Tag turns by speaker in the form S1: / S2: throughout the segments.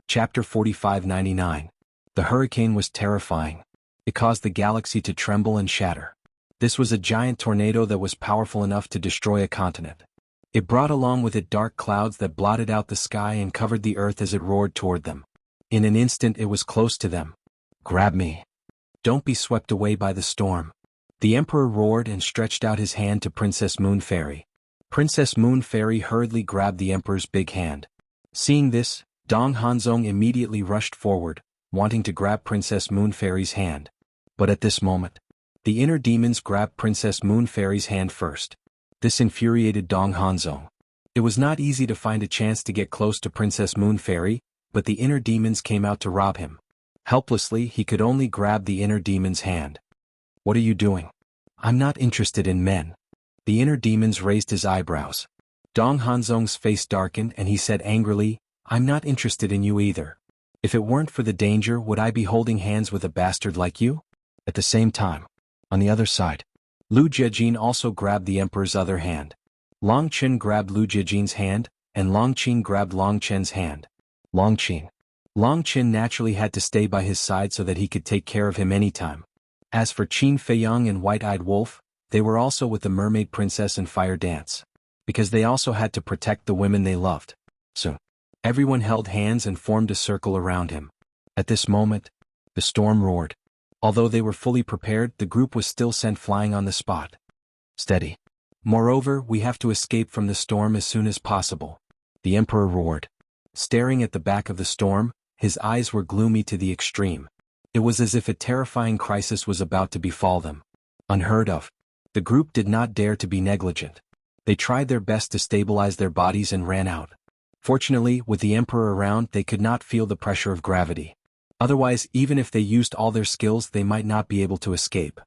S1: Chapter 4599. The hurricane was terrifying. It caused the galaxy to tremble and shatter. This was a giant tornado that was powerful enough to destroy a continent. It brought along with it dark clouds that blotted out the sky and covered the earth as it roared toward them. In an instant it was close to them. "Grab me. Don't be swept away by the storm." The Emperor roared and stretched out his hand to Princess Moon Fairy. Princess Moon Fairy hurriedly grabbed the Emperor's big hand. Seeing this, Dong Hanzong immediately rushed forward, wanting to grab Princess Moon Fairy's hand. But at this moment, the inner demons grabbed Princess Moon Fairy's hand first. This infuriated Dong Hanzong. It was not easy to find a chance to get close to Princess Moon Fairy, but the inner demons came out to rob him. Helplessly, he could only grab the inner demon's hand. "What are you doing?" "I'm not interested in men." The inner demons raised his eyebrows. Dong Hanzong's face darkened and he said angrily, "I'm not interested in you either. If it weren't for the danger, would I be holding hands with a bastard like you?" At the same time, on the other side, Lu Jiejin also grabbed the Emperor's other hand. Long Chen grabbed Lu Jiejin's hand, and Long Qin grabbed Long Chen's hand. Long Chen naturally had to stay by his side so that he could take care of him anytime. As for Qin Feiyang and White-Eyed Wolf, they were also with the Mermaid Princess and Fire Dance, because they also had to protect the women they loved. So, everyone held hands and formed a circle around him. At this moment, the storm roared. Although they were fully prepared, the group was still sent flying on the spot. "Steady. Moreover, we have to escape from the storm as soon as possible," the Emperor roared. Staring at the back of the storm, his eyes were gloomy to the extreme. It was as if a terrifying crisis was about to befall them. Unheard of. The group did not dare to be negligent. They tried their best to stabilize their bodies and ran out. Fortunately, with the Emperor around, they could not feel the pressure of gravity. Otherwise, even if they used all their skills, they might not be able to escape.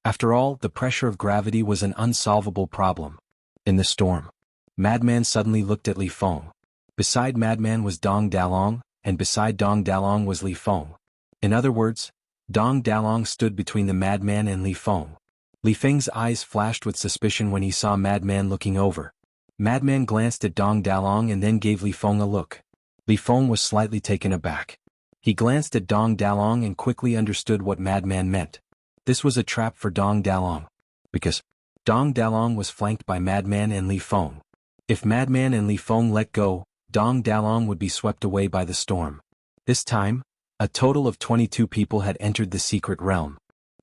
S1: After all, the pressure of gravity was an unsolvable problem. In the storm, Madman suddenly looked at Li Feng. Beside Madman was Dong Dalong, and beside Dong Dalong was Li Feng. In other words, Dong Dalong stood between the Madman and Li Feng. Li Feng's eyes flashed with suspicion when he saw Madman looking over. Madman glanced at Dong Dalong and then gave Li Feng a look. Li Feng was slightly taken aback. He glanced at Dong Dalong and quickly understood what Madman meant. This was a trap for Dong Dalong, because Dong Dalong was flanked by Madman and Li Feng. If Madman and Li Feng let go, Dong Dalong would be swept away by the storm. This time, a total of 22 people had entered the secret realm.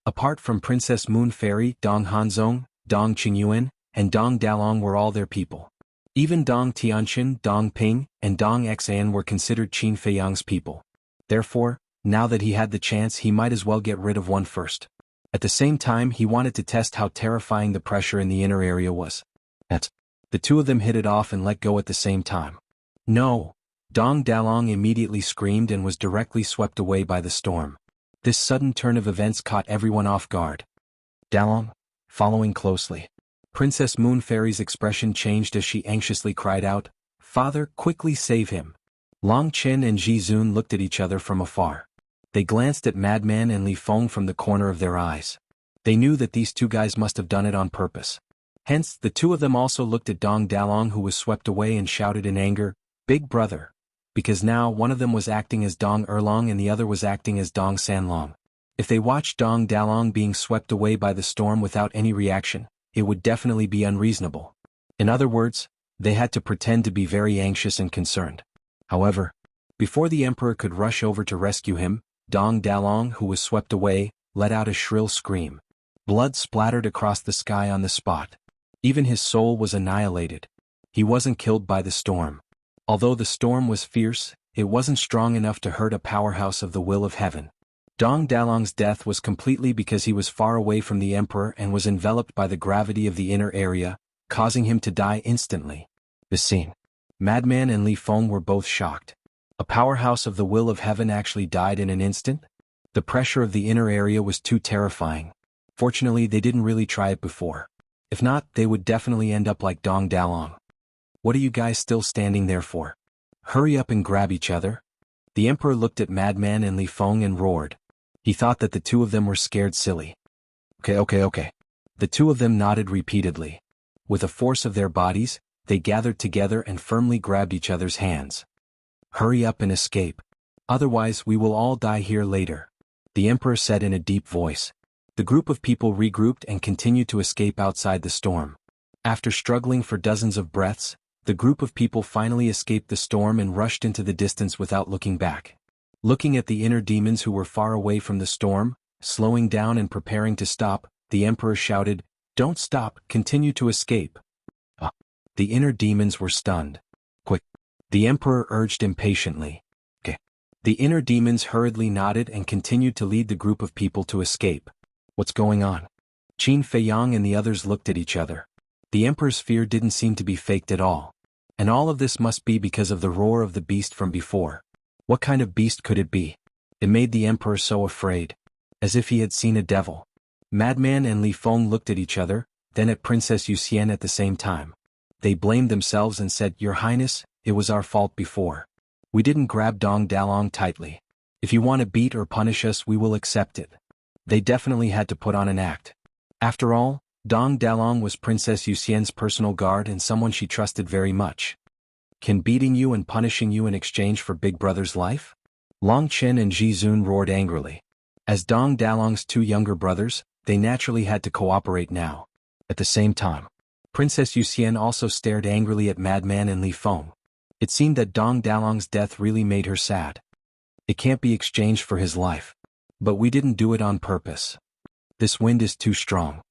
S1: Apart from Princess Moon Fairy, Dong Hanzong, Dong Qingyuan, and Dong Dalong were all their people. Even Dong Tianqin, Dong Ping, and Dong Xan were considered Qin Feiyang's people. Therefore, now that he had the chance, he might as well get rid of one first. At the same time, he wanted to test how terrifying the pressure in the inner area was. The two of them hit it off and let go at the same time. "No!" Dong Dalong immediately screamed and was directly swept away by the storm. This sudden turn of events caught everyone off guard. Dalong, following closely. Princess Moon Fairy's expression changed as she anxiously cried out, "Father, quickly save him." Long Chen and Ji Zun looked at each other from afar. They glanced at Madman and Li Feng from the corner of their eyes. They knew that these two guys must have done it on purpose. Hence, the two of them also looked at Dong Dalong, who was swept away, and shouted in anger, "Big brother!" Because now one of them was acting as Dong Erlong and the other was acting as Dong Sanlong. If they watched Dong Dalong being swept away by the storm without any reaction, it would definitely be unreasonable. In other words, they had to pretend to be very anxious and concerned. However, before the Emperor could rush over to rescue him, Dong Dalong, who was swept away, let out a shrill scream. Blood splattered across the sky on the spot. Even his soul was annihilated. He wasn't killed by the storm. Although the storm was fierce, it wasn't strong enough to hurt a powerhouse of the will of heaven. Dong Dalong's death was completely because he was far away from the Emperor and was enveloped by the gravity of the inner area, causing him to die instantly. The scene. Madman and Li Feng were both shocked. A powerhouse of the will of heaven actually died in an instant? The pressure of the inner area was too terrifying. Fortunately, they didn't really try it before. If not, they would definitely end up like Dong Dalong. "What are you guys still standing there for? Hurry up and grab each other." The Emperor looked at Madman and Li Feng and roared. He thought that the two of them were scared silly. Okay. The two of them nodded repeatedly. With the force of their bodies, they gathered together and firmly grabbed each other's hands. "Hurry up and escape." Otherwise we will all die here later," the emperor said in a deep voice. The group of people regrouped and continued to escape outside the storm. After struggling for dozens of breaths, the group of people finally escaped the storm and rushed into the distance without looking back. Looking at the inner demons who were far away from the storm, slowing down and preparing to stop, the emperor shouted, "Don't stop, continue to escape." The inner demons were stunned. "Quick!" the emperor urged impatiently. "Okay." The inner demons hurriedly nodded and continued to lead the group of people to escape. "What's going on?" Qin Feiyang and the others looked at each other. The emperor's fear didn't seem to be faked at all. And all of this must be because of the roar of the beast from before. What kind of beast could it be? It made the emperor so afraid. As if he had seen a devil. Madman and Li Feng looked at each other, then at Princess Yuxian at the same time. They blamed themselves and said, "Your Highness, it was our fault before. We didn't grab Dong Dalong tightly. If you want to beat or punish us, we will accept it." They definitely had to put on an act. After all, Dong Dalong was Princess Yuxian's personal guard and someone she trusted very much. Can beating you and punishing you in exchange for Big Brother's life? Long Chen and Ji Zun roared angrily. As Dong Dalong's two younger brothers, they naturally had to cooperate now. At the same time, Princess Yuxian also stared angrily at Madman and Li Feng. It seemed that Dong Dalong's death really made her sad. It can't be exchanged for his life. But we didn't do it on purpose. This wind is too strong.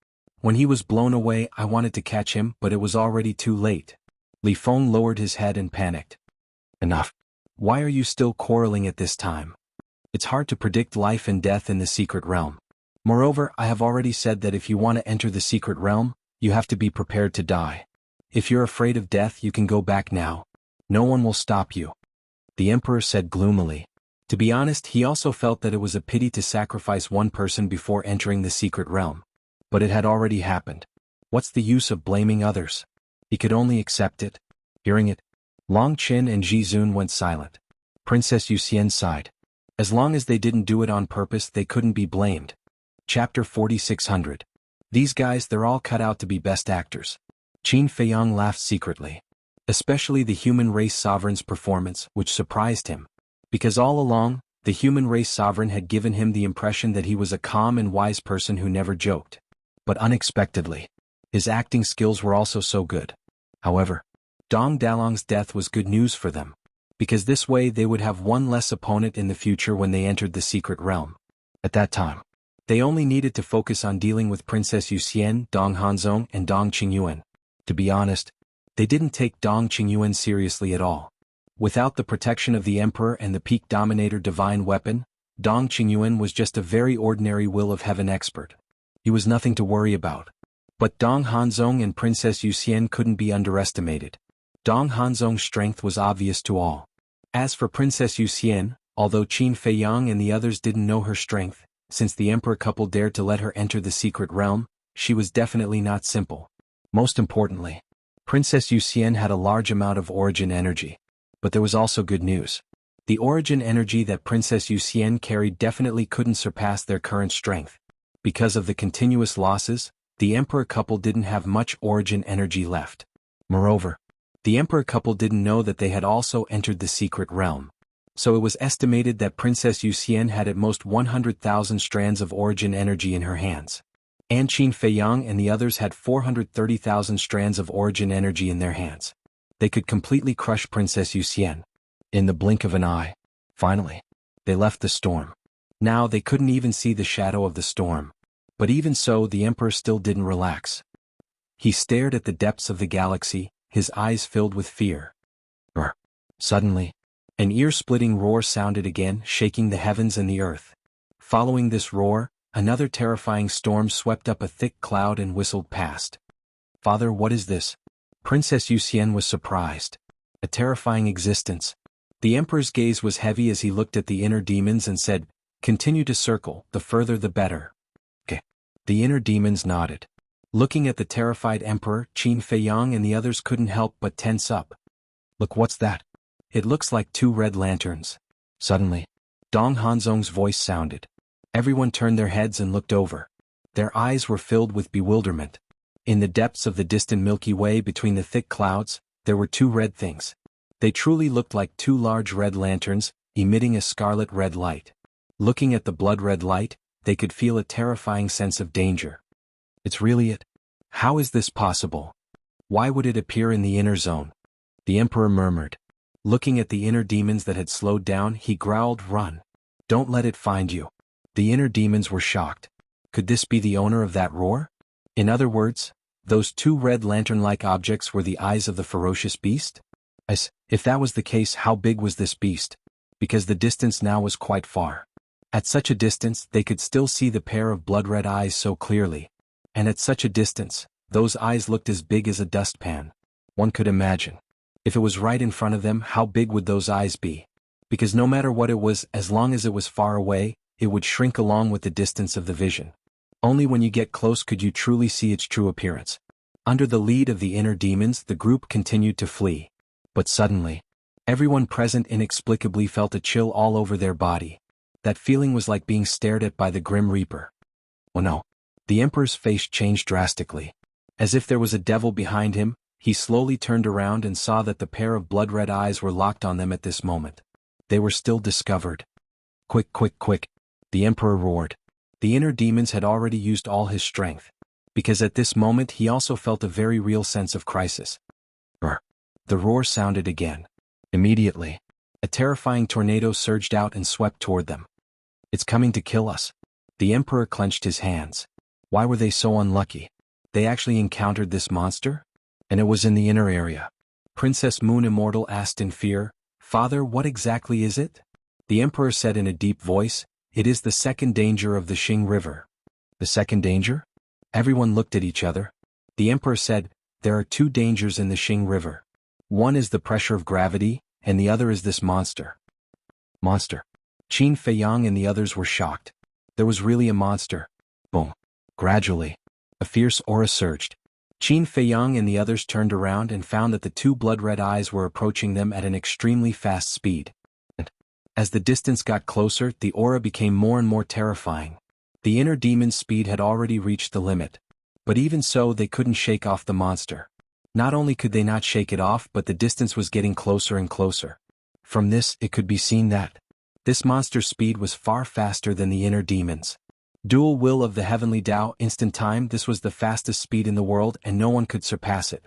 S1: When he was blown away, I wanted to catch him, but it was already too late. Li Feng lowered his head and panicked. Enough. Why are you still quarreling at this time? It's hard to predict life and death in the secret realm. Moreover, I have already said that if you want to enter the secret realm, you have to be prepared to die. If you're afraid of death, you can go back now. No one will stop you. The emperor said gloomily. To be honest, he also felt that it was a pity to sacrifice one person before entering the secret realm. But it had already happened. What's the use of blaming others? He could only accept it. Hearing it, Long Chen and Ji Zun went silent. Princess Yuxian sighed. As long as they didn't do it on purpose, they couldn't be blamed. Chapter 4600. These guys, they're all cut out to be best actors. Qin Feiyang laughed secretly. Especially the human race sovereign's performance, which surprised him. Because all along, the human race sovereign had given him the impression that he was a calm and wise person who never joked. But unexpectedly, his acting skills were also so good. However, Dong Dalong's death was good news for them. Because this way they would have one less opponent in the future when they entered the secret realm. At that time, they only needed to focus on dealing with Princess Yuxian, Dong Hanzong, and Dong Qingyuan. To be honest, they didn't take Dong Qingyuan seriously at all. Without the protection of the Emperor and the Peak Dominator divine weapon, Dong Qingyuan was just a very ordinary Will of Heaven expert. He was nothing to worry about. But Dong Hanzong and Princess Yuxian couldn't be underestimated. Dong Hanzong's strength was obvious to all. As for Princess Yuxian, although Qin Feiyang and the others didn't know her strength, since the Emperor couple dared to let her enter the secret realm, she was definitely not simple. Most importantly, Princess Yuxian had a large amount of origin energy. But there was also good news. The origin energy that Princess Yuxian carried definitely couldn't surpass their current strength. Because of the continuous losses, the Emperor couple didn't have much origin energy left. Moreover, the Emperor couple didn't know that they had also entered the secret realm. So it was estimated that Princess Yuxian had at most 100,000 strands of origin energy in her hands. And Qin Feiyang and the others had 430,000 strands of origin energy in their hands. They could completely crush Princess Yuxian. In the blink of an eye. Finally, they left the storm. Now they couldn't even see the shadow of the storm. But even so, the Emperor still didn't relax. He stared at the depths of the galaxy, his eyes filled with fear. Suddenly, an ear-splitting roar sounded again, shaking the heavens and the earth. Following this roar, another terrifying storm swept up a thick cloud and whistled past. "Father, what is this?" Princess Yuxian was surprised. A terrifying existence. The Emperor's gaze was heavy as he looked at the inner demons and said, "Continue to circle, the further the better." Okay. The inner demons nodded. Looking at the terrified Emperor, Qin Feiyang and the others couldn't help but tense up. "Look, what's that?" "It looks like two red lanterns." Suddenly, Dong Hanzong's voice sounded. Everyone turned their heads and looked over. Their eyes were filled with bewilderment. In the depths of the distant Milky Way between the thick clouds, there were two red things. They truly looked like two large red lanterns, emitting a scarlet-red light. Looking at the blood-red light, they could feel a terrifying sense of danger. It's really it? How is this possible? Why would it appear in the inner zone? The Emperor murmured. Looking at the inner demons that had slowed down, he growled, "Run. Don't let it find you." The inner demons were shocked. Could this be the owner of that roar? In other words, those two red lantern-like objects were the eyes of the ferocious beast? If that was the case, how big was this beast? Because the distance now was quite far. At such a distance, they could still see the pair of blood-red eyes so clearly. And at such a distance, those eyes looked as big as a dustpan. One could imagine. If it was right in front of them, how big would those eyes be? Because no matter what it was, as long as it was far away, it would shrink along with the distance of the vision. Only when you get close could you truly see its true appearance. Under the lead of the inner demons, the group continued to flee. But suddenly, everyone present inexplicably felt a chill all over their body. That feeling was like being stared at by the Grim Reaper. Oh no. The Emperor's face changed drastically. As if there was a devil behind him, he slowly turned around and saw that the pair of blood-red eyes were locked on them at this moment. They were still discovered. Quick, quick, quick, the Emperor roared. The inner demons had already used all his strength, because at this moment he also felt a very real sense of crisis. The roar sounded again. Immediately, a terrifying tornado surged out and swept toward them. It's coming to kill us. The Emperor clenched his hands. Why were they so unlucky? They actually encountered this monster? And it was in the inner area. Princess Moon Immortal asked in fear, "Father, what exactly is it?" The Emperor said in a deep voice, "It is the second danger of the Xing River." The second danger? Everyone looked at each other. The Emperor said, "There are two dangers in the Xing River. One is the pressure of gravity, and the other is this monster." Monster. Qin Feiyang and the others were shocked. There was really a monster. Boom. Gradually, a fierce aura surged. Qin Feiyang and the others turned around and found that the two blood-red eyes were approaching them at an extremely fast speed. And as the distance got closer, the aura became more and more terrifying. The inner demon's speed had already reached the limit. But even so, they couldn't shake off the monster. Not only could they not shake it off, but the distance was getting closer and closer. From this, it could be seen that this monster's speed was far faster than the inner demons. Dual will of the heavenly Tao, instant time, this was the fastest speed in the world and no one could surpass it.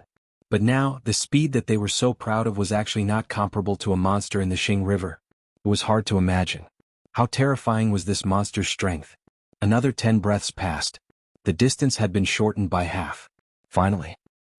S1: But now, the speed that they were so proud of was actually not comparable to a monster in the Xing River. It was hard to imagine. How terrifying was this monster's strength? Another 10 breaths passed. The distance had been shortened by half. Finally,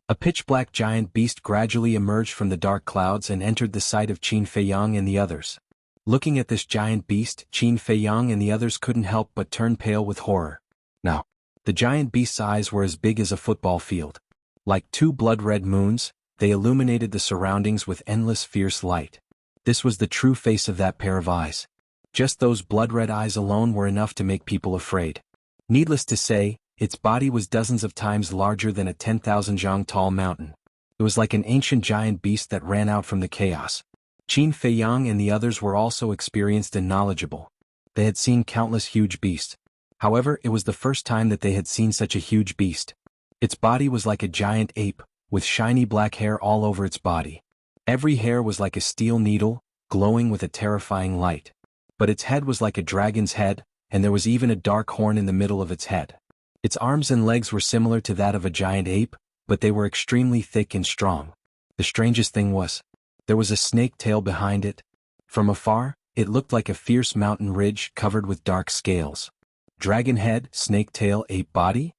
S1: a pitch-black giant beast gradually emerged from the dark clouds and entered the sight of Qin Feiyang and the others. Looking at this giant beast, Qin Feiyang and the others couldn't help but turn pale with horror. Now, the giant beast's eyes were as big as a football field. Like two blood-red moons, they illuminated the surroundings with endless fierce light. This was the true face of that pair of eyes. Just those blood-red eyes alone were enough to make people afraid. Needless to say, its body was dozens of times larger than a 10,000 zhang tall mountain. It was like an ancient giant beast that ran out from the chaos. Qin Feiyang and the others were also experienced and knowledgeable. They had seen countless huge beasts. However, it was the first time that they had seen such a huge beast. Its body was like a giant ape, with shiny black hair all over its body. Every hair was like a steel needle, glowing with a terrifying light. But its head was like a dragon's head, and there was even a dark horn in the middle of its head. Its arms and legs were similar to that of a giant ape, but they were extremely thick and strong. The strangest thing was, there was a snake tail behind it. From afar, it looked like a fierce mountain ridge covered with dark scales. Dragon head, snake tail, ape body?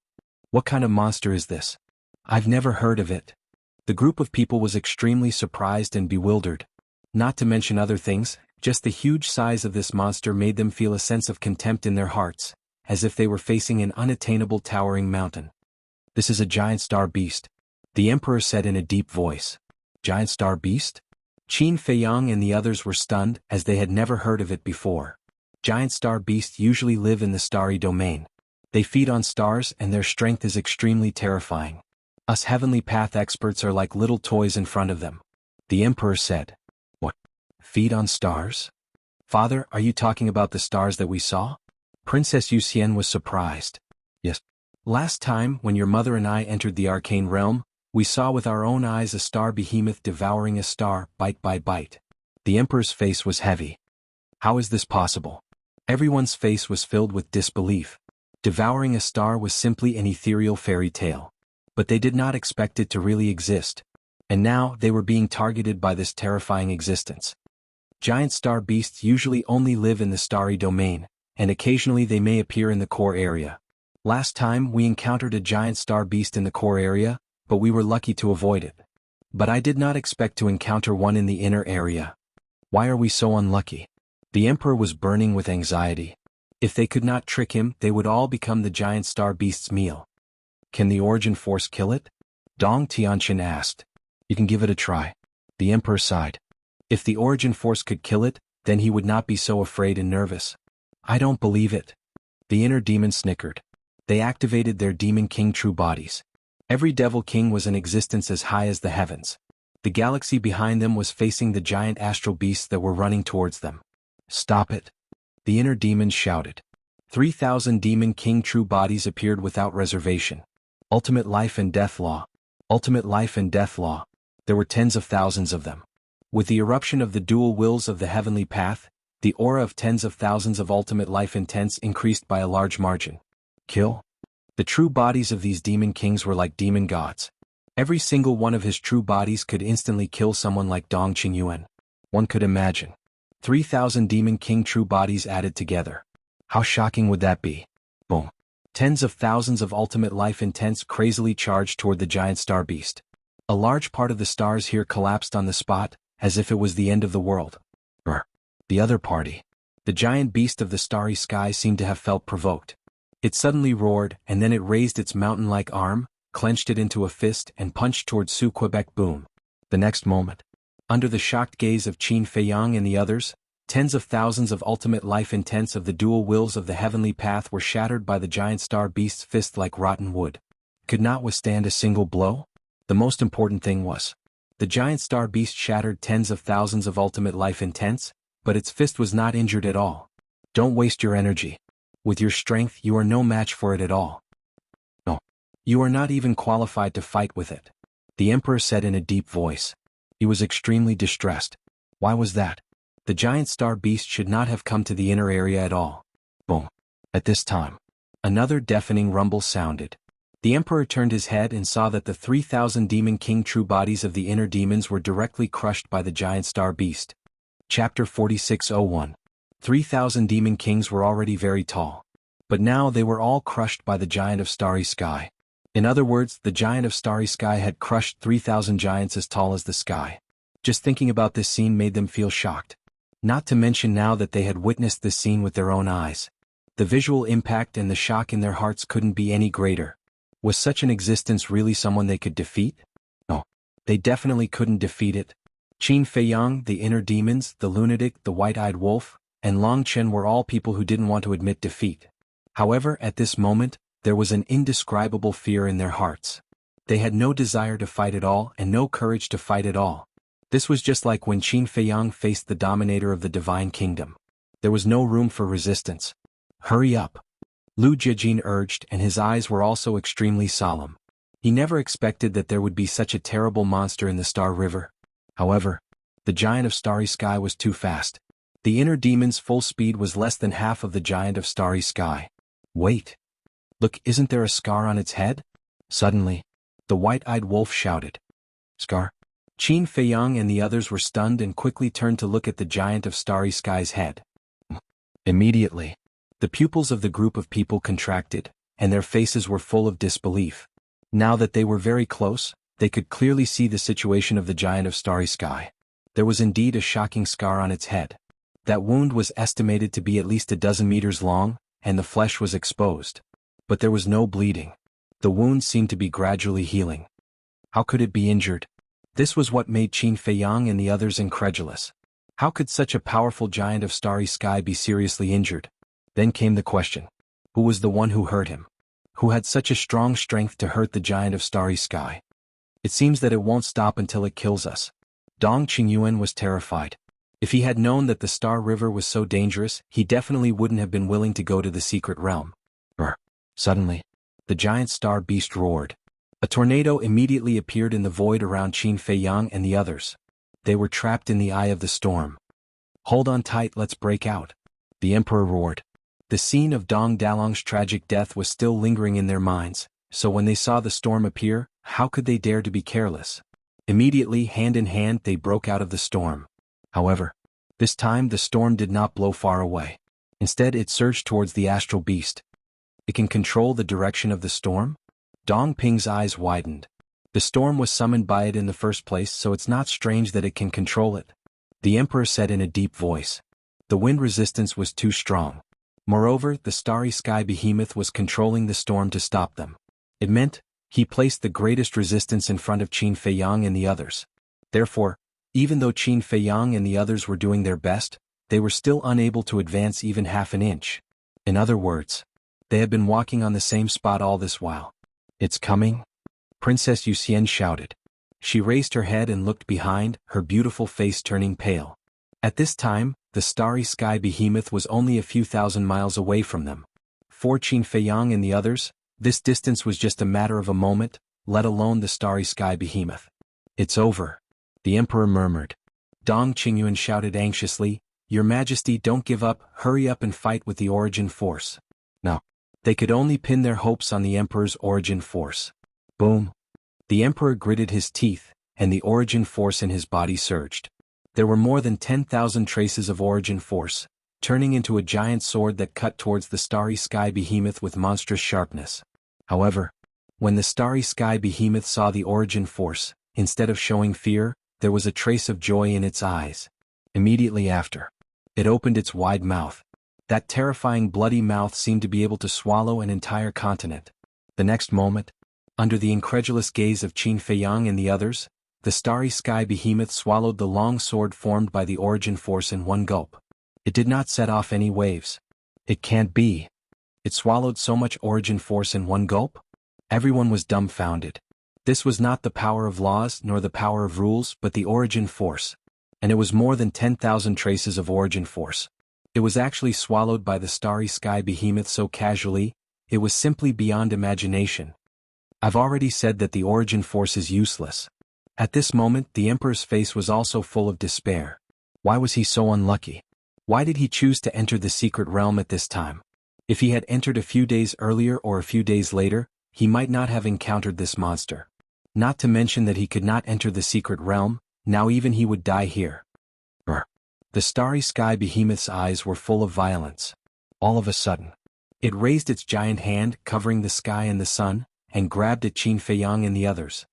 S1: What kind of monster is this? I've never heard of it. The group of people was extremely surprised and bewildered. Not to mention other things, just the huge size of this monster made them feel a sense of contempt in their hearts, as if they were facing an unattainable towering mountain. "This is a giant star beast," the Emperor said in a deep voice. Giant star beast? Qin Feiyang and the others were stunned, as they had never heard of it before. Giant star beasts usually live in the starry domain. They feed on stars and their strength is extremely terrifying. Us heavenly path experts are like little toys in front of them. The Emperor said. What? Feed on stars? Father, are you talking about the stars that we saw? Princess Yuxian was surprised. Yes. Last time, when your mother and I entered the arcane realm, we saw with our own eyes a star behemoth devouring a star, bite by bite. The Emperor's face was heavy. How is this possible? Everyone's face was filled with disbelief. Devouring a star was simply an ethereal fairy tale. But they did not expect it to really exist. And now they were being targeted by this terrifying existence. Giant star beasts usually only live in the starry domain, and occasionally they may appear in the core area. Last time we encountered a giant star beast in the core area, but we were lucky to avoid it. But I did not expect to encounter one in the inner area. Why are we so unlucky? The emperor was burning with anxiety. If they could not trick him, they would all become the giant star beast's meal. Can the origin force kill it? Dong Tianqin asked. You can give it a try. The emperor sighed. If the origin force could kill it, then he would not be so afraid and nervous. I don't believe it. The inner demon snickered. They activated their demon king true bodies. Every devil king was in existence as high as the heavens. The galaxy behind them was facing the giant astral beasts that were running towards them. Stop it. The inner demons shouted. 3,000 demon king true bodies appeared without reservation. Ultimate life and death law. Ultimate life and death law. There were tens of thousands of them. With the eruption of the dual wills of the heavenly path, the aura of tens of thousands of ultimate life intents increased by a large margin. Kill? The true bodies of these demon kings were like demon gods. Every single one of his true bodies could instantly kill someone like Dong Qingyuan. One could imagine. 3,000 demon king true bodies added together. How shocking would that be? Boom. Tens of thousands of ultimate life intents crazily charged toward the giant star beast. A large part of the stars here collapsed on the spot, as if it was the end of the world. The other party. The giant beast of the starry sky seemed to have felt provoked. It suddenly roared, and then it raised its mountain-like arm, clenched it into a fist, and punched toward Su Quebec. Boom. The next moment. Under the shocked gaze of Qin Feiyang and the others, tens of thousands of ultimate life intents of the dual wills of the heavenly path were shattered by the giant star beast's fist like rotten wood. Could not withstand a single blow? The most important thing was, the giant star beast shattered tens of thousands of ultimate life intents, but its fist was not injured at all. Don't waste your energy. With your strength you are no match for it at all. No. You are not even qualified to fight with it. The emperor said in a deep voice. He was extremely distressed. Why was that? The giant star beast should not have come to the inner area at all. Boom. At this time, another deafening rumble sounded. The emperor turned his head and saw that the 3,000 demon king true bodies of the inner demons were directly crushed by the giant star beast. Chapter 4601. 3,000 demon kings were already very tall. But now they were all crushed by the giant of starry sky. In other words, the giant of starry sky had crushed 3,000 giants as tall as the sky. Just thinking about this scene made them feel shocked. Not to mention now that they had witnessed this scene with their own eyes. The visual impact and the shock in their hearts couldn't be any greater. Was such an existence really someone they could defeat? No. They definitely couldn't defeat it. Qin Feiyang, the inner demons, the lunatic, the white-eyed wolf, and Long Chen were all people who didn't want to admit defeat. However, at this moment, there was an indescribable fear in their hearts. They had no desire to fight at all and no courage to fight at all. This was just like when Qin Feiyang faced the dominator of the divine kingdom. There was no room for resistance. Hurry up. Lu Jijin urged, and his eyes were also extremely solemn. He never expected that there would be such a terrible monster in the Star River. However, the giant of starry sky was too fast. The inner demon's full speed was less than half of the giant of starry sky. Wait. Look, isn't there a scar on its head? Suddenly, the white-eyed wolf shouted. Scar? Qin Feiyang and the others were stunned and quickly turned to look at the giant of starry sky's head. Immediately, the pupils of the group of people contracted, and their faces were full of disbelief. Now that they were very close, they could clearly see the situation of the giant of starry sky. There was indeed a shocking scar on its head. That wound was estimated to be at least a dozen meters long, and the flesh was exposed. But there was no bleeding. The wound seemed to be gradually healing. How could it be injured? This was what made Qin Feiyang and the others incredulous. How could such a powerful giant of starry sky be seriously injured? Then came the question. Who was the one who hurt him? Who had such a strong strength to hurt the giant of starry sky? It seems that it won't stop until it kills us. Dong Qingyuan was terrified. If he had known that the Star River was so dangerous, he definitely wouldn't have been willing to go to the secret realm. Suddenly, the giant star beast roared. A tornado immediately appeared in the void around Qin Feiyang and the others. They were trapped in the eye of the storm. Hold on tight, let's break out. The emperor roared. The scene of Dong Dalong's tragic death was still lingering in their minds, so when they saw the storm appear, how could they dare to be careless? Immediately, hand in hand, they broke out of the storm. However, this time the storm did not blow far away. Instead, it surged towards the astral beast. It can control the direction of the storm? Dong Ping's eyes widened. The storm was summoned by it in the first place, so it's not strange that it can control it. The emperor said in a deep voice. The wind resistance was too strong. Moreover, the starry sky behemoth was controlling the storm to stop them. It meant, he placed the greatest resistance in front of Qin Feiyang and the others. Therefore, even though Qin Feiyang and the others were doing their best, they were still unable to advance even half an inch. In other words, they had been walking on the same spot all this while. It's coming? Princess Yuxian shouted. She raised her head and looked behind, her beautiful face turning pale. At this time, the starry sky behemoth was only a few thousand miles away from them. For Qin Feiyang and the others, this distance was just a matter of a moment, let alone the starry sky behemoth. It's over, the emperor murmured. Dong Qingyuan shouted anxiously, Your Majesty, don't give up, hurry up and fight with the origin force. No. They could only pin their hopes on the emperor's origin force. Boom. The emperor gritted his teeth, and the origin force in his body surged. There were more than 10,000 traces of origin force, turning into a giant sword that cut towards the starry sky behemoth with monstrous sharpness. However, when the starry sky behemoth saw the origin force, instead of showing fear, there was a trace of joy in its eyes. Immediately after, it opened its wide mouth. That terrifying bloody mouth seemed to be able to swallow an entire continent. The next moment, under the incredulous gaze of Qin Feiyang and the others, the starry sky behemoth swallowed the long sword formed by the origin force in one gulp. It did not set off any waves. It can't be. It swallowed so much origin force in one gulp? Everyone was dumbfounded. This was not the power of laws nor the power of rules, but the origin force. And it was more than 10,000 traces of origin force. It was actually swallowed by the starry sky behemoth so casually, it was simply beyond imagination. I've already said that the origin force is useless. At this moment, the emperor's face was also full of despair. Why was he so unlucky? Why did he choose to enter the secret realm at this time? If he had entered a few days earlier or a few days later, he might not have encountered this monster. Not to mention that he could not enter the secret realm, now even he would die here. The starry sky behemoth's eyes were full of violence. All of a sudden, it raised its giant hand, covering the sky and the sun, and grabbed at Qin Feiyang and the others.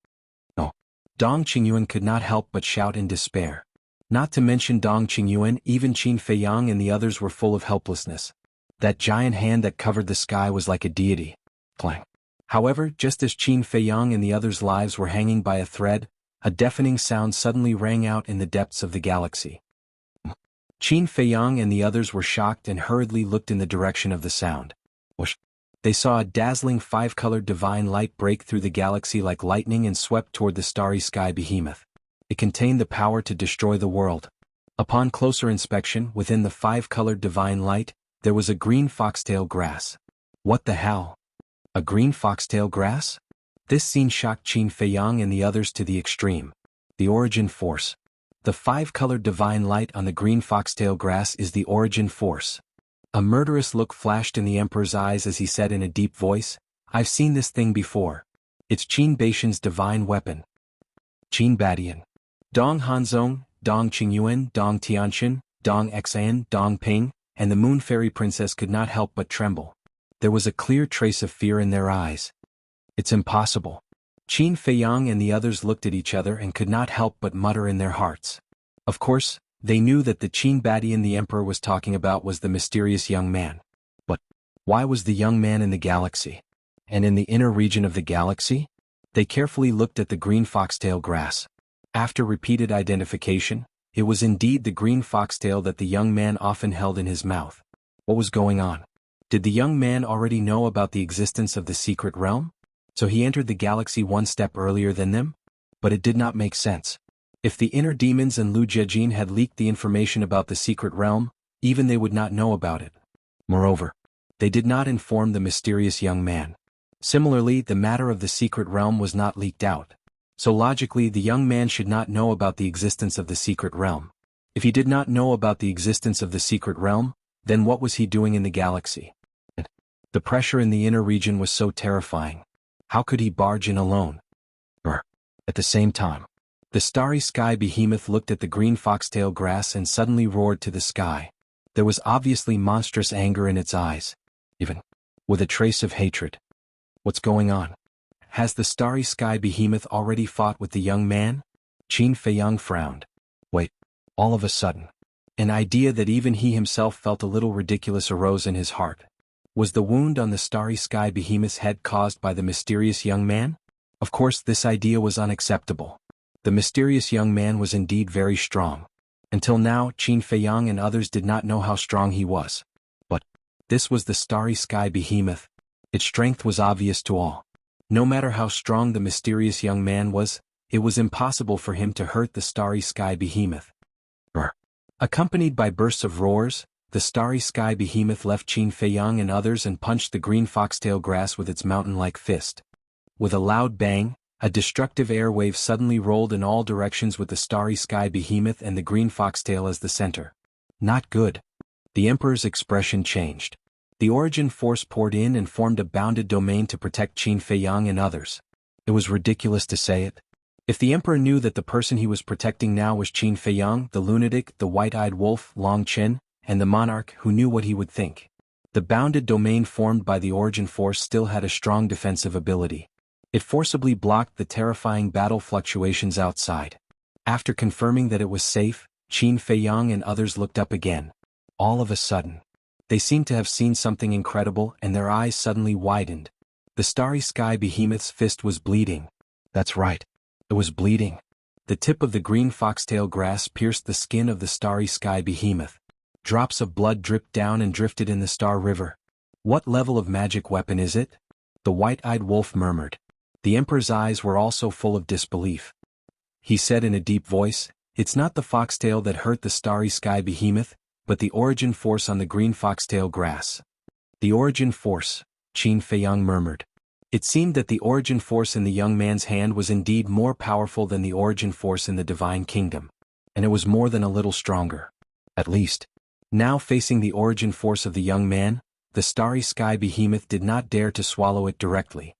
S1: No. Dong Qingyuan could not help but shout in despair. Not to mention Dong Qingyuan, even Qin Feiyang and the others were full of helplessness. That giant hand that covered the sky was like a deity. Clang. However, just as Qin Feiyang and the others' lives were hanging by a thread, a deafening sound suddenly rang out in the depths of the galaxy. Qin Feiyang and the others were shocked and hurriedly looked in the direction of the sound. Whoosh! They saw a dazzling five-colored divine light break through the galaxy like lightning and swept toward the starry sky behemoth. It contained the power to destroy the world. Upon closer inspection, within the five-colored divine light, there was a green foxtail grass. What the hell? A green foxtail grass? This scene shocked Qin Feiyang and the others to the extreme. The origin force. The five-colored divine light on the green foxtail grass is the origin force. A murderous look flashed in the emperor's eyes as he said in a deep voice, I've seen this thing before. It's Qin Baishan's divine weapon. Qin Badian. Dong Hanzong, Dong Qingyuan, Dong Tianxin, Dong Xan, Dong Ping, and the Moon Fairy Princess could not help but tremble. There was a clear trace of fear in their eyes. It's impossible. Qin Feiyang and the others looked at each other and could not help but mutter in their hearts. Of course, they knew that the Qin Badian the emperor was talking about was the mysterious young man. But why was the young man in the galaxy? And in the inner region of the galaxy? They carefully looked at the green foxtail grass. After repeated identification, it was indeed the green foxtail that the young man often held in his mouth. What was going on? Did the young man already know about the existence of the secret realm? So he entered the galaxy one step earlier than them? But it did not make sense. If the inner demons and Lu Jiejin had leaked the information about the secret realm, even they would not know about it. Moreover, they did not inform the mysterious young man. Similarly, the matter of the secret realm was not leaked out. So logically, the young man should not know about the existence of the secret realm. If he did not know about the existence of the secret realm, then what was he doing in the galaxy? The pressure in the inner region was so terrifying. How could he barge in alone? At the same time, the starry sky behemoth looked at the green foxtail grass and suddenly roared to the sky. There was obviously monstrous anger in its eyes, even with a trace of hatred. What's going on? Has the starry sky behemoth already fought with the young man? Qin Feiyang frowned. Wait. All of a sudden, an idea that even he himself felt a little ridiculous arose in his heart. Was the wound on the starry sky behemoth's head caused by the mysterious young man? Of course, this idea was unacceptable. The mysterious young man was indeed very strong. Until now, Qin Feiyang and others did not know how strong he was. But this was the starry sky behemoth. Its strength was obvious to all. No matter how strong the mysterious young man was, it was impossible for him to hurt the starry sky behemoth. Accompanied by bursts of roars, the starry sky behemoth left Qin Feiyang and others and punched the green foxtail grass with its mountain-like fist. With a loud bang, a destructive air wave suddenly rolled in all directions with the starry sky behemoth and the green foxtail as the center. Not good. The emperor's expression changed. The origin force poured in and formed a bounded domain to protect Qin Feiyang and others. It was ridiculous to say it. If the emperor knew that the person he was protecting now was Qin Feiyang, the lunatic, the white-eyed wolf, Long Qin, and the monarch, who knew what he would think? The bounded domain formed by the origin force still had a strong defensive ability. It forcibly blocked the terrifying battle fluctuations outside. After confirming that it was safe, Qin Feiyang and others looked up again. All of a sudden, they seemed to have seen something incredible and their eyes suddenly widened. The starry sky behemoth's fist was bleeding. That's right. It was bleeding. The tip of the green foxtail grass pierced the skin of the starry sky behemoth. Drops of blood dripped down and drifted in the Star River. What level of magic weapon is it? The white-eyed wolf murmured. The emperor's eyes were also full of disbelief. He said in a deep voice, "It's not the foxtail that hurt the starry sky behemoth, but the origin force on the green foxtail grass." The origin force, Qin Feiyang murmured. It seemed that the origin force in the young man's hand was indeed more powerful than the origin force in the divine kingdom. And it was more than a little stronger. At least. Now facing the origin force of the young man, the starry sky behemoth did not dare to swallow it directly.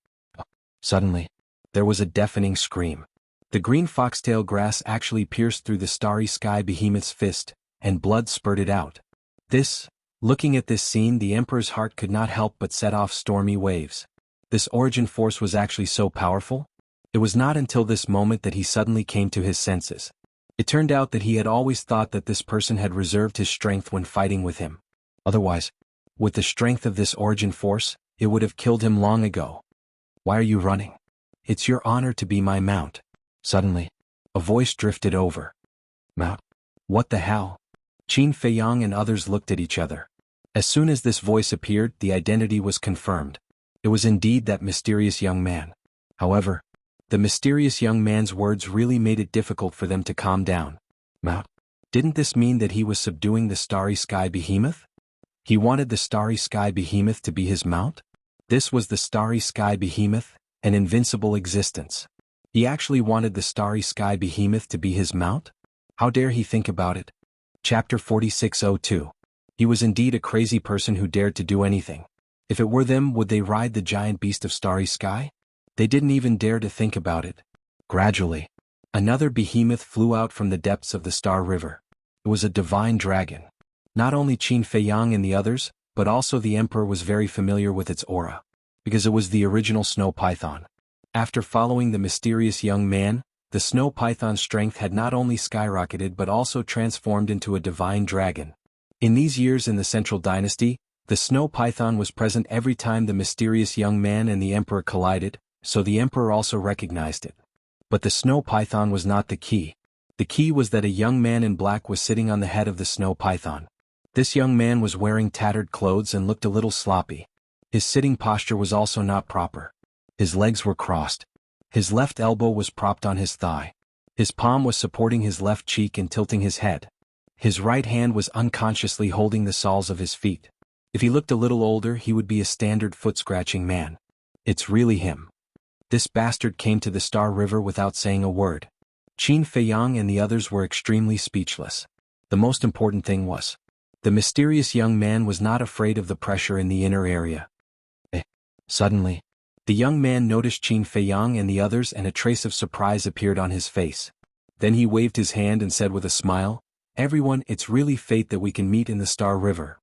S1: Suddenly, there was a deafening scream. The green foxtail grass actually pierced through the starry sky behemoth's fist, and blood spurted out. Looking at this scene, the emperor's heart could not help but set off stormy waves. This origin force was actually so powerful? It was not until this moment that he suddenly came to his senses. It turned out that he had always thought that this person had reserved his strength when fighting with him. Otherwise, with the strength of this origin force, it would have killed him long ago. Why are you running? It's your honor to be my mount. Suddenly, a voice drifted over. Mount? What the hell? Qin Feiyang and others looked at each other. As soon as this voice appeared, the identity was confirmed. It was indeed that mysterious young man. However, the mysterious young man's words really made it difficult for them to calm down. Mount? Didn't this mean that he was subduing the starry sky behemoth? He wanted the starry sky behemoth to be his mount? This was the starry sky behemoth, an invincible existence. He actually wanted the starry sky behemoth to be his mount? How dare he think about it? Chapter 4602. He was indeed a crazy person who dared to do anything. If it were them, would they ride the giant beast of starry sky? They didn't even dare to think about it. Gradually, another behemoth flew out from the depths of the Star River. It was a divine dragon. Not only Qin Feiyang and the others, but also the emperor was very familiar with its aura, because it was the original snow python. After following the mysterious young man, the snow python's strength had not only skyrocketed but also transformed into a divine dragon. In these years in the Central Dynasty, the snow python was present every time the mysterious young man and the emperor collided, so the emperor also recognized it. But the snow python was not the key. The key was that a young man in black was sitting on the head of the snow python. This young man was wearing tattered clothes and looked a little sloppy. His sitting posture was also not proper. His legs were crossed. His left elbow was propped on his thigh. His palm was supporting his left cheek and tilting his head. His right hand was unconsciously holding the soles of his feet. If he looked a little older, he would be a standard foot-scratching man. It's really him. This bastard came to the Star River without saying a word. Qin Feiyang and the others were extremely speechless. The most important thing was, the mysterious young man was not afraid of the pressure in the inner area. Suddenly, the young man noticed Qin Feiyang and the others, and a trace of surprise appeared on his face. Then he waved his hand and said with a smile, "Everyone, it's really fate that we can meet in the Star River."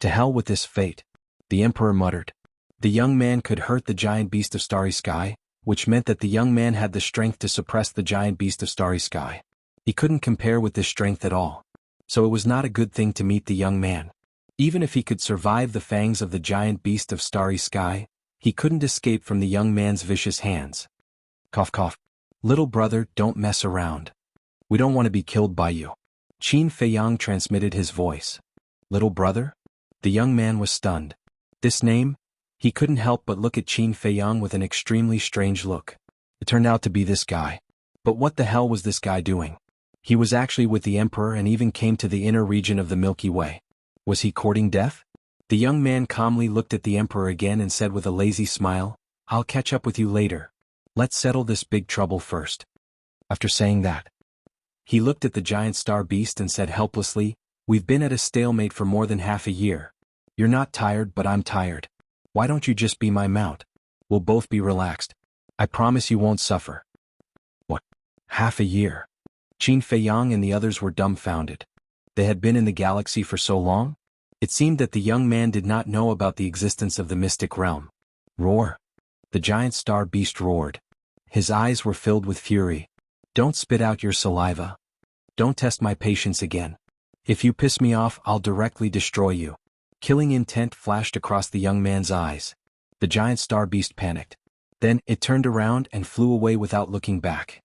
S1: "To hell with this fate," the emperor muttered. The young man could hurt the giant beast of starry sky, which meant that the young man had the strength to suppress the giant beast of starry sky. He couldn't compare with this strength at all. So it was not a good thing to meet the young man. Even if he could survive the fangs of the giant beast of starry sky, he couldn't escape from the young man's vicious hands. Cough cough. "Little brother, don't mess around. We don't want to be killed by you." Qin Feiyang transmitted his voice. "Little brother?" The young man was stunned. This name? He couldn't help but look at Qin Feiyang with an extremely strange look. It turned out to be this guy. But what the hell was this guy doing? He was actually with the emperor and even came to the inner region of the Milky Way. Was he courting death? The young man calmly looked at the emperor again and said with a lazy smile, "I'll catch up with you later. Let's settle this big trouble first." After saying that, he looked at the giant star beast and said helplessly, "We've been at a stalemate for more than half a year. You're not tired, but I'm tired. Why don't you just be my mount? We'll both be relaxed. I promise you won't suffer." What? Half a year? Qin Feiyang and the others were dumbfounded. They had been in the galaxy for so long? It seemed that the young man did not know about the existence of the mystic realm. Roar! The giant star beast roared. His eyes were filled with fury. "Don't spit out your saliva. Don't test my patience again. If you piss me off, I'll directly destroy you." Killing intent flashed across the young man's eyes. The giant star beast panicked. Then it turned around and flew away without looking back.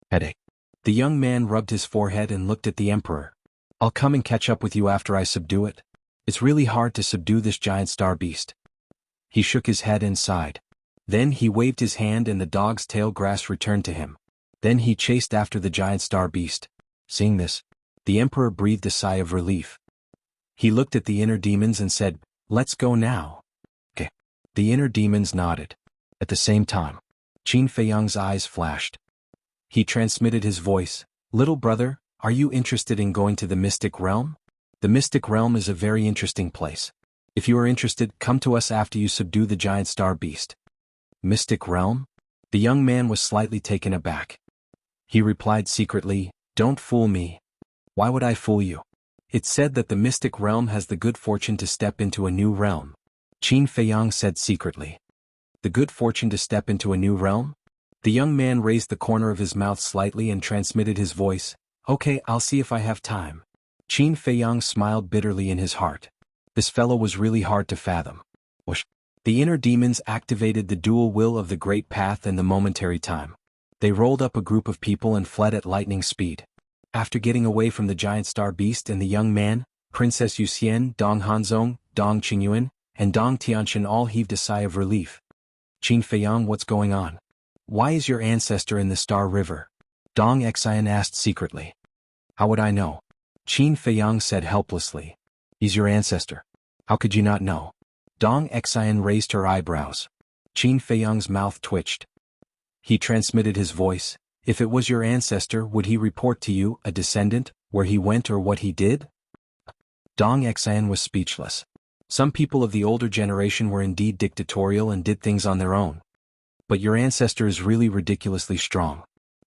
S1: Headache. The young man rubbed his forehead and looked at the emperor. "I'll come and catch up with you after I subdue it. It's really hard to subdue this giant star beast." He shook his head and sighed. Then he waved his hand and the dog's tail grass returned to him. Then he chased after the giant star beast. Seeing this, the emperor breathed a sigh of relief. He looked at the inner demons and said, "Let's go now." Okay. The inner demons nodded. At the same time, Qin Feiyang's eyes flashed. He transmitted his voice, "Little brother, are you interested in going to the mystic realm? The mystic realm is a very interesting place. If you are interested, come to us after you subdue the giant star beast." Mystic realm? The young man was slightly taken aback. He replied secretly, "Don't fool me." "Why would I fool you? It's said that the mystic realm has the good fortune to step into a new realm." Qin Feiyang said secretly. "The good fortune to step into a new realm?" The young man raised the corner of his mouth slightly and transmitted his voice, "Okay, I'll see if I have time." Qin Feiyang smiled bitterly in his heart. This fellow was really hard to fathom. Whoosh. The inner demons activated the dual will of the Great Path in the momentary time. They rolled up a group of people and fled at lightning speed. After getting away from the giant star beast and the young man, Princess Yuxian, Dong Hanzong, Dong Qingyuan, and Dong Tianqian all heaved a sigh of relief. "Qin Feiyang, what's going on? Why is your ancestor in the Star River?" Dong Xian asked secretly. "How would I know?" Qin Feiyang said helplessly. "He's your ancestor. How could you not know?" Dong Xian raised her eyebrows. Qin Feiyang's mouth twitched. He transmitted his voice, "If it was your ancestor, would he report to you, a descendant, where he went or what he did?" Dong Xian was speechless. Some people of the older generation were indeed dictatorial and did things on their own. But your ancestor is really ridiculously strong.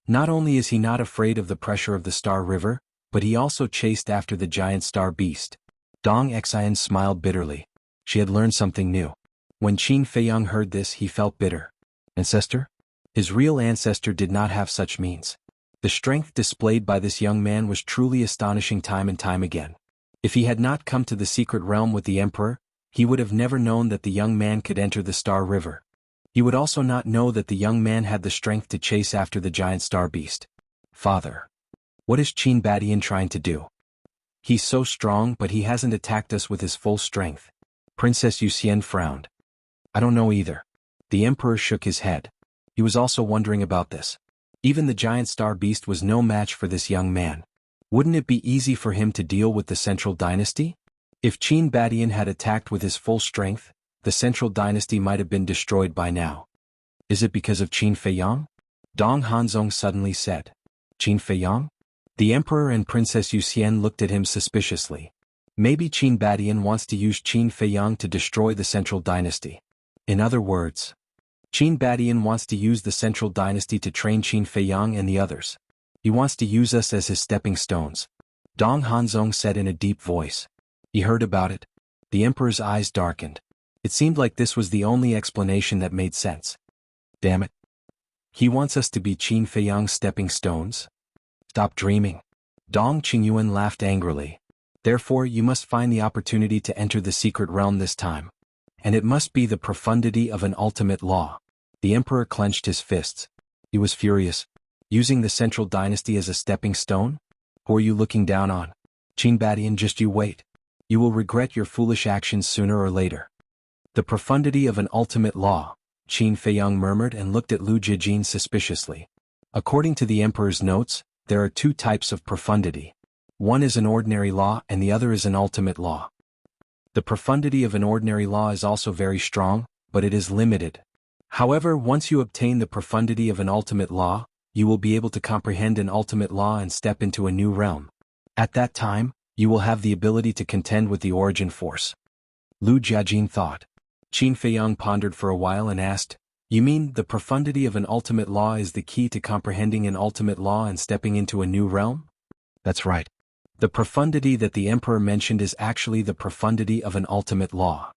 S1: Not only is he not afraid of the pressure of the Star River, but he also chased after the giant star beast. Dong Xian smiled bitterly. She had learned something new. When Qin Feiyang heard this, he felt bitter. Ancestor? His real ancestor did not have such means. The strength displayed by this young man was truly astonishing time and time again. If he had not come to the secret realm with the emperor, he would have never known that the young man could enter the Star River. He would also not know that the young man had the strength to chase after the giant star beast. Father. What is Qin Badian trying to do? He's so strong, but he hasn't attacked us with his full strength. Princess Yuxian frowned. I don't know either. The emperor shook his head. He was also wondering about this. Even the giant star beast was no match for this young man. Wouldn't it be easy for him to deal with the central dynasty? If Qin Badian had attacked with his full strength, the central dynasty might have been destroyed by now. Is it because of Qin Feiyang? Dong Hanzong suddenly said. Qin Feiyang? The emperor and Princess Yuxian looked at him suspiciously. Maybe Qin Badian wants to use Qin Feiyang to destroy the central dynasty. In other words, Qin Badian wants to use the central dynasty to train Qin Feiyang and the others. He wants to use us as his stepping stones, Dong Hanzong said in a deep voice. He heard about it. The emperor's eyes darkened. It seemed like this was the only explanation that made sense. Damn it. He wants us to be Qin Feiyang's stepping stones? Stop dreaming. Dong Qingyuan laughed angrily. Therefore you must find the opportunity to enter the secret realm this time. And it must be the profundity of an ultimate law. The emperor clenched his fists. He was furious. Using the central dynasty as a stepping stone? Who are you looking down on? Qin Badian, just you wait. You will regret your foolish actions sooner or later. The profundity of an ultimate law, Qin Feiyang murmured and looked at Lu Jijin suspiciously. According to the emperor's notes, there are two types of profundity. One is an ordinary law and the other is an ultimate law. The profundity of an ordinary law is also very strong, but it is limited. However, once you obtain the profundity of an ultimate law, you will be able to comprehend an ultimate law and step into a new realm. At that time, you will have the ability to contend with the origin force. Lu Jiajin thought. Qin Feiyang pondered for a while and asked, you mean the profundity of an ultimate law is the key to comprehending an ultimate law and stepping into a new realm? That's right. The profundity that the emperor mentioned is actually the profundity of an ultimate law.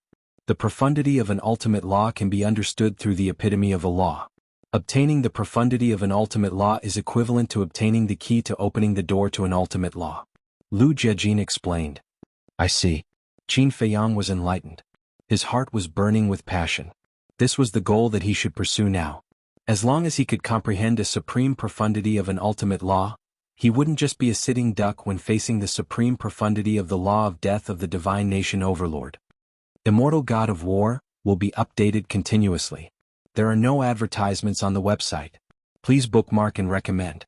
S1: The profundity of an ultimate law can be understood through the epitome of a law. Obtaining the profundity of an ultimate law is equivalent to obtaining the key to opening the door to an ultimate law. Lu Jiajin explained. I see. Qin Feiyang was enlightened. His heart was burning with passion. This was the goal that he should pursue now. As long as he could comprehend a supreme profundity of an ultimate law, he wouldn't just be a sitting duck when facing the supreme profundity of the law of death of the divine nation overlord. Immortal God of War will be updated continuously. There are no advertisements on the website. Please bookmark and recommend.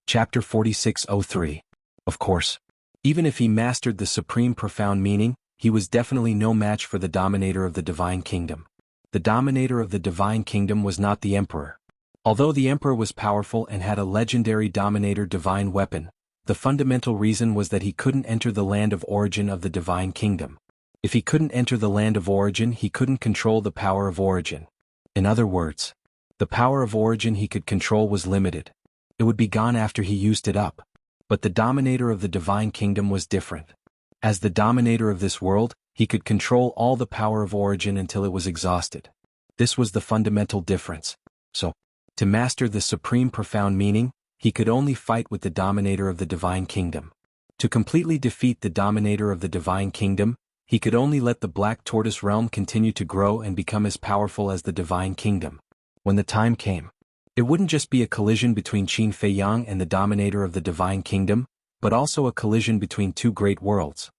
S1: Chapter 4603. Of course. Even if he mastered the supreme profound meaning, he was definitely no match for the dominator of the divine kingdom. The dominator of the divine kingdom was not the emperor. Although the emperor was powerful and had a legendary dominator divine weapon, the fundamental reason was that he couldn't enter the land of origin of the divine kingdom. If he couldn't enter the land of origin, he couldn't control the power of origin. In other words, the power of origin he could control was limited. It would be gone after he used it up. But the dominator of the divine kingdom was different. As the dominator of this world, he could control all the power of origin until it was exhausted. This was the fundamental difference. So, to master the supreme profound meaning, he could only fight with the dominator of the divine kingdom. To completely defeat the dominator of the divine kingdom, he could only let the Black Tortoise realm continue to grow and become as powerful as the divine kingdom. When the time came, it wouldn't just be a collision between Qin Feiyang and the dominator of the divine kingdom, but also a collision between two great worlds.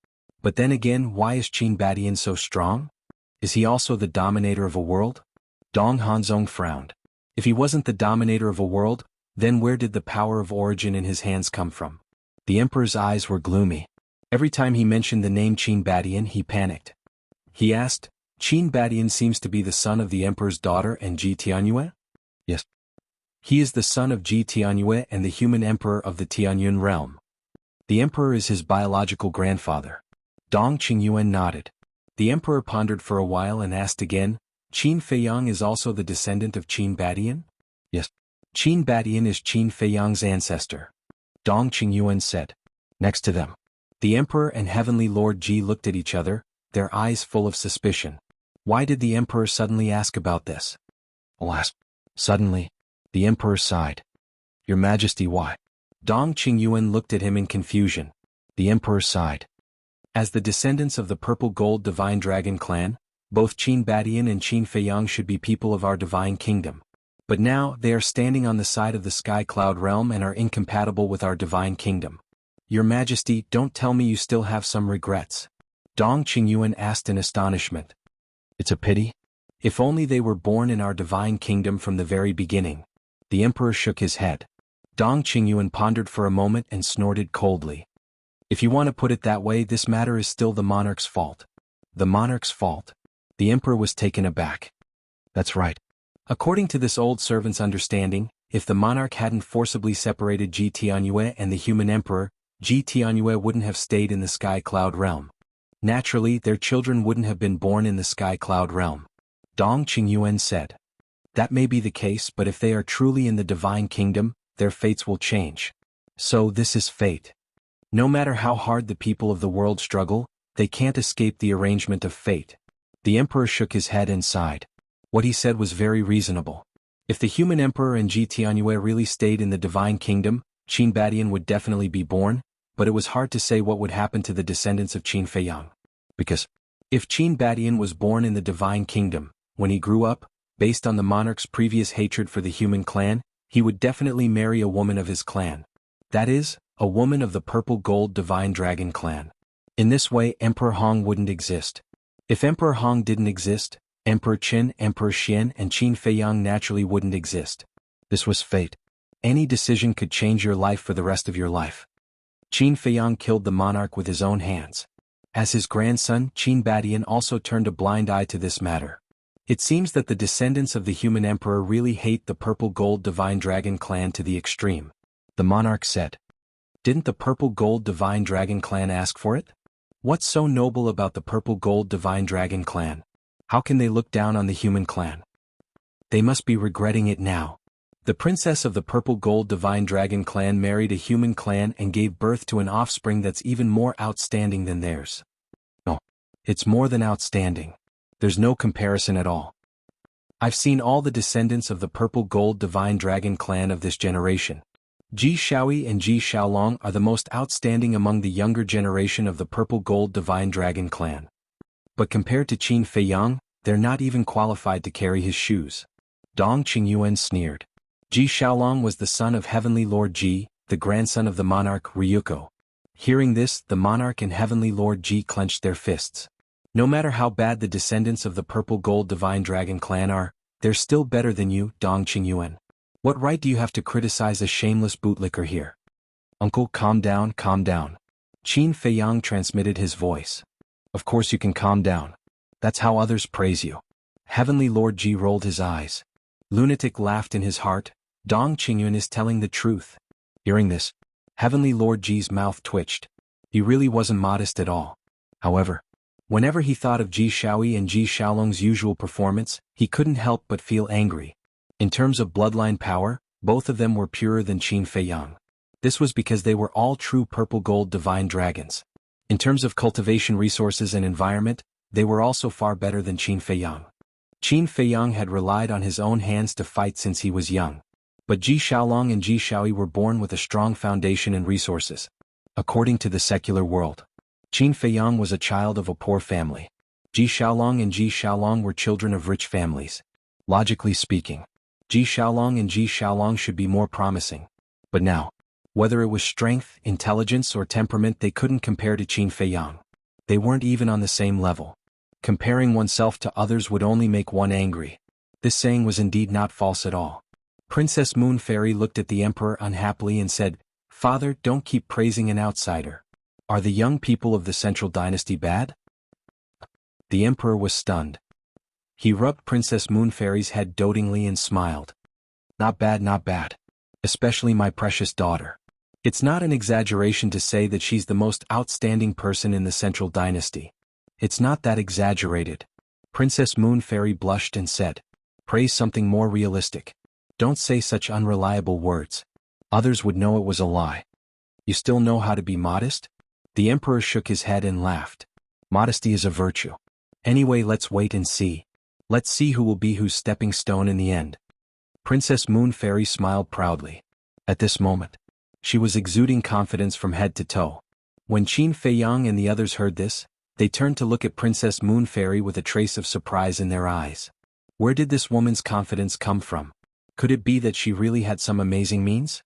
S1: But then again, why is Qin Badian so strong? Is he also the dominator of a world? Dong Hanzong frowned. If he wasn't the dominator of a world, then where did the power of origin in his hands come from? The emperor's eyes were gloomy. Every time he mentioned the name Qin Badian, he panicked. He asked, Qin Badian seems to be the son of the emperor's daughter and Ji Tianyue? Yes. He is the son of Ji Tianyue and the human emperor of the Tianyun realm. The emperor is his biological grandfather. Dong Qingyuan nodded. The emperor pondered for a while and asked again, Qin Feiyang is also the descendant of Qin Badian? Yes. Qin Badian is Qin Feiyang's ancestor. Dong Qingyuan said. Next to them, the emperor and heavenly lord Ji looked at each other, their eyes full of suspicion. Why did the emperor suddenly ask about this? Alas. Suddenly, the emperor sighed. Your Majesty, why? Dong Qingyuan looked at him in confusion. The emperor sighed. As the descendants of the purple gold divine dragon clan, both Qin Badian and Qin Feiyang should be people of our divine kingdom. But now, they are standing on the side of the sky cloud realm and are incompatible with our divine kingdom. Your Majesty, don't tell me you still have some regrets. Dong Qingyuan asked in astonishment. It's a pity. If only they were born in our divine kingdom from the very beginning. The emperor shook his head. Dong Qingyuan pondered for a moment and snorted coldly. If you want to put it that way, this matter is still the monarch's fault. The monarch's fault. The emperor was taken aback. That's right. According to this old servant's understanding, if the monarch hadn't forcibly separated Ji Tianyue and the human emperor, Ji Tianyue wouldn't have stayed in the sky cloud realm. Naturally, their children wouldn't have been born in the sky cloud realm. Dong Qingyuan said. That may be the case, but if they are truly in the divine kingdom, their fates will change. So this is fate. No matter how hard the people of the world struggle, they can't escape the arrangement of fate. The emperor shook his head and sighed. What he said was very reasonable. If the human emperor and Ji Tianyue really stayed in the divine kingdom, Qin Badian would definitely be born, but it was hard to say what would happen to the descendants of Qin Feiyang. Because if Qin Badian was born in the divine kingdom, when he grew up, based on the monarch's previous hatred for the human clan, he would definitely marry a woman of his clan. That is, a woman of the purple gold divine dragon clan. In this way, Emperor Hong wouldn't exist. If Emperor Hong didn't exist, Emperor Qin, Emperor Xian, and Qin Feiyang naturally wouldn't exist. This was fate. Any decision could change your life for the rest of your life. Qin Feiyang killed the monarch with his own hands. As his grandson, Qin Badian also turned a blind eye to this matter. It seems that the descendants of the human emperor really hate the purple gold divine dragon clan to the extreme. The monarch said. Didn't the purple gold divine dragon clan ask for it? What's so noble about the purple gold divine dragon clan? How can they look down on the human clan? They must be regretting it now. The princess of the purple gold divine dragon clan married a human clan and gave birth to an offspring that's even more outstanding than theirs. No, it's more than outstanding. There's no comparison at all. I've seen all the descendants of the purple gold divine dragon clan of this generation. Ji Shaoi and Ji Xiaolong are the most outstanding among the younger generation of the purple gold divine dragon clan. But compared to Qin Feiyang, they're not even qualified to carry his shoes. Dong Qingyuan sneered. Ji Xiaolong was the son of Heavenly Lord Ji, the grandson of the monarch Ryuko. Hearing this, the monarch and Heavenly Lord Ji clenched their fists. No matter how bad the descendants of the purple gold divine dragon clan are, they're still better than you, Dong Qingyuan. What right do you have to criticize a shameless bootlicker here? Uncle, calm down, calm down. Qin Feiyang transmitted his voice. Of course you can calm down. That's how others praise you. Heavenly Lord Ji rolled his eyes. Lunatic laughed in his heart. Dong Qingyuan is telling the truth. Hearing this, Heavenly Lord Ji's mouth twitched. He really wasn't modest at all. However, whenever he thought of Ji Shaoi and Ji Xiaolong's usual performance, he couldn't help but feel angry. In terms of bloodline power, both of them were purer than Qin Feiyang. This was because they were all true purple gold divine dragons. In terms of cultivation resources and environment, they were also far better than Qin Feiyang. Qin Feiyang had relied on his own hands to fight since he was young. But Ji Xiaolong and Ji Shaoi were born with a strong foundation and resources. According to the secular world, Qin Feiyang was a child of a poor family. Ji Xiaolong and Ji Xiaolong were children of rich families. Logically speaking, Ji Xiaolong and Ji Xiaolong should be more promising. But now, whether it was strength, intelligence, or temperament, they couldn't compare to Qin Feiyang. They weren't even on the same level. Comparing oneself to others would only make one angry. This saying was indeed not false at all. Princess Moon Fairy looked at the emperor unhappily and said, "Father, don't keep praising an outsider. Are the young people of the central dynasty bad?" The emperor was stunned. He rubbed Princess Moon Fairy's head dotingly and smiled. Not bad, not bad. Especially my precious daughter. It's not an exaggeration to say that she's the most outstanding person in the central dynasty. It's not that exaggerated. Princess Moon Fairy blushed and said, "Praise something more realistic. Don't say such unreliable words. Others would know it was a lie. You still know how to be modest?" The emperor shook his head and laughed. Modesty is a virtue. Anyway, let's wait and see. Let's see who will be whose stepping stone in the end. Princess Moon Fairy smiled proudly. At this moment, she was exuding confidence from head to toe. When Qin Feiyang and the others heard this, they turned to look at Princess Moon Fairy with a trace of surprise in their eyes. Where did this woman's confidence come from? Could it be that she really had some amazing means?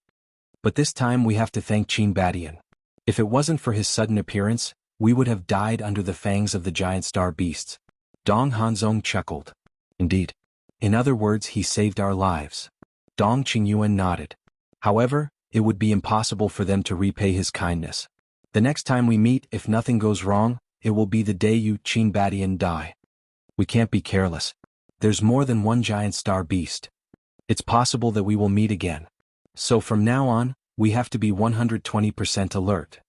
S1: But this time we have to thank Qin Badian. If it wasn't for his sudden appearance, we would have died under the fangs of the giant star beasts. Dong Hanzong chuckled. Indeed. In other words, he saved our lives. Dong Qingyuan nodded. However, it would be impossible for them to repay his kindness. The next time we meet, if nothing goes wrong, it will be the day you, Qin Badian, die. We can't be careless. There's more than one giant star beast. It's possible that we will meet again. So from now on, we have to be 120% alert.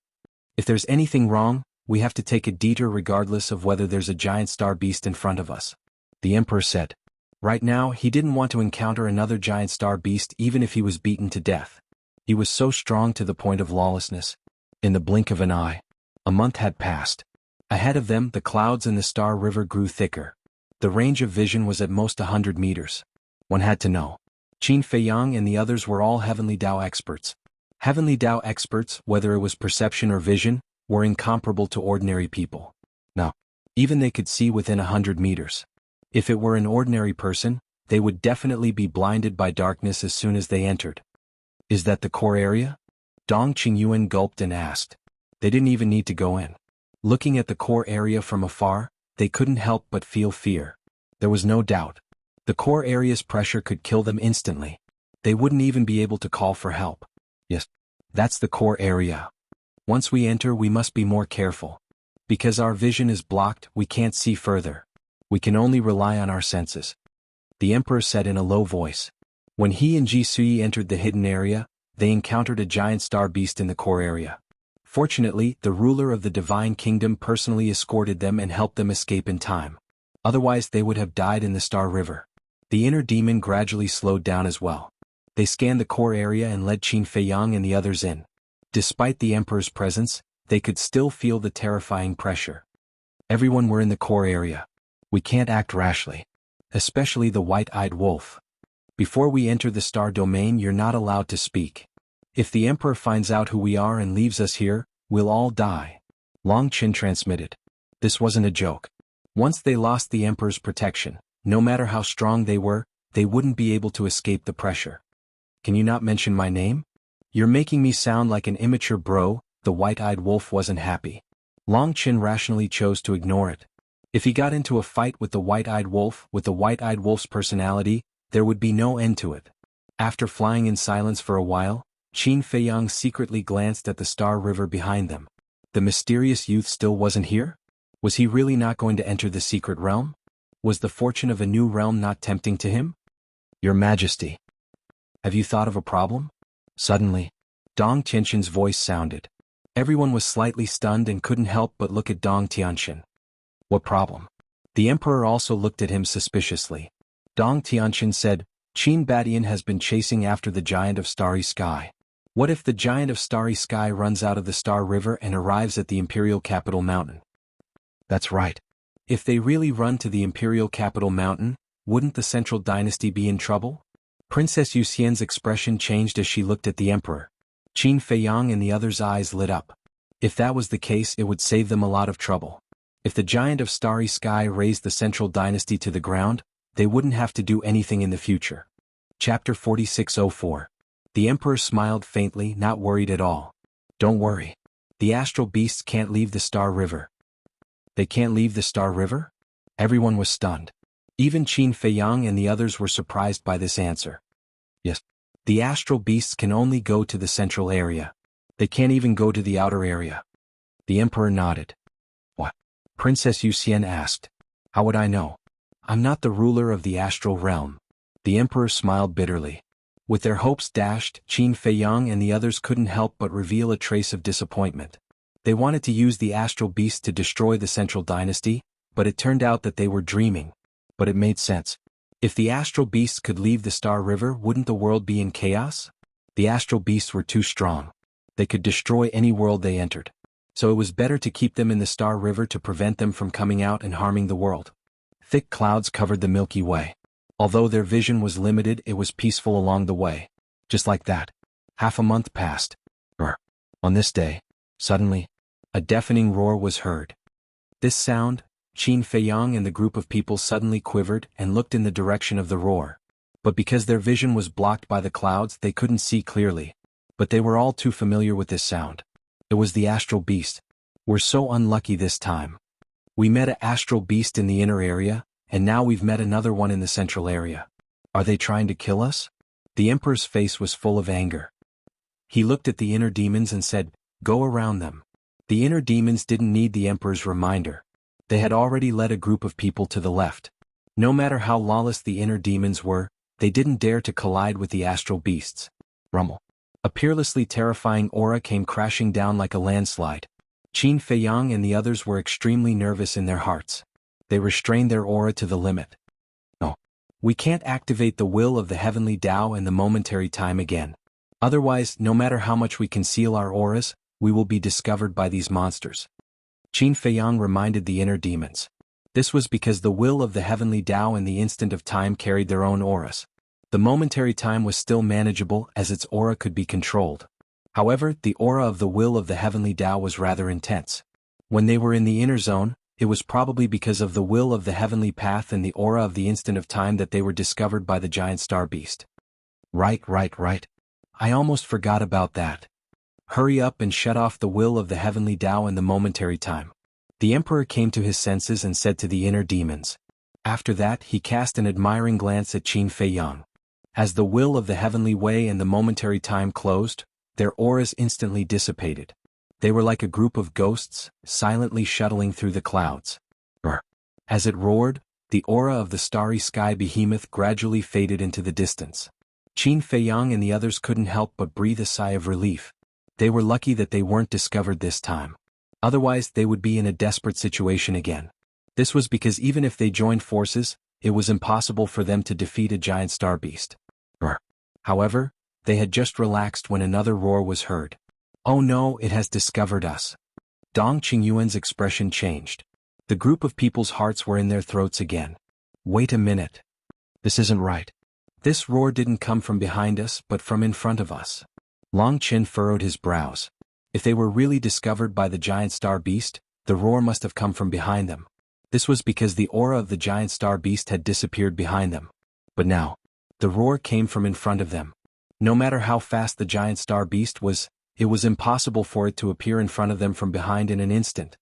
S1: If there's anything wrong, we have to take a detour regardless of whether there's a giant star beast in front of us. The Emperor said. Right now, he didn't want to encounter another giant star beast even if he was beaten to death. He was so strong to the point of lawlessness. In the blink of an eye, a month had passed. Ahead of them, the clouds and the Star River grew thicker. The range of vision was at most 100 meters. One had to know. Qin Feiyang and the others were all Heavenly Dao experts. Heavenly Dao experts, whether it was perception or vision, were incomparable to ordinary people. Now, even they could see within 100 meters. If it were an ordinary person, they would definitely be blinded by darkness as soon as they entered. Is that the core area? Dong Qingyuan gulped and asked. They didn't even need to go in. Looking at the core area from afar, they couldn't help but feel fear. There was no doubt. The core area's pressure could kill them instantly. They wouldn't even be able to call for help. Yes, that's the core area. Once we enter, we must be more careful. Because our vision is blocked, we can't see further. We can only rely on our senses. The Emperor said in a low voice. When he and Ji Sui entered the hidden area, they encountered a giant star beast in the core area. Fortunately, the ruler of the Divine Kingdom personally escorted them and helped them escape in time. Otherwise they would have died in the Star River. The inner demon gradually slowed down as well. They scanned the core area and led Qin Feiyang and the others in. Despite the Emperor's presence, they could still feel the terrifying pressure. Everyone were in the core area. We can't act rashly. Especially the white-eyed wolf. Before we enter the star domain, you're not allowed to speak. If the Emperor finds out who we are and leaves us here, we'll all die. Long Qin transmitted. This wasn't a joke. Once they lost the Emperor's protection, no matter how strong they were, they wouldn't be able to escape the pressure. Can you not mention my name? You're making me sound like an immature bro. The white-eyed wolf wasn't happy. Long Qin rationally chose to ignore it. If he got into a fight with the white-eyed wolf, with the white-eyed wolf's personality, there would be no end to it. After flying in silence for a while, Qin Feiyang secretly glanced at the Star River behind them. The mysterious youth still wasn't here? Was he really not going to enter the secret realm? Was the fortune of a new realm not tempting to him? Your Majesty. Have you thought of a problem? Suddenly, Dong Tianxin's voice sounded. Everyone was slightly stunned and couldn't help but look at Dong Tianxin. What problem? The Emperor also looked at him suspiciously. Dong Tianxin said, Qin Badian has been chasing after the Giant of Starry Sky. What if the Giant of Starry Sky runs out of the Star River and arrives at the Imperial Capital Mountain? That's right. If they really run to the Imperial Capital Mountain, wouldn't the Central Dynasty be in trouble? Princess Yuxian's expression changed as she looked at the Emperor. Qin Feiyang and the others' eyes lit up. If that was the case, it would save them a lot of trouble. If the Giant of Starry Sky raised the Central Dynasty to the ground, they wouldn't have to do anything in the future. Chapter 4604. The Emperor smiled faintly, not worried at all. Don't worry. The astral beasts can't leave the Star River. They can't leave the Star River? Everyone was stunned. Even Qin Feiyang and the others were surprised by this answer. Yes. The astral beasts can only go to the central area. They can't even go to the outer area. The Emperor nodded. What? Princess Yuxian asked. How would I know? I'm not the ruler of the astral realm. The Emperor smiled bitterly. With their hopes dashed, Qin Feiyang and the others couldn't help but reveal a trace of disappointment. They wanted to use the astral beast to destroy the Central Dynasty, but it turned out that they were dreaming. But it made sense. If the astral beasts could leave the Star River, wouldn't the world be in chaos? The astral beasts were too strong. They could destroy any world they entered. So it was better to keep them in the Star River to prevent them from coming out and harming the world. Thick clouds covered the Milky Way. Although their vision was limited, it was peaceful along the way. Just like that. Half a month passed. On this day, suddenly, a deafening roar was heard. This sound, Qin Feiyang and the group of people suddenly quivered and looked in the direction of the roar. But because their vision was blocked by the clouds, they couldn't see clearly. But they were all too familiar with this sound. It was the astral beast. We're so unlucky this time. We met an astral beast in the inner area, and now we've met another one in the central area. Are they trying to kill us? The Emperor's face was full of anger. He looked at the inner demons and said, Go around them. The inner demons didn't need the Emperor's reminder. They had already led a group of people to the left. No matter how lawless the inner demons were, They didn't dare to collide with the astral beasts. Rumble. A peerlessly terrifying aura came crashing down like a landslide. Qin Feiyang and the others were extremely nervous in their hearts. They restrained their aura to the limit. No. We can't activate the will of the heavenly Tao in the momentary time again. Otherwise, no matter how much we conceal our auras, we will be discovered by these monsters. Qin Feiyang reminded the inner demons. This was because the will of the heavenly Tao in the instant of time carried their own auras. The momentary time was still manageable as its aura could be controlled. However, the aura of the will of the heavenly Tao was rather intense. When they were in the inner zone, it was probably because of the will of the heavenly path and the aura of the instant of time that they were discovered by the giant star beast. Right. I almost forgot about that. Hurry up and shut off the will of the heavenly Tao in the momentary time. The emperor came to his senses and said to the inner demons. After that, he cast an admiring glance at Qin Feiyang. As the will of the heavenly way and the momentary time closed, their auras instantly dissipated. They were like a group of ghosts, silently shuttling through the clouds. As it roared, the aura of the starry sky behemoth gradually faded into the distance. Qin Feiyang and the others couldn't help but breathe a sigh of relief. They were lucky that they weren't discovered this time. Otherwise, they would be in a desperate situation again. This was because even if they joined forces, it was impossible for them to defeat a giant star beast. However, they had just relaxed when another roar was heard. Oh no, it has discovered us. Dong Qingyuan's expression changed. The group of people's hearts were in their throats again. Wait a minute. This isn't right. This roar didn't come from behind us but from in front of us. Long Qin furrowed his brows. If they were really discovered by the giant star beast, the roar must have come from behind them. This was because the aura of the giant star beast had disappeared behind them. But now, the roar came from in front of them. No matter how fast the giant star beast was, it was impossible for it to appear in front of them from behind in an instant.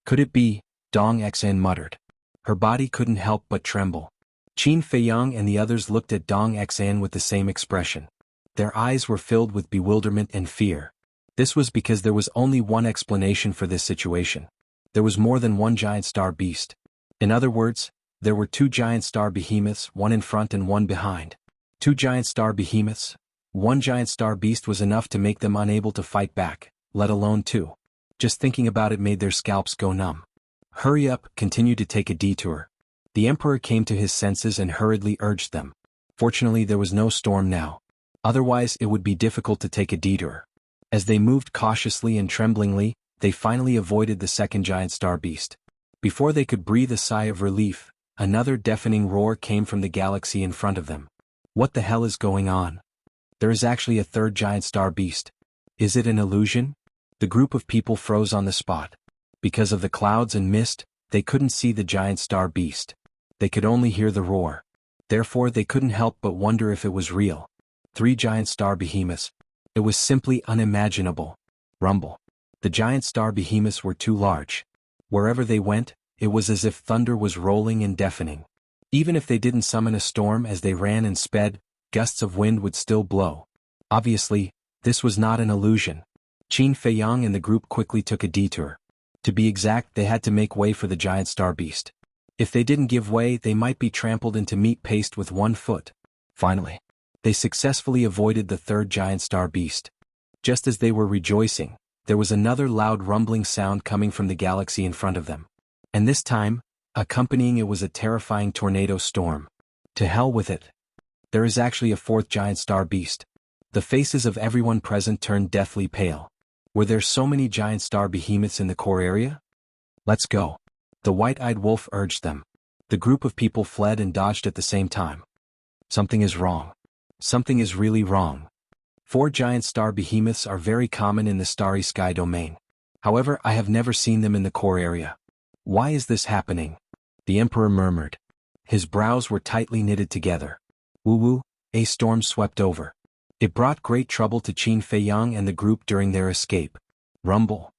S1: Could it be? Dong Xan muttered. Her body couldn't help but tremble. Qin Feiyang and the others looked at Dong Xan with the same expression. Their eyes were filled with bewilderment and fear. This was because there was only one explanation for this situation. There was more than one giant star beast. In other words, there were two giant star behemoths, one in front and one behind. Two giant star behemoths. One giant star beast was enough to make them unable to fight back, let alone two. Just thinking about it made their scalps go numb. Hurry up, continue to take a detour. The emperor came to his senses and hurriedly urged them. Fortunately, there was no storm now. Otherwise, it would be difficult to take a detour. As they moved cautiously and tremblingly, they finally avoided the second giant star beast. Before they could breathe a sigh of relief, another deafening roar came from the galaxy in front of them. What the hell is going on? There is actually a third giant star beast. Is it an illusion? The group of people froze on the spot. Because of the clouds and mist, they couldn't see the giant star beast. They could only hear the roar. Therefore, they couldn't help but wonder if it was real. Three giant star behemoths. It was simply unimaginable. Rumble. The giant star behemoths were too large. Wherever they went, it was as if thunder was rolling and deafening. Even if they didn't summon a storm as they ran and sped, gusts of wind would still blow. Obviously, this was not an illusion. Qin Feiyang and the group quickly took a detour. To be exact, they had to make way for the giant star beast. If they didn't give way, they might be trampled into meat paste with 1 foot. Finally, they successfully avoided the third giant star beast. Just as they were rejoicing, there was another loud rumbling sound coming from the galaxy in front of them. And this time, accompanying it was a terrifying tornado storm. To hell with it. There is actually a fourth giant star beast. The faces of everyone present turned deathly pale. Were there so many giant star behemoths in the core area? Let's go. The white-eyed wolf urged them. The group of people fled and dodged at the same time. Something is wrong. Something is really wrong. 4 giant star behemoths are very common in the starry sky domain. However, I have never seen them in the core area. Why is this happening? The emperor murmured. His brows were tightly knitted together. Woo-woo, a storm swept over. It brought great trouble to Qin Feiyang and the group during their escape. Rumble.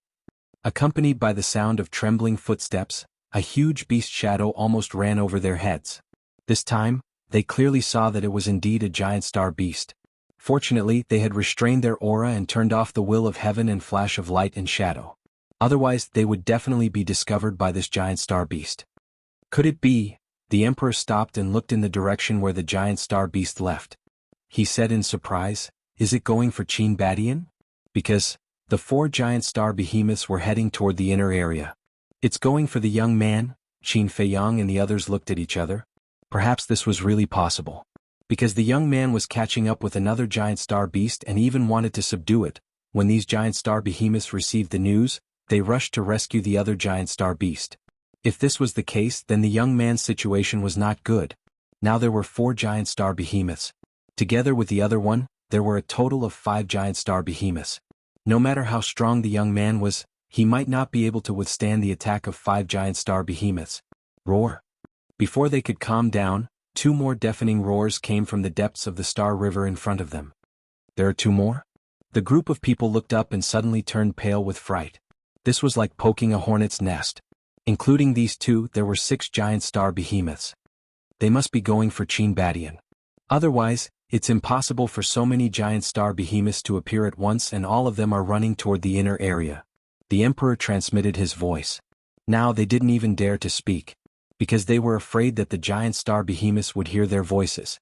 S1: Accompanied by the sound of trembling footsteps, a huge beast shadow almost ran over their heads. This time, they clearly saw that it was indeed a giant star beast. Fortunately, they had restrained their aura and turned off the will of heaven and flash of light and shadow. Otherwise, they would definitely be discovered by this giant star beast. Could it be? The emperor stopped and looked in the direction where the giant star beast left. He said in surprise, "Is it going for Qin Badian?" Because the 4 giant star behemoths were heading toward the inner area. "It's going for the young man." Qin Feiyang and the others looked at each other. Perhaps this was really possible. Because the young man was catching up with another giant star beast and even wanted to subdue it. When these giant star behemoths received the news, they rushed to rescue the other giant star beast. If this was the case, then the young man's situation was not good. Now there were 4 giant star behemoths. Together with the other one, there were a total of 5 giant star behemoths. No matter how strong the young man was, he might not be able to withstand the attack of 5 giant star behemoths. Roar! Before they could calm down, 2 more deafening roars came from the depths of the Star River in front of them. There are 2 more? The group of people looked up and suddenly turned pale with fright. This was like poking a hornet's nest. Including these 2, there were 6 giant star behemoths. They must be going for Qin Badian. Otherwise, it's impossible for so many giant star behemoths to appear at once, and all of them are running toward the inner area. The emperor transmitted his voice. Now they didn't even dare to speak, because they were afraid that the giant star behemoths would hear their voices.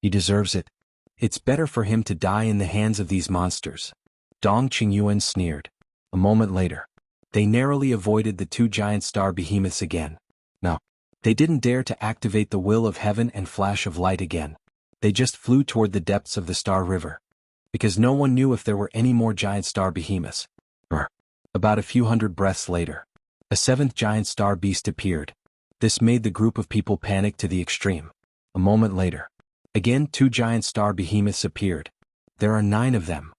S1: He deserves it. It's better for him to die in the hands of these monsters. Dong Qingyuan sneered. A moment later, they narrowly avoided the 2 giant star behemoths again. No, they didn't dare to activate the will of heaven and flash of light again. They just flew toward the depths of the Star River. Because no one knew if there were any more giant star behemoths. About a few hundred breaths later, a 7th giant star beast appeared. This made the group of people panic to the extreme. A moment later, again 2 giant star behemoths appeared. There are 9 of them.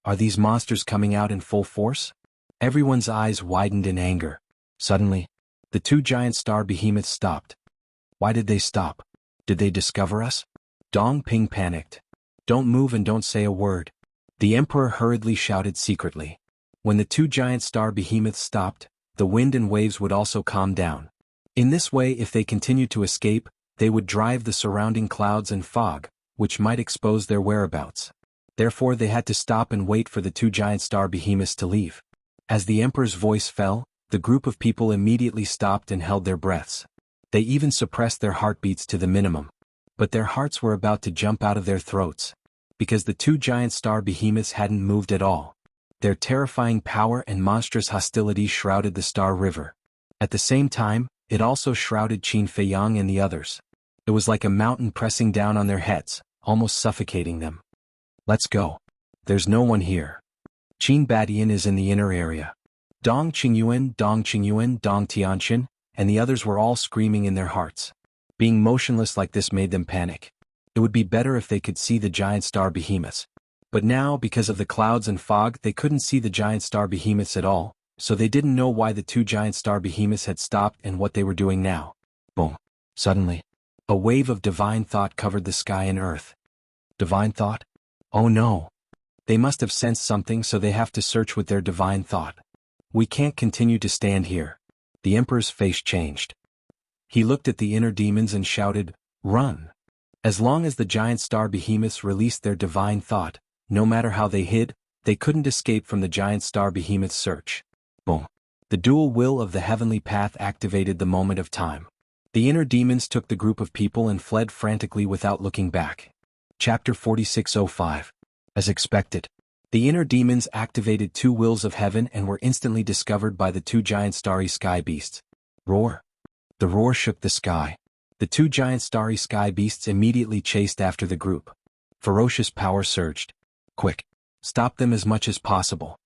S1: Are these monsters coming out in full force? Everyone's eyes widened in anger. Suddenly, the 2 giant star behemoths stopped. Why did they stop? Did they discover us? Dong Ping panicked. Don't move and don't say a word. The emperor hurriedly shouted secretly. When the 2 giant star behemoths stopped, the wind and waves would also calm down. In this way, if they continued to escape, they would drive the surrounding clouds and fog, which might expose their whereabouts. Therefore they had to stop and wait for the 2 giant star behemoths to leave. As the emperor's voice fell, the group of people immediately stopped and held their breaths. They even suppressed their heartbeats to the minimum. But their hearts were about to jump out of their throats. Because the 2 giant star behemoths hadn't moved at all. Their terrifying power and monstrous hostility shrouded the Star River. At the same time, it also shrouded Qin Feiyang and the others. It was like a mountain pressing down on their heads, almost suffocating them. Let's go. There's no one here. Qin Badian is in the inner area. Dong Qingyuan, Dong Tianqian, and the others were all screaming in their hearts. Being motionless like this made them panic. It would be better if they could see the giant star behemoths. But now, because of the clouds and fog, they couldn't see the giant star behemoths at all, so they didn't know why the 2 giant star behemoths had stopped and what they were doing now. Boom. Suddenly, a wave of divine thought covered the sky and earth. Divine thought? Oh no. They must have sensed something, so they have to search with their divine thought. We can't continue to stand here. The emperor's face changed. He looked at the inner demons and shouted, "Run!" As long as the giant star behemoths released their divine thought, no matter how they hid, they couldn't escape from the giant star behemoth's search. Boom. The dual will of the heavenly path activated the moment of time. The inner demons took the group of people and fled frantically without looking back. Chapter 4605. As expected, the inner demons activated 2 wills of heaven and were instantly discovered by the 2 giant starry sky beasts. Roar. The roar shook the sky. The 2 giant starry sky beasts immediately chased after the group. Ferocious power surged. Quick! Stop them as much as possible.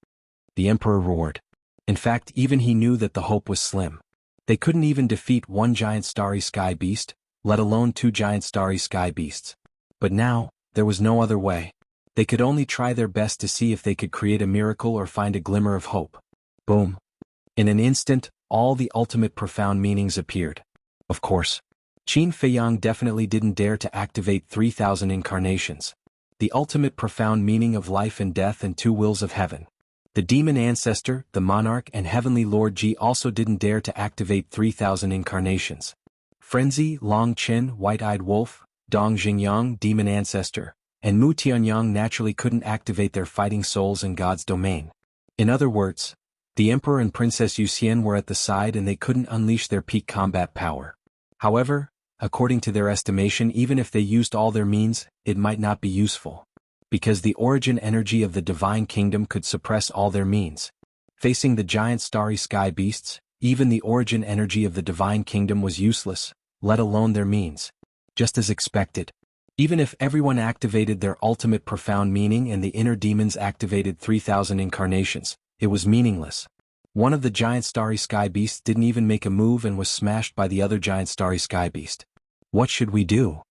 S1: The emperor roared. In fact, even he knew that the hope was slim. They couldn't even defeat 1 giant starry sky beast, let alone 2 giant starry sky beasts. But now, there was no other way. They could only try their best to see if they could create a miracle or find a glimmer of hope. Boom. In an instant, all the ultimate profound meanings appeared. Of course, Qin Feiyang definitely didn't dare to activate 3,000 incarnations. The ultimate profound meaning of life and death and 2 wills of heaven. The demon ancestor, the monarch and heavenly lord Ji also didn't dare to activate 3,000 incarnations. Frenzy, Long Qin, white-eyed wolf, Dong Xingyang, demon ancestor, and Mu Tianyang naturally couldn't activate their fighting souls in God's domain. In other words, the Emperor and Princess Yuxian were at the side and they couldn't unleash their peak combat power. However, according to their estimation, even if they used all their means, it might not be useful. Because the origin energy of the divine kingdom could suppress all their means. Facing the giant starry sky beasts, even the origin energy of the divine kingdom was useless, let alone their means. Just as expected. Even if everyone activated their ultimate profound meaning and the inner demons activated 3,000 incarnations, it was meaningless. One of the giant starry sky beasts didn't even make a move and was smashed by the other giant starry sky beast. What should we do?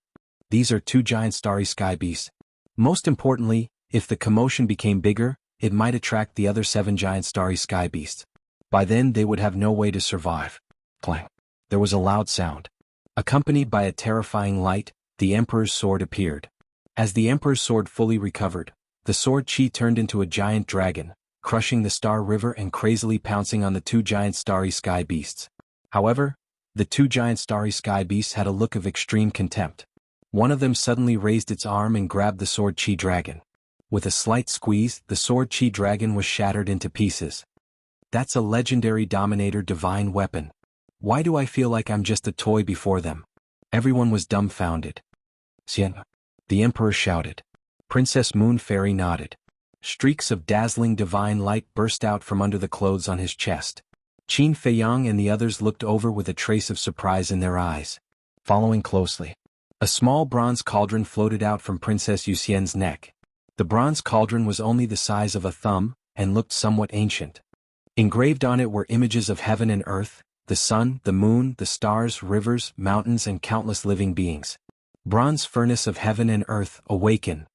S1: These are two giant starry sky beasts. Most importantly, if the commotion became bigger, it might attract the other 7 giant starry sky beasts. By then they would have no way to survive. Clang. There was a loud sound. Accompanied by a terrifying light, the Emperor's sword appeared. As the Emperor's sword fully recovered, the sword chi turned into a giant dragon, crushing the Star River and crazily pouncing on the 2 giant starry sky beasts. However, the 2 giant starry sky beasts had a look of extreme contempt. One of them suddenly raised its arm and grabbed the sword chi dragon. With a slight squeeze, the sword chi dragon was shattered into pieces. That's a legendary Dominator divine weapon. Why do I feel like I'm just a toy before them? Everyone was dumbfounded. Xian, the Emperor shouted. Princess Moon Fairy nodded. Streaks of dazzling divine light burst out from under the clothes on his chest. Qin Feiyang and the others looked over with a trace of surprise in their eyes. Following closely, a small bronze cauldron floated out from Princess Yuxian's neck. The bronze cauldron was only the size of a thumb, and looked somewhat ancient. Engraved on it were images of heaven and earth, the sun, the moon, the stars, rivers, mountains, and countless living beings. Bronze furnace of heaven and earth, awaken!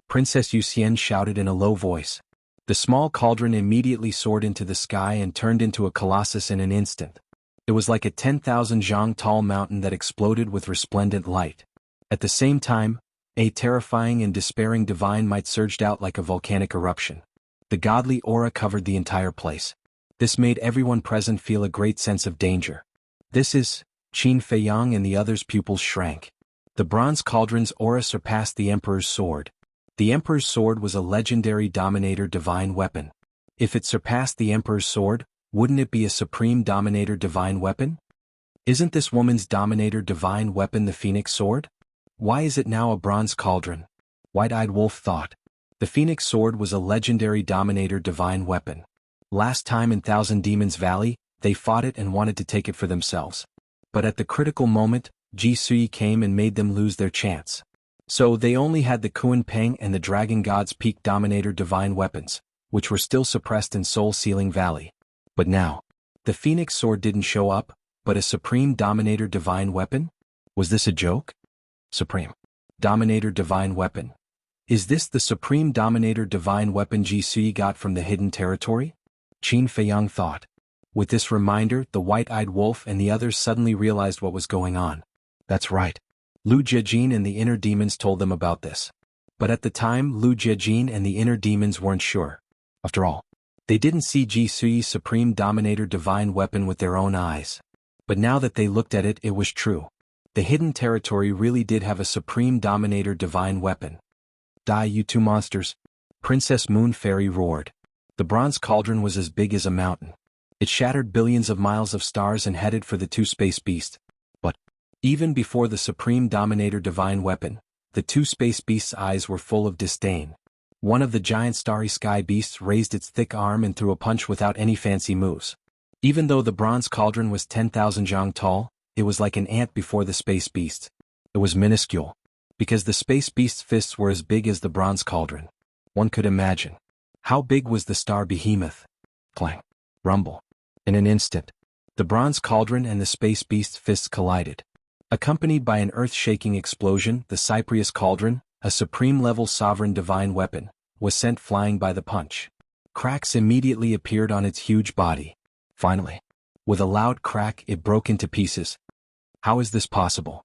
S1: Princess Yuxian shouted in a low voice. The small cauldron immediately soared into the sky and turned into a colossus in an instant. It was like a 10,000 zhang tall mountain that exploded with resplendent light. At the same time, a terrifying and despairing divine might surged out like a volcanic eruption. The godly aura covered the entire place. This made everyone present feel a great sense of danger. This is, Qin Feiyang and the others' pupils shrank. The bronze cauldron's aura surpassed the Emperor's sword. The Emperor's sword was a legendary Dominator divine weapon. If it surpassed the Emperor's sword, wouldn't it be a supreme Dominator divine weapon? Isn't this woman's Dominator divine weapon the Phoenix sword? Why is it now a bronze cauldron? White-eyed Wolf thought. The Phoenix sword was a legendary Dominator divine weapon. Last time in Thousand Demons Valley, they fought it and wanted to take it for themselves. But at the critical moment, Ji Sui came and made them lose their chance. So they only had the Kuan Peng and the Dragon God's Peak Dominator divine weapons, which were still suppressed in Soul Sealing Valley. But now, the Phoenix sword didn't show up, but a Supreme Dominator divine weapon? Was this a joke? Supreme Dominator divine weapon. Is this the Supreme Dominator divine weapon Ji Sui got from the Hidden Territory? Qin Feiyang thought. With this reminder, the White-Eyed Wolf and the others suddenly realized what was going on. That's right. Lu Jiajin and the inner demons told them about this. But at the time, Lu Jiajin and the inner demons weren't sure. After all, they didn't see Ji Sui's Supreme Dominator divine weapon with their own eyes. But now that they looked at it, it was true. The Hidden Territory really did have a Supreme Dominator divine weapon. Die, you two monsters! Princess Moon Fairy roared. The bronze cauldron was as big as a mountain. It shattered billions of miles of stars and headed for the 2 space beasts. But even before the Supreme Dominator divine weapon, the 2 space beasts' eyes were full of disdain. One of the giant starry sky beasts raised its thick arm and threw a punch without any fancy moves. Even though the bronze cauldron was 10,000 zhang tall, it was like an ant before the space beasts. It was minuscule. Because the space beast's fists were as big as the bronze cauldron. One could imagine. How big was the star behemoth? Clang. Rumble. In an instant, the bronze cauldron and the space beast's fists collided. Accompanied by an earth-shaking explosion, the Cyprius cauldron, a supreme-level sovereign divine weapon, was sent flying by the punch. Cracks immediately appeared on its huge body. Finally, with a loud crack, it broke into pieces. How is this possible?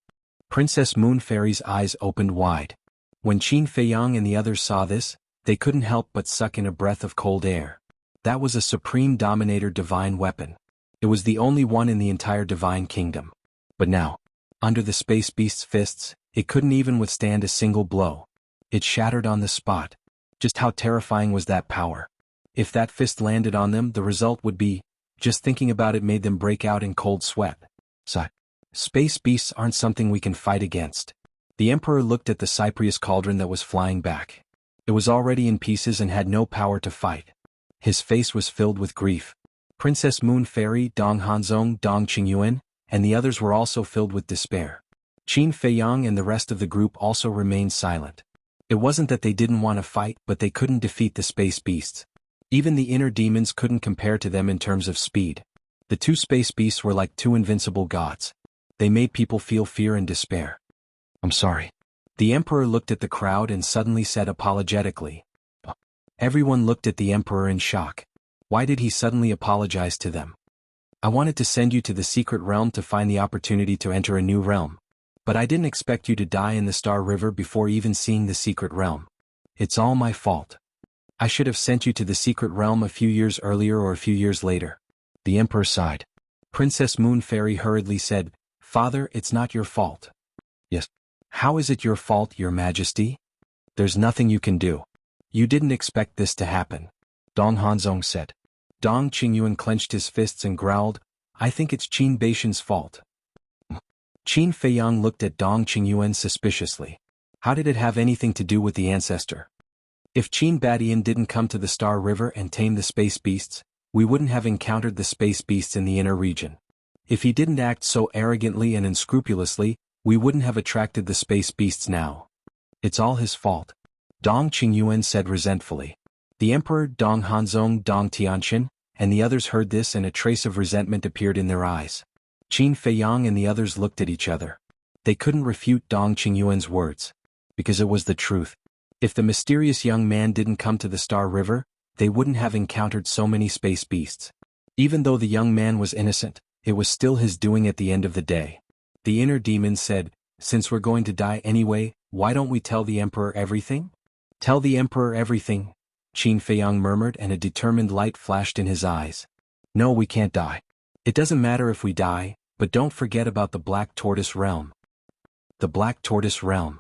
S1: Princess Moon Fairy's eyes opened wide. When Qin Feiyang and the others saw this, they couldn't help but suck in a breath of cold air. That was a Supreme Dominator divine weapon. It was the only one in the entire divine kingdom. But now, under the space beast's fists, it couldn't even withstand a single blow. It shattered on the spot. Just how terrifying was that power? If that fist landed on them, the result would be, just thinking about it made them break out in cold sweat. Sigh. Space beasts aren't something we can fight against. The Emperor looked at the Cyprius cauldron that was flying back. It was already in pieces and had no power to fight. His face was filled with grief. Princess Moon Fairy, Dong Hanzong, Dong Qingyuan, and the others were also filled with despair. Qin Feiyang and the rest of the group also remained silent. It wasn't that they didn't want to fight, but they couldn't defeat the space beasts. Even the inner demons couldn't compare to them in terms of speed. The two space beasts were like two invincible gods. They made people feel fear and despair. I'm sorry. The Emperor looked at the crowd and suddenly said apologetically. Everyone looked at the Emperor in shock. Why did he suddenly apologize to them? I wanted to send you to the secret realm to find the opportunity to enter a new realm. But I didn't expect you to die in the Star River before even seeing the secret realm. It's all my fault. I should have sent you to the secret realm a few years earlier or a few years later. The Emperor sighed. Princess Moon Fairy hurriedly said, Father, it's not your fault. Yes. How is it your fault, Your Majesty? There's nothing you can do. You didn't expect this to happen. Dong Hanzong said. Dong Qingyuan clenched his fists and growled, I think it's Qin Baishan's fault. Qin Feiyang looked at Dong Qingyuan suspiciously. How did it have anything to do with the ancestor? If Qin Badian didn't come to the Star River and tame the space beasts, we wouldn't have encountered the space beasts in the inner region. If he didn't act so arrogantly and unscrupulously, we wouldn't have attracted the space beasts now. It's all his fault. Dong Qingyuan said resentfully. The Emperor, Dong Hanzong, Dong Tianqian, and the others heard this and a trace of resentment appeared in their eyes. Qin Feiyang and the others looked at each other. They couldn't refute Dong Qingyuan's words. Because it was the truth. If the mysterious young man didn't come to the Star River, they wouldn't have encountered so many space beasts. Even though the young man was innocent, it was still his doing at the end of the day. The inner demon said, Since we're going to die anyway, why don't we tell the Emperor everything? Tell the Emperor everything, Qin Feiyang murmured and a determined light flashed in his eyes. No, we can't die. It doesn't matter if we die, but don't forget about the Black Tortoise Realm. The Black Tortoise Realm.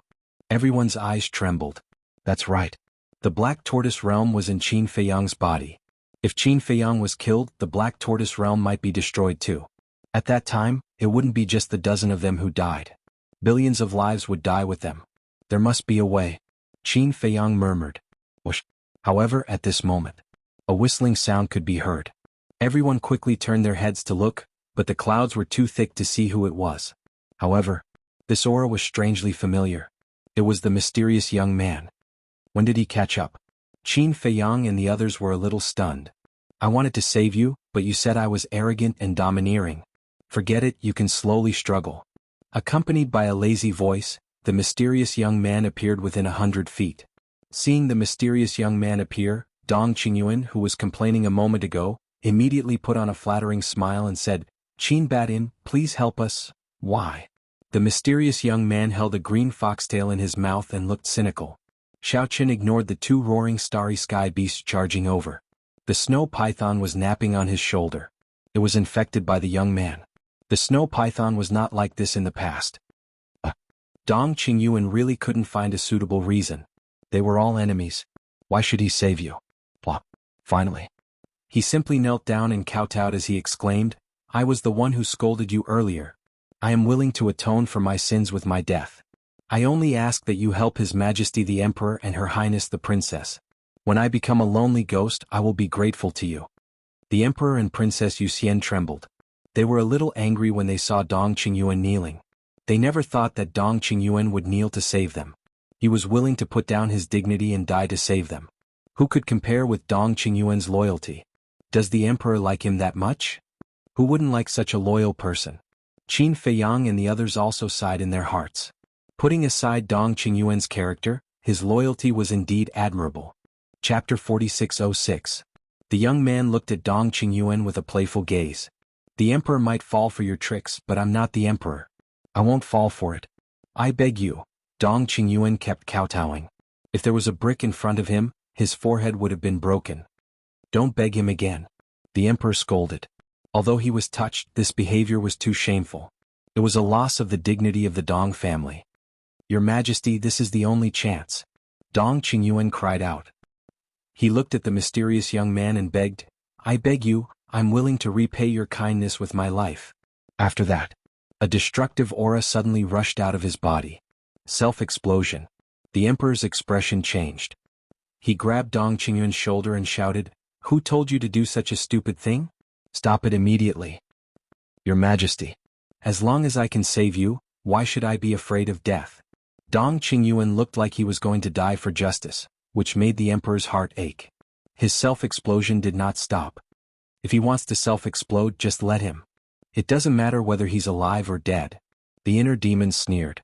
S1: Everyone's eyes trembled. That's right. The Black Tortoise Realm was in Qin Feiyang's body. If Qin Feiyang was killed, the Black Tortoise Realm might be destroyed too. At that time, it wouldn't be just the dozen of them who died. Billions of lives would die with them. There must be a way. Qin Feiyang murmured. Whoosh. However, at this moment, a whistling sound could be heard. Everyone quickly turned their heads to look, but the clouds were too thick to see who it was. However, this aura was strangely familiar. It was the mysterious young man. When did he catch up? Qin Feiyang and the others were a little stunned. I wanted to save you, but you said I was arrogant and domineering. Forget it, you can slowly struggle. Accompanied by a lazy voice, the mysterious young man appeared within 100 feet. Seeing the mysterious young man appear, Dong Qingyuan, who was complaining a moment ago, immediately put on a flattering smile and said, Qin Badian, please help us. Why? The mysterious young man held a green foxtail in his mouth and looked cynical. Xiaoqin ignored the two roaring starry sky beasts charging over. The snow python was napping on his shoulder. It was infected by the young man. The snow python was not like this in the past. Dong Qingyuan really couldn't find a suitable reason. They were all enemies. Why should he save you? Plop. Finally. He simply knelt down and kowtowed as he exclaimed, I was the one who scolded you earlier. I am willing to atone for my sins with my death. I only ask that you help His Majesty the Emperor and Her Highness the Princess. When I become a lonely ghost, I will be grateful to you. The Emperor and Princess Yuxian trembled. They were a little angry when they saw Dong Qingyuan kneeling. They never thought that Dong Qingyuan would kneel to save them. He was willing to put down his dignity and die to save them. Who could compare with Dong Qingyuan's loyalty? Does the Emperor like him that much? Who wouldn't like such a loyal person? Qin Feiyang and the others also sighed in their hearts. Putting aside Dong Qingyuan's character, his loyalty was indeed admirable. Chapter 4606. The young man looked at Dong Qingyuan with a playful gaze. The Emperor might fall for your tricks, but I'm not the Emperor. I won't fall for it. I beg you. Dong Qingyuan kept kowtowing. If there was a brick in front of him, his forehead would have been broken. Don't beg him again. The Emperor scolded. Although he was touched, this behavior was too shameful. It was a loss of the dignity of the Dong family. Your Majesty, this is the only chance. Dong Qingyuan cried out. He looked at the mysterious young man and begged, I beg you, I'm willing to repay your kindness with my life. After that, A destructive aura suddenly rushed out of his body. Self-explosion. The emperor's expression changed. He grabbed Dong Qingyuan's shoulder and shouted, "Who told you to do such a stupid thing? Stop it immediately. Your Majesty. As long as I can save you, why should I be afraid of death?" Dong Qingyuan looked like he was going to die for justice, which made the emperor's heart ache. His self-explosion did not stop. If he wants to self-explode, just let him. It doesn't matter whether he's alive or dead. The inner demon sneered.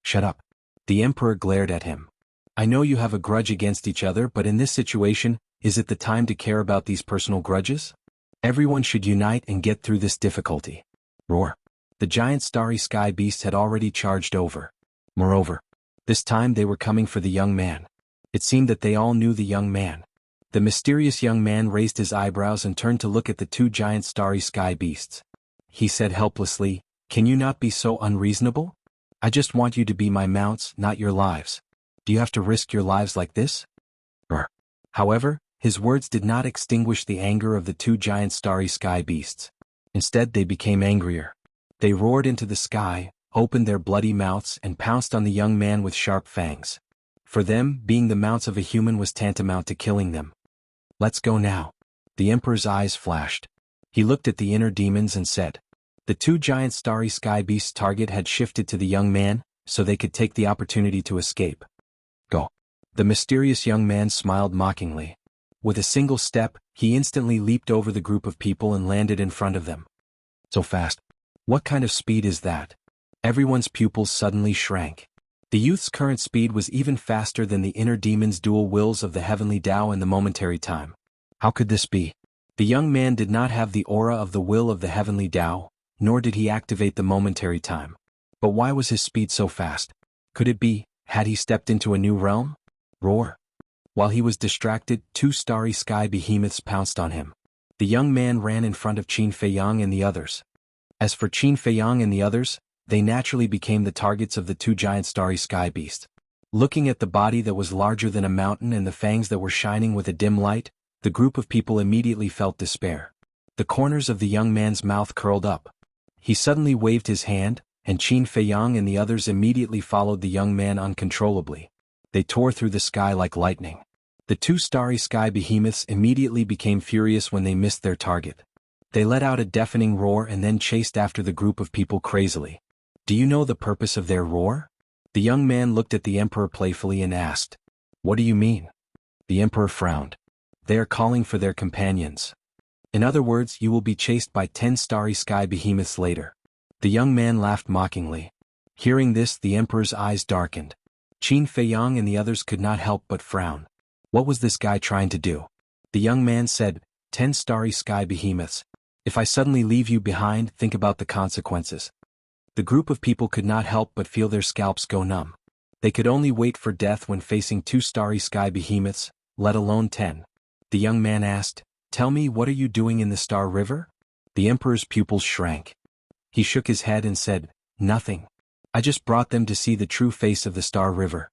S1: Shut up. The emperor glared at him. I know you have a grudge against each other, but in this situation, is it the time to care about these personal grudges? Everyone should unite and get through this difficulty. Roar. The giant starry sky beast had already charged over. Moreover, this time they were coming for the young man. It seemed that they all knew the young man. The mysterious young man raised his eyebrows and turned to look at the two giant starry sky beasts. He said helplessly, "Can you not be so unreasonable? I just want you to be my mounts, not your lives. Do you have to risk your lives like this?" However, his words did not extinguish the anger of the two giant starry sky beasts. Instead, they became angrier. They roared into the sky, opened their bloody mouths and pounced on the young man with sharp fangs. For them, being the mounts of a human was tantamount to killing them. Let's go now. The emperor's eyes flashed. He looked at the inner demons and said, the two giant starry sky beasts' target had shifted to the young man, so they could take the opportunity to escape. Go. The mysterious young man smiled mockingly. With a single step, he instantly leaped over the group of people and landed in front of them. So fast. What kind of speed is that? Everyone's pupils suddenly shrank. The youth's current speed was even faster than the inner demon's dual wills of the heavenly Tao in the momentary time. How could this be? The young man did not have the aura of the will of the heavenly Tao, nor did he activate the momentary time. But why was his speed so fast? Could it be, had he stepped into a new realm? Roar. While he was distracted, two starry sky behemoths pounced on him. The young man ran in front of Qin Feiyang and the others. As for Qin Feiyang and the others, they naturally became the targets of the two giant starry sky beasts. Looking at the body that was larger than a mountain and the fangs that were shining with a dim light, the group of people immediately felt despair. The corners of the young man's mouth curled up. He suddenly waved his hand, and Qin Feiyang and the others immediately followed the young man uncontrollably. They tore through the sky like lightning. The two starry sky behemoths immediately became furious when they missed their target. They let out a deafening roar and then chased after the group of people crazily. Do you know the purpose of their roar? The young man looked at the emperor playfully and asked, What do you mean? The emperor frowned. They are calling for their companions. In other words, you will be chased by 10 starry sky behemoths later. The young man laughed mockingly. Hearing this, the emperor's eyes darkened. Qin Feiyang and the others could not help but frown. What was this guy trying to do? The young man said, 10 starry sky behemoths. If I suddenly leave you behind, think about the consequences. The group of people could not help but feel their scalps go numb. They could only wait for death when facing 2 starry sky behemoths, let alone 10. The young man asked, Tell me, what are you doing in the Star River? The emperor's pupils shrank. He shook his head and said, Nothing. I just brought them to see the true face of the Star River.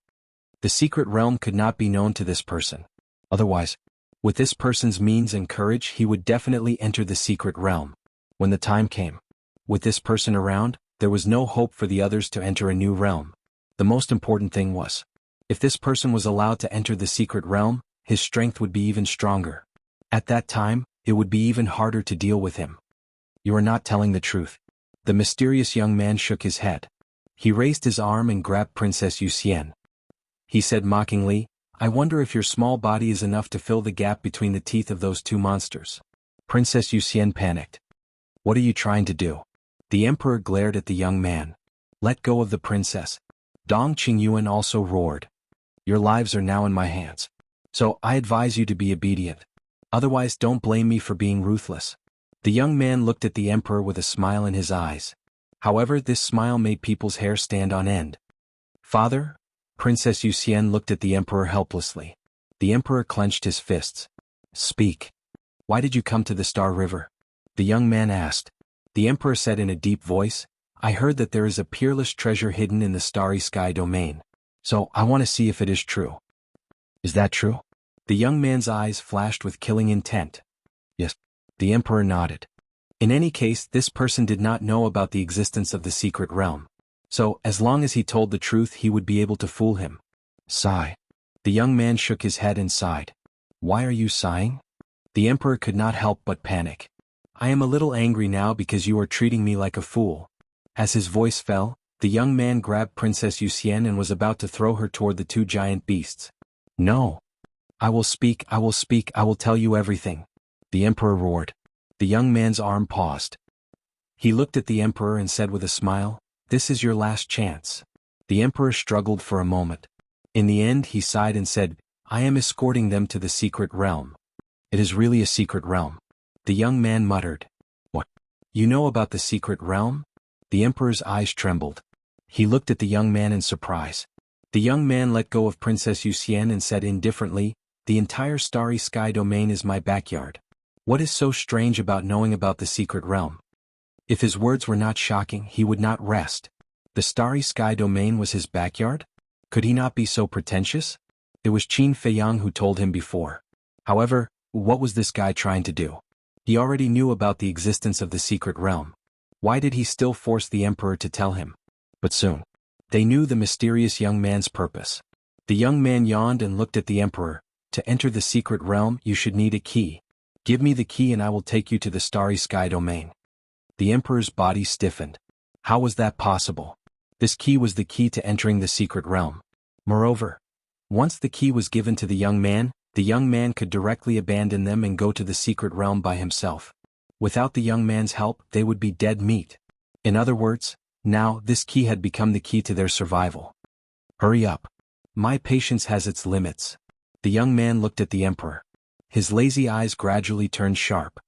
S1: The secret realm could not be known to this person. Otherwise, with this person's means and courage, he would definitely enter the secret realm. When the time came, with this person around, there was no hope for the others to enter a new realm. The most important thing was, if this person was allowed to enter the secret realm, his strength would be even stronger. At that time, it would be even harder to deal with him. You are not telling the truth. The mysterious young man shook his head. He raised his arm and grabbed Princess Yuxian. He said mockingly, I wonder if your small body is enough to fill the gap between the teeth of those two monsters. Princess Yuxian panicked. What are you trying to do? The emperor glared at the young man. Let go of the princess. Dong Qingyuan also roared. Your lives are now in my hands. So I advise you to be obedient. Otherwise, don't blame me for being ruthless. The young man looked at the emperor with a smile in his eyes. However, this smile made people's hair stand on end. Father? Princess Yuxian looked at the emperor helplessly. The emperor clenched his fists. Speak. Why did you come to the Star River? The young man asked. The emperor said in a deep voice, I heard that there is a peerless treasure hidden in the starry sky domain. So I want to see if it is true. Is that true? The young man's eyes flashed with killing intent. Yes. The emperor nodded. In any case, this person did not know about the existence of the secret realm. So, as long as he told the truth, he would be able to fool him. Sigh. The young man shook his head and sighed. Why are you sighing? The emperor could not help but panic. I am a little angry now because you are treating me like a fool. As his voice fell, the young man grabbed Princess Yuxian and was about to throw her toward the two giant beasts. No. I will speak, I will tell you everything. The emperor roared. The young man's arm paused. He looked at the emperor and said with a smile, This is your last chance. The emperor struggled for a moment. In the end he sighed and said, I am escorting them to the secret realm. It is really a secret realm. The young man muttered. What? You know about the secret realm? The emperor's eyes trembled. He looked at the young man in surprise. The young man let go of Princess Yuxian and said indifferently, The entire starry sky domain is my backyard. What is so strange about knowing about the secret realm? If his words were not shocking, he would not rest. The starry sky domain was his backyard? Could he not be so pretentious? It was Qin Feiyang who told him before. However, what was this guy trying to do? He already knew about the existence of the secret realm. Why did he still force the emperor to tell him? But soon, they knew the mysterious young man's purpose. The young man yawned and looked at the emperor. To enter the secret realm, you should need a key. Give me the key and I will take you to the starry sky domain. The emperor's body stiffened. How was that possible? This key was the key to entering the secret realm. Moreover, once the key was given to the young man could directly abandon them and go to the secret realm by himself. Without the young man's help, they would be dead meat. In other words, now this key had become the key to their survival. Hurry up. My patience has its limits. The young man looked at the emperor. His lazy eyes gradually turned sharp.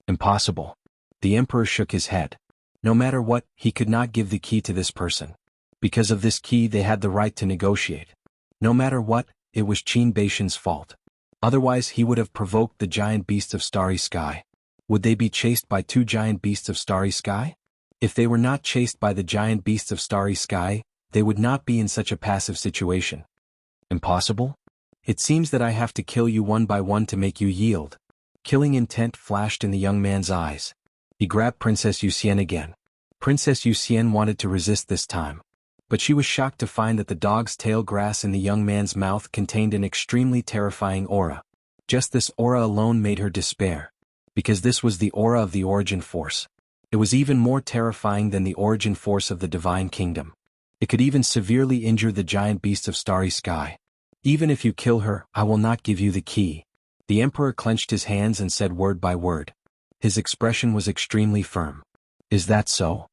S1: Impossible. The emperor shook his head. No matter what, he could not give the key to this person. Because of this key they had the right to negotiate. No matter what, it was Qin Beishan's fault. Otherwise he would have provoked the giant beasts of starry sky. Would they be chased by two giant beasts of starry sky? If they were not chased by the giant beasts of starry sky, they would not be in such a passive situation. Impossible? It seems that I have to kill you one by one to make you yield. Killing intent flashed in the young man's eyes. He grabbed Princess Yuxian again. Princess Yuxian wanted to resist this time. But she was shocked to find that the dog's tail grass in the young man's mouth contained an extremely terrifying aura. Just this aura alone made her despair. Because this was the aura of the origin force. It was even more terrifying than the origin force of the divine kingdom. It could even severely injure the giant beast of starry sky. Even if you kill her, I will not give you the key. The emperor clenched his hands and said word by word. His expression was extremely firm. Is that so?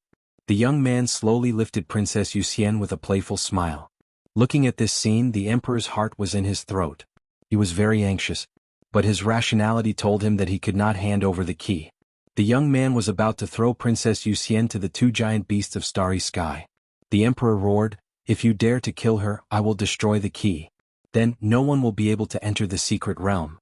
S1: The young man slowly lifted Princess Yuxian with a playful smile. Looking at this scene, the emperor's heart was in his throat. He was very anxious, but his rationality told him that he could not hand over the key. The young man was about to throw Princess Yuxian to the two giant beasts of starry sky. The emperor roared, If you dare to kill her, I will destroy the key. Then, no one will be able to enter the secret realm.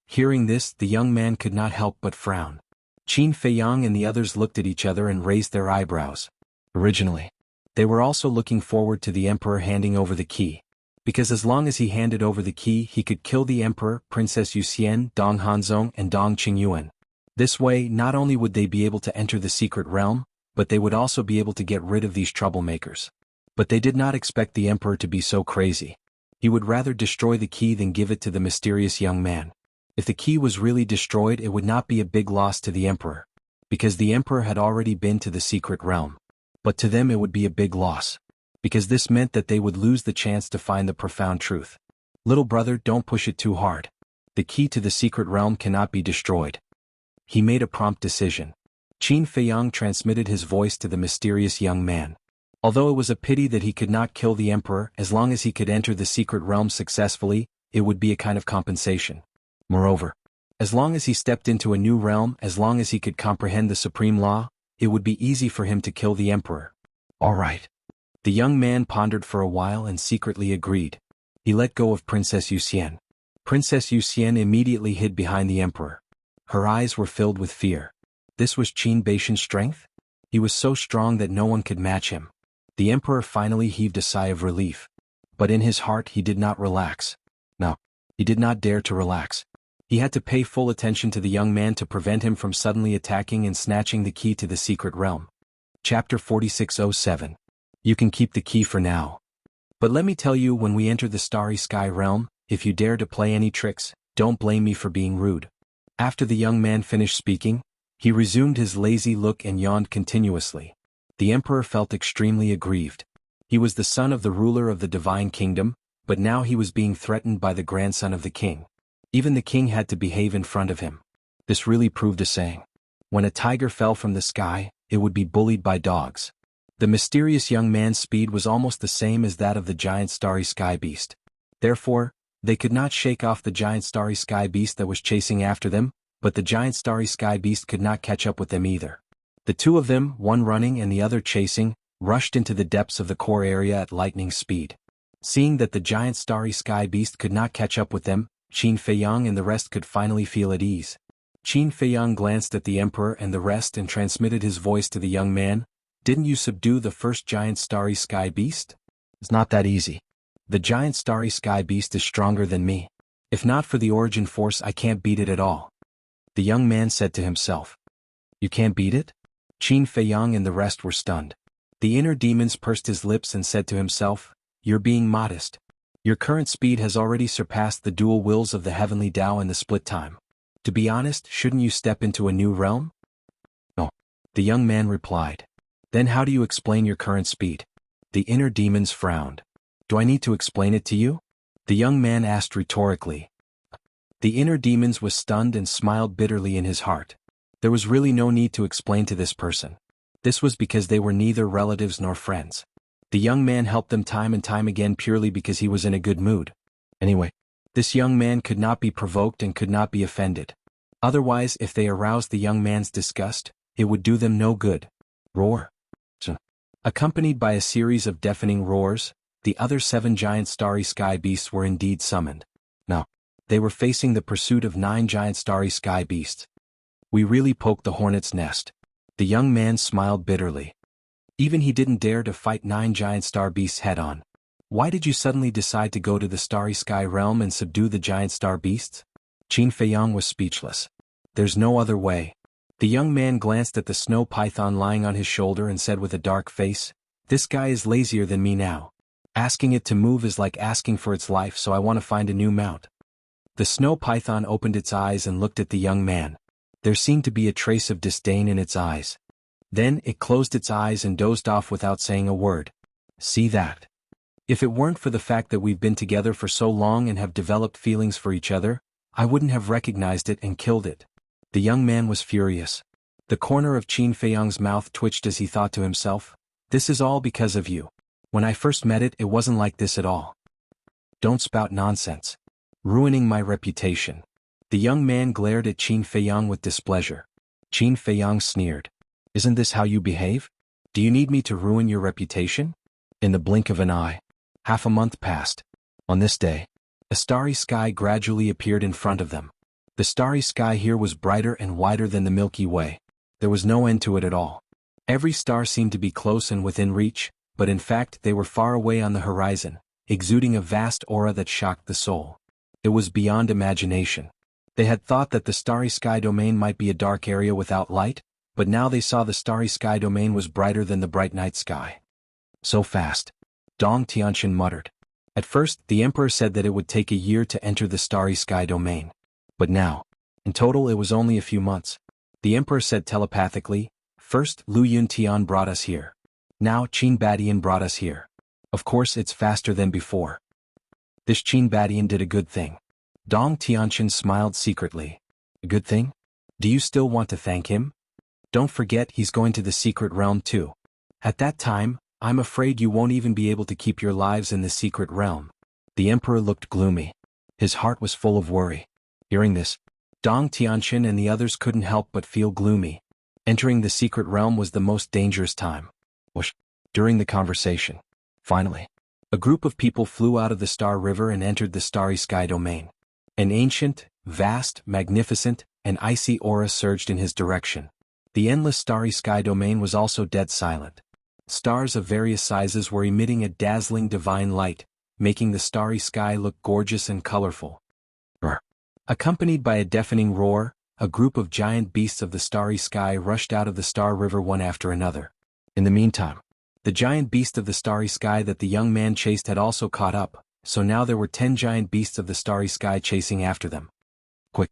S1: Hearing this, the young man could not help but frown. Qin Feiyang and the others looked at each other and raised their eyebrows. Originally, they were also looking forward to the emperor handing over the key. Because as long as he handed over the key, he could kill the emperor, Princess Yuxian, Dong Hanzong and Dong Qingyuan. This way, not only would they be able to enter the secret realm, but they would also be able to get rid of these troublemakers. But they did not expect the emperor to be so crazy. He would rather destroy the key than give it to the mysterious young man. If the key was really destroyed, it would not be a big loss to the emperor. Because the emperor had already been to the secret realm. But to them it would be a big loss. Because this meant that they would lose the chance to find the profound truth. Little brother, don't push it too hard. The key to the secret realm cannot be destroyed. He made a prompt decision. Qin Feiyang transmitted his voice to the mysterious young man. Although it was a pity that he could not kill the emperor, as long as he could enter the secret realm successfully, it would be a kind of compensation. Moreover, as long as he stepped into a new realm, as long as he could comprehend the supreme law, it would be easy for him to kill the emperor. All right. The young man pondered for a while and secretly agreed. He let go of Princess Yuxian. Princess Yuxian immediately hid behind the emperor. Her eyes were filled with fear. This was Qin Beishan's strength? He was so strong that no one could match him. The emperor finally heaved a sigh of relief. But in his heart he did not relax. No, he did not dare to relax. He had to pay full attention to the young man to prevent him from suddenly attacking and snatching the key to the secret realm. Chapter 4607. You can keep the key for now. But let me tell you, when we enter the Starry Sky realm, if you dare to play any tricks, don't blame me for being rude. After the young man finished speaking, he resumed his lazy look and yawned continuously. The emperor felt extremely aggrieved. He was the son of the ruler of the divine kingdom, but now he was being threatened by the grandson of the king. Even the king had to behave in front of him. This really proved a saying. When a tiger fell from the sky, it would be bullied by dogs. The mysterious young man's speed was almost the same as that of the giant starry sky beast. Therefore, they could not shake off the giant starry sky beast that was chasing after them, but the giant starry sky beast could not catch up with them either. The two of them, one running and the other chasing, rushed into the depths of the core area at lightning speed. Seeing that the giant starry sky beast could not catch up with them, Qin Feiyang and the rest could finally feel at ease. Qin Feiyang glanced at the emperor and the rest and transmitted his voice to the young man. Didn't you subdue the first giant starry sky beast? It's not that easy. The giant starry sky beast is stronger than me. If not for the origin force, I can't beat it at all. The young man said to himself. You can't beat it? Qin Feiyang and the rest were stunned. The inner demons pursed his lips and said to himself, You're being modest. Your current speed has already surpassed the dual wills of the heavenly Tao in the split time. To be honest, shouldn't you step into a new realm? No. The young man replied. Then how do you explain your current speed? The inner demons frowned. Do I need to explain it to you? The young man asked rhetorically. The inner demons was stunned and smiled bitterly in his heart. There was really no need to explain to this person. This was because they were neither relatives nor friends. The young man helped them time and time again purely because he was in a good mood. Anyway, this young man could not be provoked and could not be offended. Otherwise, if they aroused the young man's disgust, it would do them no good. Roar. Accompanied by a series of deafening roars, the other 7 giant starry sky beasts were indeed summoned. Now, they were facing the pursuit of 9 giant starry sky beasts. We really poked the hornet's nest. The young man smiled bitterly. Even he didn't dare to fight 9 giant star beasts head-on. Why did you suddenly decide to go to the starry sky realm and subdue the giant star beasts? Qin Feiyang was speechless. There's no other way. The young man glanced at the snow python lying on his shoulder and said with a dark face, This guy is lazier than me now. Asking it to move is like asking for its life, so I want to find a new mount. The snow python opened its eyes and looked at the young man. There seemed to be a trace of disdain in its eyes. Then it closed its eyes and dozed off without saying a word. See that? If it weren't for the fact that we've been together for so long and have developed feelings for each other, I wouldn't have recognized it and killed it. The young man was furious. The corner of Qin Feiyang's mouth twitched as he thought to himself, This is all because of you. When I first met it wasn't like this at all. Don't spout nonsense. Ruining my reputation. The young man glared at Qin Feiyang with displeasure. Qin Feiyang sneered. Isn't this how you behave? Do you need me to ruin your reputation? In the blink of an eye. Half a month passed. On this day, a starry sky gradually appeared in front of them. The starry sky here was brighter and wider than the Milky Way. There was no end to it at all. Every star seemed to be close and within reach, but in fact they were far away on the horizon, exuding a vast aura that shocked the soul. It was beyond imagination. They had thought that the starry sky domain might be a dark area without light, but now they saw the starry sky domain was brighter than the bright night sky. So fast. Dong Tianqian muttered. At first, the emperor said that it would take a year to enter the starry sky domain. But now, in total it was only a few months. The emperor said telepathically, First Lu Yuntian brought us here. Now Qin Badian brought us here. Of course it's faster than before. This Qin Badian did a good thing. Dong Tianqian smiled secretly. A good thing? Do you still want to thank him? Don't forget he's going to the secret realm too. At that time, I'm afraid you won't even be able to keep your lives in the secret realm. The emperor looked gloomy. His heart was full of worry. Hearing this, Dong Tianqian and the others couldn't help but feel gloomy. Entering the secret realm was the most dangerous time. Whoosh. During the conversation. Finally, a group of people flew out of the Star River and entered the starry sky domain. An ancient, vast, magnificent, and icy aura surged in his direction. The endless starry sky domain was also dead silent. Stars of various sizes were emitting a dazzling divine light, making the starry sky look gorgeous and colorful. Accompanied by a deafening roar, a group of giant beasts of the starry sky rushed out of the Star River one after another. In the meantime, the giant beast of the starry sky that the young man chased had also caught up, so now there were 10 giant beasts of the starry sky chasing after them. Quick!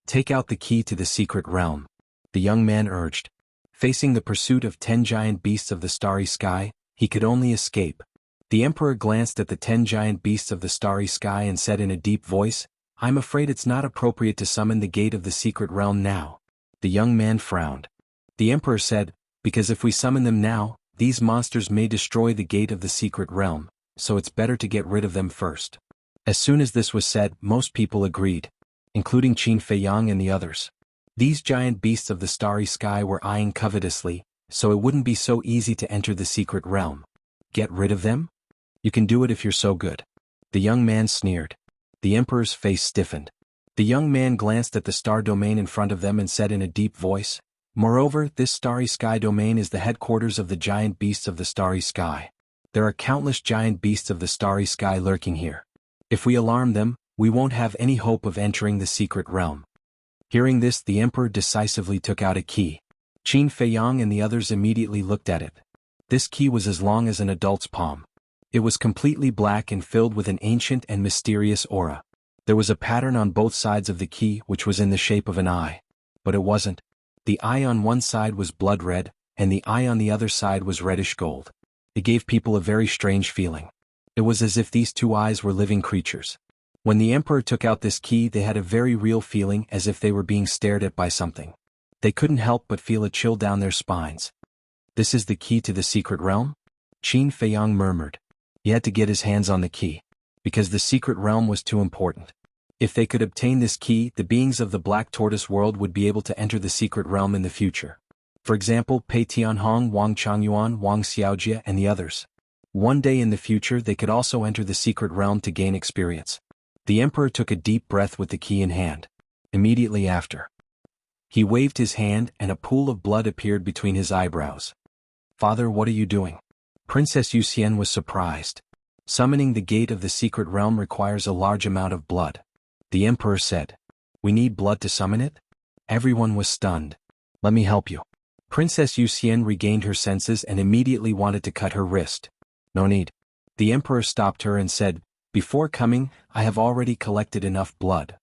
S1: Take out the key to the secret realm, the young man urged. Facing the pursuit of 10 giant beasts of the starry sky, he could only escape. The emperor glanced at the 10 giant beasts of the starry sky and said in a deep voice, "I'm afraid it's not appropriate to summon the gate of the secret realm now." The young man frowned. The emperor said, "Because if we summon them now, these monsters may destroy the gate of the secret realm, so it's better to get rid of them first." As soon as this was said, most people agreed, including Qin Feiyang and the others. These giant beasts of the starry sky were eyeing covetously, so it wouldn't be so easy to enter the secret realm. Get rid of them? You can do it if you're so good. The young man sneered. The emperor's face stiffened. The young man glanced at the star domain in front of them and said in a deep voice, "Moreover, this starry sky domain is the headquarters of the giant beasts of the starry sky. There are countless giant beasts of the starry sky lurking here. If we alarm them, we won't have any hope of entering the secret realm." Hearing this, the emperor decisively took out a key. Qin Feiyang and the others immediately looked at it. This key was as long as an adult's palm. It was completely black and filled with an ancient and mysterious aura. There was a pattern on both sides of the key which was in the shape of an eye. But it wasn't. The eye on one side was blood red, and the eye on the other side was reddish gold. It gave people a very strange feeling. It was as if these two eyes were living creatures. When the emperor took out this key, they had a very real feeling as if they were being stared at by something. They couldn't help but feel a chill down their spines. "This is the key to the secret realm?" Qin Feiyang murmured. He had to get his hands on the key, because the secret realm was too important. If they could obtain this key, the beings of the Black Tortoise world would be able to enter the secret realm in the future. For example, Pei Tianhong, Wang Changyuan, Wang Xiaojie, and the others. One day in the future they could also enter the secret realm to gain experience. The emperor took a deep breath with the key in hand. Immediately after, he waved his hand and a pool of blood appeared between his eyebrows. "Father, what are you doing?" Princess Yuxian was surprised. Summoning the gate of the secret realm requires a large amount of blood. The emperor said, "We need blood to summon it?" Everyone was stunned. "Let me help you." Princess Yuxian regained her senses and immediately wanted to cut her wrist. "No need." The emperor stopped her and said, "Before coming, I have already collected enough blood."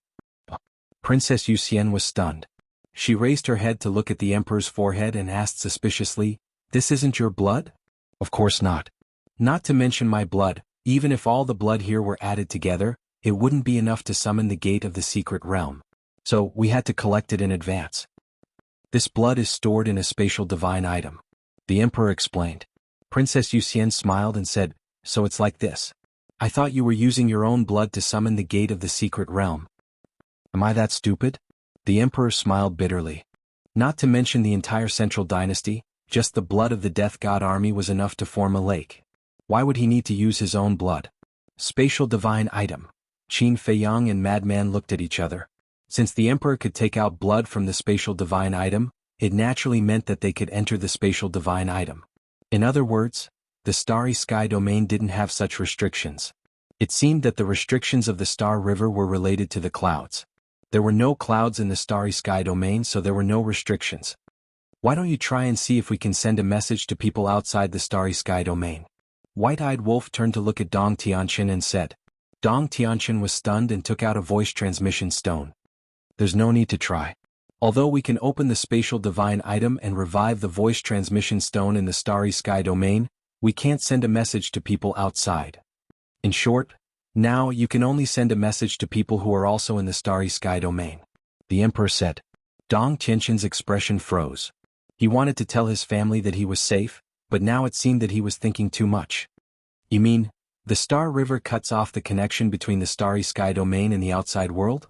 S1: Princess Yuxian was stunned. She raised her head to look at the emperor's forehead and asked suspiciously, "This isn't your blood?" "Of course not. Not to mention my blood, even if all the blood here were added together, it wouldn't be enough to summon the gate of the secret realm. So we had to collect it in advance. This blood is stored in a spatial divine item," the emperor explained. Princess Yuxian smiled and said, "So it's like this. I thought you were using your own blood to summon the gate of the secret realm. Am I that stupid?" The emperor smiled bitterly. Not to mention the entire central dynasty, just the blood of the death god army was enough to form a lake. Why would he need to use his own blood? Spatial divine item. Qin Feiyang and Madman looked at each other. Since the emperor could take out blood from the spatial divine item, it naturally meant that they could enter the spatial divine item. In other words, the starry sky domain didn't have such restrictions. It seemed that the restrictions of the Star River were related to the clouds. There were no clouds in the starry sky domain, so there were no restrictions. "Why don't you try and see if we can send a message to people outside the starry sky domain?" White-eyed Wolf turned to look at Dong Tianqian and said. Dong Tianqian was stunned and took out a voice transmission stone. "There's no need to try. Although we can open the spatial divine item and revive the voice transmission stone in the starry sky domain, we can't send a message to people outside. In short, now you can only send a message to people who are also in the starry sky domain," the emperor said. Dong Tianqian's expression froze. He wanted to tell his family that he was safe, but now it seemed that he was thinking too much. "You mean, the Star River cuts off the connection between the starry sky domain and the outside world?"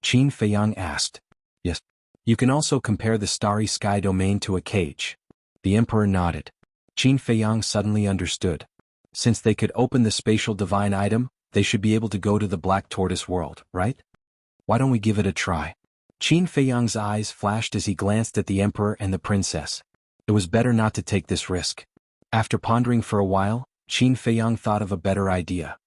S1: Qin Feiyang asked. "Yes. You can also compare the starry sky domain to a cage." The emperor nodded. Qin Feiyang suddenly understood. Since they could open the spatial divine item, they should be able to go to the Black Tortoise world, right? "Why don't we give it a try?" Qin Feiyang's eyes flashed as he glanced at the emperor and the princess. It was better not to take this risk. After pondering for a while, Qin Feiyang thought of a better idea.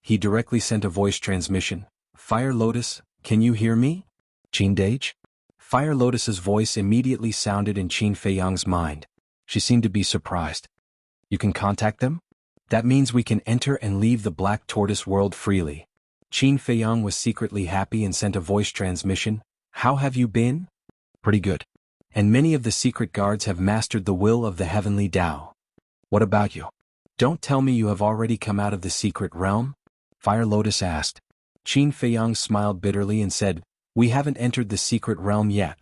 S1: He directly sent a voice transmission. "Fire Lotus, Can you hear me? Qin Dage? Fire Lotus's voice immediately sounded in Qin Feiyang's mind. She seemed to be surprised. You can contact them? That means we can enter and leave the Black Tortoise world freely. Qin Feiyang was secretly happy and sent a voice transmission. How have you been? Pretty good. And many of the secret guards have mastered the will of the heavenly Tao. What about you? Don't tell me you have already come out of the secret realm? Fire Lotus asked. Qin Feiyang smiled bitterly and said, We haven't entered the secret realm yet.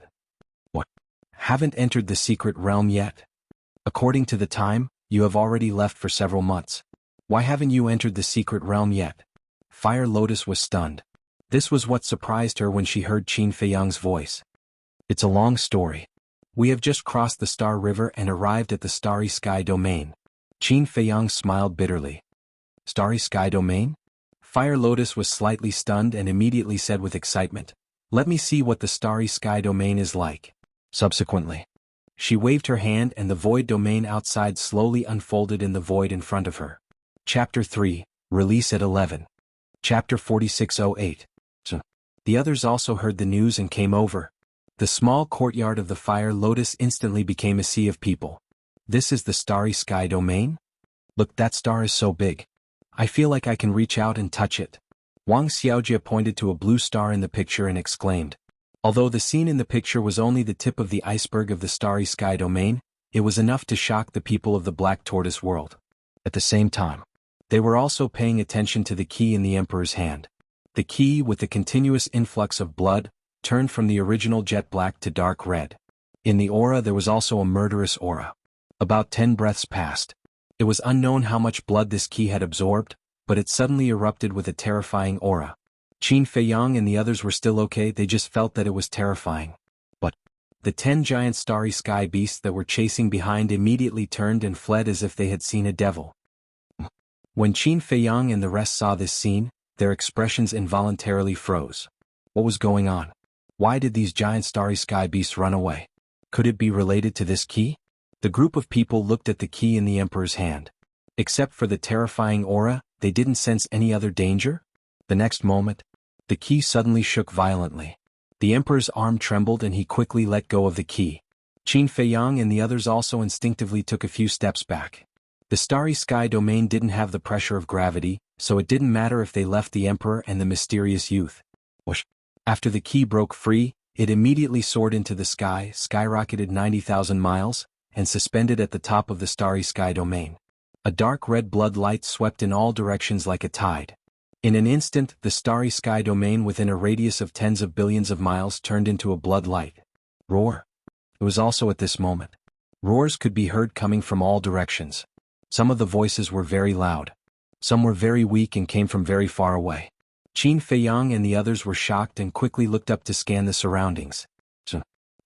S1: What? Haven't entered the secret realm yet? According to the time, you have already left for several months. Why haven't you entered the secret realm yet? Fire Lotus was stunned. This was what surprised her when she heard Qin Feiyang's voice. It's a long story. We have just crossed the Star River and arrived at the Starry Sky Domain. Qin Feiyang smiled bitterly. Starry Sky Domain? Fire Lotus was slightly stunned and immediately said with excitement, Let me see what the Starry Sky Domain is like. Subsequently, she waved her hand and the void domain outside slowly unfolded in the void in front of her. Chapter 3, Release at 11. Chapter 4608. The others also heard the news and came over. The small courtyard of the Fire Lotus instantly became a sea of people. This is the Starry Sky Domain? Look, that star is so big. I feel like I can reach out and touch it. Wang Xiaojie pointed to a blue star in the picture and exclaimed. Although the scene in the picture was only the tip of the iceberg of the Starry Sky Domain, it was enough to shock the people of the Black Tortoise world. At the same time, they were also paying attention to the key in the Emperor's hand. The key, with the continuous influx of blood, turned from the original jet black to dark red. In the aura there was also a murderous aura. About 10 breaths passed. It was unknown how much blood this key had absorbed, but it suddenly erupted with a terrifying aura. Qin Feiyang and the others were still okay, they just felt that it was terrifying. But the 10 giant starry sky beasts that were chasing behind immediately turned and fled as if they had seen a devil. When Qin Feiyang and the rest saw this scene, their expressions involuntarily froze. What was going on? Why did these giant starry sky beasts run away? Could it be related to this key? The group of people looked at the key in the Emperor's hand. Except for the terrifying aura, they didn't sense any other danger. The next moment, the key suddenly shook violently. The Emperor's arm trembled and he quickly let go of the key. Qin Feiyang and the others also instinctively took a few steps back. The Starry Sky Domain didn't have the pressure of gravity, so it didn't matter if they left the Emperor and the mysterious youth. Whoosh! After the key broke free, it immediately soared into the sky, skyrocketed 90,000 miles, and suspended at the top of the Starry Sky Domain. A dark red blood light swept in all directions like a tide. In an instant, the Starry Sky Domain within a radius of tens of billions of miles turned into a blood light. Roar! It was also at this moment. Roars could be heard coming from all directions. Some of the voices were very loud. Some were very weak and came from very far away. Qin Feiyang and the others were shocked and quickly looked up to scan the surroundings.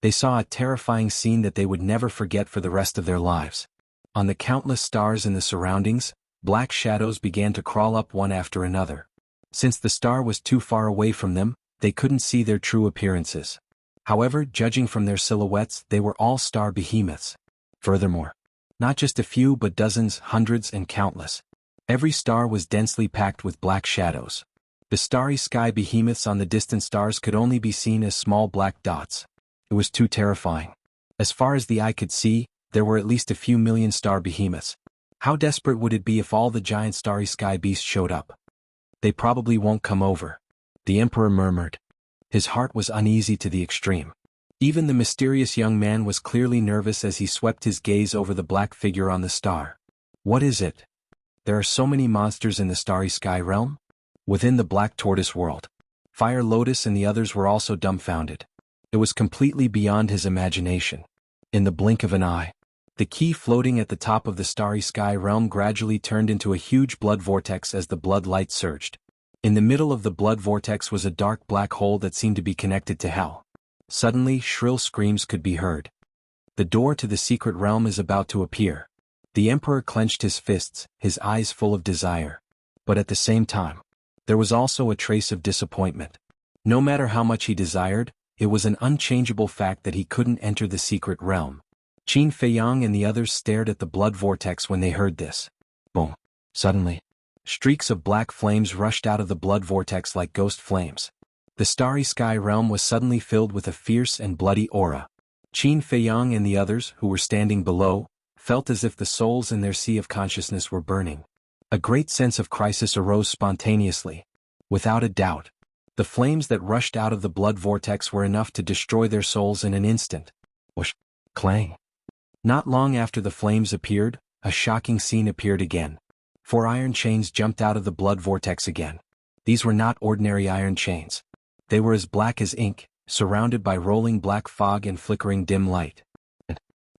S1: They saw a terrifying scene that they would never forget for the rest of their lives. On the countless stars in the surroundings, black shadows began to crawl up one after another. Since the star was too far away from them, they couldn't see their true appearances. However, judging from their silhouettes, they were all star behemoths. Furthermore, not just a few but dozens, hundreds and countless. Every star was densely packed with black shadows. The starry sky behemoths on the distant stars could only be seen as small black dots. It was too terrifying. As far as the eye could see, there were at least a few million star behemoths. How desperate would it be if all the giant starry sky beasts showed up? They probably won't come over. The Emperor murmured. His heart was uneasy to the extreme. Even the mysterious young man was clearly nervous as he swept his gaze over the black figure on the star. What is it? There are so many monsters in the starry sky realm? Within the Black Tortoise world, Fire Lotus and the others were also dumbfounded. It was completely beyond his imagination. In the blink of an eye, the key floating at the top of the starry sky realm gradually turned into a huge blood vortex as the blood light surged. In the middle of the blood vortex was a dark black hole that seemed to be connected to hell. Suddenly, shrill screams could be heard. The door to the secret realm is about to appear. The Emperor clenched his fists, his eyes full of desire. But at the same time, there was also a trace of disappointment. No matter how much he desired, it was an unchangeable fact that he couldn't enter the secret realm. Qin Feiyang and the others stared at the blood vortex when they heard this. Boom! Suddenly, streaks of black flames rushed out of the blood vortex like ghost flames. The starry sky realm was suddenly filled with a fierce and bloody aura. Qin Feiyang and the others, who were standing below, felt as if the souls in their sea of consciousness were burning. A great sense of crisis arose spontaneously. Without a doubt, the flames that rushed out of the blood vortex were enough to destroy their souls in an instant. Whoosh! Clang! Not long after the flames appeared, a shocking scene appeared again. 4 iron chains jumped out of the blood vortex again. These were not ordinary iron chains. They were as black as ink, surrounded by rolling black fog and flickering dim light.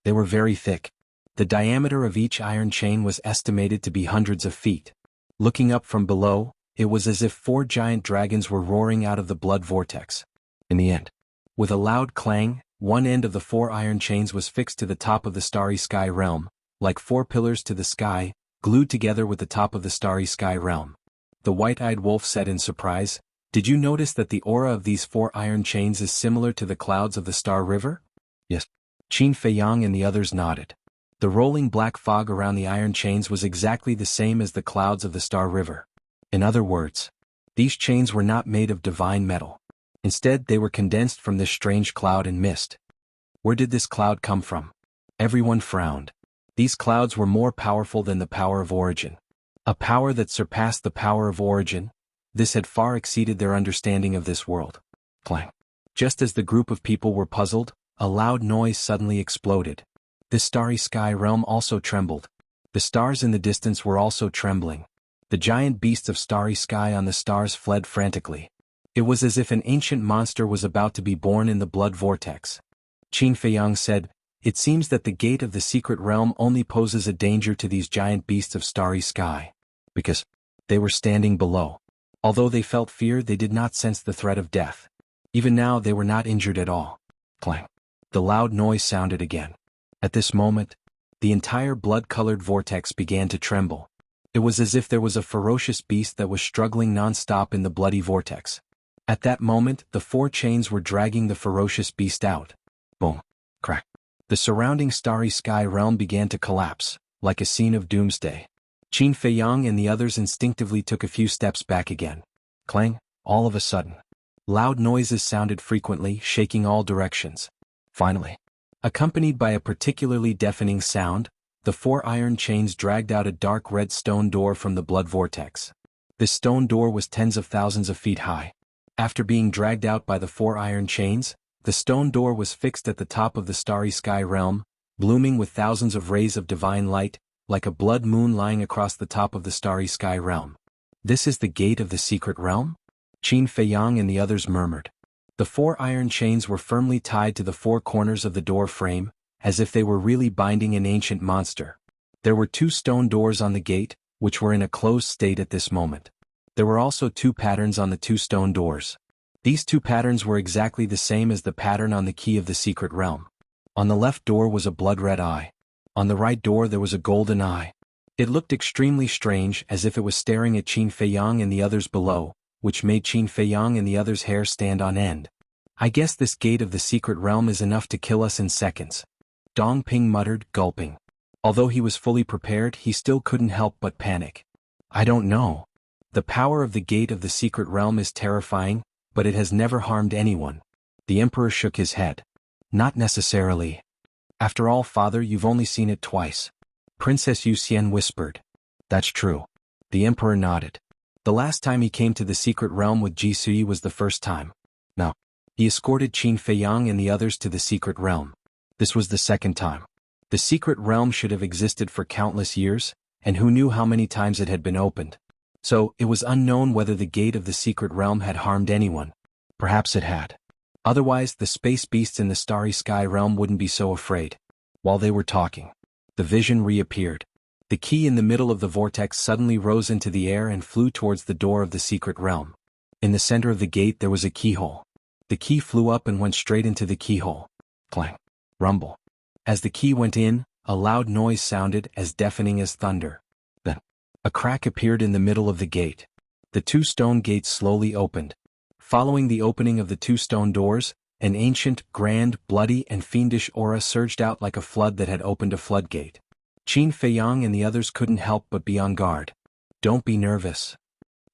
S1: They were very thick. The diameter of each iron chain was estimated to be hundreds of feet. Looking up from below, it was as if 4 giant dragons were roaring out of the blood vortex. In the end, with a loud clang, one end of the 4 iron chains was fixed to the top of the starry sky realm, like 4 pillars to the sky, glued together with the top of the starry sky realm. The white-eyed wolf said in surprise, "Did you notice that the aura of these 4 iron chains is similar to the clouds of the Star River?" Yes. Qin Feiyang and the others nodded. The rolling black fog around the iron chains was exactly the same as the clouds of the Star River. In other words, these chains were not made of divine metal. Instead, they were condensed from this strange cloud and mist. Where did this cloud come from? Everyone frowned. These clouds were more powerful than the power of origin. A power that surpassed the power of origin. This had far exceeded their understanding of this world. Clang. Just as the group of people were puzzled, a loud noise suddenly exploded. The starry sky realm also trembled. The stars in the distance were also trembling. The giant beasts of starry sky on the stars fled frantically. It was as if an ancient monster was about to be born in the blood vortex. Qin Feiyang said, "It seems that the gate of the secret realm only poses a danger to these giant beasts of starry sky. Because they were standing below. Although they felt fear, they did not sense the threat of death. Even now they were not injured at all." Clang. The loud noise sounded again. At this moment, the entire blood-colored vortex began to tremble. It was as if there was a ferocious beast that was struggling non-stop in the bloody vortex. At that moment, the 4 chains were dragging the ferocious beast out. Boom. Crack. The surrounding starry sky realm began to collapse, like a scene of doomsday. Qin Feiyang and the others instinctively took a few steps back again. Clang. All of a sudden, loud noises sounded frequently, shaking all directions. Finally, accompanied by a particularly deafening sound, the 4 iron chains dragged out a dark red stone door from the blood vortex. This stone door was tens of thousands of feet high. After being dragged out by the 4 iron chains, the stone door was fixed at the top of the starry sky realm, blooming with thousands of rays of divine light, like a blood moon lying across the top of the starry sky realm. "This is the gate of the secret realm?" Qin Feiyang and the others murmured. The 4 iron chains were firmly tied to the 4 corners of the door frame, as if they were really binding an ancient monster. There were 2 stone doors on the gate, which were in a closed state at this moment. There were also 2 patterns on the 2 stone doors. These 2 patterns were exactly the same as the pattern on the key of the secret realm. On the left door was a blood-red eye. On the right door there was a golden eye. It looked extremely strange, as if it was staring at Qin Feiyang and the others below, which made Qin Feiyang and the others' hair stand on end. "I guess this gate of the secret realm is enough to kill us in seconds," Dong Ping muttered, gulping. Although he was fully prepared, he still couldn't help but panic. "I don't know. The power of the gate of the secret realm is terrifying, but it has never harmed anyone." The emperor shook his head. "Not necessarily. After all, father, you've only seen it twice." Princess Yuxian whispered. "That's true." The emperor nodded. The last time he came to the secret realm with Ji Sui was the first time. Now, he escorted Qin Feiyang and the others to the secret realm. This was the second time. The secret realm should have existed for countless years, and who knew how many times it had been opened. So, it was unknown whether the gate of the secret realm had harmed anyone. Perhaps it had. Otherwise, the space beasts in the starry sky realm wouldn't be so afraid. While they were talking, the vision reappeared. The key in the middle of the vortex suddenly rose into the air and flew towards the door of the secret realm. In the center of the gate there was a keyhole. The key flew up and went straight into the keyhole. Clang. Rumble. As the key went in, a loud noise sounded, as deafening as thunder. Then, a crack appeared in the middle of the gate. The 2 stone gates slowly opened. Following the opening of the 2 stone doors, an ancient, grand, bloody and fiendish aura surged out like a flood that had opened a floodgate. Qin Feiyang and the others couldn't help but be on guard. "Don't be nervous.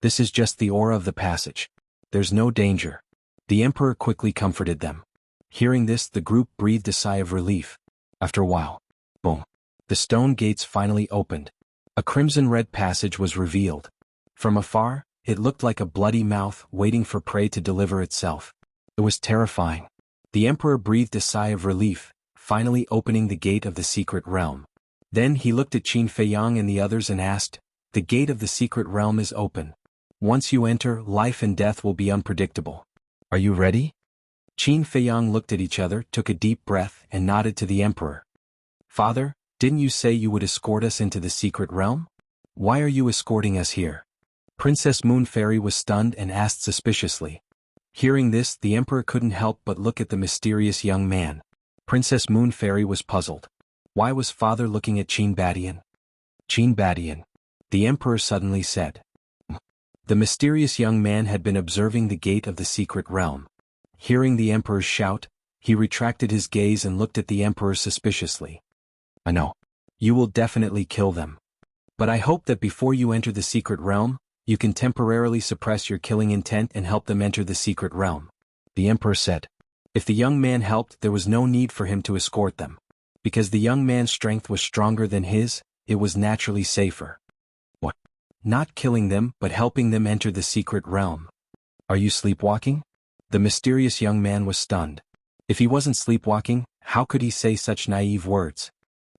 S1: This is just the aura of the passage. There's no danger." The emperor quickly comforted them. Hearing this, the group breathed a sigh of relief. After a while, boom, the stone gates finally opened. A crimson-red passage was revealed. From afar, it looked like a bloody mouth waiting for prey to deliver itself. It was terrifying. The emperor breathed a sigh of relief, finally opening the gate of the secret realm. Then he looked at Qin Feiyang and the others and asked, "The gate of the secret realm is open. Once you enter, life and death will be unpredictable. Are you ready?" Qin Feiyang looked at each other, took a deep breath, and nodded to the emperor. "Father, didn't you say you would escort us into the secret realm? Why are you escorting us here?" Princess Moon Fairy was stunned and asked suspiciously. Hearing this, the emperor couldn't help but look at the mysterious young man. Princess Moon Fairy was puzzled. Why was father looking at Qin Badian? "Qin Badian," the emperor suddenly said. The mysterious young man had been observing the gate of the secret realm. Hearing the emperor's shout, he retracted his gaze and looked at the emperor suspiciously. "I know. You will definitely kill them. But I hope that before you enter the secret realm, you can temporarily suppress your killing intent and help them enter the secret realm," the emperor said. If the young man helped, there was no need for him to escort them. Because the young man's strength was stronger than his, it was naturally safer. What? Not killing them, but helping them enter the secret realm. Are you sleepwalking? The mysterious young man was stunned. If he wasn't sleepwalking, how could he say such naive words?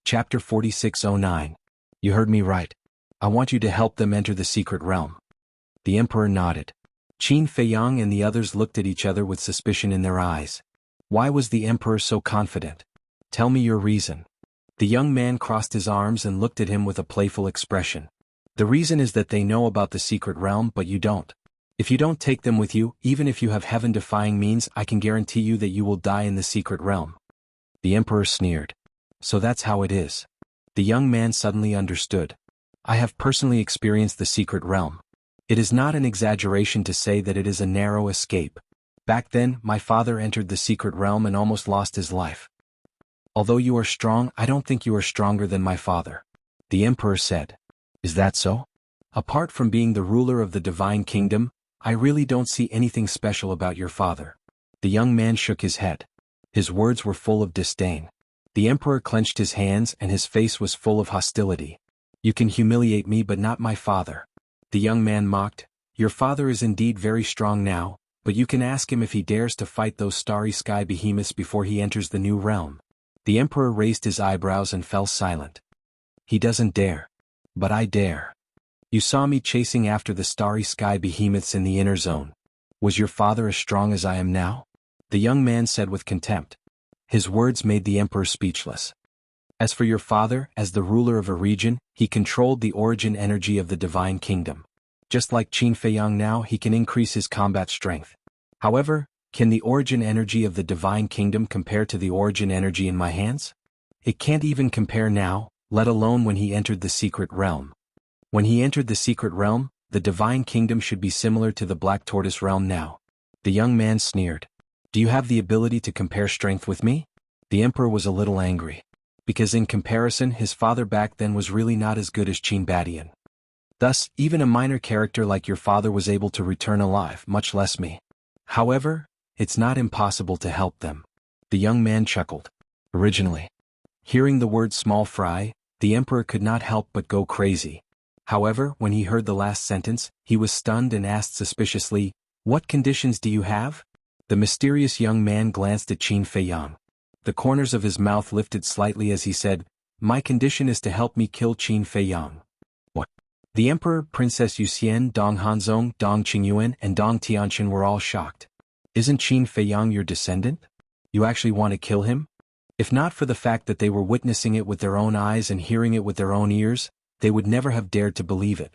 S1: Chapter 4609. You heard me right. I want you to help them enter the secret realm. The emperor nodded. Qin Feiyang and the others looked at each other with suspicion in their eyes. Why was the emperor so confident? Tell me your reason. The young man crossed his arms and looked at him with a playful expression. The reason is that they know about the secret realm, but you don't. If you don't take them with you, even if you have heaven-defying means, I can guarantee you that you will die in the secret realm. The emperor sneered. So that's how it is. The young man suddenly understood. I have personally experienced the secret realm. It is not an exaggeration to say that it is a narrow escape. Back then, my father entered the secret realm and almost lost his life. Although you are strong, I don't think you are stronger than my father. The emperor said. Is that so? Apart from being the ruler of the divine kingdom, I really don't see anything special about your father. The young man shook his head. His words were full of disdain. The emperor clenched his hands and his face was full of hostility. You can humiliate me but not my father. The young man mocked. Your father is indeed very strong now, but you can ask him if he dares to fight those starry sky behemoths before he enters the new realm. The emperor raised his eyebrows and fell silent. He doesn't dare. But I dare. You saw me chasing after the starry sky behemoths in the inner zone. Was your father as strong as I am now? The young man said with contempt. His words made the emperor speechless. As for your father, as the ruler of a region, he controlled the origin energy of the divine kingdom. Just like Qin Feiyang now, he can increase his combat strength. However, can the origin energy of the divine kingdom compare to the origin energy in my hands? It can't even compare now, let alone when he entered the secret realm. When he entered the secret realm, the divine kingdom should be similar to the Black Tortoise realm now. The young man sneered. Do you have the ability to compare strength with me? The emperor was a little angry. Because in comparison, his father back then was really not as good as Qin Badian. Thus, even a minor character like your father was able to return alive, much less me. However, it's not impossible to help them. The young man chuckled. Originally. Hearing the word small fry, the emperor could not help but go crazy. However, when he heard the last sentence, he was stunned and asked suspiciously, What conditions do you have? The mysterious young man glanced at Qin Feiyang. The corners of his mouth lifted slightly as he said, My condition is to help me kill Qin Feiyang. What? The emperor, Princess Yuxian, Dong Hanzong, Dong Qingyuan, and Dong Tianqian were all shocked. Isn't Qin Feiyang your descendant? You actually want to kill him? If not for the fact that they were witnessing it with their own eyes and hearing it with their own ears, they would never have dared to believe it.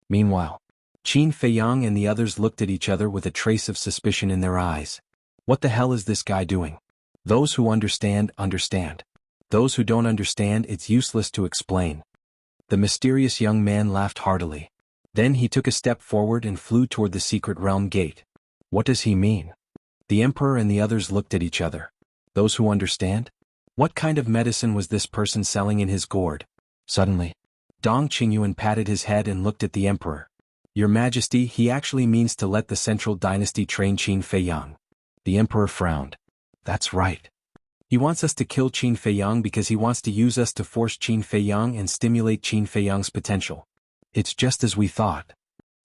S1: Meanwhile, Qin Feiyang and the others looked at each other with a trace of suspicion in their eyes. What the hell is this guy doing? Those who understand, understand. Those who don't understand, it's useless to explain. The mysterious young man laughed heartily. Then he took a step forward and flew toward the secret realm gate. What does he mean? The emperor and the others looked at each other. Those who understand? What kind of medicine was this person selling in his gourd? Suddenly, Dong Qingyuan patted his head and looked at the emperor. Your Majesty, he actually means to let the central dynasty train Qin Feiyang. The emperor frowned. That's right. He wants us to kill Qin Feiyang because he wants to use us to force Qin Feiyang and stimulate Qin Feiyang's potential. It's just as we thought.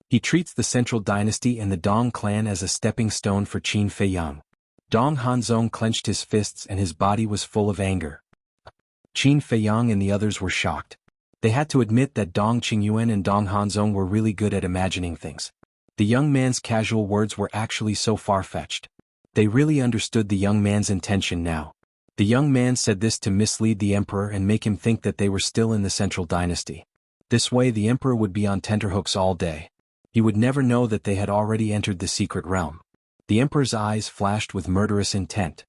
S1: He treats the Central Dynasty and the Dong clan as a stepping stone for Qin Feiyang. Dong Hanzong clenched his fists and his body was full of anger. Qin Feiyang and the others were shocked. They had to admit that Dong Qingyuan and Dong Hanzong were really good at imagining things. The young man's casual words were actually so far-fetched. They really understood the young man's intention now. The young man said this to mislead the emperor and make him think that they were still in the Central Dynasty. This way the emperor would be on tenterhooks all day. He would never know that they had already entered the secret realm. The emperor's eyes flashed with murderous intent.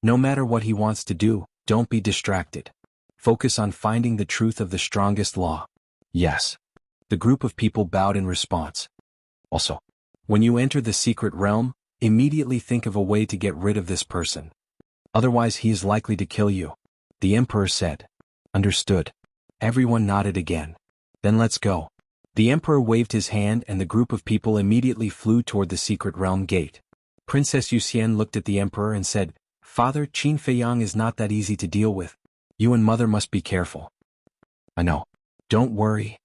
S1: No matter what he wants to do, don't be distracted. Focus on finding the truth of the strongest law. Yes. The group of people bowed in response. Also, when you enter the secret realm, immediately think of a way to get rid of this person. Otherwise he is likely to kill you. The emperor said. Understood. Everyone nodded again. Then let's go. The emperor waved his hand and the group of people immediately flew toward the secret realm gate. Princess Yuxian looked at the emperor and said, Father, Qin Feiyang is not that easy to deal with. You and mother must be careful. I know. Don't worry.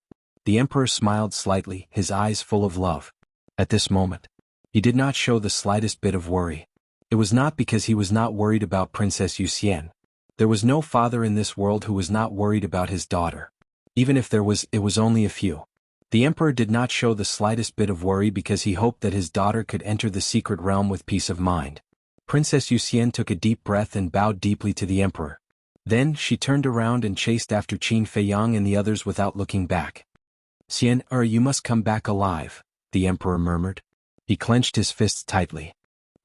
S1: The emperor smiled slightly, his eyes full of love. At this moment, he did not show the slightest bit of worry. It was not because he was not worried about Princess Yuxian. There was no father in this world who was not worried about his daughter. Even if there was, it was only a few. The emperor did not show the slightest bit of worry because he hoped that his daughter could enter the secret realm with peace of mind. Princess Yuxian took a deep breath and bowed deeply to the emperor. Then she turned around and chased after Qin Feiyang and the others without looking back. Xian, you must come back alive, the emperor murmured. He clenched his fists tightly.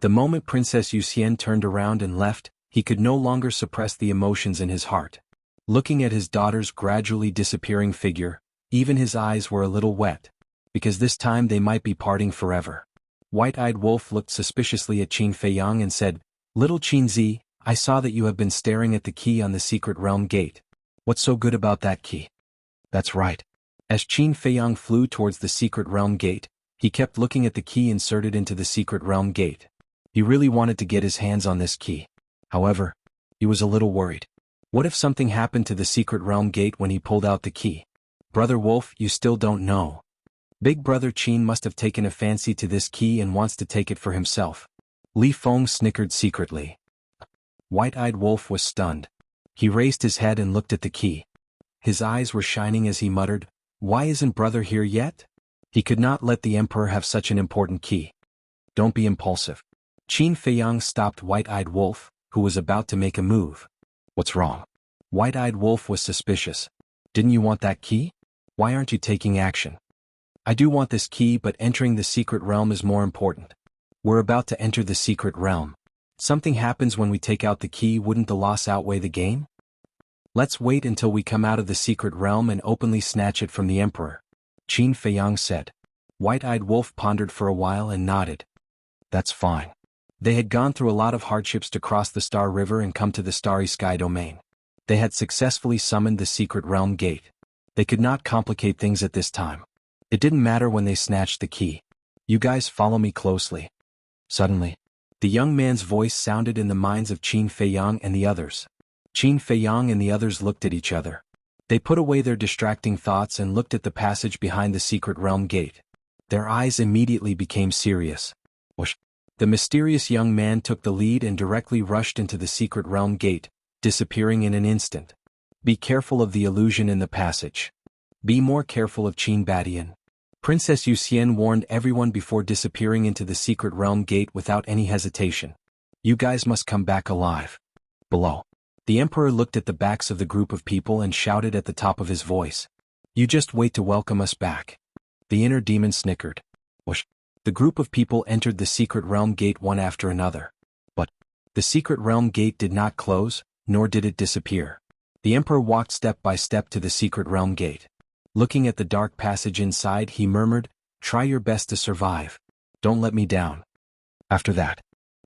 S1: The moment Princess Yuxian turned around and left, he could no longer suppress the emotions in his heart. Looking at his daughter's gradually disappearing figure, even his eyes were a little wet. Because this time they might be parting forever. White-eyed Wolf looked suspiciously at Qin Feiyang and said, Little Qin Zi, I saw that you have been staring at the key on the secret realm gate. What's so good about that key? That's right. As Qin Feiyang flew towards the secret realm gate, he kept looking at the key inserted into the secret realm gate. He really wanted to get his hands on this key. However, he was a little worried. What if something happened to the secret realm gate when he pulled out the key? Brother Wolf, you still don't know. Big brother Qin must have taken a fancy to this key and wants to take it for himself. Li Feng snickered secretly. White-eyed Wolf was stunned. He raised his head and looked at the key. His eyes were shining as he muttered, Why isn't brother here yet? He could not let the emperor have such an important key. Don't be impulsive. Qin Feiyang stopped White-eyed Wolf, who was about to make a move. What's wrong? White-eyed Wolf was suspicious. Didn't you want that key? Why aren't you taking action? I do want this key, but entering the secret realm is more important. We're about to enter the secret realm. Something happens when we take out the key, wouldn't the loss outweigh the gain? Let's wait until we come out of the secret realm and openly snatch it from the emperor. Qin Feiyang said. White-eyed Wolf pondered for a while and nodded. That's fine. They had gone through a lot of hardships to cross the Star River and come to the Starry Sky domain. They had successfully summoned the secret realm gate. They could not complicate things at this time. It didn't matter when they snatched the key. You guys follow me closely. Suddenly, the young man's voice sounded in the minds of Qin Feiyang and the others. Qin Feiyang and the others looked at each other. They put away their distracting thoughts and looked at the passage behind the secret realm gate. Their eyes immediately became serious. Whoosh. The mysterious young man took the lead and directly rushed into the secret realm gate, disappearing in an instant. Be careful of the illusion in the passage. Be more careful of Qin Badian. Princess Yuxian warned everyone before disappearing into the secret realm gate without any hesitation. You guys must come back alive. Below. The emperor looked at the backs of the group of people and shouted at the top of his voice. You just wait to welcome us back. The inner demon snickered. Whoosh. The group of people entered the secret realm gate one after another. But the secret realm gate did not close, nor did it disappear. The emperor walked step by step to the secret realm gate. Looking at the dark passage inside, he murmured, Try your best to survive. Don't let me down. After that,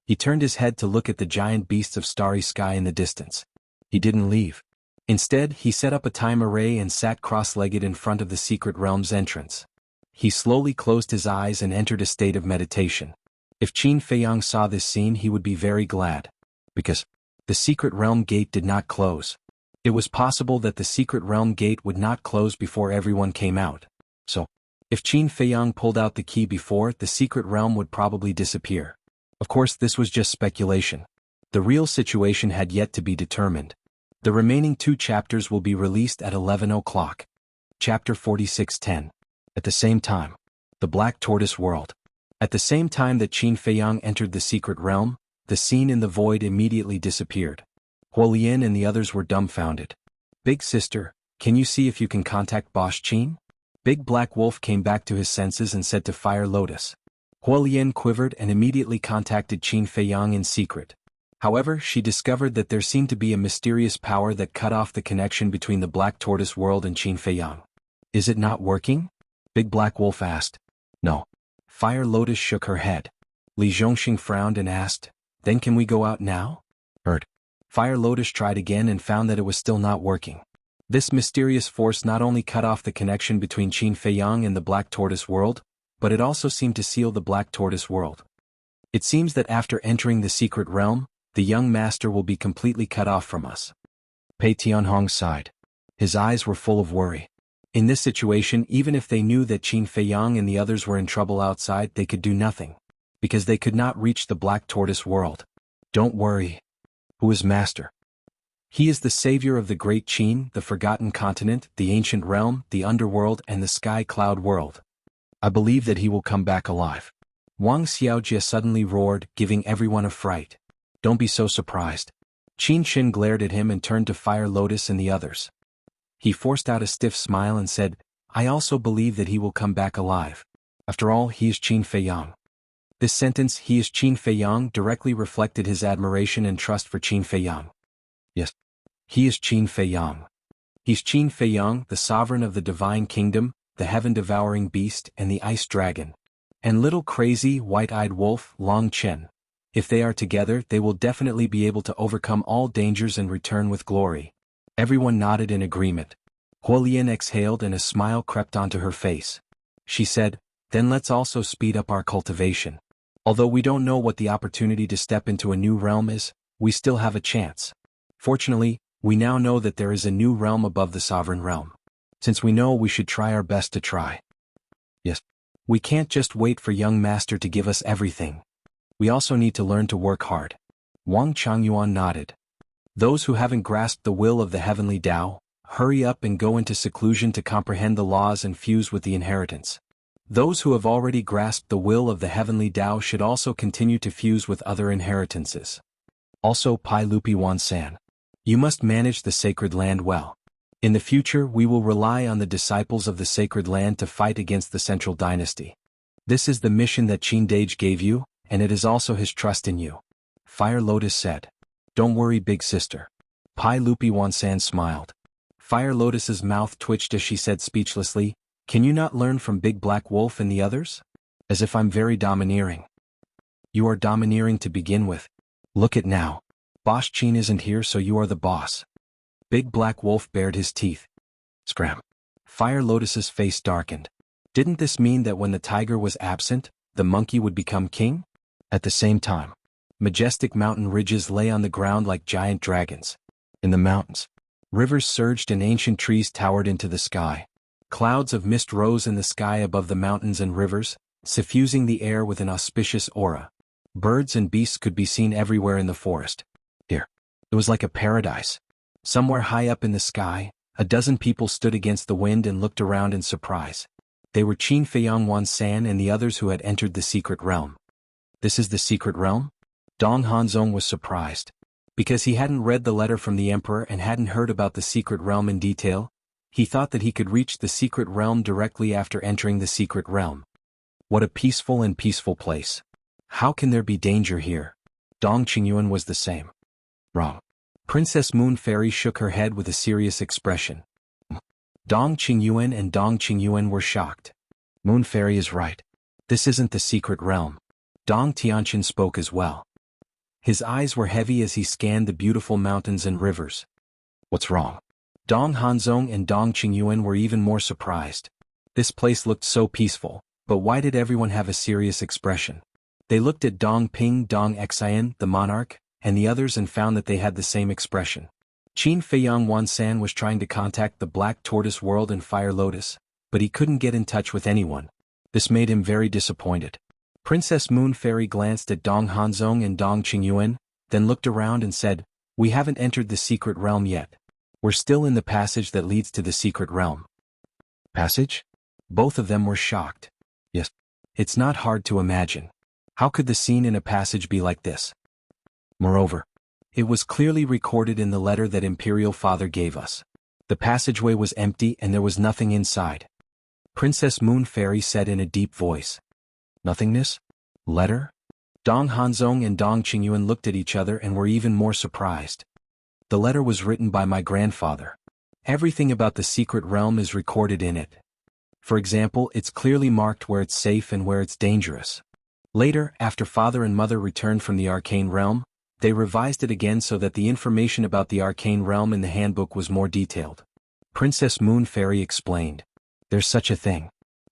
S1: he turned his head to look at the giant beasts of Starry Sky in the distance. He didn't leave. Instead, he set up a time array and sat cross-legged in front of the secret realm's entrance. He slowly closed his eyes and entered a state of meditation. If Qin Feiyang saw this scene, he would be very glad. Because the secret realm gate did not close. It was possible that the secret realm gate would not close before everyone came out. So, if Qin Feiyang pulled out the key before, the secret realm would probably disappear. Of course, this was just speculation. The real situation had yet to be determined. The remaining 2 chapters will be released at 11 o'clock. Chapter 46:10. At the same time. The Black Tortoise World. At the same time that Qin Feiyang entered the secret realm, the scene in the void immediately disappeared. Huolian and the others were dumbfounded. Big sister, can you see if you can contact Boss Qin? Big Black Wolf came back to his senses and said to Fire Lotus. Huolian quivered and immediately contacted Qin Feiyang in secret. However, she discovered that there seemed to be a mysterious power that cut off the connection between the Black Tortoise World and Qin Feiyang. Is it not working? Big Black Wolf asked. No. Fire Lotus shook her head. Li Zhongxing frowned and asked, then can we go out now? Heard. Fire Lotus tried again and found that it was still not working. This mysterious force not only cut off the connection between Qin Feiyang and the Black Tortoise World, but it also seemed to seal the Black Tortoise World. It seems that after entering the secret realm, the young master will be completely cut off from us. Pei Tianhong sighed. His eyes were full of worry. In this situation, even if they knew that Qin Feiyang and the others were in trouble outside, they could do nothing. Because they could not reach the Black Tortoise World. Don't worry. Who is master? He is the savior of the great Qin, the forgotten continent, the ancient realm, the underworld and the sky cloud world. I believe that he will come back alive. Wang Xiaojie suddenly roared, giving everyone a fright. Don't be so surprised. Qin Shin glared at him and turned to Fire Lotus and the others. He forced out a stiff smile and said, I also believe that he will come back alive. After all, he is Qin Feiyang. This sentence, he is Qin Feiyang, directly reflected his admiration and trust for Qin Feiyang. Yes. He is Qin Feiyang. He's Qin Feiyang, the sovereign of the divine kingdom, the heaven-devouring beast and the ice dragon. And little crazy, white-eyed wolf, Long Chen. If they are together, they will definitely be able to overcome all dangers and return with glory. Everyone nodded in agreement. Huolian exhaled and a smile crept onto her face. She said, then let's also speed up our cultivation. Although we don't know what the opportunity to step into a new realm is, we still have a chance. Fortunately, we now know that there is a new realm above the sovereign realm. Since we know, we should try our best to try. Yes. We can't just wait for young master to give us everything. We also need to learn to work hard. Wang Changyuan nodded. Those who haven't grasped the will of the heavenly Tao, hurry up and go into seclusion to comprehend the laws and fuse with the inheritance. Those who have already grasped the will of the heavenly Tao should also continue to fuse with other inheritances. Also, Pai Lupi Wansan. You must manage the sacred land well. In the future, we will rely on the disciples of the sacred land to fight against the central dynasty. This is the mission that Qin Dage gave you, and it is also his trust in you. Fire Lotus said. Don't worry, big sister. Pai Lupi Wansan smiled. Fire Lotus's mouth twitched as she said speechlessly, can you not learn from Big Black Wolf and the others? As if I'm very domineering. You are domineering to begin with. Look at now. Boss Qin isn't here, so you are the boss. Big Black Wolf bared his teeth. Scram. Fire Lotus's face darkened. Didn't this mean that when the tiger was absent, the monkey would become king? At the same time, majestic mountain ridges lay on the ground like giant dragons. In the mountains, rivers surged and ancient trees towered into the sky. Clouds of mist rose in the sky above the mountains and rivers, suffusing the air with an auspicious aura. Birds and beasts could be seen everywhere in the forest. Here, it was like a paradise. Somewhere high up in the sky, a dozen people stood against the wind and looked around in surprise. They were Qin Feiyang Wansan and the others who had entered the secret realm. This is the secret realm? Dong Hanzong was surprised. Because he hadn't read the letter from the emperor and hadn't heard about the secret realm in detail, he thought that he could reach the secret realm directly after entering the secret realm. What a peaceful place. How can there be danger here? Dong Qingyuan was the same. Wrong. Princess Moon Fairy shook her head with a serious expression. Dong Qingyuan and Dong Qingyuan were shocked. Moon Fairy is right. This isn't the secret realm. Dong Tianqin spoke as well. His eyes were heavy as he scanned the beautiful mountains and rivers. What's wrong? Dong Hanzong and Dong Qingyuan were even more surprised. This place looked so peaceful, but why did everyone have a serious expression? They looked at Dong Ping Dong Xian, the monarch, and the others and found that they had the same expression. Qin Feiyang Wansan was trying to contact the Black Tortoise World and Fire Lotus, but he couldn't get in touch with anyone. This made him very disappointed. Princess Moon Fairy glanced at Dong Hanzong and Dong Qingyuan, then looked around and said, "We haven't entered the secret realm yet. We're still in the passage that leads to the secret realm." Passage? Both of them were shocked. Yes. It's not hard to imagine. How could the scene in a passage be like this? Moreover, it was clearly recorded in the letter that Imperial Father gave us. The passageway was empty and there was nothing inside. Princess Moon Fairy said in a deep voice. Nothingness? Letter? Dong Hanzong and Dong Qingyuan looked at each other and were even more surprised. The letter was written by my grandfather. Everything about the secret realm is recorded in it. For example, it's clearly marked where it's safe and where it's dangerous. Later, after father and mother returned from the arcane realm, they revised it again so that the information about the arcane realm in the handbook was more detailed. Princess Moon Fairy explained. There's such a thing.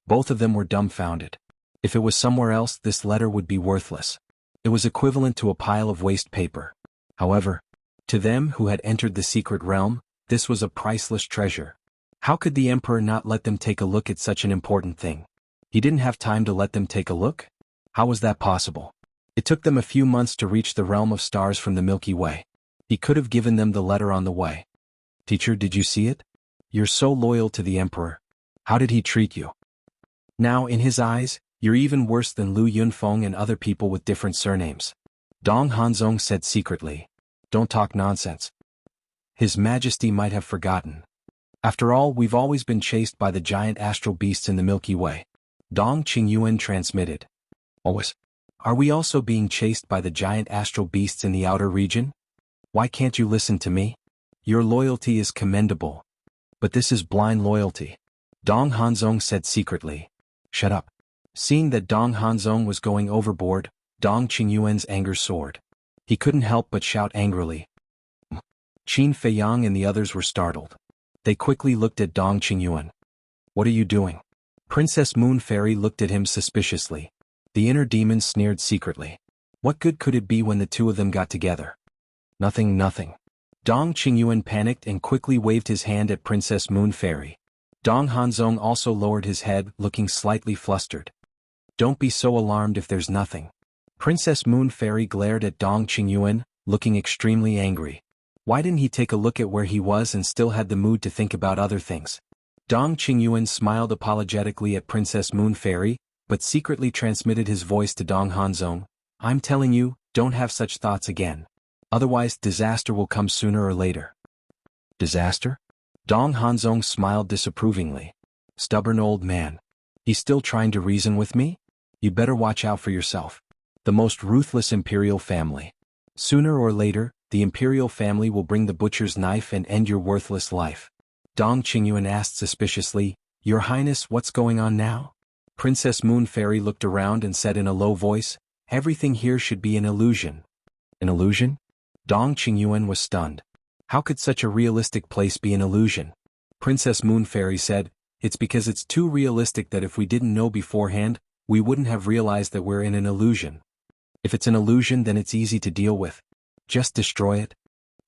S1: Both of them were dumbfounded. If it was somewhere else, this letter would be worthless. It was equivalent to a pile of waste paper. However, to them who had entered the secret realm, this was a priceless treasure. How could the Emperor not let them take a look at such an important thing? He didn't have time to let them take a look? How was that possible? It took them a few months to reach the realm of stars from the Milky Way. He could have given them the letter on the way. Teacher, did you see it? You're so loyal to the Emperor. How did he treat you? Now, in his eyes, you're even worse than Lu Yunfeng and other people with different surnames. Dong Hanzong said secretly. Don't talk nonsense. His Majesty might have forgotten. After all, we've always been chased by the giant astral beasts in the Milky Way. Dong Qingyuan transmitted. Always. Are we also being chased by the giant astral beasts in the outer region? Why can't you listen to me? Your loyalty is commendable. But this is blind loyalty. Dong Hanzong said secretly. Shut up. Seeing that Dong Hanzong was going overboard, Dong Qingyuan's anger soared. He couldn't help but shout angrily. Qin Feiyang and the others were startled. They quickly looked at Dong Qingyuan. What are you doing? Princess Moon Fairy looked at him suspiciously. The inner demon sneered secretly. What good could it be when the two of them got together? Nothing. Dong Qingyuan panicked and quickly waved his hand at Princess Moon Fairy. Dong Hanzong also lowered his head, looking slightly flustered. Don't be so alarmed if there's nothing. Princess Moon Fairy glared at Dong Qingyuan, looking extremely angry. Why didn't he take a look at where he was and still had the mood to think about other things? Dong Qingyuan smiled apologetically at Princess Moon Fairy, but secretly transmitted his voice to Dong Hanzong. I'm telling you, don't have such thoughts again. Otherwise, disaster will come sooner or later. Disaster? Dong Hanzong smiled disapprovingly. Stubborn old man. He's still trying to reason with me? You better watch out for yourself. The most ruthless imperial family. Sooner or later, the imperial family will bring the butcher's knife and end your worthless life. Dong Qingyuan asked suspiciously, Your Highness, what's going on now? Princess Moon Fairy looked around and said in a low voice, Everything here should be an illusion. An illusion? Dong Qingyuan was stunned. How could such a realistic place be an illusion? Princess Moon Fairy said, It's because it's too realistic that if we didn't know beforehand, we wouldn't have realized that we're in an illusion. If it's an illusion, then it's easy to deal with. Just destroy it.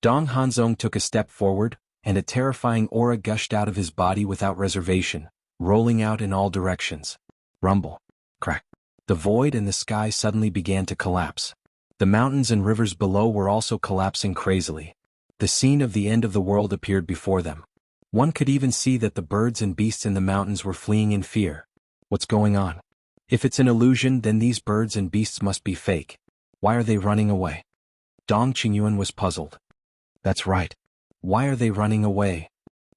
S1: Dong Hanzong took a step forward, and a terrifying aura gushed out of his body without reservation, rolling out in all directions. Rumble. Crack. The void and the sky suddenly began to collapse. The mountains and rivers below were also collapsing crazily. The scene of the end of the world appeared before them. One could even see that the birds and beasts in the mountains were fleeing in fear. What's going on? If it's an illusion, then these birds and beasts must be fake. Why are they running away? Dong Qingyuan was puzzled. That's right. Why are they running away?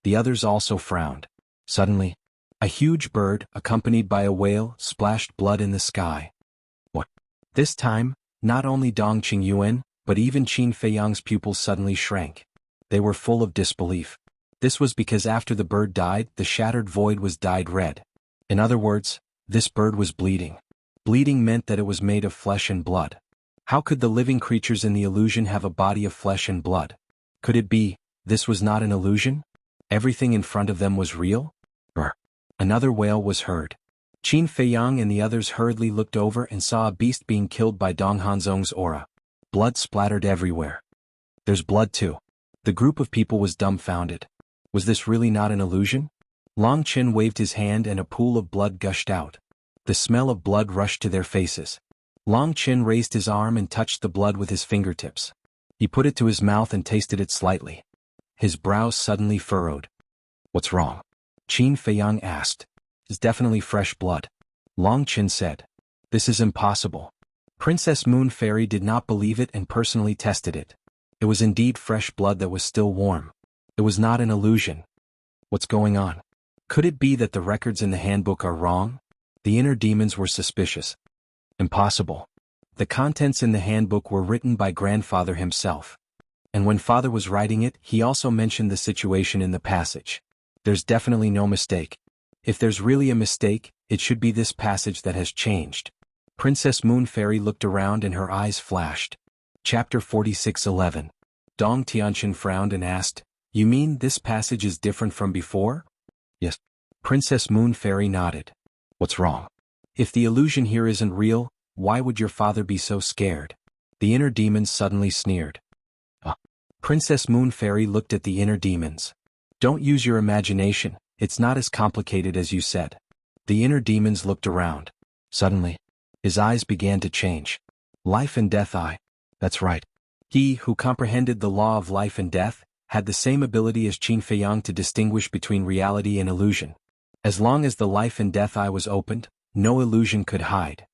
S1: The others also frowned. Suddenly, a huge bird, accompanied by a whale, splashed blood in the sky. What? This time, not only Dong Qingyuan, but even Qin Feiyang's pupils suddenly shrank. They were full of disbelief. This was because after the bird died, the shattered void was dyed red. In other words, this bird was bleeding. Bleeding meant that it was made of flesh and blood. How could the living creatures in the illusion have a body of flesh and blood? Could it be, this was not an illusion? Everything in front of them was real? Brr. Another wail was heard. Qin Feiyang and the others hurriedly looked over and saw a beast being killed by Dong Hanzong's aura. Blood splattered everywhere. There's blood too. The group of people was dumbfounded. Was this really not an illusion? Long Qin waved his hand and a pool of blood gushed out. The smell of blood rushed to their faces. Long Qin raised his arm and touched the blood with his fingertips. He put it to his mouth and tasted it slightly. His brows suddenly furrowed. What's wrong? Qin Feiyang asked. It's definitely fresh blood. Long Qin said. This is impossible. Princess Moon Fairy did not believe it and personally tested it. It was indeed fresh blood that was still warm. It was not an illusion. What's going on? Could it be that the records in the handbook are wrong? The inner demons were suspicious. Impossible. The contents in the handbook were written by grandfather himself. And when father was writing it, he also mentioned the situation in the passage. There's definitely no mistake. If there's really a mistake, it should be this passage that has changed. Princess Moon Fairy looked around and her eyes flashed. Chapter 46:11. Dong Tianqian frowned and asked, You mean this passage is different from before? Yes. Princess Moon Fairy nodded. What's wrong? If the illusion here isn't real, why would your father be so scared? The inner demons suddenly sneered. Princess Moon Fairy looked at the inner demons. Don't use your imagination, it's not as complicated as you said. The inner demons looked around. Suddenly, his eyes began to change. Life and death eye. That's right. He who comprehended the law of life and death had the same ability as Qin Feiyang to distinguish between reality and illusion. As long as the life and death eye was opened, no illusion could hide.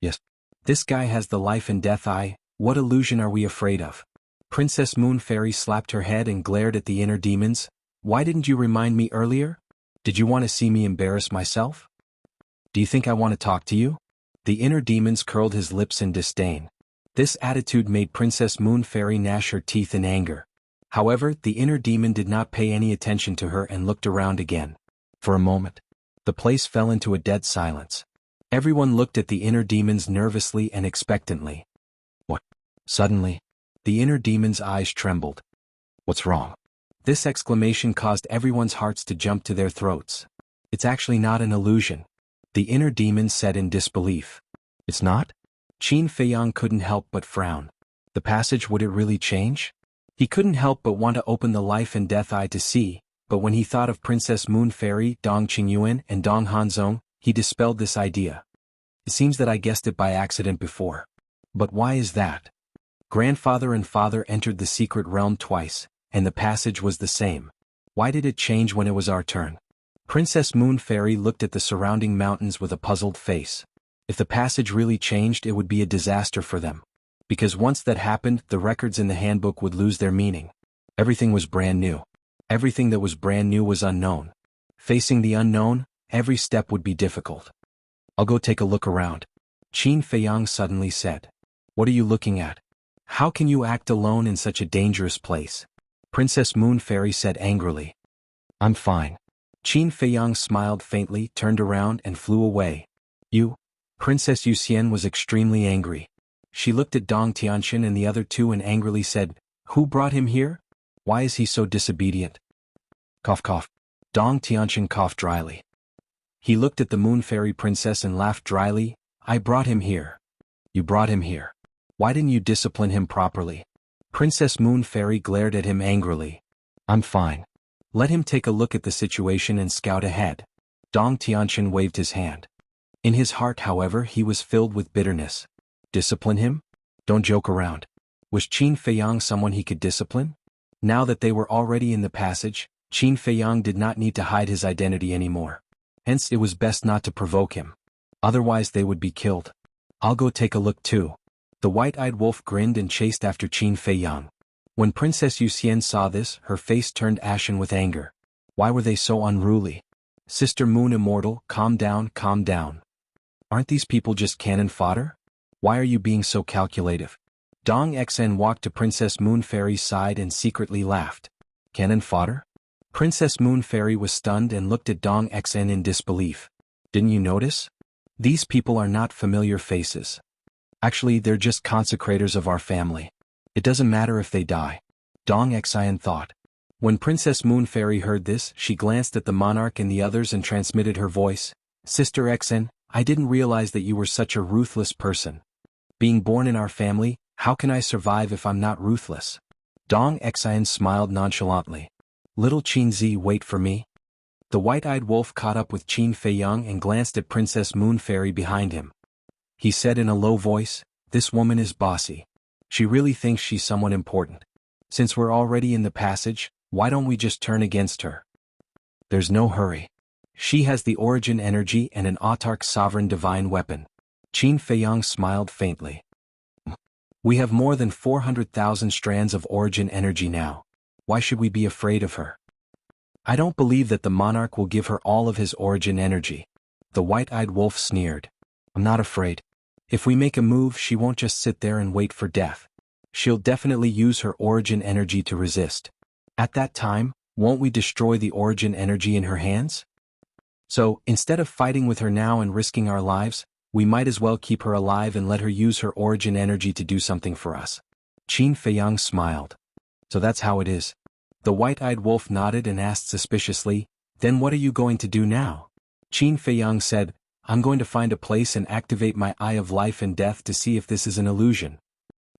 S1: Yes. This guy has the life and death eye, what illusion are we afraid of? Princess Moon Fairy slapped her head and glared at the inner demons. Why didn't you remind me earlier? Did you want to see me embarrass myself? Do you think I want to talk to you? The inner demons curled his lips in disdain. This attitude made Princess Moon Fairy gnash her teeth in anger. However, the inner demon did not pay any attention to her and looked around again. For a moment, the place fell into a dead silence. Everyone looked at the inner demons nervously and expectantly. What? Suddenly, the inner demon's eyes trembled. What's wrong? This exclamation caused everyone's hearts to jump to their throats. It's actually not an illusion. The inner demon said in disbelief. It's not? Qin Feiyang couldn't help but frown. The passage, would it really change? He couldn't help but want to open the life and death eye to see, but when he thought of Princess Moon Fairy, Dong Qingyuan, and Dong Hanzong, he dispelled this idea. It seems that I guessed it by accident before. But why is that? Grandfather and father entered the secret realm twice, and the passage was the same. Why did it change when it was our turn? Princess Moon Fairy looked at the surrounding mountains with a puzzled face. If the passage really changed, it would be a disaster for them. Because once that happened, the records in the handbook would lose their meaning. Everything was brand new. Everything that was brand new was unknown. Facing the unknown, every step would be difficult. I'll go take a look around. Qin Feiyang suddenly said. What are you looking at? How can you act alone in such a dangerous place? Princess Moon Fairy said angrily. I'm fine. Qin Feiyang smiled faintly, turned around and flew away. You? Princess Yuxian was extremely angry. She looked at Dong Tianqian and the other two and angrily said, Who brought him here? Why is he so disobedient? Cough cough. Dong Tianqian coughed dryly. He looked at the Moon Fairy Princess and laughed dryly. I brought him here. You brought him here. Why didn't you discipline him properly? Princess Moon Fairy glared at him angrily. I'm fine. Let him take a look at the situation and scout ahead. Dong Tianqian waved his hand. In his heart, however, he was filled with bitterness. Discipline him? Don't joke around. Was Qin Feiyang someone he could discipline? Now that they were already in the passage, Qin Feiyang did not need to hide his identity anymore. Hence, it was best not to provoke him. Otherwise they would be killed. I'll go take a look too. The white-eyed wolf grinned and chased after Qin Feiyang. When Princess Yuxian saw this, her face turned ashen with anger. Why were they so unruly? Sister Moon Immortal, calm down, calm down. Aren't these people just cannon fodder? Why are you being so calculative? Dong Xen walked to Princess Moon Fairy's side and secretly laughed. Cannon fodder? Princess Moon Fairy was stunned and looked at Dong Xen in disbelief. Didn't you notice? These people are not familiar faces. Actually, they're just consecrators of our family. It doesn't matter if they die. Dong Xen thought. When Princess Moon Fairy heard this, she glanced at the monarch and the others and transmitted her voice. Sister Xen, I didn't realize that you were such a ruthless person. Being born in our family, how can I survive if I'm not ruthless? Dong Xen smiled nonchalantly. Little Qinzi, wait for me. The white-eyed wolf caught up with Qin Feiyang and glanced at Princess Moon Fairy behind him. He said in a low voice, this woman is bossy. She really thinks she's someone important. Since we're already in the passage, why don't we just turn against her? There's no hurry. She has the origin energy and an autarch sovereign divine weapon. Qin Feiyang smiled faintly. We have more than 400,000 strands of origin energy now. Why should we be afraid of her? I don't believe that the monarch will give her all of his origin energy. The white-eyed wolf sneered. I'm not afraid. If we make a move, she won't just sit there and wait for death. She'll definitely use her origin energy to resist. At that time, won't we destroy the origin energy in her hands? So, instead of fighting with her now and risking our lives, we might as well keep her alive and let her use her origin energy to do something for us. Qin Feiyang smiled. So that's how it is. The white-eyed wolf nodded and asked suspiciously, then what are you going to do now? Qin Feiyang said, I'm going to find a place and activate my Eye of Life and Death to see if this is an illusion.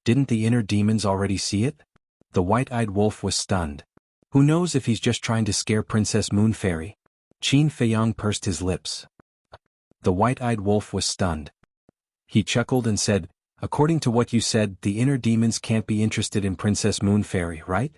S1: Didn't the inner demons already see it? The white-eyed wolf was stunned. Who knows if he's just trying to scare Princess Moon Fairy? Qin Feiyang pursed his lips. The white-eyed wolf was stunned. He chuckled and said, according to what you said, the inner demons can't be interested in Princess Moon Fairy, right?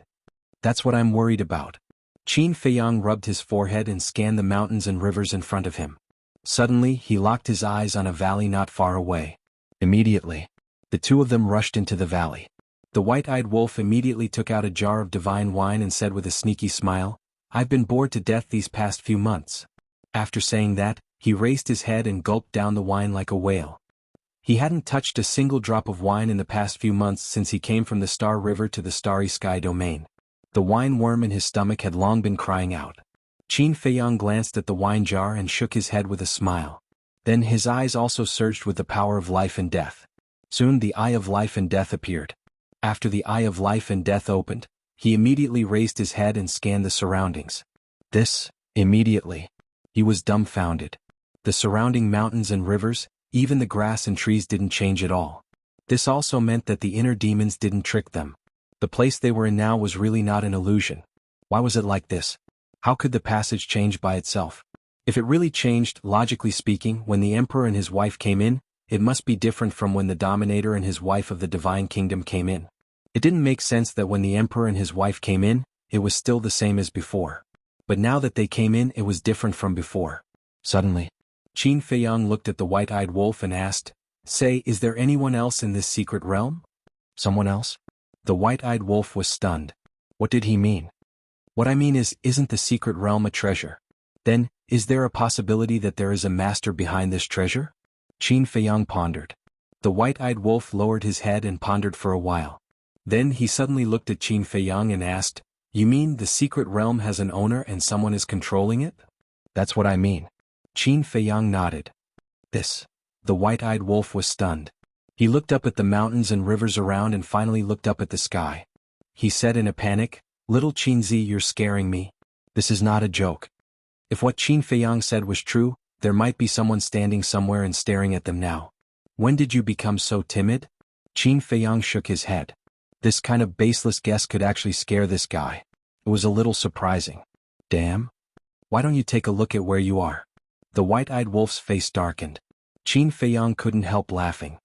S1: That's what I'm worried about. Qin Feiyang rubbed his forehead and scanned the mountains and rivers in front of him. Suddenly, he locked his eyes on a valley not far away. Immediately, the two of them rushed into the valley. The white-eyed wolf immediately took out a jar of divine wine and said with a sneaky smile, I've been bored to death these past few months. After saying that, he raised his head and gulped down the wine like a whale. He hadn't touched a single drop of wine in the past few months since he came from the Star River to the Starry Sky domain. The wine worm in his stomach had long been crying out. Qin Feiyang glanced at the wine jar and shook his head with a smile. Then his eyes also surged with the power of life and death. Soon the Eye of Life and Death appeared. After the Eye of Life and Death opened, he immediately raised his head and scanned the surroundings. Immediately, he was dumbfounded. The surrounding mountains and rivers, even the grass and trees didn't change at all. This also meant that the inner demons didn't trick them. The place they were in now was really not an illusion. Why was it like this? How could the passage change by itself? If it really changed, logically speaking, when the emperor and his wife came in, it must be different from when the dominator and his wife of the divine kingdom came in. It didn't make sense that when the emperor and his wife came in, it was still the same as before. But now that they came in, it was different from before. Suddenly, Qin Feiyang looked at the white-eyed wolf and asked, Say, is there anyone else in this secret realm? Someone else? The white-eyed wolf was stunned. What did he mean? What I mean is, isn't the secret realm a treasure? Then, is there a possibility that there is a master behind this treasure? Qin Feiyang pondered. The white-eyed wolf lowered his head and pondered for a while. Then he suddenly looked at Qin Feiyang and asked, You mean the secret realm has an owner and someone is controlling it? That's what I mean. Qin Feiyang nodded. The white-eyed wolf was stunned. He looked up at the mountains and rivers around and finally looked up at the sky. He said in a panic, Little Qinzi, you're scaring me. This is not a joke. If what Qin Feiyang said was true, there might be someone standing somewhere and staring at them now. When did you become so timid? Qin Feiyang shook his head. This kind of baseless guess could actually scare this guy. It was a little surprising. Damn. Why don't you take a look at where you are? The white-eyed wolf's face darkened. Qin Feiyang couldn't help laughing.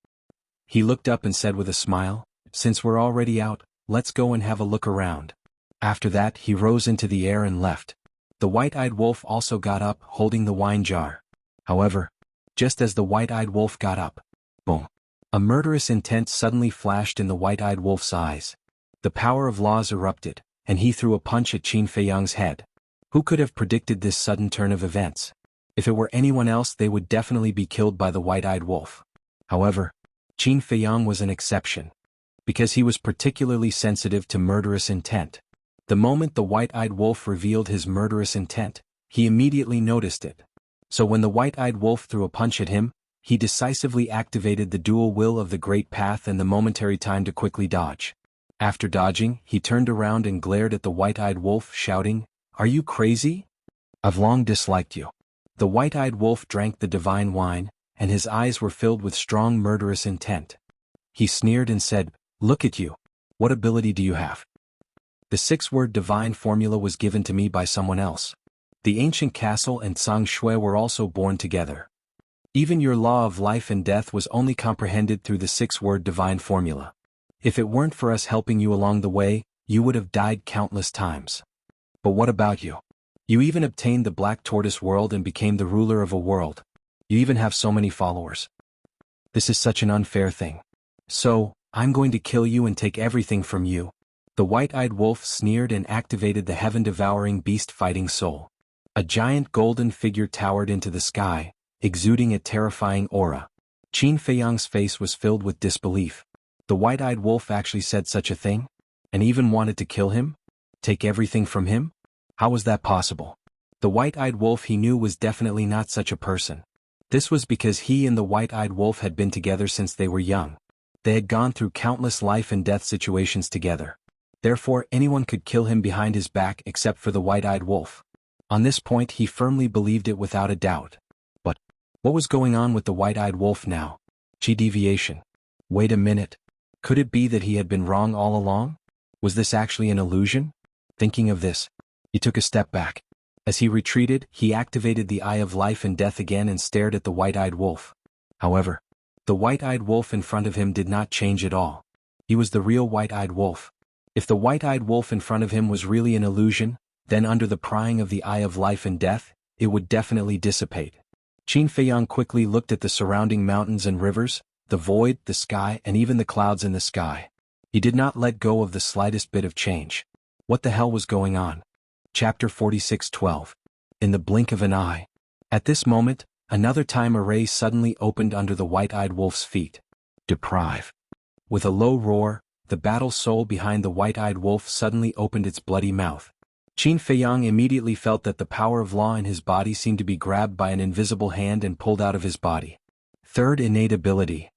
S1: He looked up and said with a smile, Since we're already out, let's go and have a look around. After that, he rose into the air and left. The white-eyed wolf also got up, holding the wine jar. However, just as the white-eyed wolf got up, boom! A murderous intent suddenly flashed in the white-eyed wolf's eyes. The power of laws erupted, and he threw a punch at Qin Feiyang's head. Who could have predicted this sudden turn of events? If it were anyone else, they would definitely be killed by the white-eyed wolf. However, Qin Feiyang was an exception, because he was particularly sensitive to murderous intent. The moment the white-eyed wolf revealed his murderous intent, he immediately noticed it. So when the white-eyed wolf threw a punch at him, he decisively activated the dual will of the Great Path and the momentary time to quickly dodge. After dodging, he turned around and glared at the white-eyed wolf, shouting, Are you crazy? I've long disliked you. The white-eyed wolf drank the divine wine, and his eyes were filled with strong murderous intent. He sneered and said, "Look at you. What ability do you have?" The six-word divine formula was given to me by someone else. The ancient castle and Tsang Shui were also born together. Even your law of life and death was only comprehended through the six-word divine formula. If it weren't for us helping you along the way, you would have died countless times. But what about you? You even obtained the Black Tortoise world and became the ruler of a world. You even have so many followers. This is such an unfair thing. So, I'm going to kill you and take everything from you. The white-eyed wolf sneered and activated the heaven-devouring beast-fighting soul. A giant golden figure towered into the sky, exuding a terrifying aura. Qin Feiyang's face was filled with disbelief. The white-eyed wolf actually said such a thing? And even wanted to kill him? Take everything from him? How was that possible? The white-eyed wolf he knew was definitely not such a person. This was because he and the white-eyed wolf had been together since they were young. They had gone through countless life and death situations together. Therefore, anyone could kill him behind his back except for the white-eyed wolf. On this point he firmly believed it without a doubt. But what was going on with the white-eyed wolf now? Chi deviation. Wait a minute. Could it be that he had been wrong all along? Was this actually an illusion? Thinking of this, he took a step back. As he retreated, he activated the Eye of Life and Death again and stared at the white-eyed wolf. However, the white-eyed wolf in front of him did not change at all. He was the real white-eyed wolf. If the white-eyed wolf in front of him was really an illusion, then under the prying of the Eye of Life and Death, it would definitely dissipate. Qin Feiyang quickly looked at the surrounding mountains and rivers, the void, the sky, and even the clouds in the sky. He did not let go of the slightest bit of change. What the hell was going on? Chapter 46:12. In the blink of an eye. At this moment, another time array suddenly opened under the white-eyed wolf's feet. Deprive. With a low roar, the battle soul behind the white-eyed wolf suddenly opened its bloody mouth. Qin Feiyang immediately felt that the power of law in his body seemed to be grabbed by an invisible hand and pulled out of his body. Third innate ability.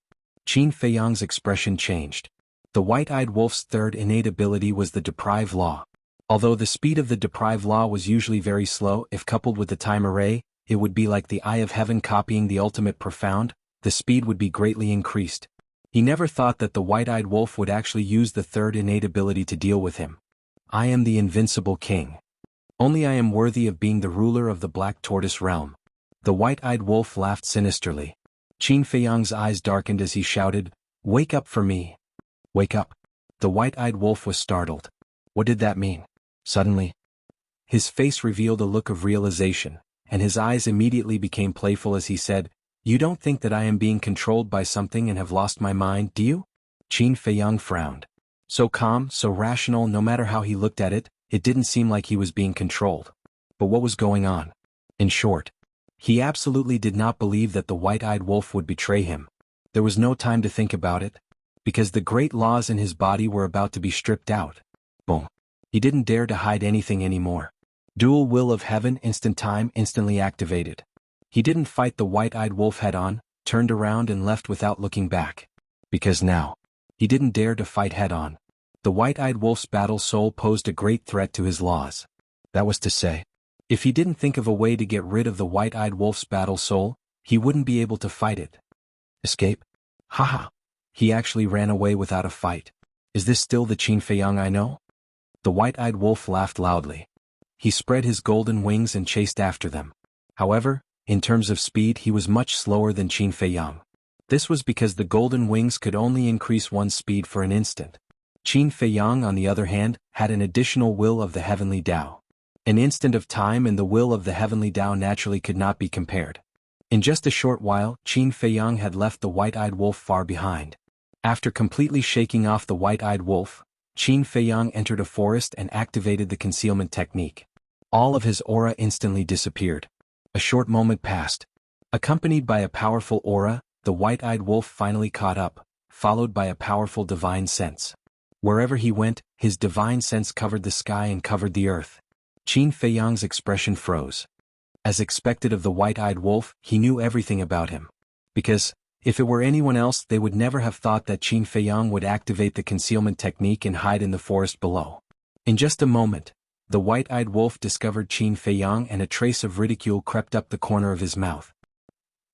S1: Qin Feiyang's expression changed. The white-eyed wolf's third innate ability was the Deprive Law. Although the speed of the Deprive Law was usually very slow, if coupled with the time array, it would be like the Eye of Heaven copying the ultimate profound, the speed would be greatly increased. He never thought that the white-eyed wolf would actually use the third innate ability to deal with him. I am the invincible king. Only I am worthy of being the ruler of the Black Tortoise realm. The white-eyed wolf laughed sinisterly. Qin Feiyang's eyes darkened as he shouted, "Wake up for me! Wake up!" The white-eyed wolf was startled. What did that mean? Suddenly, his face revealed a look of realization, and his eyes immediately became playful as he said, "You don't think that I am being controlled by something and have lost my mind, do you?" Qin Feiyang frowned. So calm, so rational, no matter how he looked at it, it didn't seem like he was being controlled. But what was going on? In short, he absolutely did not believe that the white-eyed wolf would betray him. There was no time to think about it, because the great laws in his body were about to be stripped out. Boom. He didn't dare to hide anything anymore. Dual Will of Heaven instant time instantly activated. He didn't fight the white-eyed wolf head-on, turned around and left without looking back. Because now, he didn't dare to fight head-on. The white-eyed wolf's battle soul posed a great threat to his laws. That was to say, if he didn't think of a way to get rid of the white-eyed wolf's battle soul, he wouldn't be able to fight it. Escape? Haha. He actually ran away without a fight. Is this still the Qin Feiyang I know? The white-eyed wolf laughed loudly. He spread his golden wings and chased after them. However, in terms of speed he was much slower than Qin Feiyang. This was because the golden wings could only increase one's speed for an instant. Qin Feiyang, on the other hand, had an additional will of the heavenly Tao. An instant of time and the will of the heavenly Tao naturally could not be compared. In just a short while, Qin Feiyang had left the white-eyed wolf far behind. After completely shaking off the white-eyed wolf, Qin Feiyang entered a forest and activated the concealment technique. All of his aura instantly disappeared. A short moment passed. Accompanied by a powerful aura, the white-eyed wolf finally caught up, followed by a powerful divine sense. Wherever he went, his divine sense covered the sky and covered the earth. Qin Feiyang's expression froze. As expected of the white-eyed wolf, he knew everything about him. Because, if it were anyone else, they would never have thought that Qin Feiyang would activate the concealment technique and hide in the forest below. In just a moment, The white-eyed wolf discovered Qin Feiyang and a trace of ridicule crept up the corner of his mouth.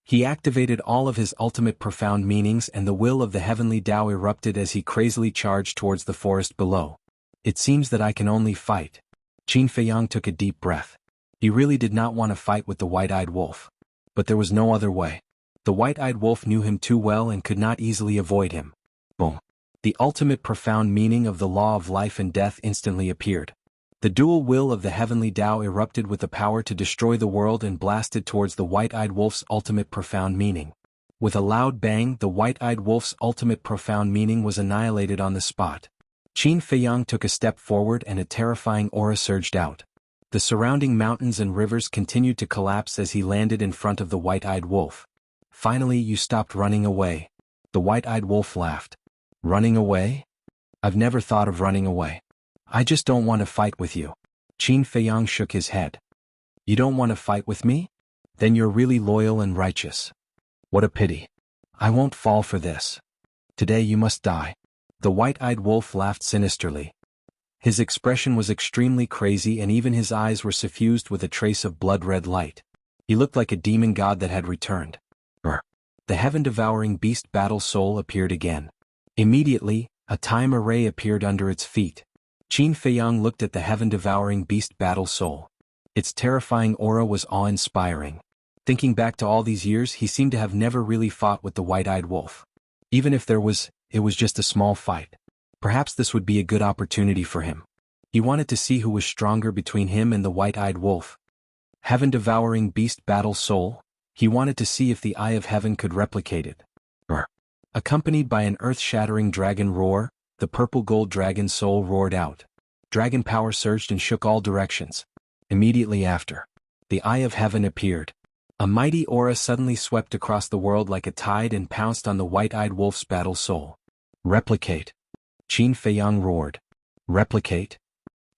S1: He activated all of his ultimate profound meanings and the will of the heavenly Tao erupted as he crazily charged towards the forest below. It seems that I can only fight. Qin Feiyang took a deep breath. He really did not want to fight with the white-eyed wolf. But there was no other way. The white-eyed wolf knew him too well and could not easily avoid him. Boom. The ultimate profound meaning of the law of life and death instantly appeared. The dual will of the heavenly Tao erupted with the power to destroy the world and blasted towards the white-eyed wolf's ultimate profound meaning. With a loud bang, the white-eyed wolf's ultimate profound meaning was annihilated on the spot. Qin Feiyang took a step forward and a terrifying aura surged out. The surrounding mountains and rivers continued to collapse as he landed in front of the white-eyed wolf. Finally, you stopped running away. The white-eyed wolf laughed. Running away? I've never thought of running away. I just don't want to fight with you. Qin Feiyang shook his head. You don't want to fight with me? Then you're really loyal and righteous. What a pity. I won't fall for this. Today you must die. The white-eyed wolf laughed sinisterly. His expression was extremely crazy and even his eyes were suffused with a trace of blood-red light. He looked like a demon god that had returned. The heaven-devouring beast battle soul appeared again. Immediately, a time array appeared under its feet. Qin Feiyang looked at the heaven-devouring beast battle soul. Its terrifying aura was awe-inspiring. Thinking back to all these years, he seemed to have never really fought with the white-eyed wolf. Even if there was, it was just a small fight. Perhaps this would be a good opportunity for him. He wanted to see who was stronger between him and the white-eyed wolf. Heaven-devouring beast battle soul, he wanted to see if the Eye of Heaven could replicate it. Accompanied by an earth-shattering dragon roar, the purple-gold dragon soul roared out. Dragon power surged and shook all directions. Immediately after, the Eye of Heaven appeared. A mighty aura suddenly swept across the world like a tide and pounced on the white-eyed wolf's battle soul. Replicate. Qin Feiyang roared. Replicate?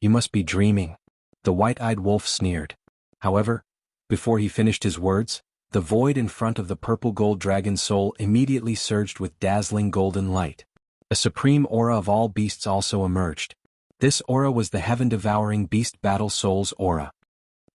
S1: You must be dreaming. The white-eyed wolf sneered. However, before he finished his words, the void in front of the purple-gold dragon soul immediately surged with dazzling golden light. A supreme aura of all beasts also emerged. This aura was the heaven-devouring beast battle soul's aura.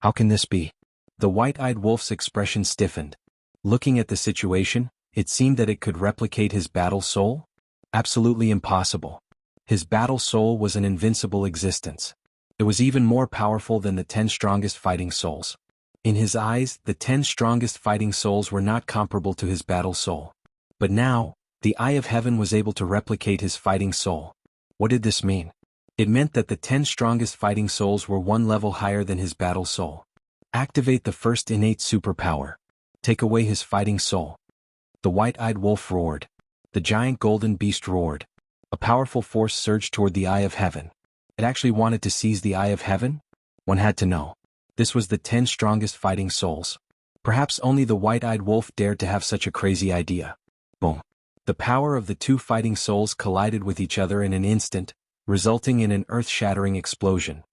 S1: How can this be? The white-eyed wolf's expression stiffened. Looking at the situation, it seemed that it could replicate his battle soul? Absolutely impossible. His battle soul was an invincible existence. It was even more powerful than the 10 strongest fighting souls. In his eyes, the 10 strongest fighting souls were not comparable to his battle soul. But now, the Eye of Heaven was able to replicate his fighting soul. What did this mean? It meant that the 10 strongest fighting souls were one level higher than his battle soul. Activate the first innate superpower. Take away his fighting soul. The white-eyed wolf roared. The giant golden beast roared. A powerful force surged toward the Eye of Heaven. It actually wanted to seize the Eye of Heaven? One had to know. This was the 10 strongest fighting souls. Perhaps only the white-eyed wolf dared to have such a crazy idea. Boom. The power of the two fighting souls collided with each other in an instant, resulting in an earth-shattering explosion.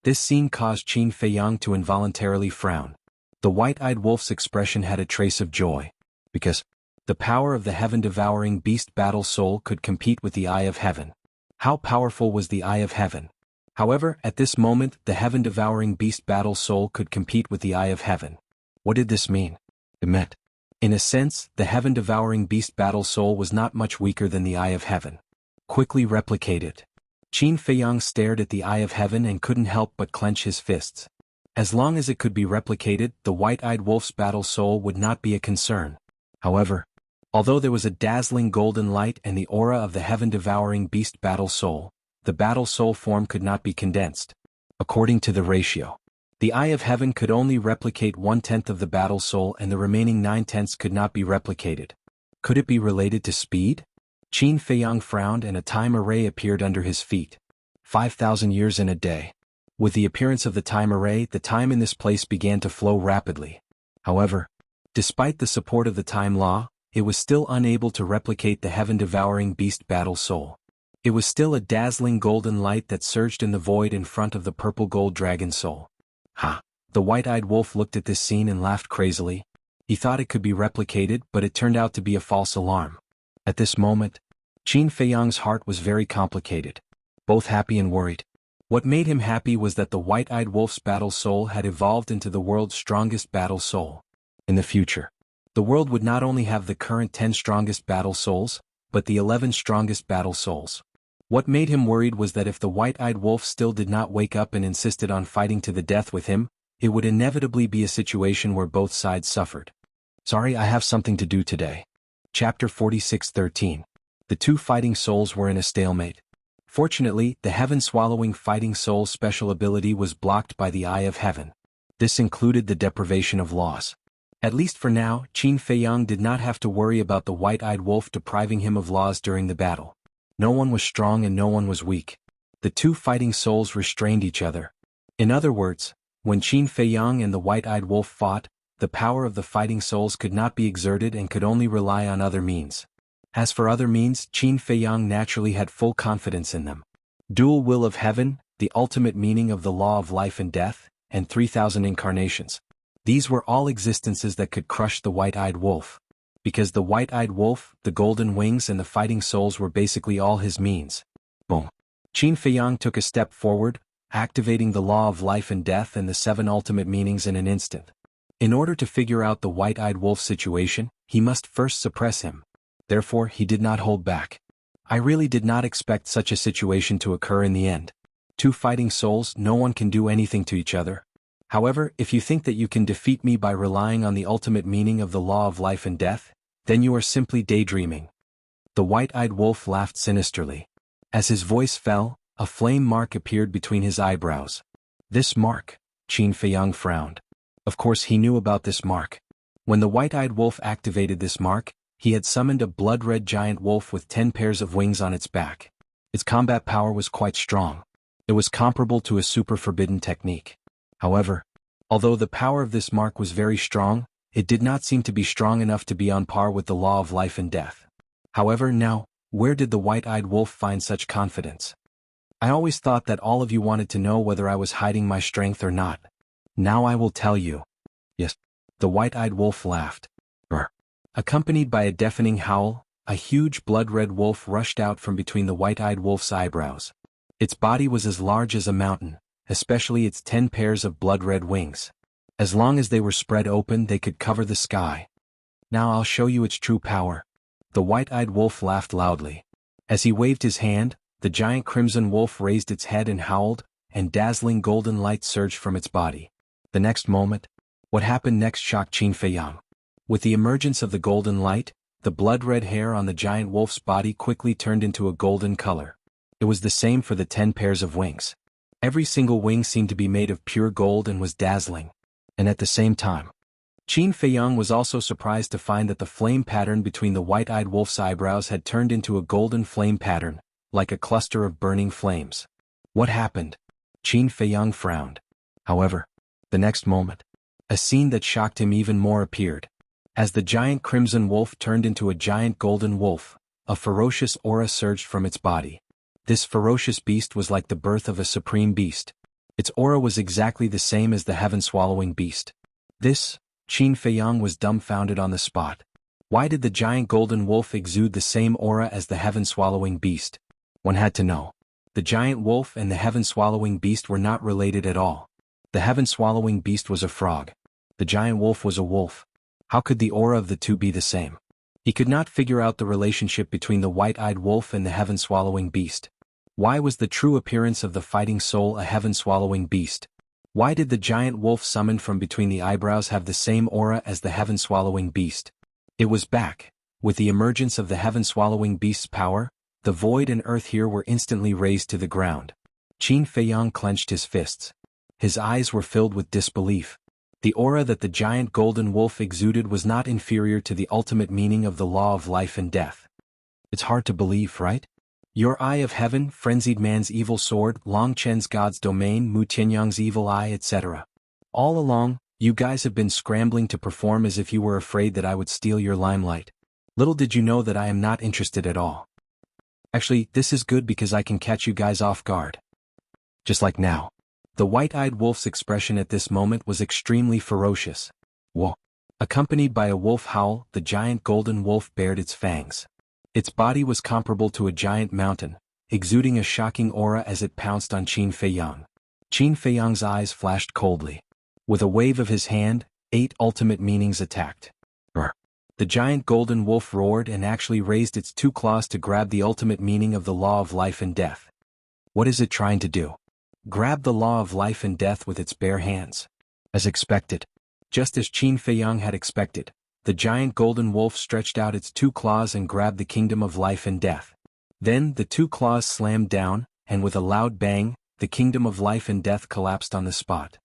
S1: This scene caused Qin Feiyang to involuntarily frown. The white-eyed wolf's expression had a trace of joy. Because the power of the heaven-devouring beast battle soul could compete with the Eye of Heaven. How powerful was the Eye of Heaven? However, at this moment, the heaven-devouring beast battle soul could compete with the Eye of Heaven. What did this mean? It meant, in a sense, the heaven-devouring beast battle soul was not much weaker than the Eye of Heaven. Quickly replicate it. Qin Feiyang stared at the Eye of Heaven and couldn't help but clench his fists. As long as it could be replicated, the white-eyed wolf's battle soul would not be a concern. However, although there was a dazzling golden light and the aura of the heaven-devouring beast battle soul, the battle soul form could not be condensed. According to the ratio, the Eye of Heaven could only replicate 1/10 of the battle soul and the remaining 9/10 could not be replicated. Could it be related to speed? Qin Feiyang frowned and a time array appeared under his feet. 5,000 years in a day. With the appearance of the time array, the time in this place began to flow rapidly. However, despite the support of the time law, it was still unable to replicate the heaven-devouring beast battle soul. It was still a dazzling golden light that surged in the void in front of the purple-gold dragon soul. Ha! The white-eyed wolf looked at this scene and laughed crazily. He thought it could be replicated, but it turned out to be a false alarm. At this moment, Qin Feiyang's heart was very complicated, both happy and worried. What made him happy was that the white-eyed wolf's battle soul had evolved into the world's strongest battle soul. In the future, the world would not only have the current 10 strongest battle souls, but the 11 strongest battle souls. What made him worried was that if the white-eyed wolf still did not wake up and insisted on fighting to the death with him, it would inevitably be a situation where both sides suffered. Sorry, I have something to do today. Chapter 46:13. The two fighting souls were in a stalemate. Fortunately, the heaven-swallowing fighting soul's special ability was blocked by the Eye of Heaven. This included the deprivation of laws. At least for now, Qin Feiyang did not have to worry about the white-eyed wolf depriving him of laws during the battle. No one was strong and no one was weak. The two fighting souls restrained each other. In other words, when Qin Feiyang and the white-eyed wolf fought, the power of the fighting souls could not be exerted and could only rely on other means. As for other means, Qin Feiyang naturally had full confidence in them. Dual will of heaven, the ultimate meaning of the law of life and death, and 3,000 incarnations. These were all existences that could crush the white-eyed wolf. Because the white-eyed wolf, the golden wings and the fighting souls were basically all his means. Boom. Qin Feiyang took a step forward, activating the law of life and death and the 7 ultimate meanings in an instant. In order to figure out the white-eyed wolf's situation, he must first suppress him. Therefore, he did not hold back. I really did not expect such a situation to occur in the end. Two fighting souls, no one can do anything to each other. However, if you think that you can defeat me by relying on the ultimate meaning of the law of life and death, then you are simply daydreaming. The white-eyed wolf laughed sinisterly. As his voice fell, a flame mark appeared between his eyebrows. This mark, Qin Feiyang frowned. Of course he knew about this mark. When the white-eyed wolf activated this mark, he had summoned a blood-red giant wolf with 10 pairs of wings on its back. Its combat power was quite strong. It was comparable to a super forbidden technique. However, although the power of this mark was very strong, it did not seem to be strong enough to be on par with the law of life and death. However, now, where did the white-eyed wolf find such confidence? I always thought that all of you wanted to know whether I was hiding my strength or not. Now I will tell you. Yes. The white-eyed wolf laughed. Brr. Accompanied by a deafening howl, a huge blood-red wolf rushed out from between the white-eyed wolf's eyebrows. Its body was as large as a mountain, especially its 10 pairs of blood-red wings. As long as they were spread open, they could cover the sky. Now I'll show you its true power. The white-eyed wolf laughed loudly. As he waved his hand, the giant crimson wolf raised its head and howled, and dazzling golden light surged from its body. The next moment, what happened next shocked Qin Feiyang. With the emergence of the golden light, the blood-red hair on the giant wolf's body quickly turned into a golden color. It was the same for the 10 pairs of wings. Every single wing seemed to be made of pure gold and was dazzling. And at the same time, Qin Feiyang was also surprised to find that the flame pattern between the white-eyed wolf's eyebrows had turned into a golden flame pattern, like a cluster of burning flames. What happened? Qin Feiyang frowned. However, the next moment, a scene that shocked him even more appeared. As the giant crimson wolf turned into a giant golden wolf, a ferocious aura surged from its body. This ferocious beast was like the birth of a supreme beast. Its aura was exactly the same as the heaven-swallowing beast. This, Qin Feiyang was dumbfounded on the spot. Why did the giant golden wolf exude the same aura as the heaven-swallowing beast? One had to know. The giant wolf and the heaven-swallowing beast were not related at all. The heaven-swallowing beast was a frog. The giant wolf was a wolf. How could the aura of the two be the same? He could not figure out the relationship between the white-eyed wolf and the heaven-swallowing beast. Why was the true appearance of the fighting soul a heaven-swallowing beast? Why did the giant wolf summoned from between the eyebrows have the same aura as the heaven-swallowing beast? It was back. With the emergence of the heaven-swallowing beast's power, the void and earth here were instantly razed to the ground. Qin Feiyang clenched his fists. His eyes were filled with disbelief. The aura that the giant golden wolf exuded was not inferior to the ultimate meaning of the law of life and death. It's hard to believe, right? Your Eye of Heaven, Frenzied Man's Evil Sword, Long Chen's God's Domain, Mu Tianyang's Evil Eye, etc. All along, you guys have been scrambling to perform as if you were afraid that I would steal your limelight. Little did you know that I am not interested at all. Actually, this is good because I can catch you guys off guard. Just like now. The white-eyed wolf's expression at this moment was extremely ferocious. Whoa. Accompanied by a wolf howl, the giant golden wolf bared its fangs. Its body was comparable to a giant mountain, exuding a shocking aura as it pounced on Qin Feiyang. Qin Feiyang's eyes flashed coldly. With a wave of his hand, 8 ultimate meanings attacked. Brr. The giant golden wolf roared and actually raised its 2 claws to grab the ultimate meaning of the law of life and death. What is it trying to do? Grab the law of life and death with its bare hands. As expected. Just as Qin Feiyang had expected, the giant golden wolf stretched out its 2 claws and grabbed the kingdom of life and death. Then the 2 claws slammed down, and with a loud bang, the kingdom of life and death collapsed on the spot.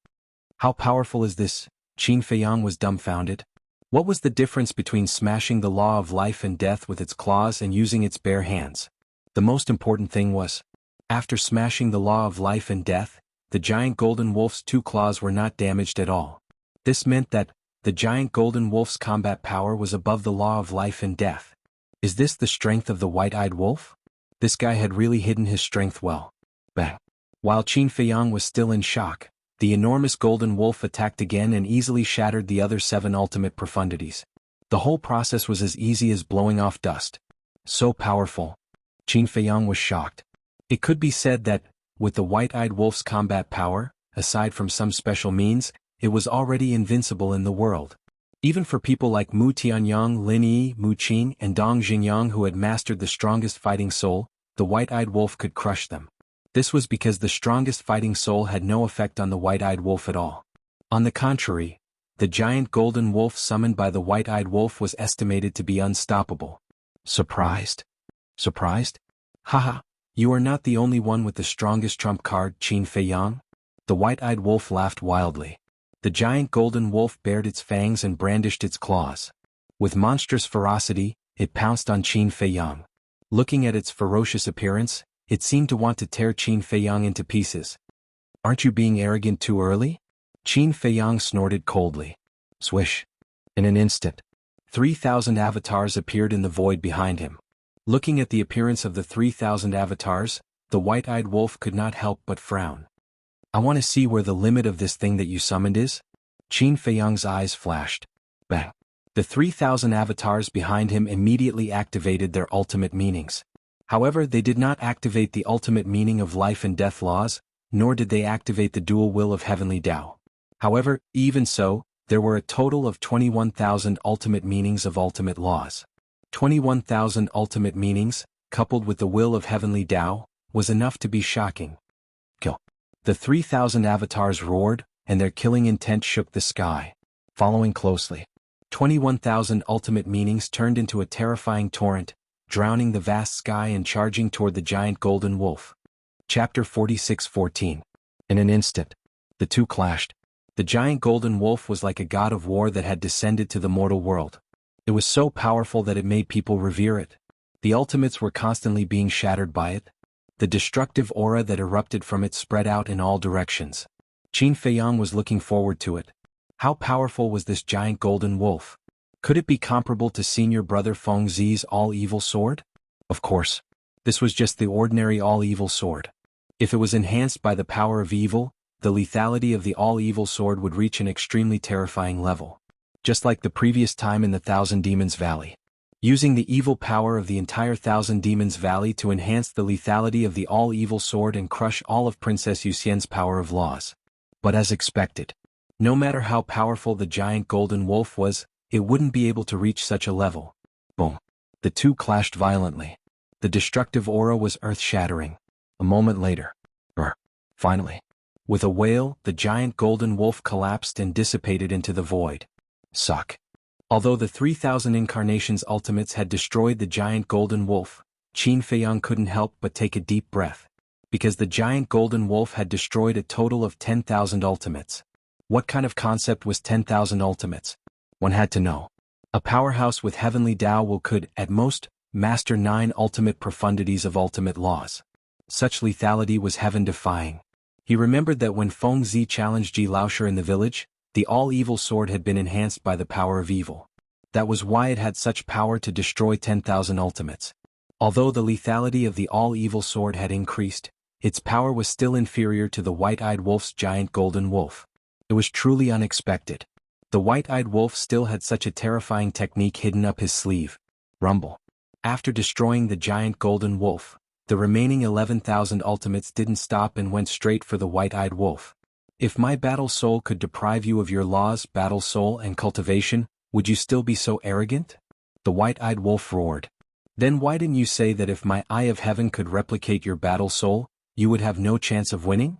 S1: How powerful is this? Qin Feiyang was dumbfounded. What was the difference between smashing the law of life and death with its claws and using its bare hands? The most important thing was, after smashing the law of life and death, the giant golden wolf's 2 claws were not damaged at all. This meant that the giant golden wolf's combat power was above the law of life and death. Is this the strength of the white-eyed wolf? This guy had really hidden his strength well. Bang. While Qin Feiyang was still in shock, the enormous golden wolf attacked again and easily shattered the other 7 ultimate profundities. The whole process was as easy as blowing off dust. So powerful. Qin Feiyang was shocked. It could be said that, with the white-eyed wolf's combat power, aside from some special means, it was already invincible in the world. Even for people like Mu Tianyang, Lin Yi, Mu Qin, and Dong Xingyang who had mastered the strongest fighting soul, the white-eyed wolf could crush them. This was because the strongest fighting soul had no effect on the white-eyed wolf at all. On the contrary, the giant golden wolf summoned by the white-eyed wolf was estimated to be unstoppable. Surprised? Surprised? Haha, you are not the only one with the strongest trump card, Qin Feiyang. The white-eyed wolf laughed wildly. The giant golden wolf bared its fangs and brandished its claws. With monstrous ferocity, it pounced on Qin Feiyang. Looking at its ferocious appearance, it seemed to want to tear Qin Feiyang into pieces. Aren't you being arrogant too early? Qin Feiyang snorted coldly. Swish. In an instant, 3,000 avatars appeared in the void behind him. Looking at the appearance of the 3,000 avatars, the white-eyed wolf could not help but frown. I want to see where the limit of this thing that you summoned is? Qin Feiyang's eyes flashed. Bang. The 3,000 avatars behind him immediately activated their ultimate meanings. However, they did not activate the ultimate meaning of life and death laws, nor did they activate the dual will of heavenly Tao. However, even so, there were a total of 21,000 ultimate meanings of ultimate laws. 21,000 ultimate meanings, coupled with the will of heavenly Tao, was enough to be shocking. Kill. The 3,000 avatars roared, and their killing intent shook the sky. Following closely, 21,000 ultimate meanings turned into a terrifying torrent, drowning the vast sky and charging toward the giant golden wolf. Chapter 46:14. In an instant, the two clashed. The giant golden wolf was like a god of war that had descended to the mortal world. It was so powerful that it made people revere it. The ultimates were constantly being shattered by it. The destructive aura that erupted from it spread out in all directions. Qin Feiyang was looking forward to it. How powerful was this giant golden wolf? Could it be comparable to senior brother Feng Zi's all-evil sword? Of course. This was just the ordinary all-evil sword. If it was enhanced by the power of evil, the lethality of the all-evil sword would reach an extremely terrifying level. Just like the previous time in the Thousand Demons Valley. Using the evil power of the entire Thousand Demons Valley to enhance the lethality of the all-evil sword and crush all of Princess Yuxian's power of laws. But as expected, no matter how powerful the giant golden wolf was, it wouldn't be able to reach such a level. Boom. The two clashed violently. The destructive aura was earth-shattering. A moment later. Finally. With a wail, the giant golden wolf collapsed and dissipated into the void. Suck. Although the 3,000 incarnations ultimates had destroyed the giant golden wolf, Qin Feiyang couldn't help but take a deep breath. Because the giant golden wolf had destroyed a total of 10,000 ultimates. What kind of concept was 10,000 ultimates? One had to know. A powerhouse with heavenly Tao could, at most, master 9 ultimate profundities of ultimate laws. Such lethality was heaven-defying. He remembered that when Feng Zi challenged Ji Laoshi in the village, the all-evil sword had been enhanced by the power of evil. That was why it had such power to destroy 10,000 ultimates. Although the lethality of the all-evil sword had increased, its power was still inferior to the white-eyed wolf's giant golden wolf. It was truly unexpected. The white-eyed wolf still had such a terrifying technique hidden up his sleeve. Rumble. After destroying the giant golden wolf, The remaining 11,000 ultimates didn't stop and went straight for the white-eyed wolf. If my battle soul could deprive you of your laws, battle soul, and cultivation, would you still be so arrogant? The white-eyed wolf roared. Then why didn't you say that if my eye of heaven could replicate your battle soul, you would have no chance of winning?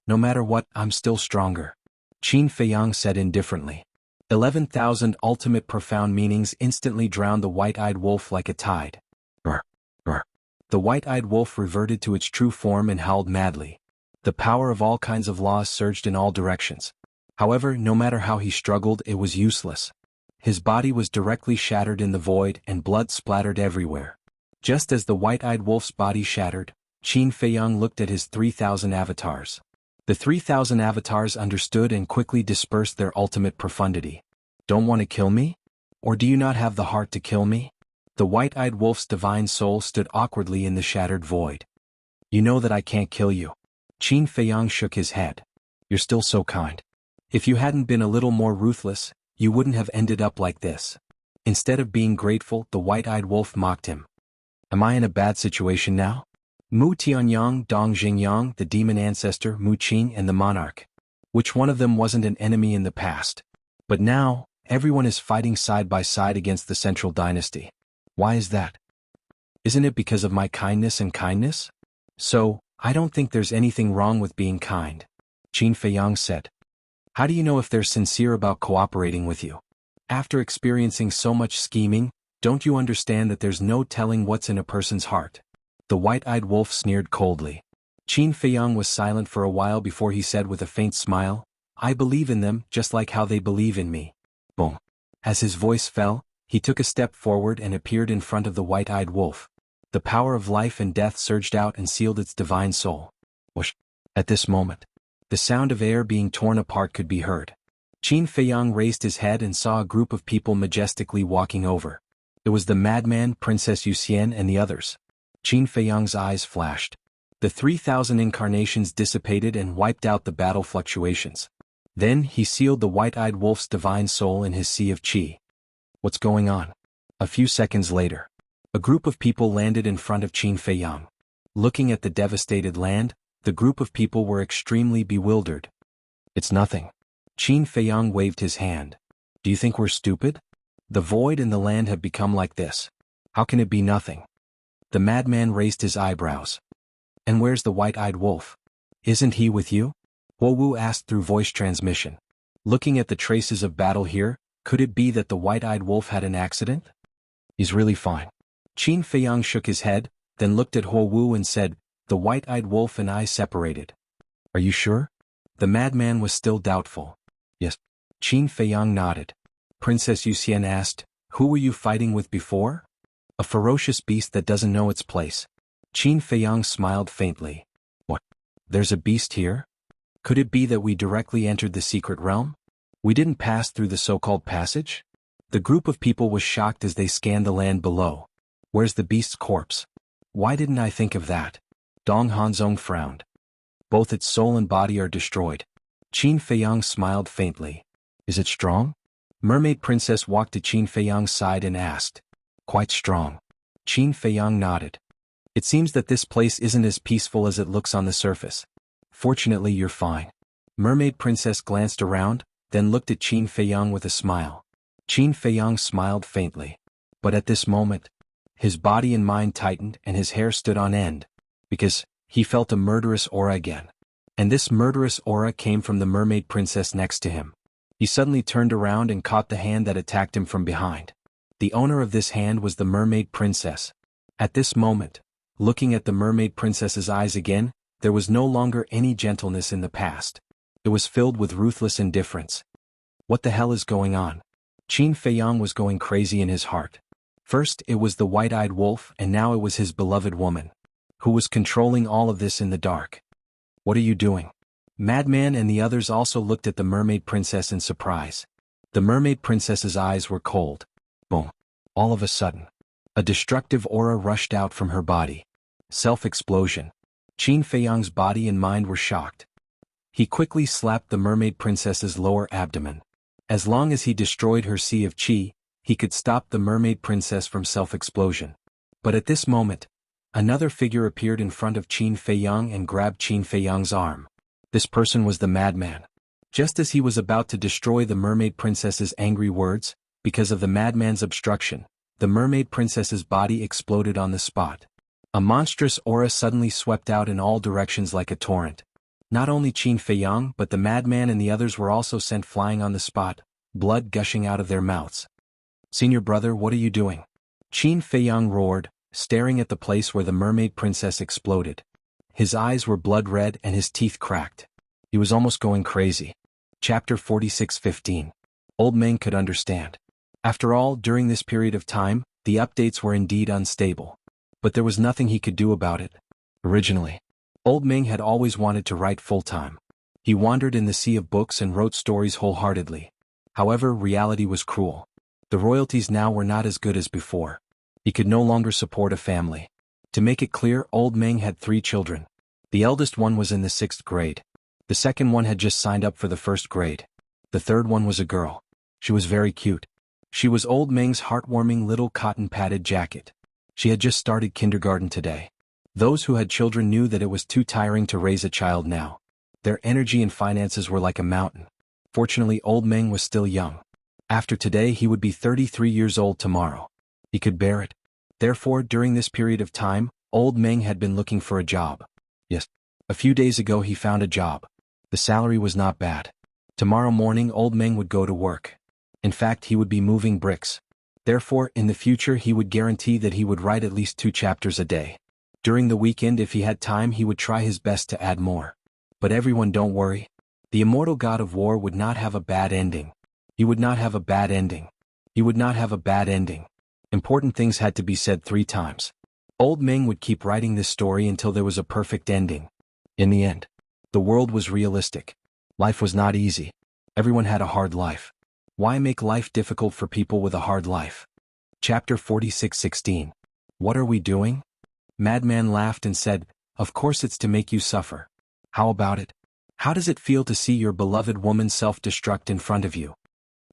S1: No matter what, I'm still stronger. Qin Feiyang said indifferently. 11,000 ultimate profound meanings instantly drowned the white-eyed wolf like a tide. Brr, brr. The white-eyed wolf reverted to its true form and howled madly. The power of all kinds of laws surged in all directions. However, no matter how he struggled, it was useless. His body was directly shattered in the void and blood splattered everywhere. Just as the white-eyed wolf's body shattered, Qin Feiyang looked at his 3,000 avatars. The 3,000 avatars understood and quickly dispersed their ultimate profundity. Don't want to kill me? Or do you not have the heart to kill me? The white-eyed wolf's divine soul stood awkwardly in the shattered void. You know that I can't kill you. Qin Feiyang shook his head. You're still so kind. If you hadn't been a little more ruthless, you wouldn't have ended up like this. Instead of being grateful, the white-eyed wolf mocked him. Am I in a bad situation now? Mu Tianyang, Dong Xingyang, the demon ancestor, Mu Qing, and the monarch. Which one of them wasn't an enemy in the past? But now, everyone is fighting side by side against the central dynasty. Why is that? Isn't it because of my kindness and kindness? So, I don't think there's anything wrong with being kind. Qin Feiyang said. How do you know if they're sincere about cooperating with you? After experiencing so much scheming, don't you understand that there's no telling what's in a person's heart? The white-eyed wolf sneered coldly. Qin Feiyang was silent for a while before he said with a faint smile, I believe in them just like how they believe in me. Boom. As his voice fell, he took a step forward and appeared in front of the white-eyed wolf. The power of life and death surged out and sealed its divine soul. Whoosh. At this moment, the sound of air being torn apart could be heard. Qin Feiyang raised his head and saw a group of people majestically walking over. It was the madman, Princess Yuxian, and the others. Qin Feiyang's eyes flashed. The 3,000 incarnations dissipated and wiped out the battle fluctuations. Then he sealed the white-eyed wolf's divine soul in his sea of qi. What's going on? A few seconds later, a group of people landed in front of Qin Feiyang. Looking at the devastated land, the group of people were extremely bewildered. It's nothing. Qin Feiyang waved his hand. Do you think we're stupid? The void and the land have become like this. How can it be nothing? The madman raised his eyebrows. And where's the white-eyed wolf? Isn't he with you? Huo Wu asked through voice transmission. Looking at the traces of battle here, could it be that the white-eyed wolf had an accident? He's really fine. Qin Feiyang shook his head, then looked at Huo Wu and said, the white-eyed wolf and I separated. Are you sure? The madman was still doubtful. Yes. Qin Feiyang nodded. Princess Yuxian asked, who were you fighting with before? A ferocious beast that doesn't know its place. Qin Feiyang smiled faintly. What? There's a beast here? Could it be that we directly entered the secret realm? We didn't pass through the so-called passage? The group of people was shocked as they scanned the land below. Where's the beast's corpse? Why didn't I think of that? Dong Hanzong frowned. Both its soul and body are destroyed. Qin Feiyang smiled faintly. Is it strong? Mermaid Princess walked to Qin Feiyang's side and asked. Quite strong. Qin Feiyang nodded. It seems that this place isn't as peaceful as it looks on the surface. Fortunately, you're fine. Mermaid Princess glanced around, then looked at Qin Feiyang with a smile. Qin Feiyang smiled faintly. But at this moment, his body and mind tightened and his hair stood on end, because he felt a murderous aura again. And this murderous aura came from the Mermaid Princess next to him. He suddenly turned around and caught the hand that attacked him from behind. The owner of this hand was the Mermaid Princess. At this moment, looking at the Mermaid Princess's eyes again, there was no longer any gentleness in the past. It was filled with ruthless indifference. What the hell is going on? Qin Feiyang was going crazy in his heart. First it was the white-eyed wolf and now it was his beloved woman, who was controlling all of this in the dark. What are you doing? Madman and the others also looked at the Mermaid Princess in surprise. The Mermaid Princess's eyes were cold. Boom. All of a sudden, a destructive aura rushed out from her body. Self-explosion. Qin Feiyang's body and mind were shocked. He quickly slapped the Mermaid Princess's lower abdomen. As long as he destroyed her sea of qi, he could stop the Mermaid Princess from self-explosion. But at this moment, Another figure appeared in front of Qin Feiyang and grabbed Qin Feiyang's arm. This person was the madman. Just as he was about to destroy the mermaid princess's angry words, because of the madman's obstruction, the mermaid princess's body exploded on the spot. A monstrous aura suddenly swept out in all directions like a torrent. Not only Qin Feiyang but the madman and the others were also sent flying on the spot, blood gushing out of their mouths. "Senior brother, what are you doing?" Qin Feiyang roared, staring at the place where the mermaid princess exploded. His eyes were blood red and his teeth cracked. He was almost going crazy. Chapter 46:15. Old Meng could understand. After all, during this period of time, the updates were indeed unstable. But there was nothing he could do about it. Originally, Old Meng had always wanted to write full-time. He wandered in the sea of books and wrote stories wholeheartedly. However, reality was cruel. The royalties now were not as good as before. He could no longer support a family. To make it clear, Old Meng had 3 children. The eldest one was in the 6th grade. The second one had just signed up for the 1st grade. The third one was a girl. She was very cute. She was Old Meng's heartwarming little cotton-padded jacket. She had just started kindergarten today. Those who had children knew that it was too tiring to raise a child now. Their energy and finances were like a mountain. Fortunately, Old Meng was still young. After today he would be 33 years old tomorrow. He could bear it. Therefore, during this period of time, Old Meng had been looking for a job. Yes. A few days ago he found a job. The salary was not bad. Tomorrow morning Old Meng would go to work. In fact, he would be moving bricks. Therefore, in the future he would guarantee that he would write at least 2 chapters a day. During the weekend, if he had time, he would try his best to add more. But everyone, don't worry. The immortal god of war would not have a bad ending. He would not have a bad ending. He would not have a bad ending. Important things had to be said 3 times. Old Meng would keep writing this story until there was a perfect ending. In the end, the world was realistic. Life was not easy. Everyone had a hard life. Why make life difficult for people with a hard life? Chapter 46:16. What are we doing? Madman laughed and said, "Of course it's to make you suffer. How about it? How does it feel to see your beloved woman self-destruct in front of you?"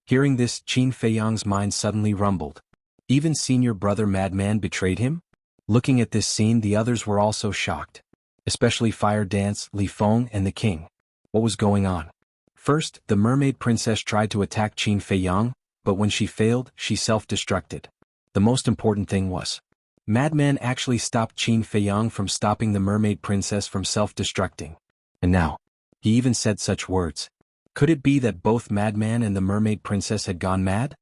S1: Hearing this, Qin Feiyang's mind suddenly rumbled. Even senior brother Madman betrayed him? Looking at this scene, the others were also shocked. Especially Fire Dance, Li Feng and the king. What was going on? First, the mermaid princess tried to attack Qin Feiyang, but when she failed, she self-destructed. The most important thing was, Madman actually stopped Qin Feiyang from stopping the mermaid princess from self-destructing. And now, he even said such words. Could it be that both Madman and the mermaid princess had gone mad?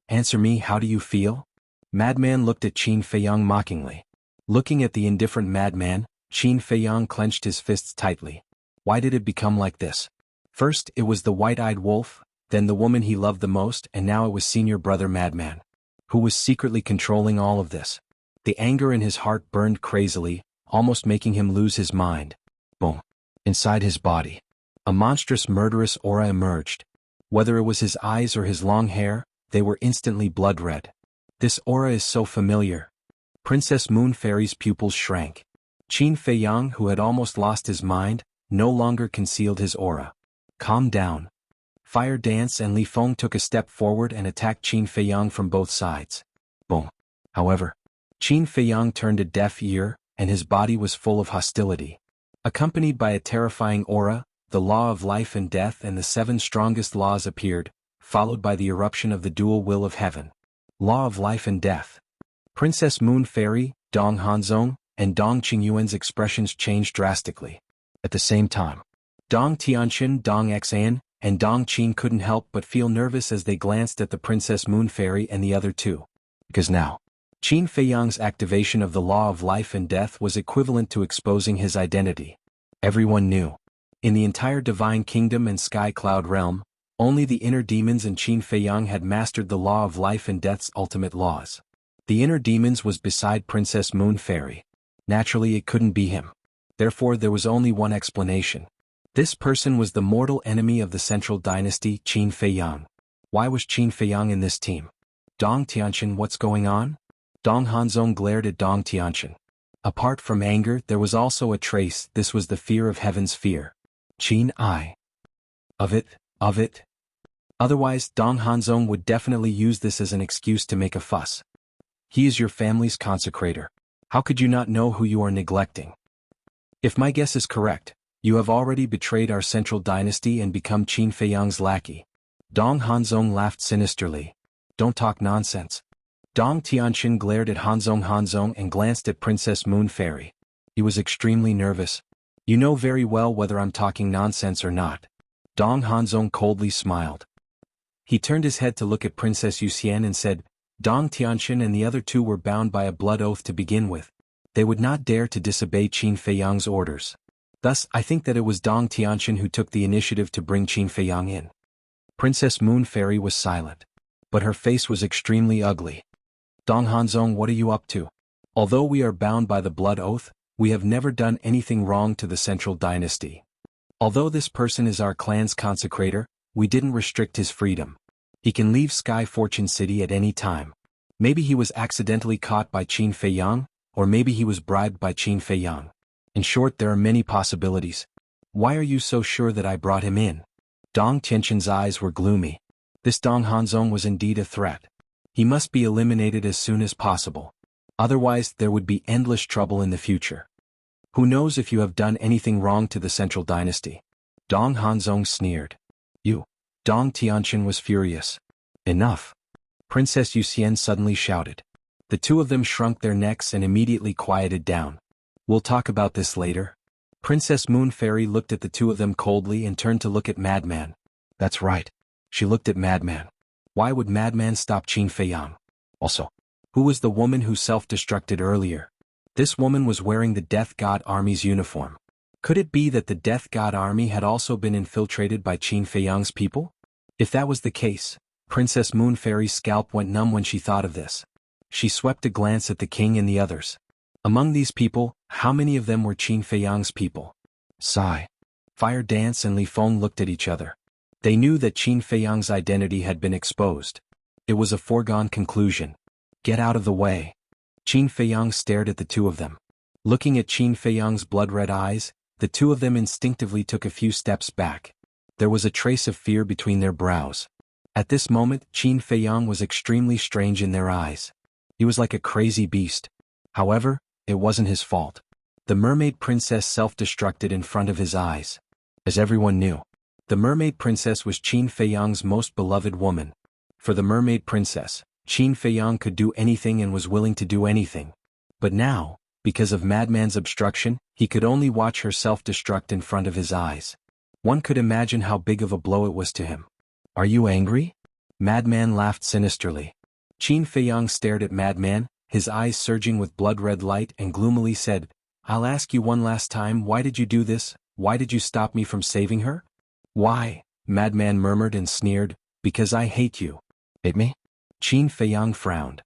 S1: Answer me, how do you feel? Madman looked at Qin Feiyang mockingly. Looking at the indifferent Madman, Qin Feiyang clenched his fists tightly. Why did it become like this? First, it was the white-eyed wolf, then the woman he loved the most, and now it was senior brother Madman. Who was secretly controlling all of this? The anger in his heart burned crazily, almost making him lose his mind. Boom. Inside his body, a monstrous murderous aura emerged. Whether it was his eyes or his long hair, they were instantly blood red. This aura is so familiar. Princess Moon Fairy's pupils shrank. Qin Feiyang, who had almost lost his mind, no longer concealed his aura. Calm down. Fire Dance and Li Feng took a step forward and attacked Qin Feiyang from both sides. Boom. However, Qin Feiyang turned a deaf ear, and his body was full of hostility. Accompanied by a terrifying aura, the law of life and death and the 7 strongest laws appeared, followed by the eruption of the dual will of heaven. Law of life and death. Princess Moon Fairy, Dong Hanzong, and Dong Qingyuan's expressions changed drastically. At the same time, Dong Tianqin, Dong Xan, and Dong Qin couldn't help but feel nervous as they glanced at the Princess Moon Fairy and the other 2. Because now, Qin Feiyang's activation of the law of life and death was equivalent to exposing his identity. Everyone knew. In the entire Divine Kingdom and Sky Cloud Realm, only the inner demons and Qin Feiyang had mastered the law of life and death's ultimate laws. The inner demons was beside Princess Moon Fairy. Naturally, it couldn't be him. Therefore, there was only one explanation. This person was the mortal enemy of the Central Dynasty, Qin Feiyang. Why was Qin Feiyang in this team? Dong Tianqin, what's going on? Dong Hanzong glared at Dong Tianqin. Apart from anger, there was also a trace. This was the fear of heaven's fear. Qin I. Of it. Otherwise, Dong Hanzong would definitely use this as an excuse to make a fuss. He is your family's consecrator. How could you not know who you are neglecting? If my guess is correct, you have already betrayed our central dynasty and become Qin Feiyang's lackey. Dong Hanzong laughed sinisterly. Don't talk nonsense. Dong Tianxin glared at Hanzong and glanced at Princess Moon Fairy. He was extremely nervous. You know very well whether I'm talking nonsense or not. Dong Hanzong coldly smiled. He turned his head to look at Princess Yuxian and said, Dong Tianxin and the other two were bound by a blood oath to begin with. They would not dare to disobey Qin Feiyang's orders. Thus, I think that it was Dong Tianxin who took the initiative to bring Qin Feiyang in. Princess Moon Fairy was silent. But her face was extremely ugly. Dong Hanzong, what are you up to? Although we are bound by the blood oath, we have never done anything wrong to the central dynasty. Although this person is our clan's consecrator, we didn't restrict his freedom. He can leave Sky Fortune City at any time. Maybe he was accidentally caught by Qin Feiyang, or maybe he was bribed by Qin Feiyang. In short, there are many possibilities. Why are you so sure that I brought him in? Dong Tianxin's eyes were gloomy. This Dong Hanzong was indeed a threat. He must be eliminated as soon as possible. Otherwise, there would be endless trouble in the future. Who knows if you have done anything wrong to the central dynasty? Dong Hanzong sneered. You. Dong Tianxin was furious. Enough. Princess Yuxian suddenly shouted. The two of them shrunk their necks and immediately quieted down. We'll talk about this later. Princess Moon Fairy looked at the two of them coldly and turned to look at Madman. That's right. She looked at Madman. Why would Madman stop Qin Feiyang? Also, who was the woman who self-destructed earlier? This woman was wearing the Death God Army's uniform. Could it be that the Death God Army had also been infiltrated by Qin Feiyang's people? If that was the case, Princess Moon Fairy's scalp went numb when she thought of this. She swept a glance at the king and the others. Among these people, how many of them were Qin Feiyang's people? Sigh. Fire Dance and Li Feng looked at each other. They knew that Qin Feiyang's identity had been exposed. It was a foregone conclusion. Get out of the way. Qin Feiyang stared at the two of them. Looking at Qin Feiyang's blood-red eyes, the two of them instinctively took a few steps back. There was a trace of fear between their brows. At this moment, Qin Feiyang was extremely strange in their eyes. He was like a crazy beast. However, it wasn't his fault. The mermaid princess self-destructed in front of his eyes. As everyone knew, the mermaid princess was Qin Feiyang's most beloved woman. For the mermaid princess, Qin Feiyang could do anything and was willing to do anything. But now, because of Madman's obstruction, he could only watch her self-destruct in front of his eyes. One could imagine how big of a blow it was to him. Are you angry? Madman laughed sinisterly. Qin Feiyang stared at Madman, his eyes surging with blood-red light, and gloomily said, I'll ask you one last time, why did you do this? Why did you stop me from saving her? Why? Madman murmured and sneered, because I hate you. Hate me? Qin Feiyang frowned.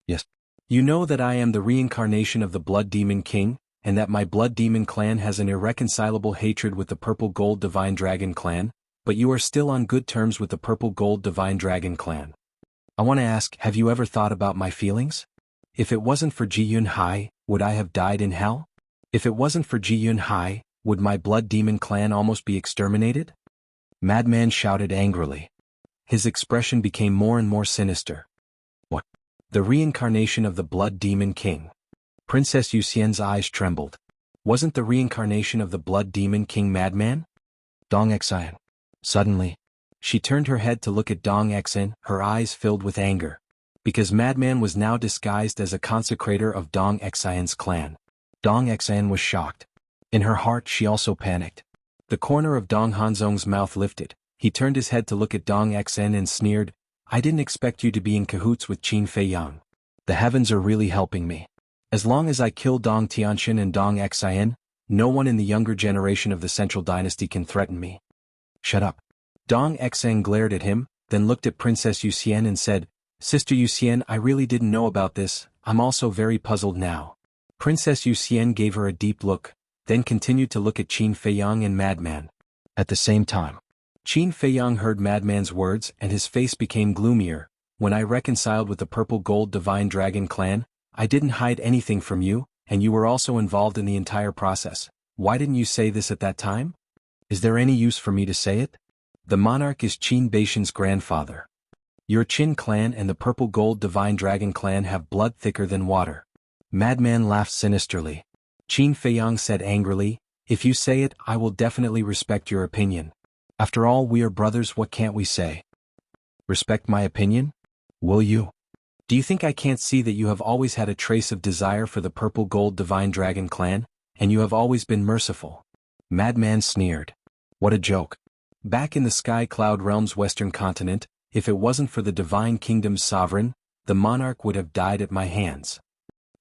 S1: Yes. You know that I am the reincarnation of the Blood Demon King, and that my Blood Demon clan has an irreconcilable hatred with the Purple Gold Divine Dragon clan, but you are still on good terms with the Purple Gold Divine Dragon clan. I want to ask, have you ever thought about my feelings? If it wasn't for Ji Yun Hai, would I have died in hell? If it wasn't for Ji Yun Hai, would my Blood Demon clan almost be exterminated? Madman shouted angrily. His expression became more and more sinister. What? The reincarnation of the Blood Demon King. Princess Yuxian's eyes trembled. Wasn't the reincarnation of the Blood Demon King Madman? Dong Xian. Suddenly, she turned her head to look at Dong Xian, her eyes filled with anger. Because Madman was now disguised as a consecrator of Dong Xian's clan. Dong Xian was shocked. In her heart she also panicked. The corner of Dong Hanzong's mouth lifted. He turned his head to look at Dong Xian and sneered, I didn't expect you to be in cahoots with Qin Feiyang. The heavens are really helping me. As long as I kill Dong Tianxin and Dong Xian, no one in the younger generation of the Central Dynasty can threaten me. Shut up. Dong Xian glared at him, then looked at Princess Yuxian and said, Sister Yuxian, I really didn't know about this, I'm also very puzzled now. Princess Yuxian gave her a deep look, then continued to look at Qin Feiyang and Madman. At the same time, Qin Feiyang heard Madman's words and his face became gloomier. When I reconciled with the Purple Gold Divine Dragon clan, I didn't hide anything from you, and you were also involved in the entire process. Why didn't you say this at that time? Is there any use for me to say it? The monarch is Qin Beishan's grandfather. Your Qin clan and the Purple Gold Divine Dragon clan have blood thicker than water. Madman laughed sinisterly. Qin Feiyang said angrily, "If you say it, I will definitely respect your opinion. After all, we are brothers, what can't we say? Respect my opinion? Will you? Do you think I can't see that you have always had a trace of desire for the purple gold divine dragon clan, and you have always been merciful?" Madman sneered. What a joke. Back in the Sky Cloud Realm's western continent, if it wasn't for the Divine Kingdom's sovereign, the monarch would have died at my hands.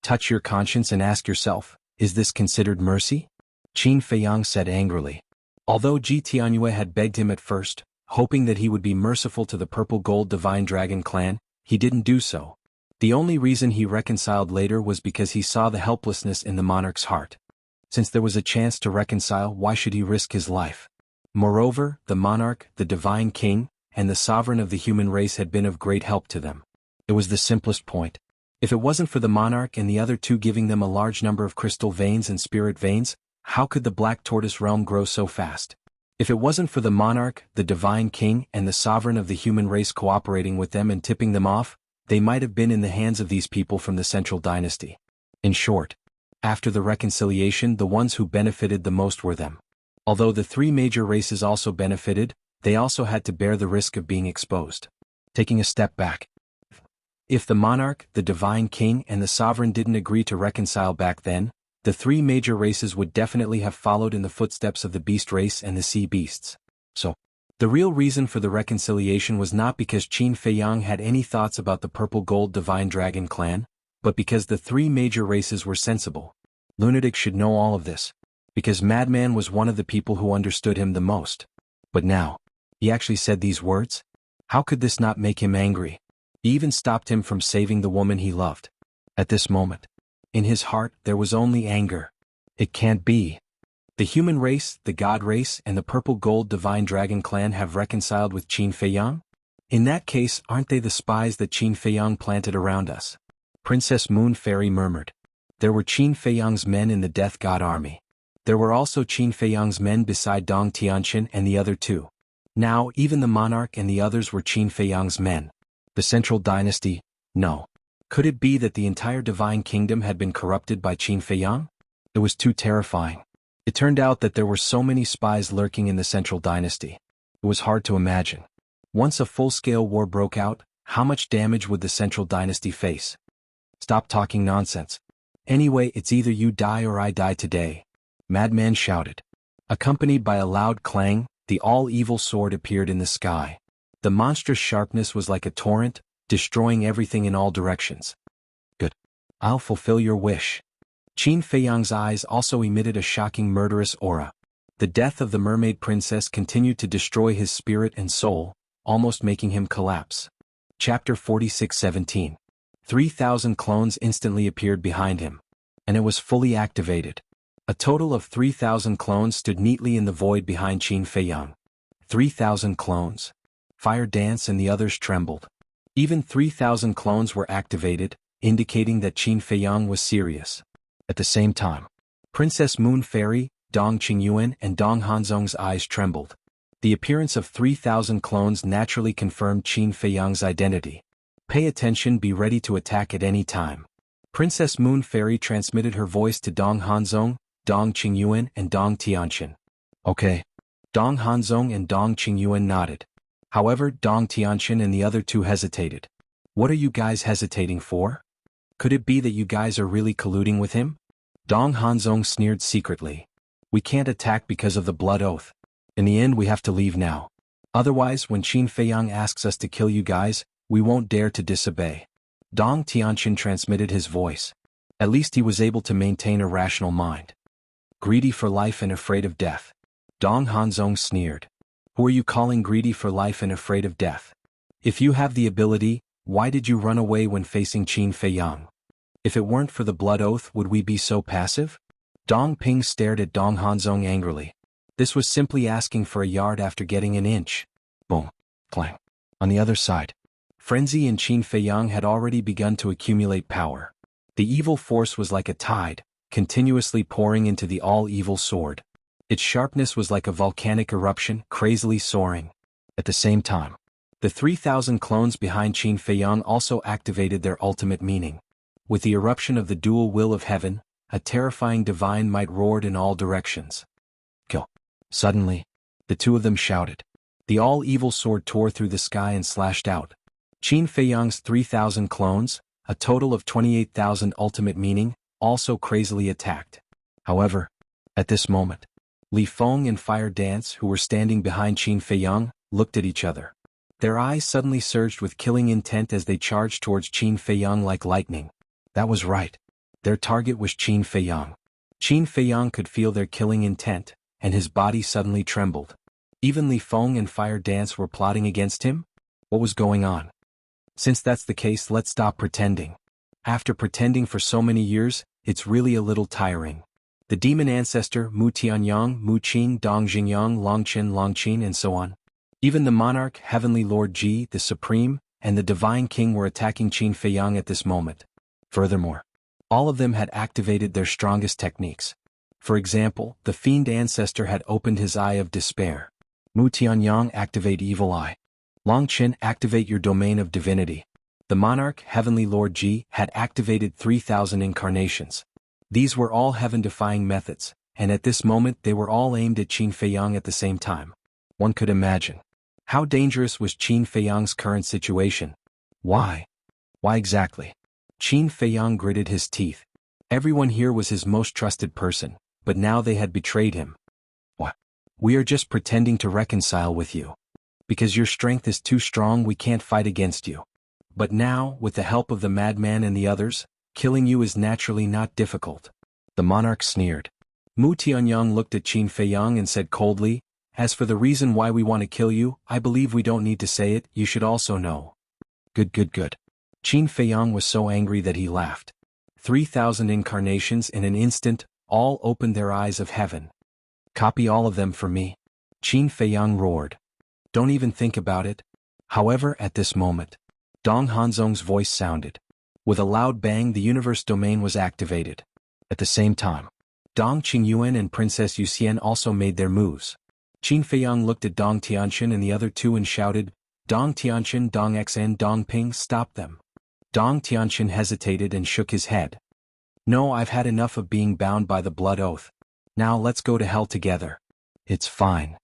S1: Touch your conscience and ask yourself, is this considered mercy? Qin Feiyang said angrily. Although Ji Tianyue had begged him at first, hoping that he would be merciful to the purple gold divine dragon clan, he didn't do so. The only reason he reconciled later was because he saw the helplessness in the monarch's heart. Since there was a chance to reconcile, why should he risk his life? Moreover, the monarch, the divine king, and the sovereign of the human race had been of great help to them. It was the simplest point. If it wasn't for the monarch and the other two giving them a large number of crystal veins and spirit veins, how could the Black Tortoise realm grow so fast? If it wasn't for the monarch, the divine king, and the sovereign of the human race cooperating with them and tipping them off, they might have been in the hands of these people from the Central Dynasty. In short, after the reconciliation, the ones who benefited the most were them. Although the three major races also benefited, they also had to bear the risk of being exposed. Taking a step back. If the monarch, the divine king, and the sovereign didn't agree to reconcile back then, the three major races would definitely have followed in the footsteps of the beast race and the sea beasts. So, the real reason for the reconciliation was not because Qin Feiyang had any thoughts about the purple gold divine dragon clan, but because the three major races were sensible. Lunatic should know all of this, because Madman was one of the people who understood him the most. But now, he actually said these words? How could this not make him angry? He even stopped him from saving the woman he loved. At this moment, in his heart there was only anger. It can't be. The human race, the god race, and the purple gold divine dragon clan have reconciled with Qin Feiyang? In that case, aren't they the spies that Qin Feiyang planted around us? Princess Moon Fairy murmured. There were Qin Feiyang's men in the Death God army. There were also Qin Feiyang's men beside Dong Tianqian and the other two. Now, even the monarch and the others were Qin Feiyang's men. The Central Dynasty? No. Could it be that the entire Divine Kingdom had been corrupted by Qin Feiyang? It was too terrifying. It turned out that there were so many spies lurking in the Central Dynasty. It was hard to imagine. Once a full-scale war broke out, how much damage would the Central Dynasty face? Stop talking nonsense. Anyway, it's either you die or I die today. Madman shouted. Accompanied by a loud clang, the all-evil sword appeared in the sky. The monstrous sharpness was like a torrent, destroying everything in all directions. Good. I'll fulfill your wish. Qin Feiyang's eyes also emitted a shocking murderous aura. The death of the mermaid princess continued to destroy his spirit and soul, almost making him collapse. Chapter 46:17. 3,000 clones instantly appeared behind him. And it was fully activated. A total of 3,000 clones stood neatly in the void behind Qin Feiyang. 3,000 clones. Fire Dance and the others trembled. Even 3,000 clones were activated, indicating that Qin Feiyang was serious. At the same time, Princess Moon Fairy, Dong Qingyuan and Dong Hanzong's eyes trembled. The appearance of 3,000 clones naturally confirmed Qin Feiyang's identity. Pay attention, be ready to attack at any time. Princess Moon Fairy transmitted her voice to Dong Hanzong, Dong Qingyuan and Dong Tianqian. Okay. Dong Hanzong and Dong Qingyuan nodded. However, Dong Tianqian and the other two hesitated. What are you guys hesitating for? Could it be that you guys are really colluding with him? Dong Hanzong sneered secretly. We can't attack because of the blood oath. In the end, we have to leave now. Otherwise, when Qin Feiyang asks us to kill you guys, we won't dare to disobey. Dong Tianqian transmitted his voice. At least he was able to maintain a rational mind. Greedy for life and afraid of death. Dong Hanzong sneered. Who are you calling greedy for life and afraid of death? If you have the ability, why did you run away when facing Qin Feiyang? If it weren't for the blood oath, would we be so passive? Dong Ping stared at Dong Hanzong angrily. This was simply asking for a yard after getting an inch. Boom. Clang. On the other side, Frenzy and Qin Feiyang had already begun to accumulate power. The evil force was like a tide, continuously pouring into the all-evil sword. Its sharpness was like a volcanic eruption, crazily soaring. At the same time, the 3,000 clones behind Qin Feiyang also activated their ultimate meaning. With the eruption of the dual will of heaven, a terrifying divine might roared in all directions. Kill. Suddenly, the two of them shouted. The all-evil sword tore through the sky and slashed out. Qin Feiyang's 3,000 clones, a total of 28,000 ultimate meaning, also crazily attacked. However, at this moment, Li Feng and Fire Dance, who were standing behind Qin Feiyang, looked at each other. Their eyes suddenly surged with killing intent as they charged towards Qin Feiyang like lightning. That was right. Their target was Qin Feiyang. Qin Feiyang could feel their killing intent, and his body suddenly trembled. Even Li Feng and Fire Dance were plotting against him? What was going on? Since that's the case, let's stop pretending. After pretending for so many years, it's really a little tiring. The demon ancestor Mu Tianyang, Mu Qin, Dong Jingyang, Longqin, Longqin, and so on. Even the monarch, Heavenly Lord Ji, the Supreme, and the Divine King were attacking Qin Feiyang at this moment. Furthermore, all of them had activated their strongest techniques. For example, the Fiend Ancestor had opened his Eye of Despair. Mu Tianyang, activate Evil Eye. Longqin, activate your domain of divinity. The monarch, Heavenly Lord Ji, had activated 3,000 incarnations. These were all heaven-defying methods, and at this moment they were all aimed at Qin Feiyang at the same time. One could imagine. How dangerous was Qin Feiyang's current situation? Why? Why exactly? Qin Feiyang gritted his teeth. Everyone here was his most trusted person, but now they had betrayed him. What? We are just pretending to reconcile with you. Because your strength is too strong, we can't fight against you. But now, with the help of the madman and the others, killing you is naturally not difficult. The monarch sneered. Mu Tianyang looked at Qin Feiyang and said coldly, as for the reason why we want to kill you, I believe we don't need to say it, you should also know. Good. Qin Feiyang was so angry that he laughed. 3,000 incarnations in an instant, all opened their eyes of heaven. Copy all of them for me. Qin Feiyang roared. Don't even think about it. However, at this moment, Dong Hanzong's voice sounded. With a loud bang, the universe domain was activated. At the same time, Dong Qingyuan and Princess Yuxian also made their moves. Qin Feiyang looked at Dong Tianqian and the other two and shouted, Dong Tianqian, Dong Xn, Dong Ping, stop them. Dong Tianqian hesitated and shook his head. No, I've had enough of being bound by the blood oath. Now let's go to hell together. It's fine.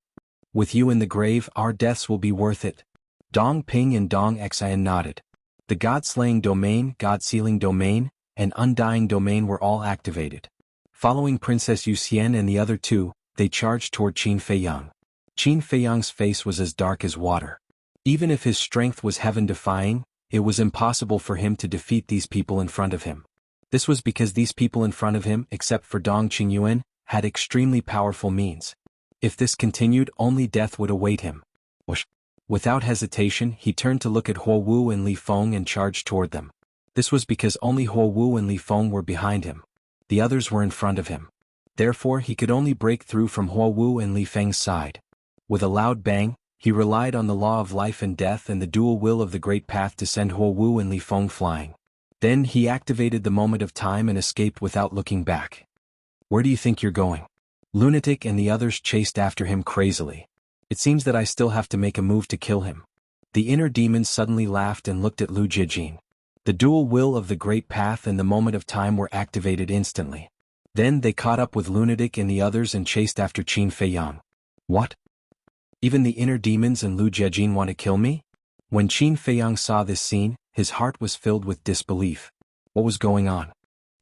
S1: With you in the grave, our deaths will be worth it. Dong Ping and Dong Xian nodded. The God-slaying domain, God-sealing domain, and undying domain were all activated. Following Princess Yuxian and the other two, they charged toward Qin Feiyang. Qin Feiyang's face was as dark as water. Even if his strength was heaven-defying, it was impossible for him to defeat these people in front of him. This was because these people in front of him, except for Dong Qingyuan, had extremely powerful means. If this continued, only death would await him. Whoosh. Without hesitation, he turned to look at Huo Wu and Li Feng and charged toward them. This was because only Huo Wu and Li Feng were behind him. The others were in front of him. Therefore, he could only break through from Huo Wu and Li Feng's side. With a loud bang, he relied on the law of life and death and the dual will of the Great Path to send Huo Wu and Li Feng flying. Then he activated the moment of time and escaped without looking back. Where do you think you're going? Lunatic and the others chased after him crazily. It seems that I still have to make a move to kill him. The inner demons suddenly laughed and looked at Lu Jijin. The dual will of the Great Path and the moment of time were activated instantly. Then they caught up with Lunatic and the others and chased after Qin Feiyang. What? Even the inner demons and Lu Jijin want to kill me? When Qin Feiyang saw this scene, his heart was filled with disbelief. What was going on?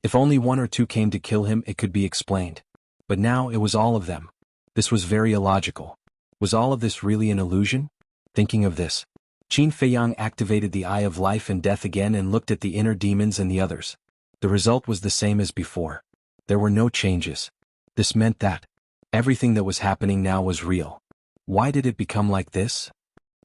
S1: If only one or two came to kill him, it could be explained. But now it was all of them. This was very illogical. Was all of this really an illusion? Thinking of this, Qin Feiyang activated the Eye of Life and Death again and looked at the inner demons and the others. The result was the same as before. There were no changes. This meant that everything that was happening now was real. Why did it become like this?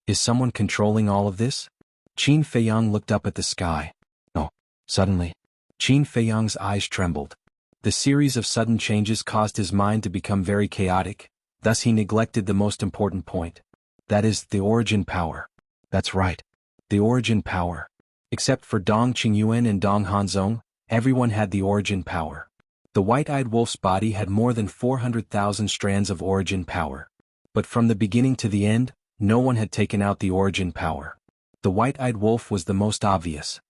S1: Is someone controlling all of this? Qin Feiyang looked up at the sky. Oh, suddenly, Qin Feiyang's eyes trembled. The series of sudden changes caused his mind to become very chaotic, thus he neglected the most important point. That is, the origin power. That's right. The origin power. Except for Dong Qingyuan and Dong Hanzong, everyone had the origin power. The white-eyed wolf's body had more than 400,000 strands of origin power. But from the beginning to the end, no one had taken out the origin power. The white-eyed wolf was the most obvious.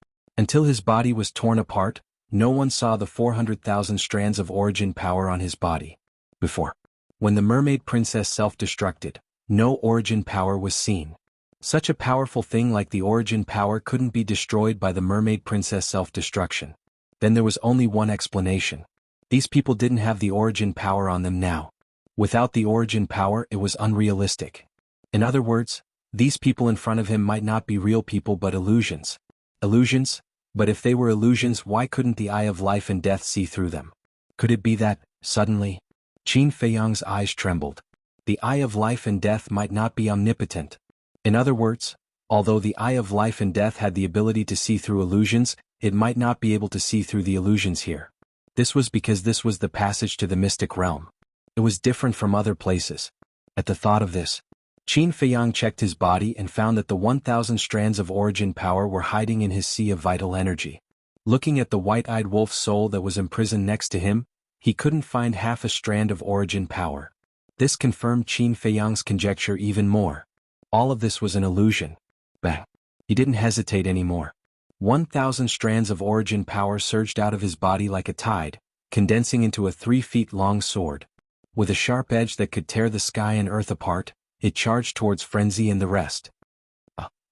S1: Until his body was torn apart, no one saw the 400,000 strands of origin power on his body. Before, when the mermaid princess self-destructed, no origin power was seen. Such a powerful thing like the origin power couldn't be destroyed by the mermaid princess self-destruction. Then there was only one explanation. These people didn't have the origin power on them now. Without the origin power, it was unrealistic. In other words, these people in front of him might not be real people but illusions. Illusions? But if they were illusions, why couldn't the eye of life and death see through them? Could it be that, suddenly, Qin Feiyang's eyes trembled. The eye of life and death might not be omnipotent. In other words, although the eye of life and death had the ability to see through illusions, it might not be able to see through the illusions here. This was because this was the passage to the mystic realm. It was different from other places. At the thought of this, Qin Feiyang checked his body and found that the 1,000 strands of origin power were hiding in his sea of vital energy. Looking at the white-eyed wolf's soul that was imprisoned next to him, he couldn't find half a strand of origin power. This confirmed Qin Feiyang's conjecture even more. All of this was an illusion. Bang! He didn't hesitate anymore. 1,000 strands of origin power surged out of his body like a tide, condensing into a 3-feet-long sword. With a sharp edge that could tear the sky and earth apart, it charged towards Frenzy and the rest.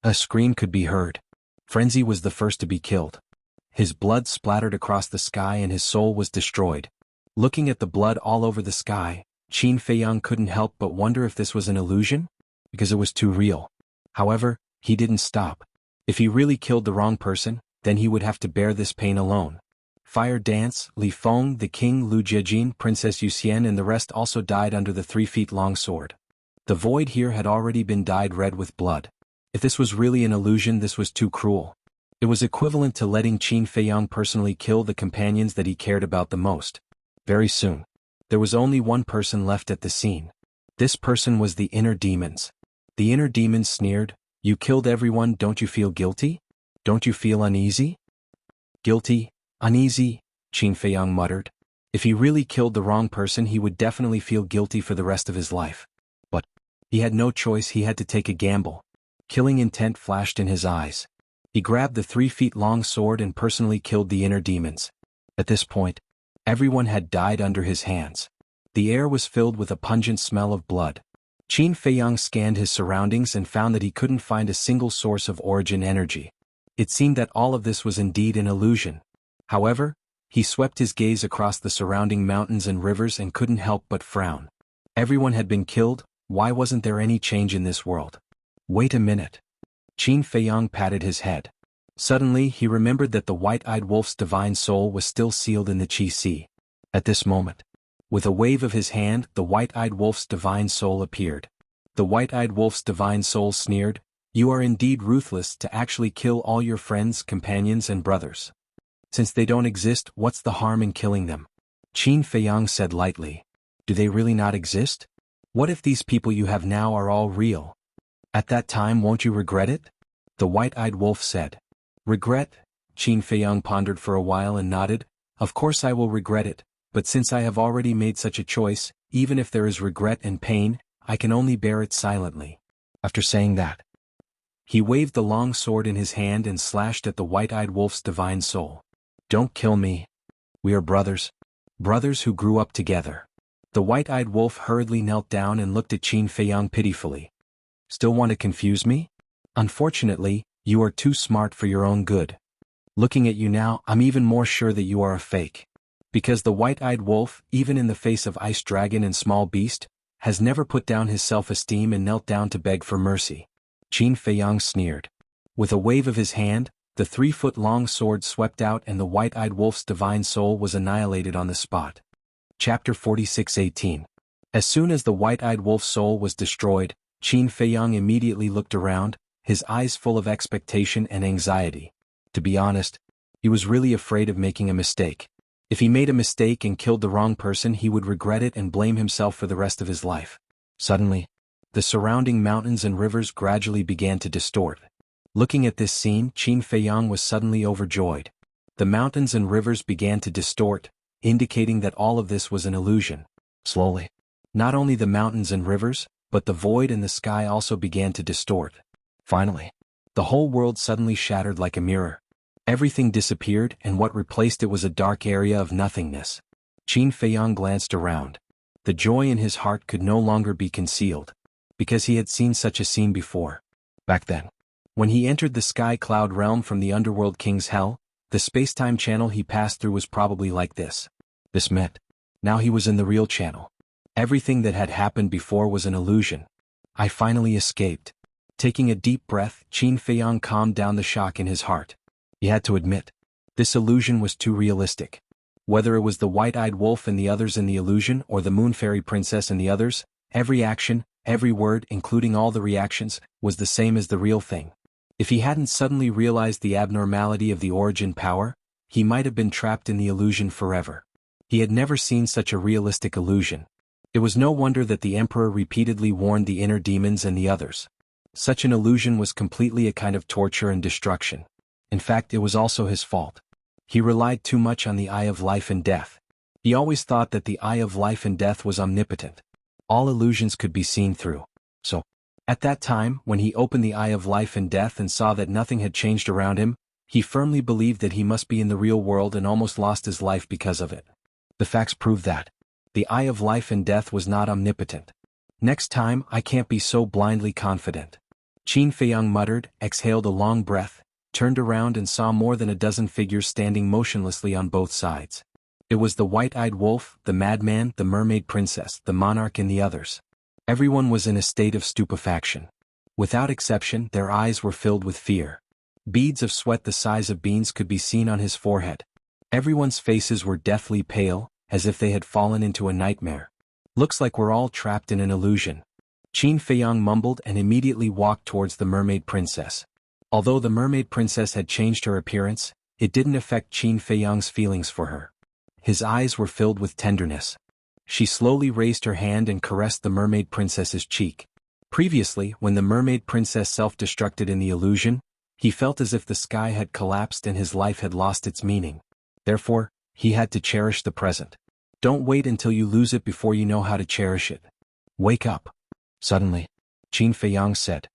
S1: A scream could be heard. Frenzy was the first to be killed. His blood splattered across the sky and his soul was destroyed. Looking at the blood all over the sky, Qin Feiyang couldn't help but wonder if this was an illusion, because it was too real. However, he didn't stop. If he really killed the wrong person, then he would have to bear this pain alone. Fire Dance, Li Feng, the king, Lu Jiejin, Princess Yuxian and the rest also died under the 3-feet-long sword. The void here had already been dyed red with blood. If this was really an illusion, this was too cruel. It was equivalent to letting Qin Feiyang personally kill the companions that he cared about the most. Very soon, there was only one person left at the scene. This person was the inner demons. The inner demons sneered, "You killed everyone, don't you feel guilty? Don't you feel uneasy?" Guilty? Uneasy? Qin Feiyang muttered. If he really killed the wrong person, he would definitely feel guilty for the rest of his life. But he had no choice, he had to take a gamble. Killing intent flashed in his eyes. He grabbed the 3-feet-long sword and personally killed the inner demons. At this point, everyone had died under his hands. The air was filled with a pungent smell of blood. Qin Feiyang scanned his surroundings and found that he couldn't find a single source of origin energy. It seemed that all of this was indeed an illusion. However, he swept his gaze across the surrounding mountains and rivers and couldn't help but frown. Everyone had been killed, why wasn't there any change in this world? Wait a minute. Qin Feiyang patted his head. Suddenly he remembered that the white-eyed wolf's divine soul was still sealed in the Qi Sea. At this moment, with a wave of his hand, the white-eyed wolf's divine soul appeared. The white-eyed wolf's divine soul sneered, "You are indeed ruthless to actually kill all your friends, companions and brothers. Since they don't exist, what's the harm in killing them?" Qin Feiyang said lightly, "Do they really not exist? What if these people you have now are all real? At that time won't you regret it?" The white-eyed wolf said. "Regret?" Qin Feiyang pondered for a while and nodded, "Of course I will regret it, but since I have already made such a choice, even if there is regret and pain, I can only bear it silently." After saying that, he waved the long sword in his hand and slashed at the white-eyed wolf's divine soul. "Don't kill me. We are brothers. Brothers who grew up together." The white-eyed wolf hurriedly knelt down and looked at Qin Feiyang pitifully. "Still want to confuse me? Unfortunately, you are too smart for your own good. Looking at you now, I'm even more sure that you are a fake. Because the white-eyed wolf, even in the face of Ice Dragon and Small Beast, has never put down his self-esteem and knelt down to beg for mercy." Qin Feiyang sneered. With a wave of his hand, the 3-foot-long sword swept out and the white-eyed wolf's divine soul was annihilated on the spot. Chapter 46:18. As soon as the white-eyed wolf's soul was destroyed, Qin Feiyang immediately looked around, his eyes full of expectation and anxiety. To be honest, he was really afraid of making a mistake. If he made a mistake and killed the wrong person, he would regret it and blame himself for the rest of his life. Suddenly, the surrounding mountains and rivers gradually began to distort. Looking at this scene, Qin Feiyang was suddenly overjoyed. The mountains and rivers began to distort, indicating that all of this was an illusion. Slowly, not only the mountains and rivers, but the void and the sky also began to distort. Finally, the whole world suddenly shattered like a mirror. Everything disappeared, and what replaced it was a dark area of nothingness. Qin Feiyang glanced around. The joy in his heart could no longer be concealed, because he had seen such a scene before. Back then, when he entered the Sky Cloud realm from the Underworld King's Hell, the space-time channel he passed through was probably like this. This meant, now he was in the real channel. Everything that had happened before was an illusion. I finally escaped. Taking a deep breath, Qin Feiyang calmed down the shock in his heart. He had to admit, this illusion was too realistic. Whether it was the white-eyed wolf and the others in the illusion or the Moon Fairy Princess and the others, every action, every word, including all the reactions, was the same as the real thing. If he hadn't suddenly realized the abnormality of the origin power, he might have been trapped in the illusion forever. He had never seen such a realistic illusion. It was no wonder that the Emperor repeatedly warned the inner demons and the others. Such an illusion was completely a kind of torture and destruction. In fact, it was also his fault. He relied too much on the Eye of Life and Death. He always thought that the Eye of Life and Death was omnipotent. All illusions could be seen through. So, at that time, when he opened the Eye of Life and Death and saw that nothing had changed around him, he firmly believed that he must be in the real world and almost lost his life because of it. The facts prove that. The Eye of Life and Death was not omnipotent. Next time, I can't be so blindly confident. Qin Feiyang muttered, exhaled a long breath, turned around and saw more than a dozen figures standing motionlessly on both sides. It was the white-eyed wolf, the madman, the mermaid princess, the monarch and the others. Everyone was in a state of stupefaction. Without exception, their eyes were filled with fear. Beads of sweat the size of beans could be seen on his forehead. Everyone's faces were deathly pale, as if they had fallen into a nightmare. Looks like we're all trapped in an illusion. Qin Feiyang mumbled and immediately walked towards the mermaid princess. Although the mermaid princess had changed her appearance, it didn't affect Qin Feiyang's feelings for her. His eyes were filled with tenderness. She slowly raised her hand and caressed the mermaid princess's cheek. Previously, when the mermaid princess self-destructed in the illusion, he felt as if the sky had collapsed and his life had lost its meaning. Therefore, he had to cherish the present. Don't wait until you lose it before you know how to cherish it. Wake up. Suddenly, Qin Feiyang said.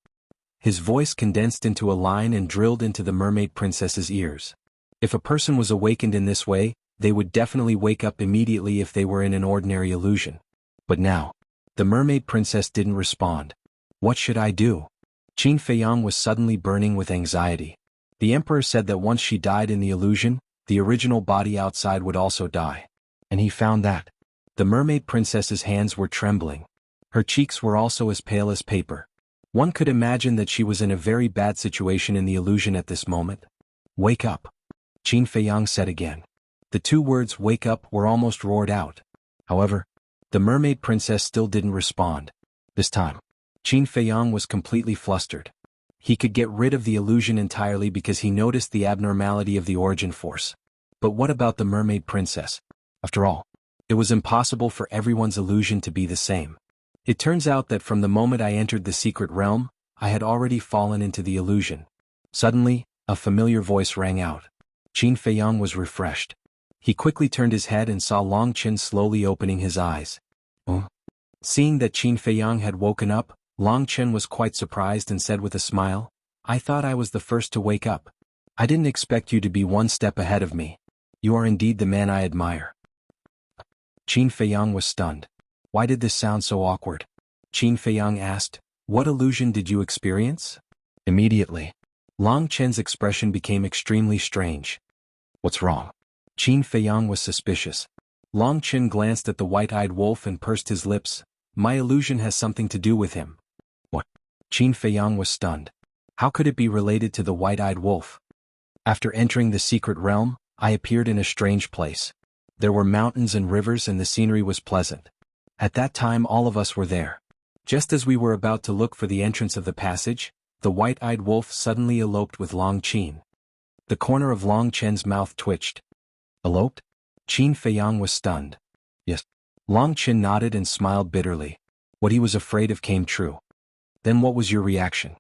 S1: His voice condensed into a line and drilled into the mermaid princess's ears. If a person was awakened in this way, they would definitely wake up immediately if they were in an ordinary illusion. But now, the mermaid princess didn't respond. What should I do? Qin Feiyang was suddenly burning with anxiety. The emperor said that once she died in the illusion, the original body outside would also die. And he found that. The mermaid princess's hands were trembling. Her cheeks were also as pale as paper. One could imagine that she was in a very bad situation in the illusion at this moment. Wake up. Qin Feiyang said again. The two words wake up were almost roared out. However, the mermaid princess still didn't respond. This time, Qin Feiyang was completely flustered. He could get rid of the illusion entirely because he noticed the abnormality of the origin force. But what about the mermaid princess? After all, it was impossible for everyone's illusion to be the same. It turns out that from the moment I entered the secret realm, I had already fallen into the illusion. Suddenly, a familiar voice rang out. Qin Feiyang was refreshed. He quickly turned his head and saw Long Chen slowly opening his eyes. Seeing that Qin Feiyang had woken up, Long Chen was quite surprised and said with a smile, I thought I was the first to wake up. I didn't expect you to be one step ahead of me. You are indeed the man I admire. Qin Feiyang was stunned. Why did this sound so awkward? Qin Feiyang asked, what illusion did you experience? Immediately, Long Chen's expression became extremely strange. What's wrong? Qin Feiyang was suspicious. Long Chen glanced at the white-eyed wolf and pursed his lips. My illusion has something to do with him. What? Qin Feiyang was stunned. How could it be related to the white-eyed wolf? After entering the secret realm, I appeared in a strange place. There were mountains and rivers and the scenery was pleasant. At that time all of us were there. Just as we were about to look for the entrance of the passage, the white-eyed wolf suddenly eloped with Long Chen. The corner of Long Chen's mouth twitched. Eloped? Qin Feiyang was stunned. Yes. Long Chen nodded and smiled bitterly. What he was afraid of came true. Then what was your reaction?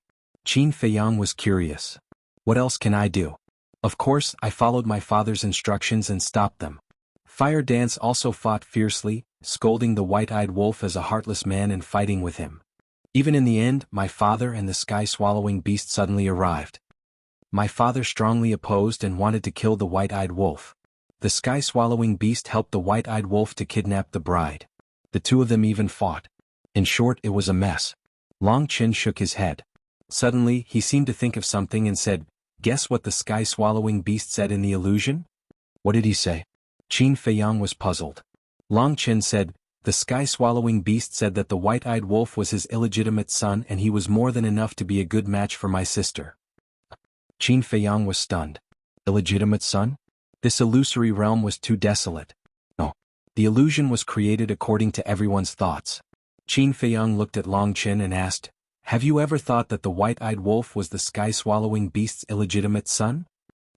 S1: Qin Feiyang was curious. What else can I do? Of course, I followed my father's instructions and stopped them. Fire Dance also fought fiercely, scolding the white-eyed wolf as a heartless man and fighting with him. Even in the end, my father and the sky-swallowing beast suddenly arrived. My father strongly opposed and wanted to kill the white-eyed wolf. The sky-swallowing beast helped the white-eyed wolf to kidnap the bride. The two of them even fought. In short, it was a mess. Long Qin shook his head. Suddenly, he seemed to think of something and said, "Guess what the sky-swallowing beast said in the illusion?" "What did he say?" Qin Feiyang was puzzled. Long Qin said, "The sky-swallowing beast said that the white-eyed wolf was his illegitimate son and he was more than enough to be a good match for my sister." Qin Feiyang was stunned. Illegitimate son? This illusory realm was too desolate. No. The illusion was created according to everyone's thoughts. Qin Feiyang looked at Long Qin and asked, "Have you ever thought that the white-eyed wolf was the sky-swallowing beast's illegitimate son?"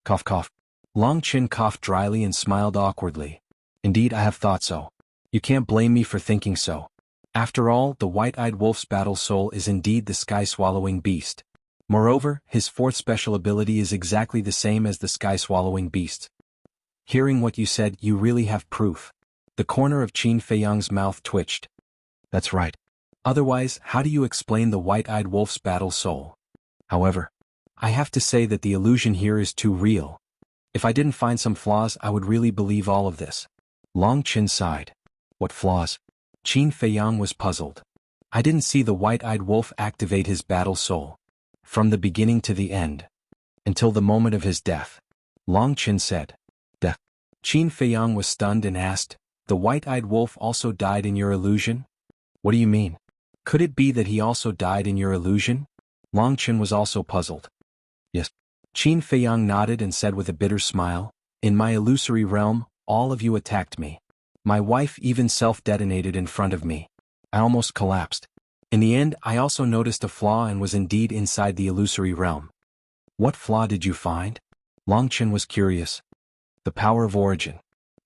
S1: Cough cough. Long Qin coughed dryly and smiled awkwardly. "Indeed, I have thought so. You can't blame me for thinking so. After all, the white-eyed wolf's battle soul is indeed the sky-swallowing beast. Moreover, his fourth special ability is exactly the same as the sky-swallowing beast." Hearing what you said, you really have proof. The corner of Qin Feiyang's mouth twitched. That's right. Otherwise, how do you explain the white-eyed wolf's battle soul? However, I have to say that the illusion here is too real. If I didn't find some flaws, I would really believe all of this. Long Qin sighed. What flaws? Qin Feiyang was puzzled. I didn't see the white-eyed wolf activate his battle soul. From the beginning to the end. Until the moment of his death. Long Qin said. Death. Qin Feiyang was stunned and asked, "The white-eyed wolf also died in your illusion?" "What do you mean? Could it be that he also died in your illusion?" Long Qin was also puzzled. Yes. Qin Feiyang nodded and said with a bitter smile, "In my illusory realm, all of you attacked me. My wife even self-detonated in front of me. I almost collapsed. In the end, I also noticed a flaw and was indeed inside the illusory realm." "What flaw did you find?" Long Qin was curious. "The power of origin.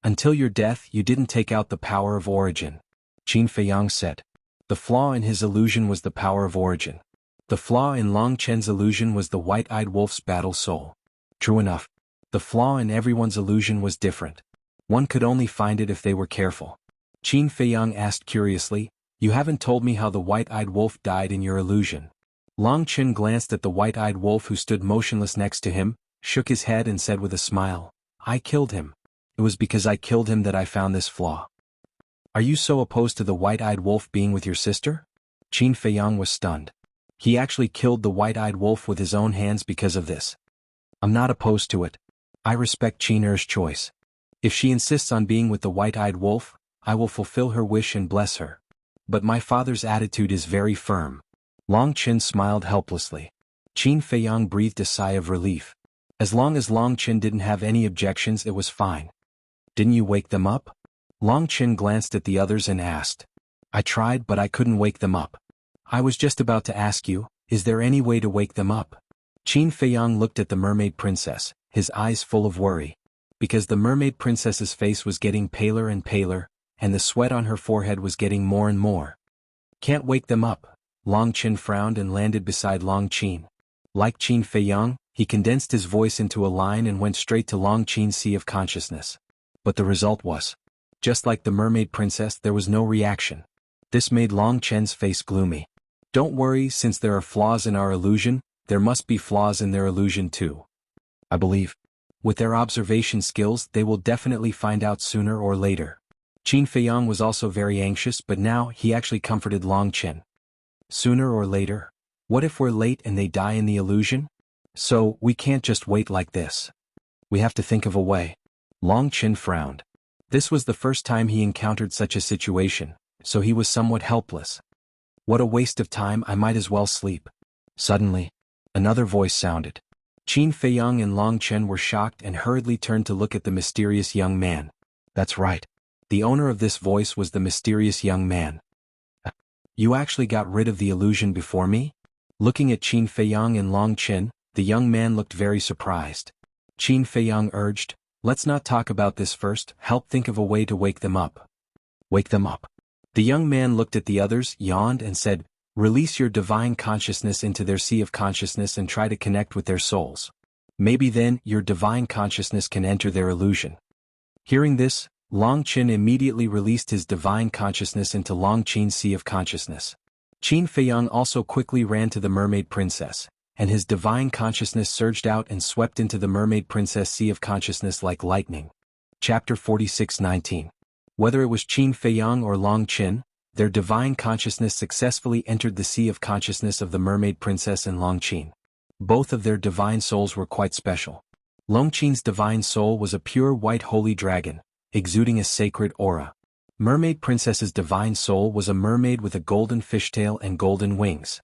S1: Until your death, you didn't take out the power of origin," Qin Feiyang said. The flaw in his illusion was the power of origin. The flaw in Long Qin's illusion was the white-eyed wolf's battle soul. True enough. The flaw in everyone's illusion was different. One could only find it if they were careful. Qin Feiyang asked curiously, "You haven't told me how the white-eyed wolf died in your illusion." Long Qin glanced at the white-eyed wolf who stood motionless next to him, shook his head and said with a smile, "I killed him. It was because I killed him that I found this flaw." "Are you so opposed to the white-eyed wolf being with your sister?" Qin Feiyang was stunned. He actually killed the white-eyed wolf with his own hands because of this. "I'm not opposed to it. I respect Qin Er's choice. If she insists on being with the white-eyed wolf, I will fulfill her wish and bless her. But my father's attitude is very firm." Long Qin smiled helplessly. Qin Feiyang breathed a sigh of relief. As long as Long Qin didn't have any objections, it was fine. "Didn't you wake them up?" Long Qin glanced at the others and asked. "I tried, but I couldn't wake them up." "I was just about to ask you, is there any way to wake them up?" Qin Feiyang looked at the mermaid princess, his eyes full of worry. Because the mermaid princess's face was getting paler and paler, and the sweat on her forehead was getting more and more. "Can't wake them up." Long Qin frowned and landed beside Long Qin. Like Qin Feiyang, he condensed his voice into a line and went straight to Long Qin's sea of consciousness. But the result was, just like the mermaid princess, there was no reaction. This made Long Qin's face gloomy. "Don't worry, since there are flaws in our illusion, there must be flaws in their illusion too. I believe. With their observation skills, they will definitely find out sooner or later." Qin Feiyang was also very anxious, but now he actually comforted Long Qin. "Sooner or later? What if we're late and they die in the illusion? So, we can't just wait like this. We have to think of a way." Long Qin frowned. This was the first time he encountered such a situation, so he was somewhat helpless. "What a waste of time, I might as well sleep." Suddenly, another voice sounded. Qin Feiyang and Long Qin were shocked and hurriedly turned to look at the mysterious young man. That's right. The owner of this voice was the mysterious young man. "You actually got rid of the illusion before me?" Looking at Qin Feiyang and Long Qin, the young man looked very surprised. Qin Feiyang urged, "Let's not talk about this first, help think of a way to wake them up." "Wake them up?" The young man looked at the others, yawned and said, "Release your divine consciousness into their sea of consciousness and try to connect with their souls. Maybe then, your divine consciousness can enter their illusion." Hearing this, Long Qin immediately released his divine consciousness into Long Qin's sea of consciousness. Qin Feiyang also quickly ran to the mermaid princess, and his divine consciousness surged out and swept into the mermaid princess sea of consciousness like lightning. Chapter 46:19. Whether it was Qin Feiyang or Long Qin, their divine consciousness successfully entered the sea of consciousness of the mermaid princess and Long Qin. Both of their divine souls were quite special. Long Qin's divine soul was a pure white holy dragon, exuding a sacred aura. Mermaid princess's divine soul was a mermaid with a golden fishtail and golden wings.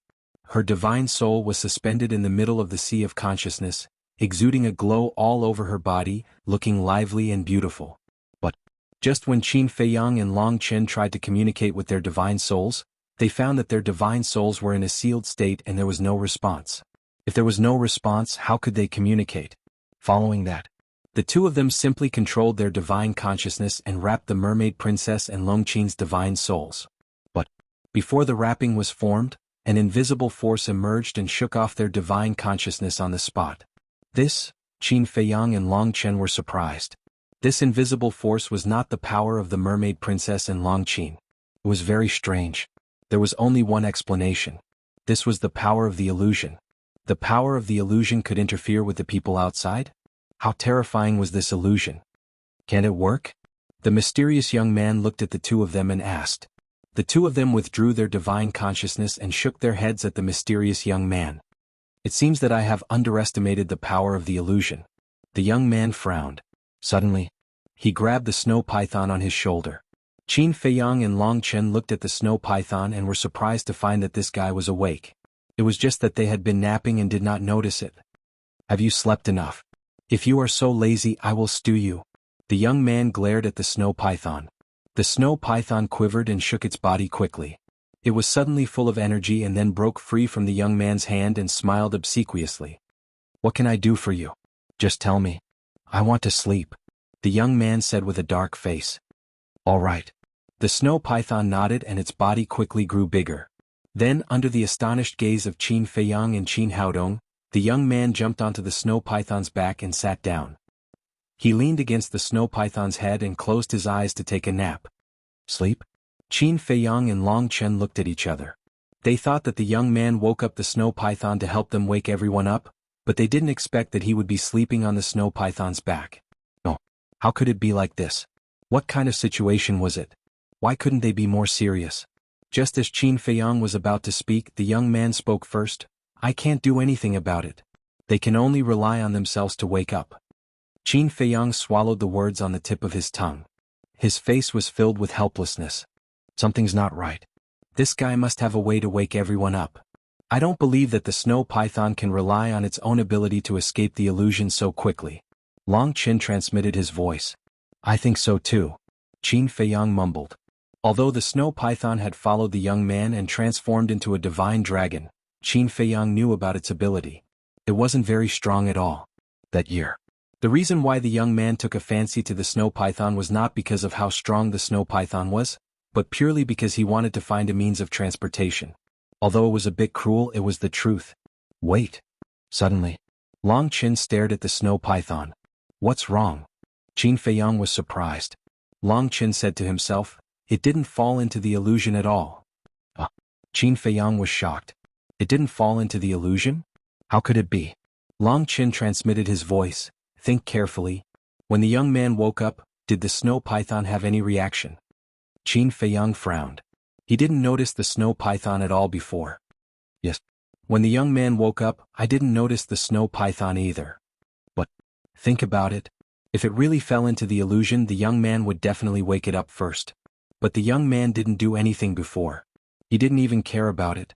S1: Her divine soul was suspended in the middle of the sea of consciousness, exuding a glow all over her body, looking lively and beautiful. But just when Qin Feiyang and Long Qin tried to communicate with their divine souls, they found that their divine souls were in a sealed state and there was no response. If there was no response, how could they communicate? Following that, the two of them simply controlled their divine consciousness and wrapped the mermaid princess and Long Qin's divine souls. But before the wrapping was formed, an invisible force emerged and shook off their divine consciousness on the spot. This, Qin Feiyang and Long Qin were surprised. This invisible force was not the power of the mermaid princess and Long Qin. It was very strange. There was only one explanation. This was the power of the illusion. The power of the illusion could interfere with the people outside? How terrifying was this illusion? Can it work? The mysterious young man looked at the two of them and asked. The two of them withdrew their divine consciousness and shook their heads at the mysterious young man. It seems that I have underestimated the power of the illusion. The young man frowned. Suddenly, he grabbed the snow python on his shoulder. Qin Feiyang and Long Qin looked at the snow python and were surprised to find that this guy was awake. It was just that they had been napping and did not notice it. Have you slept enough? If you are so lazy, I will stew you. The young man glared at the snow python. The snow python quivered and shook its body quickly. It was suddenly full of energy and then broke free from the young man's hand and smiled obsequiously. What can I do for you? Just tell me. I want to sleep, the young man said with a dark face. All right. The snow python nodded and its body quickly grew bigger. Then, under the astonished gaze of Qin Feiyang and Qin Haodong, the young man jumped onto the snow python's back and sat down. He leaned against the snow python's head and closed his eyes to take a nap. Sleep? Qin Feiyang and Long Qin looked at each other. They thought that the young man woke up the snow python to help them wake everyone up, but they didn't expect that he would be sleeping on the snow python's back. Oh, how could it be like this? What kind of situation was it? Why couldn't they be more serious? Just as Qin Feiyang was about to speak, the young man spoke first. I can't do anything about it. They can only rely on themselves to wake up. Qin Feiyang swallowed the words on the tip of his tongue. His face was filled with helplessness. Something's not right. This guy must have a way to wake everyone up. I don't believe that the snow python can rely on its own ability to escape the illusion so quickly. Long Qin transmitted his voice. I think so too. Qin Feiyang mumbled. Although the snow python had followed the young man and transformed into a divine dragon, Qin Feiyang knew about its ability. It wasn't very strong at all. That year, the reason why the young man took a fancy to the snow python was not because of how strong the snow python was, but purely because he wanted to find a means of transportation. Although it was a bit cruel, it was the truth. Wait. Suddenly, Long Qin stared at the snow python. What's wrong? Qin Feiyang was surprised. Long Qin said to himself, it didn't fall into the illusion at all. Qin Feiyang was shocked. It didn't fall into the illusion? How could it be? Long Qin transmitted his voice. Think carefully. When the young man woke up, did the snow python have any reaction? Qin Feiyang frowned. He didn't notice the snow python at all before. Yes. When the young man woke up, I didn't notice the snow python either. But think about it. If it really fell into the illusion, the young man would definitely wake it up first. But the young man didn't do anything before. He didn't even care about it.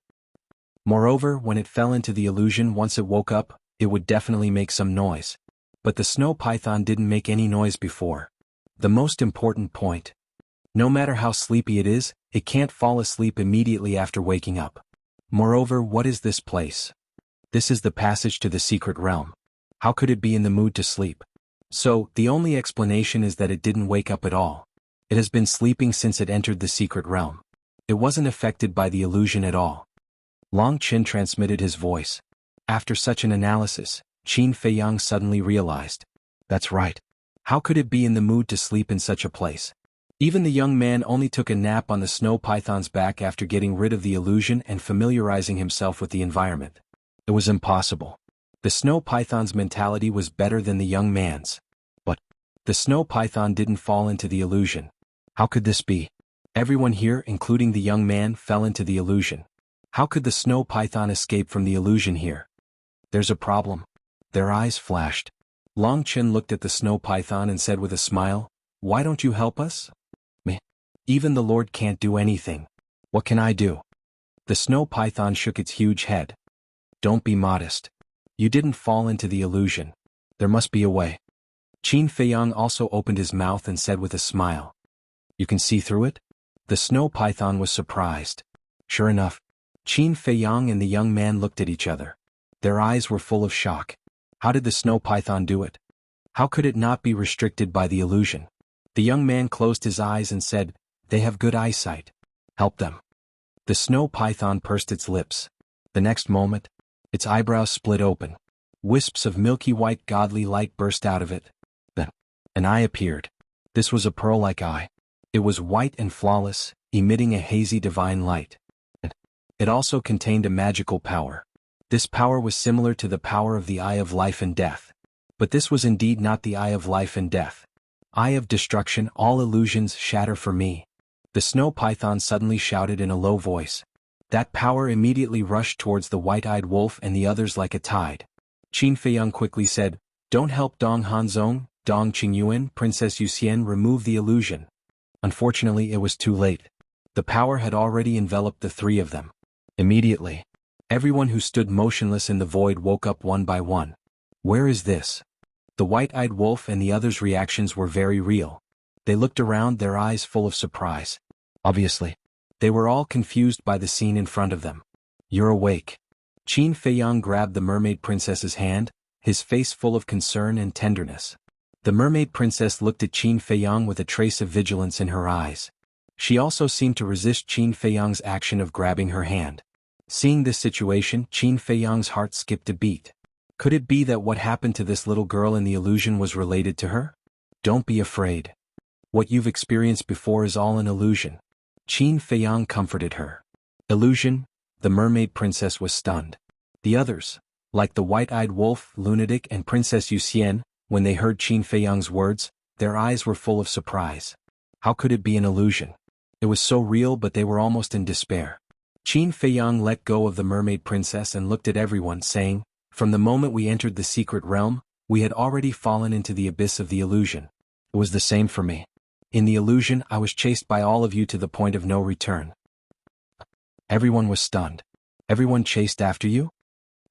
S1: Moreover, when it fell into the illusion, once it woke up, it would definitely make some noise. But the snow python didn't make any noise before. The most important point. No matter how sleepy it is, it can't fall asleep immediately after waking up. Moreover, what is this place? This is the passage to the secret realm. How could it be in the mood to sleep? So, the only explanation is that it didn't wake up at all. It has been sleeping since it entered the secret realm. It wasn't affected by the illusion at all. Long Qin transmitted his voice. After such an analysis, Qin Feiyang suddenly realized. That's right. How could it be in the mood to sleep in such a place? Even the young man only took a nap on the snow python's back after getting rid of the illusion and familiarizing himself with the environment. It was impossible. The snow python's mentality was better than the young man's. But the snow python didn't fall into the illusion. How could this be? Everyone here, including the young man, fell into the illusion. How could the snow python escape from the illusion here? There's a problem. Their eyes flashed. Long Chen looked at the snow python and said with a smile, "Why don't you help us?" "Meh. Even the Lord can't do anything. What can I do?" The snow python shook its huge head. "Don't be modest. You didn't fall into the illusion. There must be a way." Qin Feiyang also opened his mouth and said with a smile, "You can see through it?" The snow python was surprised. Sure enough, Qin Feiyang and the young man looked at each other. Their eyes were full of shock. How did the snow python do it? How could it not be restricted by the illusion? The young man closed his eyes and said, "They have good eyesight. Help them." The snow python pursed its lips. The next moment, its eyebrows split open. Wisps of milky white godly light burst out of it. Then, an eye appeared. This was a pearl-like eye. It was white and flawless, emitting a hazy divine light. It also contained a magical power. This power was similar to the power of the Eye of Life and Death. But this was indeed not the Eye of Life and Death. Eye of Destruction, all illusions shatter for me. The snow python suddenly shouted in a low voice. That power immediately rushed towards the white-eyed wolf and the others like a tide. Qin Feiyang quickly said, "Don't help Dong Hanzong, Dong Qingyuan, Princess Yuxian remove the illusion." Unfortunately, it was too late. The power had already enveloped the three of them. Immediately, everyone who stood motionless in the void woke up one by one. Where is this? The white-eyed wolf and the others' reactions were very real. They looked around, their eyes full of surprise. Obviously, they were all confused by the scene in front of them. "You're awake." Qin Feiyang grabbed the mermaid princess's hand, his face full of concern and tenderness. The mermaid princess looked at Qin Feiyang with a trace of vigilance in her eyes. She also seemed to resist Qin Feiyang's action of grabbing her hand. Seeing this situation, Qin Feiyang's heart skipped a beat. Could it be that what happened to this little girl in the illusion was related to her? "Don't be afraid. What you've experienced before is all an illusion." Qin Feiyang comforted her. Illusion? The mermaid princess was stunned. The others, like the white-eyed wolf, lunatic, and Princess Yuxian, when they heard Qin Feiyang's words, their eyes were full of surprise. How could it be an illusion? It was so real, but they were almost in despair. Qin Feiyang let go of the mermaid princess and looked at everyone, saying, "From the moment we entered the secret realm, we had already fallen into the abyss of the illusion. It was the same for me. In the illusion, I was chased by all of you to the point of no return." Everyone was stunned. "Everyone chased after you?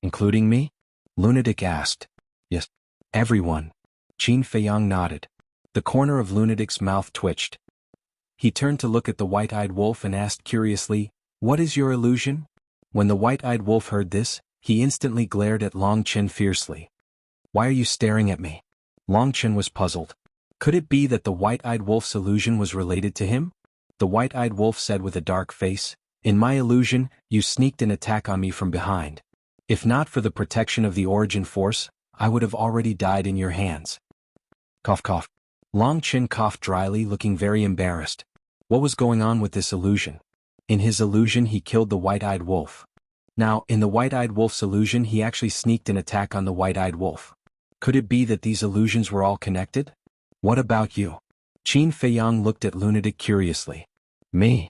S1: Including me?" Lunatic asked. "Yes, everyone." Qin Feiyang nodded. The corner of Lunatic's mouth twitched. He turned to look at the white-eyed wolf and asked curiously, "What is your illusion?" When the white-eyed wolf heard this, he instantly glared at Long Chen fiercely. "Why are you staring at me?" Long Chen was puzzled. Could it be that the white-eyed wolf's illusion was related to him? The white-eyed wolf said with a dark face, "In my illusion, you sneaked an attack on me from behind. If not for the protection of the origin force, I would have already died in your hands." Cough cough. Long Chen coughed dryly, looking very embarrassed. What was going on with this illusion? In his illusion he killed the white-eyed wolf. Now, in the white-eyed wolf's illusion he actually sneaked an attack on the white-eyed wolf. Could it be that these illusions were all connected? "What about you?" Qin Feiyang looked at Lunatic curiously. "Me?"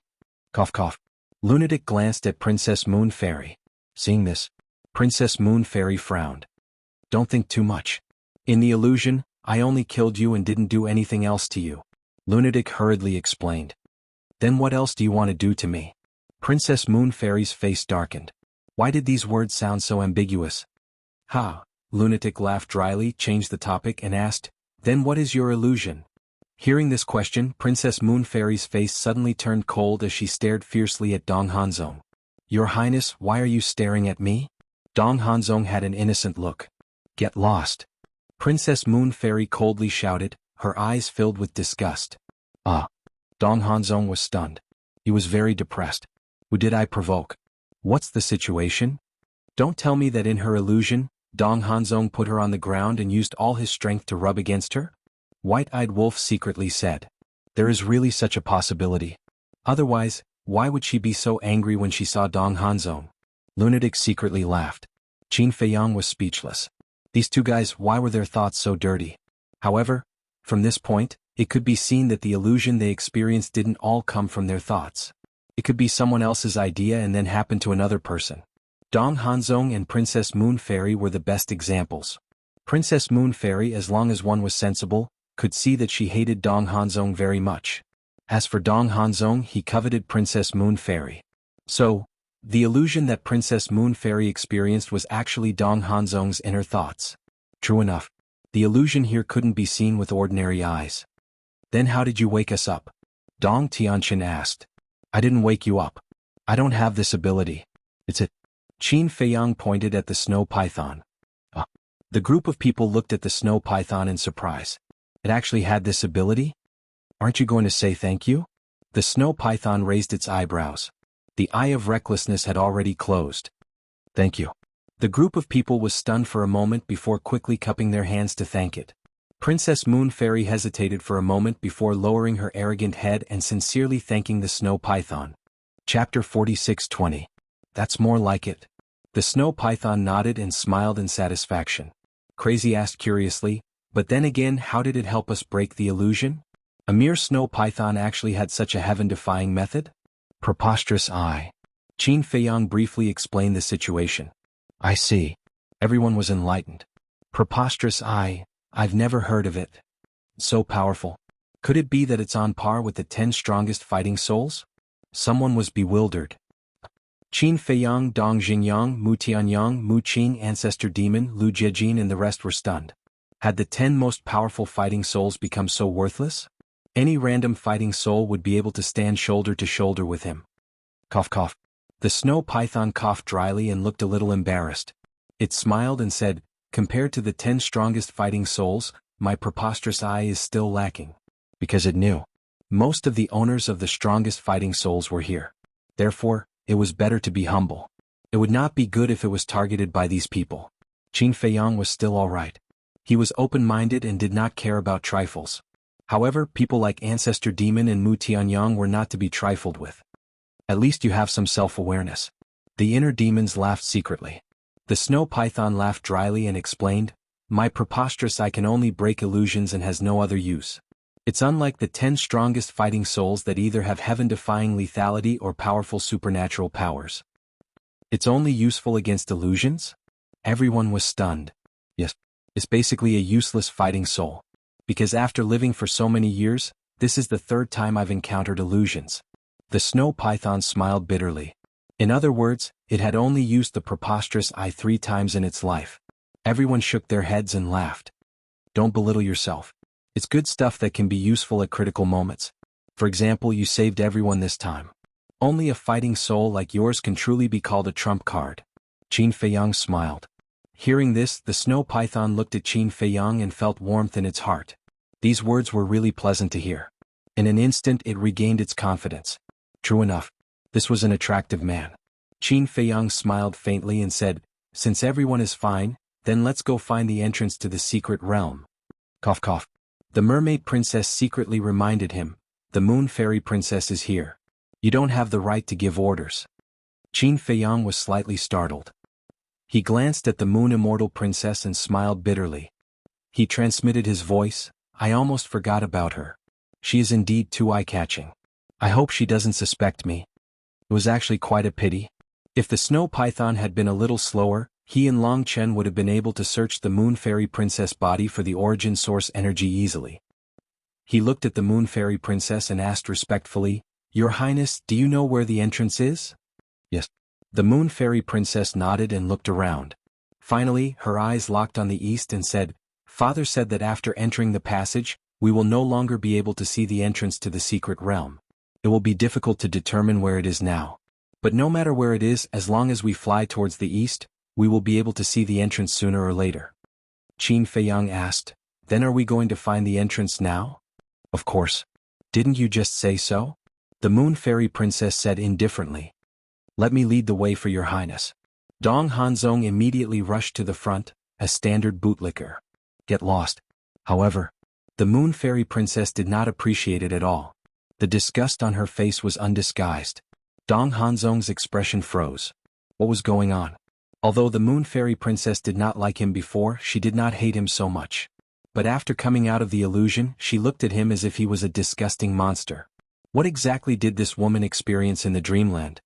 S1: Cough cough. Lunatic glanced at Princess Moon Fairy. Seeing this, Princess Moon Fairy frowned. "Don't think too much. In the illusion, I only killed you and didn't do anything else to you," Lunatic hurriedly explained. "Then what else do you want to do to me?" Princess Moon Fairy's face darkened. Why did these words sound so ambiguous? "Ha!" Lunatic laughed dryly, changed the topic and asked, "Then what is your illusion?" Hearing this question, Princess Moon Fairy's face suddenly turned cold as she stared fiercely at Dong Hanzong. "Your Highness, why are you staring at me?" Dong Hanzong had an innocent look. "Get lost!" Princess Moon Fairy coldly shouted, her eyes filled with disgust. "Ah!" Dong Hanzong was stunned. He was very depressed. "Who did I provoke? What's the situation?" Don't tell me that in her illusion, Dong Hanzong put her on the ground and used all his strength to rub against her? White-eyed wolf secretly said. There is really such a possibility. Otherwise, why would she be so angry when she saw Dong Hanzong? Lunatic secretly laughed. Qin Feiyang was speechless. These two guys, why were their thoughts so dirty? However, from this point, it could be seen that the illusion they experienced didn't all come from their thoughts. It could be someone else's idea and then happen to another person. Dong Hanzong and Princess Moon Fairy were the best examples. Princess Moon Fairy, as long as one was sensible, could see that she hated Dong Hanzong very much. As for Dong Hanzong, he coveted Princess Moon Fairy. So, the illusion that Princess Moon Fairy experienced was actually Dong Hanzong's inner thoughts. True enough, the illusion here couldn't be seen with ordinary eyes. Then how did you wake us up? Dong Tianqin asked. I didn't wake you up. I don't have this ability. It's it. Qin Feiyang pointed at the snow python. The group of people looked at the snow python in surprise. It actually had this ability? Aren't you going to say thank you? The snow python raised its eyebrows. The eye of recklessness had already closed. Thank you. The group of people was stunned for a moment before quickly cupping their hands to thank it. Princess Moon Fairy hesitated for a moment before lowering her arrogant head and sincerely thanking the snow python. Chapter 46:20. That's more like it. The snow python nodded and smiled in satisfaction. Crazy asked curiously, but then again, how did it help us break the illusion? A mere snow python actually had such a heaven-defying method? Preposterous eye. Qin Feiyang briefly explained the situation. I see. Everyone was enlightened. Preposterous eye, I've never heard of it. So powerful. Could it be that it's on par with the 10 strongest fighting souls? Someone was bewildered. Qin Feiyang, Dong Xingyang, Mu Tianyang, Mu Qing, Ancestor Demon, Lu Jiejin and the rest were stunned. Had the 10 most powerful fighting souls become so worthless? Any random fighting soul would be able to stand shoulder to shoulder with him. Cough cough. The snow python coughed dryly and looked a little embarrassed. It smiled and said, compared to the 10 strongest fighting souls, my preposterous eye is still lacking. Because it knew. Most of the owners of the strongest fighting souls were here. Therefore, it was better to be humble. It would not be good if it was targeted by these people. Qin Feiyang was still all right. He was open-minded and did not care about trifles. However, people like Ancestor Demon and Mu Tianyang were not to be trifled with. At least you have some self-awareness. The inner demons laughed secretly. The snow python laughed dryly and explained, my preposterous eye can only break illusions and has no other use. It's unlike the 10 strongest fighting souls that either have heaven-defying lethality or powerful supernatural powers. It's only useful against illusions? Everyone was stunned. Yes, it's basically a useless fighting soul. Because after living for so many years, this is the 3rd time I've encountered illusions. The snow python smiled bitterly. In other words, it had only used the preposterous eye 3 times in its life. Everyone shook their heads and laughed. Don't belittle yourself. It's good stuff that can be useful at critical moments. For example, you saved everyone this time. Only a fighting soul like yours can truly be called a trump card. Qin Feiyang smiled. Hearing this, the snow python looked at Qin Feiyang and felt warmth in its heart. These words were really pleasant to hear. In an instant it regained its confidence. True enough, this was an attractive man. Qin Feiyang smiled faintly and said, since everyone is fine, then let's go find the entrance to the secret realm. Cough cough. The mermaid princess secretly reminded him, the moon fairy princess is here. You don't have the right to give orders. Qin Feiyang was slightly startled. He glanced at the moon immortal princess and smiled bitterly. He transmitted his voice, I almost forgot about her. She is indeed too eye-catching. I hope she doesn't suspect me. It was actually quite a pity. If the snow python had been a little slower, he and Long Chen would have been able to search the moon fairy princess body for the origin source energy easily. He looked at the moon fairy princess and asked respectfully, Your Highness, do you know where the entrance is? Yes. The moon fairy princess nodded and looked around. Finally, her eyes locked on the east and said, Father said that after entering the passage, we will no longer be able to see the entrance to the secret realm. It will be difficult to determine where it is now. But no matter where it is, as long as we fly towards the east, we will be able to see the entrance sooner or later. Qin Feiyang asked, Then are we going to find the entrance now? Of course. Didn't you just say so? The moon fairy princess said indifferently. Let me lead the way for your highness. Dong Hanzong immediately rushed to the front, a standard bootlicker. Get lost. However, the moon fairy princess did not appreciate it at all. The disgust on her face was undisguised. Dong Hanzong's expression froze. What was going on? Although the Moon Fairy Princess did not like him before, she did not hate him so much. But after coming out of the illusion, she looked at him as if he was a disgusting monster. What exactly did this woman experience in the dreamland?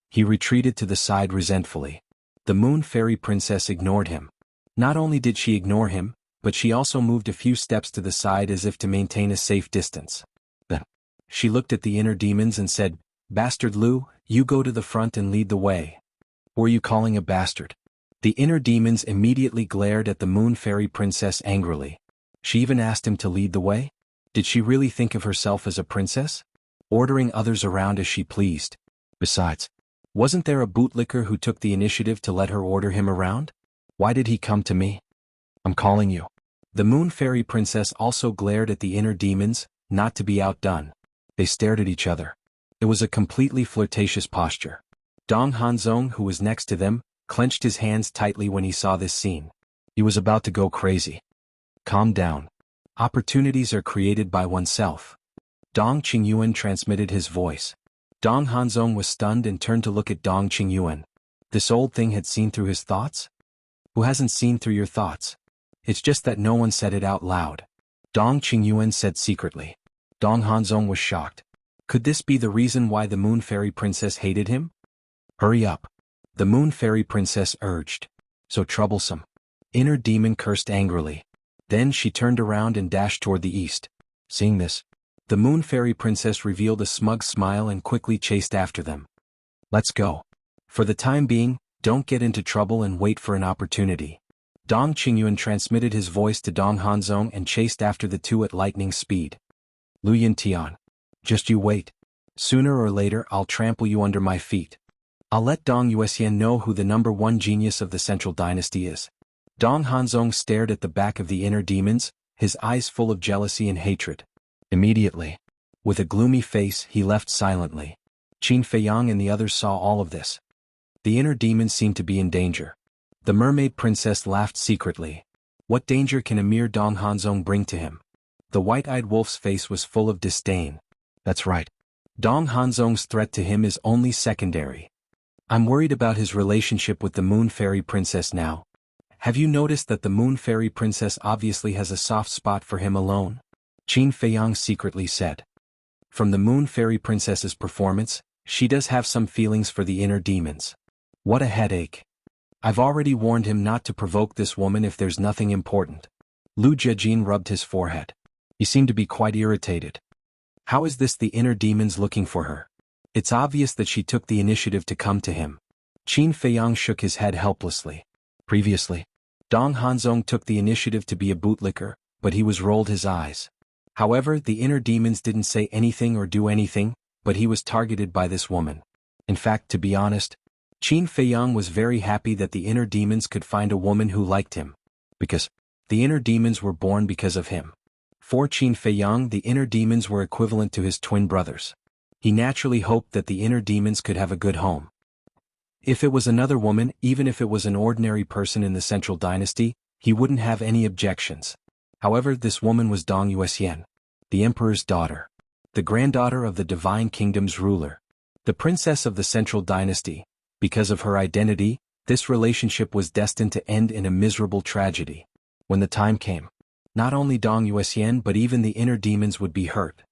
S1: He retreated to the side resentfully. The Moon Fairy Princess ignored him. Not only did she ignore him, but she also moved a few steps to the side as if to maintain a safe distance. Then, she looked at the inner demons and said, "Bastard Lu, you go to the front and lead the way." "Were you calling a bastard?" The inner demons immediately glared at the Moon Fairy Princess angrily. She even asked him to lead the way? Did she really think of herself as a princess? Ordering others around as she pleased. Besides, wasn't there a bootlicker who took the initiative to let her order him around? Why did he come to me? "I'm calling you." The Moon Fairy Princess also glared at the inner demons, not to be outdone. They stared at each other. It was a completely flirtatious posture. Dong Hanzong, who was next to them, clenched his hands tightly when he saw this scene. He was about to go crazy. "Calm down. Opportunities are created by oneself." Dong Qingyuan transmitted his voice. Dong Hanzong was stunned and turned to look at Dong Qingyuan. This old thing had seen through his thoughts? Who hasn't seen through your thoughts? It's just that no one said it out loud. Dong Qingyuan said secretly. Dong Hanzong was shocked. Could this be the reason why the Moon Fairy Princess hated him? "Hurry up," the Moon Fairy Princess urged. "So troublesome." Inner demon cursed angrily. Then she turned around and dashed toward the east. Seeing this, the Moon Fairy Princess revealed a smug smile and quickly chased after them. "Let's go. For the time being, don't get into trouble and wait for an opportunity." Dong Qingyuan transmitted his voice to Dong Hanzong and chased after the two at lightning speed. "Lu Yintian, just you wait. Sooner or later I'll trample you under my feet. I'll let Dong Yuxian know who the #1 genius of the Central Dynasty is." Dong Hanzong stared at the back of the inner demons, his eyes full of jealousy and hatred. Immediately, with a gloomy face, he left silently. Qin Feiyang and the others saw all of this. The inner demons seemed to be in danger. The Mermaid Princess laughed secretly. What danger can a mere Dong Hanzong bring to him? The white-eyed wolf's face was full of disdain. That's right. Dong Hanzong's threat to him is only secondary. I'm worried about his relationship with the Moon Fairy Princess now. Have you noticed that the Moon Fairy Princess obviously has a soft spot for him alone? Qin Feiyang secretly said. From the Moon Fairy Princess's performance, she does have some feelings for the inner demons. What a headache. I've already warned him not to provoke this woman if there's nothing important. Lu Jiajin rubbed his forehead. He seemed to be quite irritated. How is this the inner demons looking for her? It's obvious that she took the initiative to come to him. Qin Feiyang shook his head helplessly. Previously, Dong Hanzong took the initiative to be a bootlicker, but he was rolled his eyes. However, the inner demons didn't say anything or do anything, but he was targeted by this woman. In fact, to be honest, Qin Feiyang was very happy that the inner demons could find a woman who liked him. Because the inner demons were born because of him. For Qin Feiyang, the inner demons were equivalent to his twin brothers. He naturally hoped that the inner demons could have a good home. If it was another woman, even if it was an ordinary person in the Central Dynasty, he wouldn't have any objections. However, this woman was Dong Yuxian, the emperor's daughter, the granddaughter of the Divine Kingdom's ruler, the princess of the Central Dynasty. Because of her identity, this relationship was destined to end in a miserable tragedy. When the time came, not only Dong Yuxian but even the inner demons would be hurt.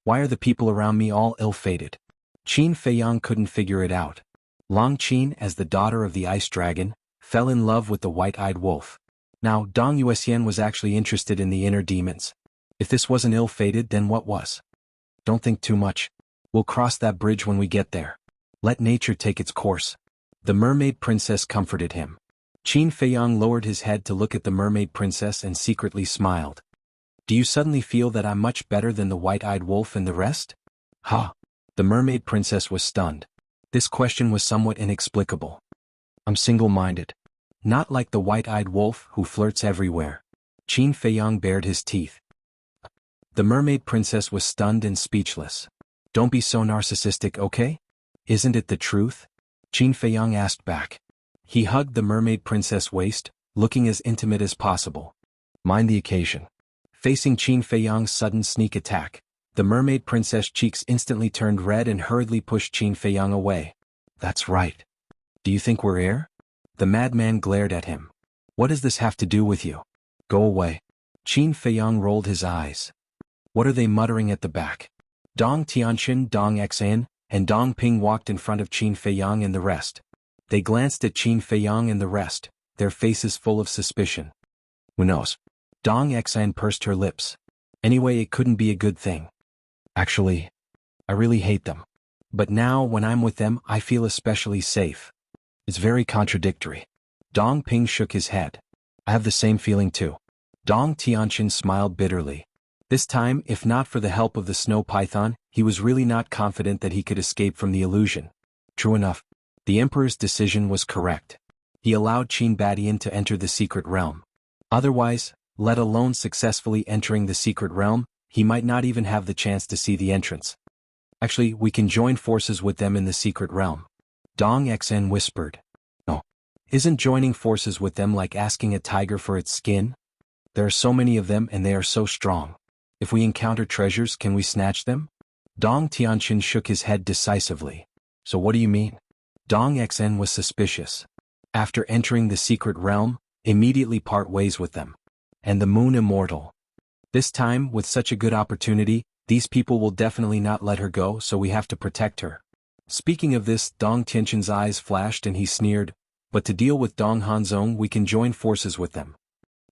S1: Why are the people around me all ill-fated? Qin Feiyang couldn't figure it out. Long Qin, as the daughter of the Ice Dragon, fell in love with the white-eyed wolf. Now, Dong Yuxian was actually interested in the inner demons. If this wasn't ill-fated, then what was? Don't think too much. We'll cross that bridge when we get there. Let nature take its course. The Mermaid Princess comforted him. Qin Feiyang lowered his head to look at the Mermaid Princess and secretly smiled. Do you suddenly feel that I'm much better than the white-eyed wolf and the rest? Ha! The Mermaid Princess was stunned. This question was somewhat inexplicable. I'm single-minded. Not like the white-eyed wolf who flirts everywhere. Qin Feiyang bared his teeth. The Mermaid Princess was stunned and speechless. Don't be so narcissistic, okay? Isn't it the truth? Qin Feiyang asked back. He hugged the Mermaid Princess' waist, looking as intimate as possible. Mind the occasion. Facing Qin Feiyang's sudden sneak attack, the Mermaid Princess' cheeks instantly turned red and hurriedly pushed Qin Feiyang away. That's right. Do you think we're air? The madman glared at him. What does this have to do with you? Go away. Qin Feiyang rolled his eyes. What are they muttering at the back? Dong Tianxin, Dong Xan, and Dong Ping walked in front of Qin Feiyang and the rest. They glanced at Qin Feiyang and the rest, their faces full of suspicion. Who knows? Dong Xan pursed her lips. Anyway, it couldn't be a good thing. Actually, I really hate them. But now, when I'm with them, I feel especially safe. It's very contradictory. Dong Ping shook his head. I have the same feeling too. Dong Tianxin smiled bitterly. This time, if not for the help of the snow python, he was really not confident that he could escape from the illusion. True enough, the Emperor's decision was correct. He allowed Qin Badian to enter the secret realm. Otherwise, let alone successfully entering the secret realm, he might not even have the chance to see the entrance. Actually, we can join forces with them in the secret realm. Dong Xen whispered. No. Isn't joining forces with them like asking a tiger for its skin? There are so many of them and they are so strong. If we encounter treasures, can we snatch them? Dong Tianxin shook his head decisively. So what do you mean? Dong Xen was suspicious. After entering the secret realm, immediately part ways with them. And the moon immortal. This time, with such a good opportunity, these people will definitely not let her go, so we have to protect her. Speaking of this, Dong Tianxin's eyes flashed and he sneered, but to deal with Dong Hanzong we can join forces with them.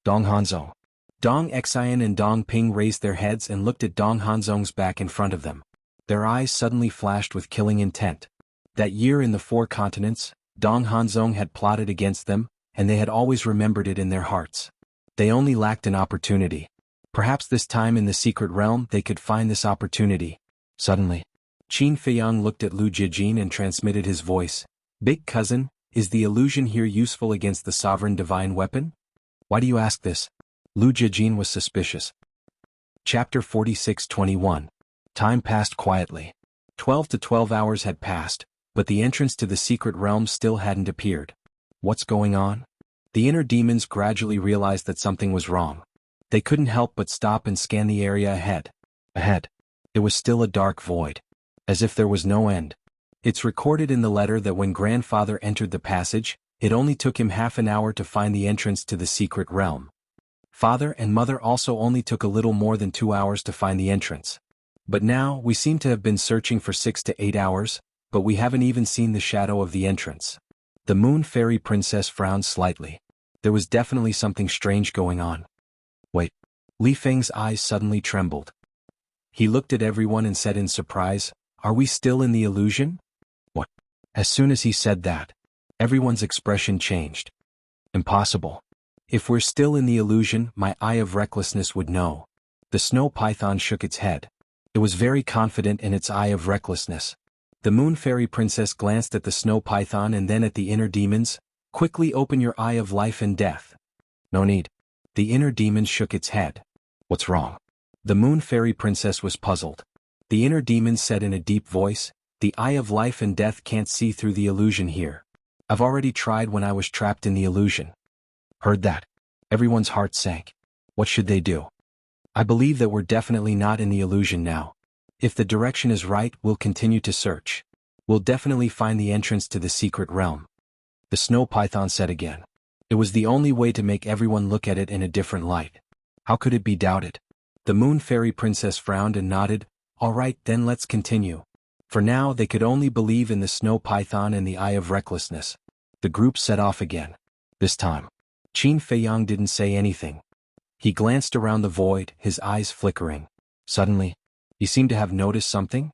S1: Dong Hanzong. Dong Xian and Dong Ping raised their heads and looked at Dong Hanzong's back in front of them. Their eyes suddenly flashed with killing intent. That year in the 4 continents, Dong Hanzong had plotted against them, and they had always remembered it in their hearts. They only lacked an opportunity. Perhaps this time in the secret realm they could find this opportunity. Suddenly, Qin Feiyang looked at Lu Jijin and transmitted his voice. Big cousin, is the illusion here useful against the sovereign divine weapon? Why do you ask this? Lu Jijin was suspicious. Chapter 46:21. Time passed quietly. 12 to 12 hours had passed, but the entrance to the secret realm still hadn't appeared. What's going on? The inner demons gradually realized that something was wrong. They couldn't help but stop and scan the area ahead. Ahead. It was still a dark void. As if there was no end. It's recorded in the letter that when grandfather entered the passage, it only took him half an hour to find the entrance to the secret realm. Father and mother also only took a little more than 2 hours to find the entrance. But now, we seem to have been searching for 6 to 8 hours, but we haven't even seen the shadow of the entrance. The Moon Fairy Princess frowned slightly. There was definitely something strange going on. Wait. Li Feng's eyes suddenly trembled. He looked at everyone and said in surprise, Are we still in the illusion? What? As soon as he said that, everyone's expression changed. Impossible. If we're still in the illusion, my eye of recklessness would know. The snow python shook its head. It was very confident in its eye of recklessness. The Moon Fairy Princess glanced at the snow python and then at the inner demons. Quickly open your eye of life and death. No need. The inner demon shook its head. What's wrong? The Moon Fairy Princess was puzzled. The inner demon said in a deep voice, The eye of life and death can't see through the illusion here. I've already tried when I was trapped in the illusion. Heard that. Everyone's heart sank. What should they do? I believe that we're definitely not in the illusion now. If the direction is right, we'll continue to search. We'll definitely find the entrance to the secret realm. The snow python said again. It was the only way to make everyone look at it in a different light. How could it be doubted? The Moon Fairy Princess frowned and nodded. All right, then let's continue. For now, they could only believe in the snow python and the eye of recklessness. The group set off again. This time, Qin Feiyang didn't say anything. He glanced around the void, his eyes flickering. Suddenly, he seemed to have noticed something.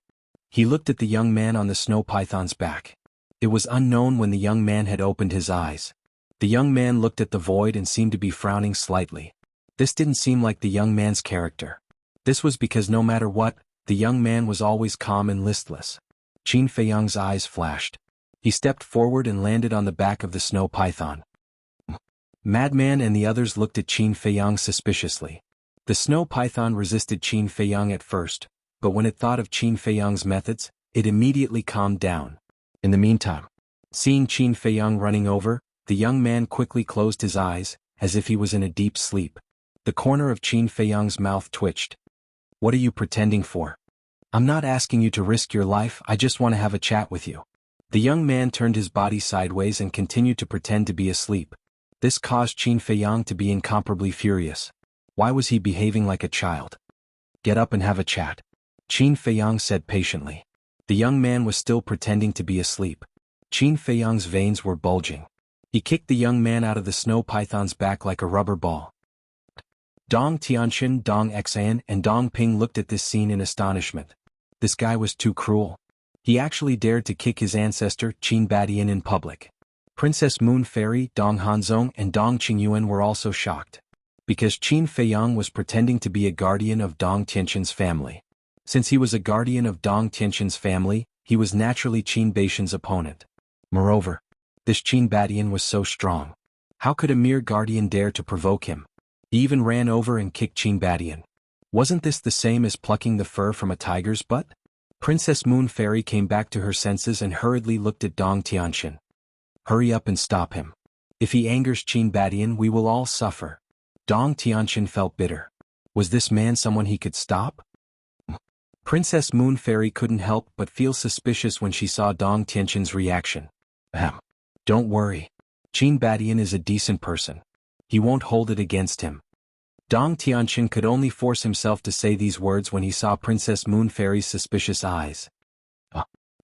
S1: He looked at the young man on the snow python's back. It was unknown when the young man had opened his eyes. The young man looked at the void and seemed to be frowning slightly. This didn't seem like the young man's character. This was because no matter what, the young man was always calm and listless. Qin Feiyang's eyes flashed. He stepped forward and landed on the back of the snow python. Madman and the others looked at Qin Feiyang suspiciously. The snow python resisted Qin Feiyang at first, but when it thought of Qin Feiyang's methods, it immediately calmed down. In the meantime, seeing Qin Feiyang running over, the young man quickly closed his eyes, as if he was in a deep sleep. The corner of Qin Feiyang's mouth twitched. What are you pretending for? I'm not asking you to risk your life, I just want to have a chat with you. The young man turned his body sideways and continued to pretend to be asleep. This caused Qin Feiyang to be incomparably furious. Why was he behaving like a child? Get up and have a chat, Qin Feiyang said patiently. The young man was still pretending to be asleep. Qin Feiyang's veins were bulging. He kicked the young man out of the snow python's back like a rubber ball. Dong Tianxin, Dong Xian, and Dong Ping looked at this scene in astonishment. This guy was too cruel. He actually dared to kick his ancestor, Qin Badian, in public. Princess Moon Fairy, Dong Hanzong, and Dong Qingyuan were also shocked. Because Qin Feiyang was pretending to be a guardian of Dong Tianxin's family. Since he was a guardian of Dong Tianxin's family, he was naturally Qin Baishan's opponent. Moreover, this Qin Badian was so strong. How could a mere guardian dare to provoke him? He even ran over and kicked Qin Badian. Wasn't this the same as plucking the fur from a tiger's butt? Princess Moon Fairy came back to her senses and hurriedly looked at Dong Tianxin. Hurry up and stop him. If he angers Qin Badian, we will all suffer. Dong Tianxin felt bitter. Was this man someone he could stop? Princess Moon Fairy couldn't help but feel suspicious when she saw Dong Tianxin's reaction. Don't worry. Qin Badian is a decent person. He won't hold it against him. Dong Tianxin could only force himself to say these words when he saw Princess Moon Fairy's suspicious eyes.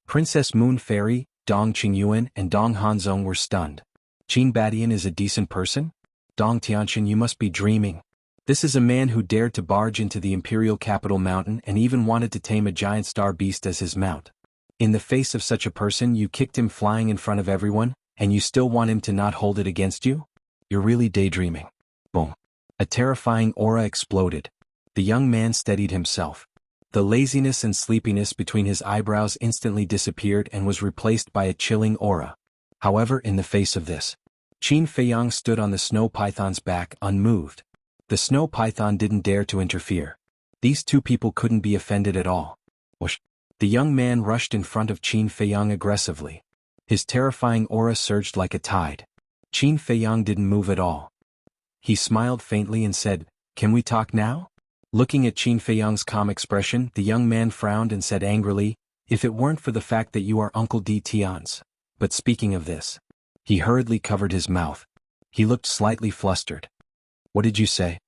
S1: Princess Moon Fairy, Dong Qingyuan, and Dong Hanzong were stunned. Qin Badian is a decent person? Dong Tianxin, you must be dreaming. This is a man who dared to barge into the imperial capital mountain and even wanted to tame a giant star beast as his mount. In the face of such a person, you kicked him flying in front of everyone, and you still want him to not hold it against you? You're really daydreaming. Boom. A terrifying aura exploded. The young man steadied himself. The laziness and sleepiness between his eyebrows instantly disappeared and was replaced by a chilling aura. However, in the face of this, Qin Feiyang stood on the snow python's back unmoved. The snow python didn't dare to interfere. These two people couldn't be offended at all. Whoosh. The young man rushed in front of Qin Feiyang aggressively. His terrifying aura surged like a tide. Qin Feiyang didn't move at all. He smiled faintly and said, "Can we talk now?" Looking at Qin Feiyang's calm expression, the young man frowned and said angrily, "If it weren't for the fact that you are Uncle D. Tian's. But speaking of this." He hurriedly covered his mouth. He looked slightly flustered. "What did you say?"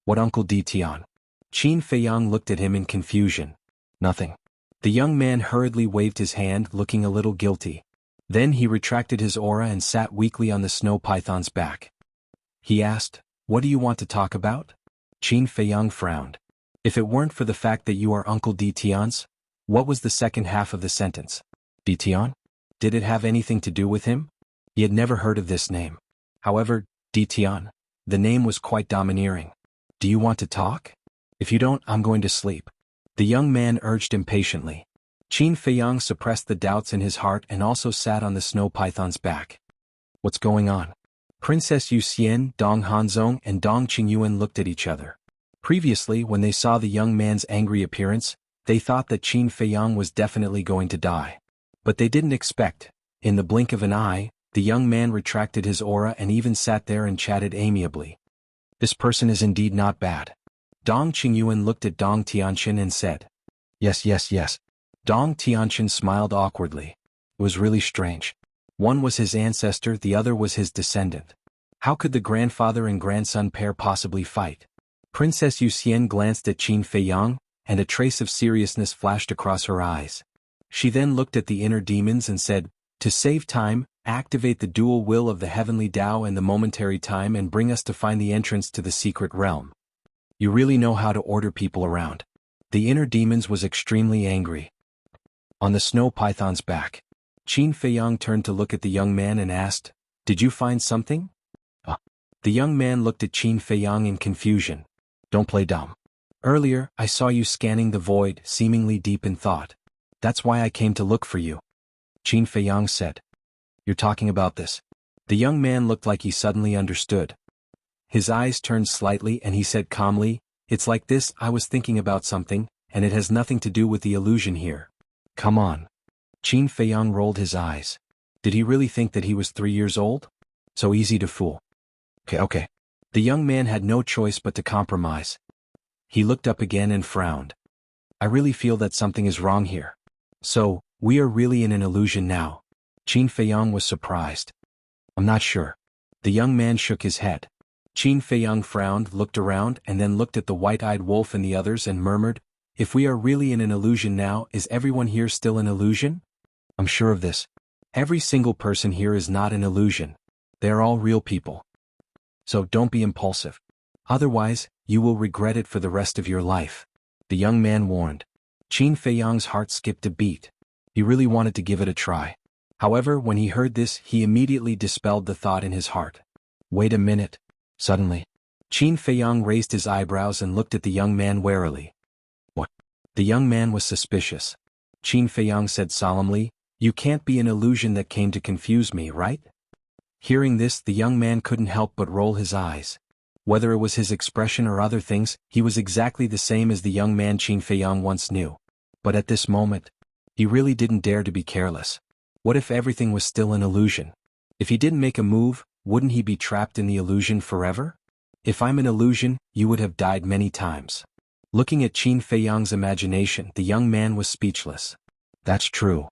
S1: "What Uncle D. Tian?" Qin Feiyang looked at him in confusion. "Nothing." The young man hurriedly waved his hand, looking a little guilty. Then he retracted his aura and sat weakly on the snow python's back. He asked, "What do you want to talk about?" Qin Feiyang frowned. "If it weren't for the fact that you are Uncle D. Tian's?" What was the second half of the sentence? D. Tian? Did it have anything to do with him? He had never heard of this name. However, D. Tian, the name was quite domineering. "Do you want to talk? If you don't, I'm going to sleep," the young man urged impatiently. Qin Feiyang suppressed the doubts in his heart and also sat on the snow python's back. "What's going on?" Princess Yu Xian, Dong Hanzong, and Dong Qingyuan looked at each other. Previously, when they saw the young man's angry appearance, they thought that Qin Feiyang was definitely going to die. But they didn't expect, in the blink of an eye, the young man retracted his aura and even sat there and chatted amiably. This person is indeed not bad. Dong Qingyuan looked at Dong Tianxin and said, Yes. Dong Tianxin smiled awkwardly. It was really strange. One was his ancestor, the other was his descendant. How could the grandfather and grandson pair possibly fight? Princess Yu Xian glanced at Qin Feiyang, and a trace of seriousness flashed across her eyes. She then looked at the inner demons and said, "To save time, activate the dual will of the heavenly Tao and the momentary time and bring us to find the entrance to the secret realm." You really know how to order people around. The inner demons was extremely angry. On the snow python's back, Qin Feiyang turned to look at the young man and asked, "Did you find something?" The young man looked at Qin Feiyang in confusion. "Don't play dumb. Earlier, I saw you scanning the void, seemingly deep in thought. That's why I came to look for you," Qin Feiyang said. "You're talking about this?" The young man looked like he suddenly understood. His eyes turned slightly and he said calmly, "It's like this, I was thinking about something, and it has nothing to do with the illusion here." "Come on." Qin Feiyang rolled his eyes. Did he really think that he was 3 years old? So easy to fool. Okay. The young man had no choice but to compromise. He looked up again and frowned. "I really feel that something is wrong here. So, we are really in an illusion now." Qin Feiyang was surprised. I'm not sure. The young man shook his head. Qin Feiyang frowned, looked around, and then looked at the white-eyed wolf and the others and murmured, "If we are really in an illusion now, is everyone here still an illusion?" "I'm sure of this. Every single person here is not an illusion. They are all real people. So don't be impulsive. Otherwise, you will regret it for the rest of your life," the young man warned. Qin Feiyang's heart skipped a beat. He really wanted to give it a try. However, when he heard this, he immediately dispelled the thought in his heart. "Wait a minute." Suddenly, Qin Feiyang raised his eyebrows and looked at the young man warily. "What?" The young man was suspicious. Qin Feiyang said solemnly, "You can't be an illusion that came to confuse me, right?" Hearing this, the young man couldn't help but roll his eyes. Whether it was his expression or other things, he was exactly the same as the young man Qin Feiyang once knew. But at this moment, he really didn't dare to be careless. What if everything was still an illusion? If he didn't make a move, wouldn't he be trapped in the illusion forever? "If I'm an illusion, you would have died many times." Looking at Qin Feiyang's imagination, the young man was speechless. "That's true."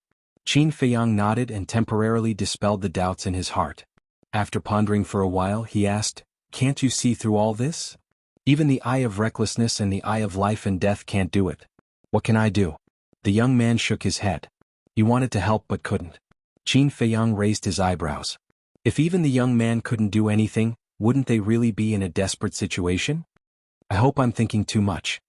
S1: Qin Feiyang nodded and temporarily dispelled the doubts in his heart. After pondering for a while, he asked, "Can't you see through all this? Even the eye of recklessness and the eye of life and death can't do it. What can I do?" The young man shook his head. He wanted to help but couldn't. Qin Feiyang raised his eyebrows. If even the young man couldn't do anything, wouldn't they really be in a desperate situation? "I hope I'm thinking too much."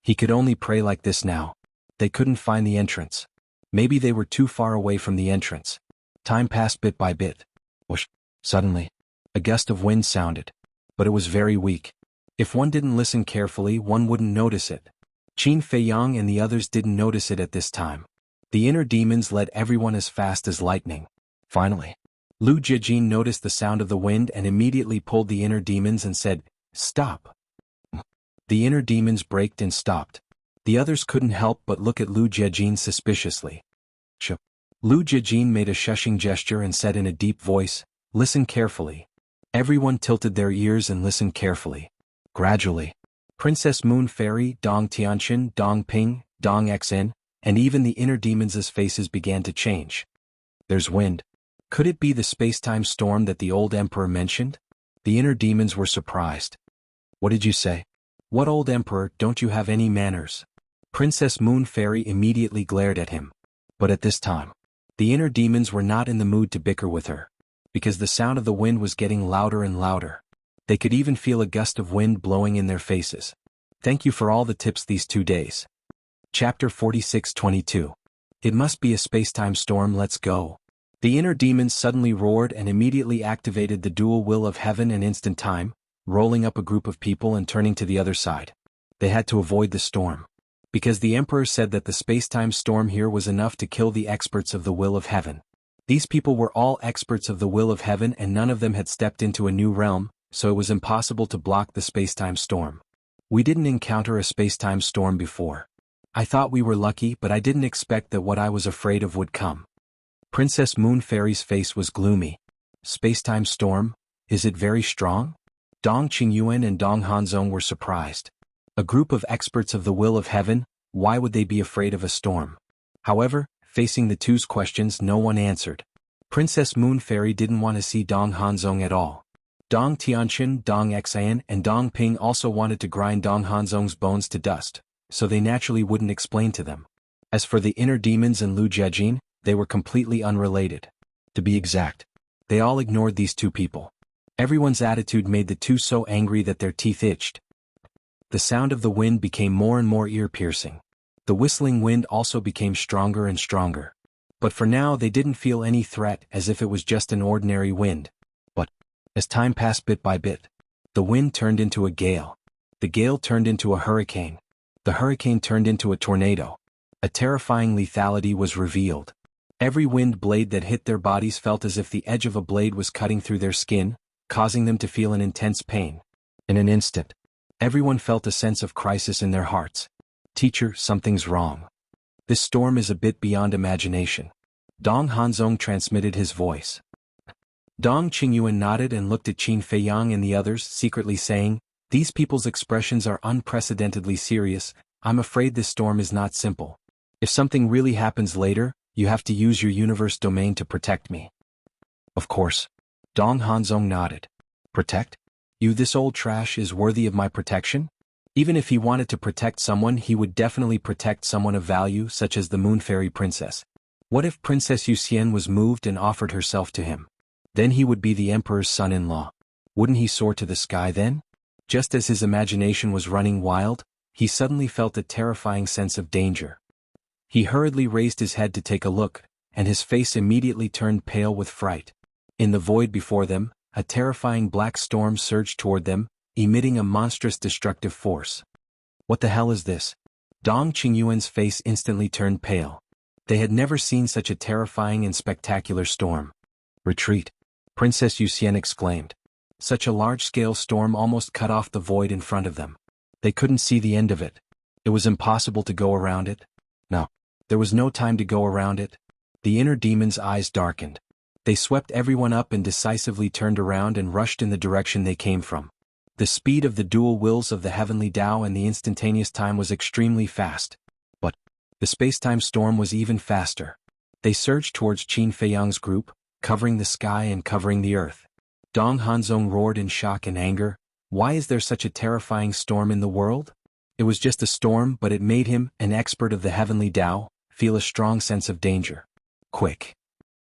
S1: He could only pray like this now. They couldn't find the entrance. Maybe they were too far away from the entrance. Time passed bit by bit. Whoosh! Suddenly, a gust of wind sounded. But it was very weak. If one didn't listen carefully, one wouldn't notice it. Qin Feiyang and the others didn't notice it at this time. The inner demons led everyone as fast as lightning. Finally, Lu Jiajin noticed the sound of the wind and immediately pulled the inner demons and said, "Stop." The inner demons braked and stopped. The others couldn't help but look at Lu Jiajin suspiciously. "Shh." Lu Jiajin made a shushing gesture and said in a deep voice, "Listen carefully." Everyone tilted their ears and listened carefully. Gradually, Princess Moon Fairy, Dong Tianxin, Dong Ping, Dong Xin, and even the inner demons' faces began to change. "There's wind. Could it be the space-time storm that the old emperor mentioned?" The inner demons were surprised. "What did you say? What old emperor? Don't you have any manners?" Princess Moon Fairy immediately glared at him. But at this time, the inner demons were not in the mood to bicker with her, because the sound of the wind was getting louder and louder. They could even feel a gust of wind blowing in their faces. "Thank you for all the tips these 2 days. Chapter 46:22. It must be a space-time storm, let's go." The inner demons suddenly roared and immediately activated the dual will of heaven and instant time, rolling up a group of people and turning to the other side. They had to avoid the storm. Because the emperor said that the space-time storm here was enough to kill the experts of the will of heaven. These people were all experts of the will of heaven and none of them had stepped into a new realm, so it was impossible to block the space-time storm. "We didn't encounter a space-time storm before. I thought we were lucky, but I didn't expect that what I was afraid of would come." Princess Moon Fairy's face was gloomy. "Space-time storm? Is it very strong?" Dong Qingyuan and Dong Hanzong were surprised. A group of experts of the will of heaven, why would they be afraid of a storm? However, facing the two's questions, no one answered. Princess Moon Fairy didn't want to see Dong Hanzong at all. Dong Tianxin, Dong Xian, and Dong Ping also wanted to grind Dong Hanzong's bones to dust, so they naturally wouldn't explain to them. As for the inner demons and Lu Jiajin, they were completely unrelated. To be exact, they all ignored these two people. Everyone's attitude made the two so angry that their teeth itched. The sound of the wind became more and more ear-piercing. The whistling wind also became stronger and stronger. But for now they didn't feel any threat, as if it was just an ordinary wind. But, as time passed bit by bit, the wind turned into a gale. The gale turned into a hurricane. The hurricane turned into a tornado. A terrifying lethality was revealed. Every wind blade that hit their bodies felt as if the edge of a blade was cutting through their skin, causing them to feel an intense pain. In an instant, everyone felt a sense of crisis in their hearts. "Teacher, something's wrong. This storm is a bit beyond imagination." Dong Hanzong transmitted his voice. Dong Qingyuan nodded and looked at Qin Feiyang and the others, secretly saying, "These people's expressions are unprecedentedly serious. I'm afraid this storm is not simple. If something really happens later, You have to use your universe domain to protect me. Of course. Dong Hanzong nodded. Protect? You, this old trash, is worthy of my protection? Even if he wanted to protect someone, he would definitely protect someone of value, such as the Moon Fairy Princess. What if Princess Yuxian was moved and offered herself to him? Then he would be the Emperor's son-in-law. Wouldn't he soar to the sky then? Just as his imagination was running wild, he suddenly felt a terrifying sense of danger. He hurriedly raised his head to take a look, and his face immediately turned pale with fright. In the void before them, a terrifying black storm surged toward them, emitting a monstrous destructive force. What the hell is this? Dong Qingyuan's face instantly turned pale. They had never seen such a terrifying and spectacular storm. Retreat! Princess Yuxian exclaimed. Such a large-scale storm almost cut off the void in front of them. They couldn't see the end of it. It was impossible to go around it. No. There was no time to go around it. The inner demon's eyes darkened. They swept everyone up and decisively turned around and rushed in the direction they came from. The speed of the dual wills of the heavenly Tao and the instantaneous time was extremely fast. But the space-time storm was even faster. They surged towards Qin Feiyang's group, covering the sky and covering the earth. Dong Hanzong roared in shock and anger. Why is there such a terrifying storm in the world? It was just a storm, but it made him, an expert of the heavenly Tao, feel a strong sense of danger. Quick!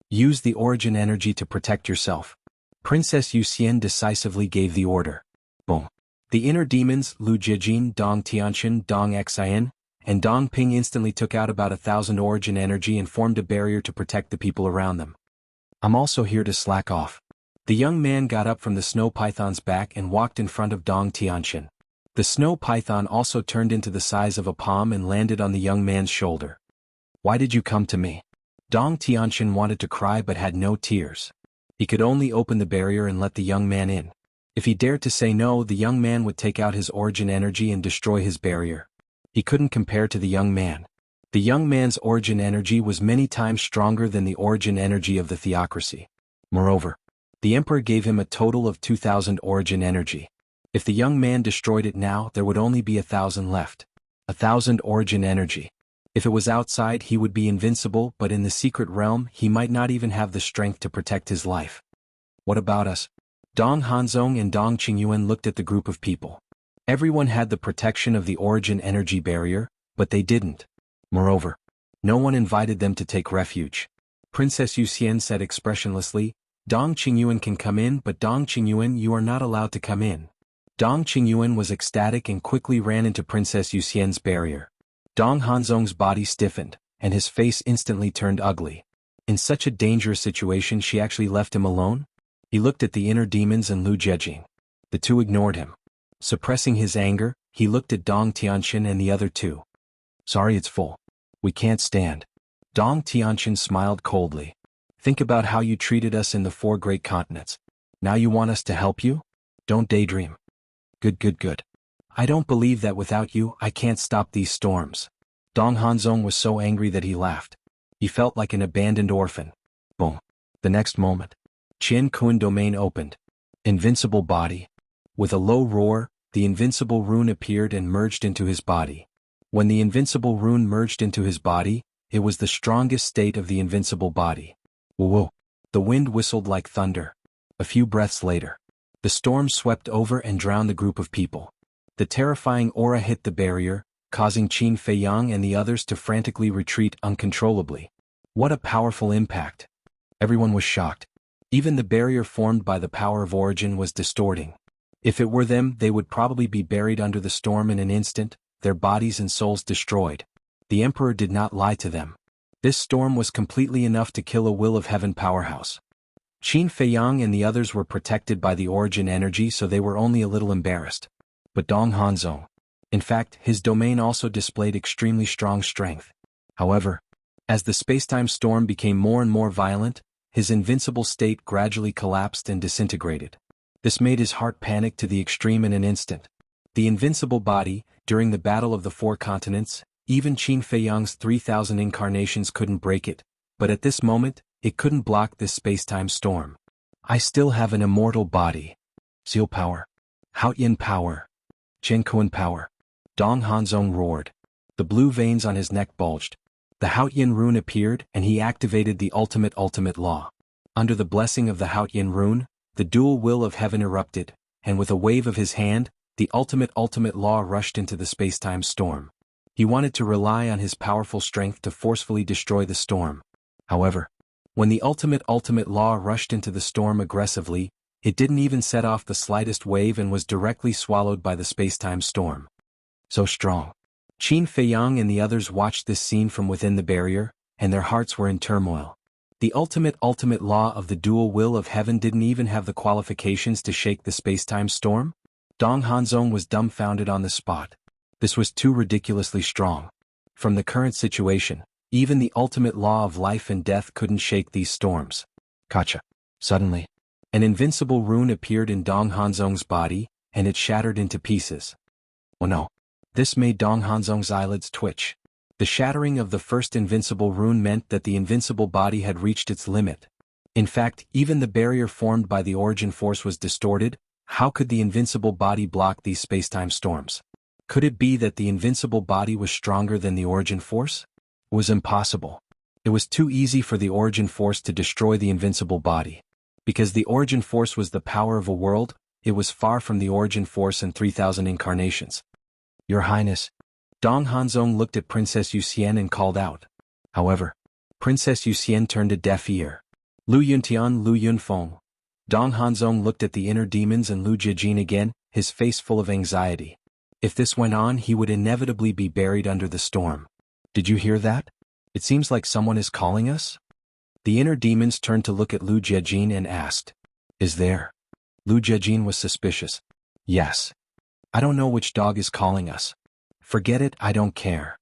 S1: Use the origin energy to protect yourself. Princess Yuxian decisively gave the order. Boom! The inner demons, Lu Jijin, Dong Tianxin, Dong Xian, and Dong Ping instantly took out about 1,000 origin energy and formed a barrier to protect the people around them. I'm also here to slack off. The young man got up from the snow python's back and walked in front of Dong Tianxin. The snow python also turned into the size of a palm and landed on the young man's shoulder. Why did you come to me? Dong Tianxin wanted to cry but had no tears. He could only open the barrier and let the young man in. If he dared to say no, the young man would take out his origin energy and destroy his barrier. He couldn't compare to the young man. The young man's origin energy was many times stronger than the origin energy of the theocracy. Moreover, the emperor gave him a total of 2,000 origin energy. If the young man destroyed it now, there would only be 1,000 left. 1,000 origin energy. If it was outside, he would be invincible, but in the secret realm, he might not even have the strength to protect his life. What about us? Dong Hanzong and Dong Qingyuan looked at the group of people. Everyone had the protection of the origin energy barrier, but they didn't. Moreover, no one invited them to take refuge. Princess Yuxian said expressionlessly, Dong Qingyuan can come in, but Dong Qingyuan, you are not allowed to come in. Dong Qingyuan was ecstatic and quickly ran into Princess Yuxian's barrier. Dong Hanzong's body stiffened, and his face instantly turned ugly. In such a dangerous situation, she actually left him alone? He looked at the inner demons and Lu Jejing. The two ignored him. Suppressing his anger, he looked at Dong Tianxin and the other two. Sorry, it's full. We can't stand. Dong Tianxin smiled coldly. Think about how you treated us in the 4 great continents. Now you want us to help you? Don't daydream. Good. I don't believe that without you, I can't stop these storms. Dong Hanzong was so angry that he laughed. He felt like an abandoned orphan. Boom. The next moment, Qian Kun domain opened. Invincible body. With a low roar, the invincible rune appeared and merged into his body. When the invincible rune merged into his body, it was the strongest state of the invincible body. Whoa! The wind whistled like thunder. A few breaths later, the storm swept over and drowned the group of people. The terrifying aura hit the barrier, causing Qin Feiyang and the others to frantically retreat uncontrollably. What a powerful impact! Everyone was shocked. Even the barrier formed by the power of origin was distorting. If it were them, they would probably be buried under the storm in an instant, their bodies and souls destroyed. The emperor did not lie to them. This storm was completely enough to kill a Will of Heaven powerhouse. Qin Feiyang and the others were protected by the origin energy, so they were only a little embarrassed. But Dong Hanzong, in fact, his domain also displayed extremely strong strength. However, as the spacetime storm became more and more violent, his invincible state gradually collapsed and disintegrated. This made his heart panic to the extreme in an instant. The invincible body, during the Battle of the 4 Continents, even Qin Feiyang's 3,000 incarnations couldn't break it, but at this moment, it couldn't block this spacetime storm. I still have an immortal body. Seal power. Haoyin power. Jianghu power. Dong Hanzong roared. The blue veins on his neck bulged. The Haotian rune appeared and he activated the ultimate law. Under the blessing of the Haotian rune, the dual will of heaven erupted, and with a wave of his hand, the ultimate law rushed into the spacetime storm. He wanted to rely on his powerful strength to forcefully destroy the storm. However, when the ultimate law rushed into the storm aggressively, it didn't even set off the slightest wave and was directly swallowed by the spacetime storm. So strong. Qin Feiyang and the others watched this scene from within the barrier, and their hearts were in turmoil. The ultimate law of the dual will of heaven didn't even have the qualifications to shake the spacetime storm? Dong Hanzong was dumbfounded on the spot. This was too ridiculously strong. From the current situation, even the ultimate law of life and death couldn't shake these storms. Kacha. Suddenly, an invincible rune appeared in Dong Hanzong's body, and it shattered into pieces. Oh no. This made Dong Hanzong's eyelids twitch. The shattering of the first invincible rune meant that the invincible body had reached its limit. In fact, even the barrier formed by the origin force was distorted. How could the invincible body block these spacetime storms? Could it be that the invincible body was stronger than the origin force? It was impossible. It was too easy for the origin force to destroy the invincible body. Because the origin force was the power of a world, it was far from the origin force and 3,000 incarnations. Your Highness. Dong Hanzong looked at Princess Yuxian and called out. However, Princess Yuxian turned a deaf ear. Lu Yuntian, Lu Yunfeng. Dong Hanzong looked at the inner demons and Lu Jiajin again, his face full of anxiety. If this went on, he would inevitably be buried under the storm. Did you hear that? It seems like someone is calling us? The inner demons turned to look at Lu Jiajin and asked. Is there? Lu Jiajin was suspicious. Yes. I don't know which dog is calling us. Forget it, I don't care.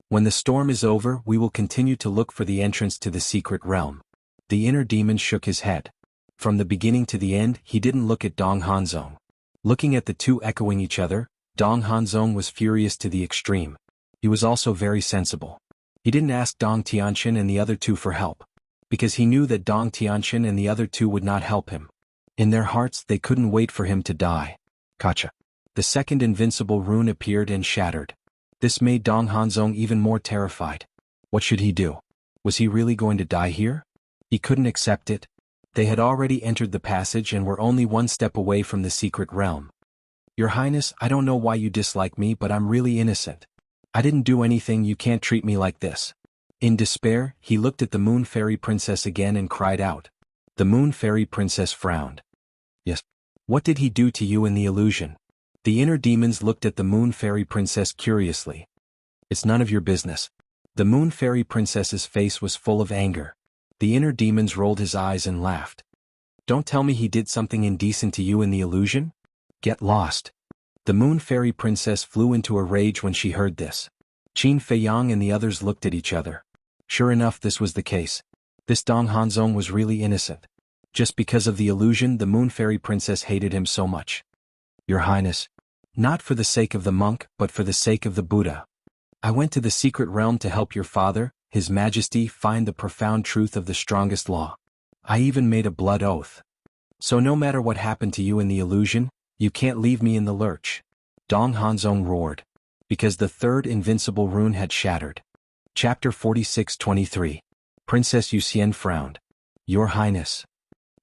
S1: When the storm is over, we will continue to look for the entrance to the secret realm. The inner demon shook his head. From the beginning to the end, he didn't look at Dong Hanzong. Looking at the two echoing each other, Dong Hanzong was furious to the extreme. He was also very sensible. He didn't ask Dong Tianqian and the other two for help, because he knew that Dong Tianqian and the other two would not help him. In their hearts, they couldn't wait for him to die. Kacha. The second invincible rune appeared and shattered. This made Dong Hanzong even more terrified. What should he do? Was he really going to die here? He couldn't accept it. They had already entered the passage and were only one step away from the secret realm. Your Highness, I don't know why you dislike me, but I'm really innocent. I didn't do anything, you can't treat me like this. In despair, he looked at the Moon Fairy Princess again and cried out. The Moon Fairy Princess frowned. Yes. What did he do to you in the illusion? The inner demons looked at the Moon Fairy Princess curiously. It's none of your business. The Moon Fairy Princess's face was full of anger. The inner demons rolled his eyes and laughed. Don't tell me he did something indecent to you in the illusion? Get lost. The Moon Fairy Princess flew into a rage when she heard this. Qin Feiyang and the others looked at each other. Sure enough, this was the case. This Dong Hanzong was really innocent. Just because of the illusion, the Moon Fairy Princess hated him so much. Your Highness. Not for the sake of the monk, but for the sake of the Buddha. I went to the secret realm to help your father, His Majesty, find the profound truth of the strongest law. I even made a blood oath. So no matter what happened to you in the illusion, you can't leave me in the lurch. Dong Hanzong roared. Because the third invincible rune had shattered. Chapter 46-23. Princess Yuxian frowned. Your Highness.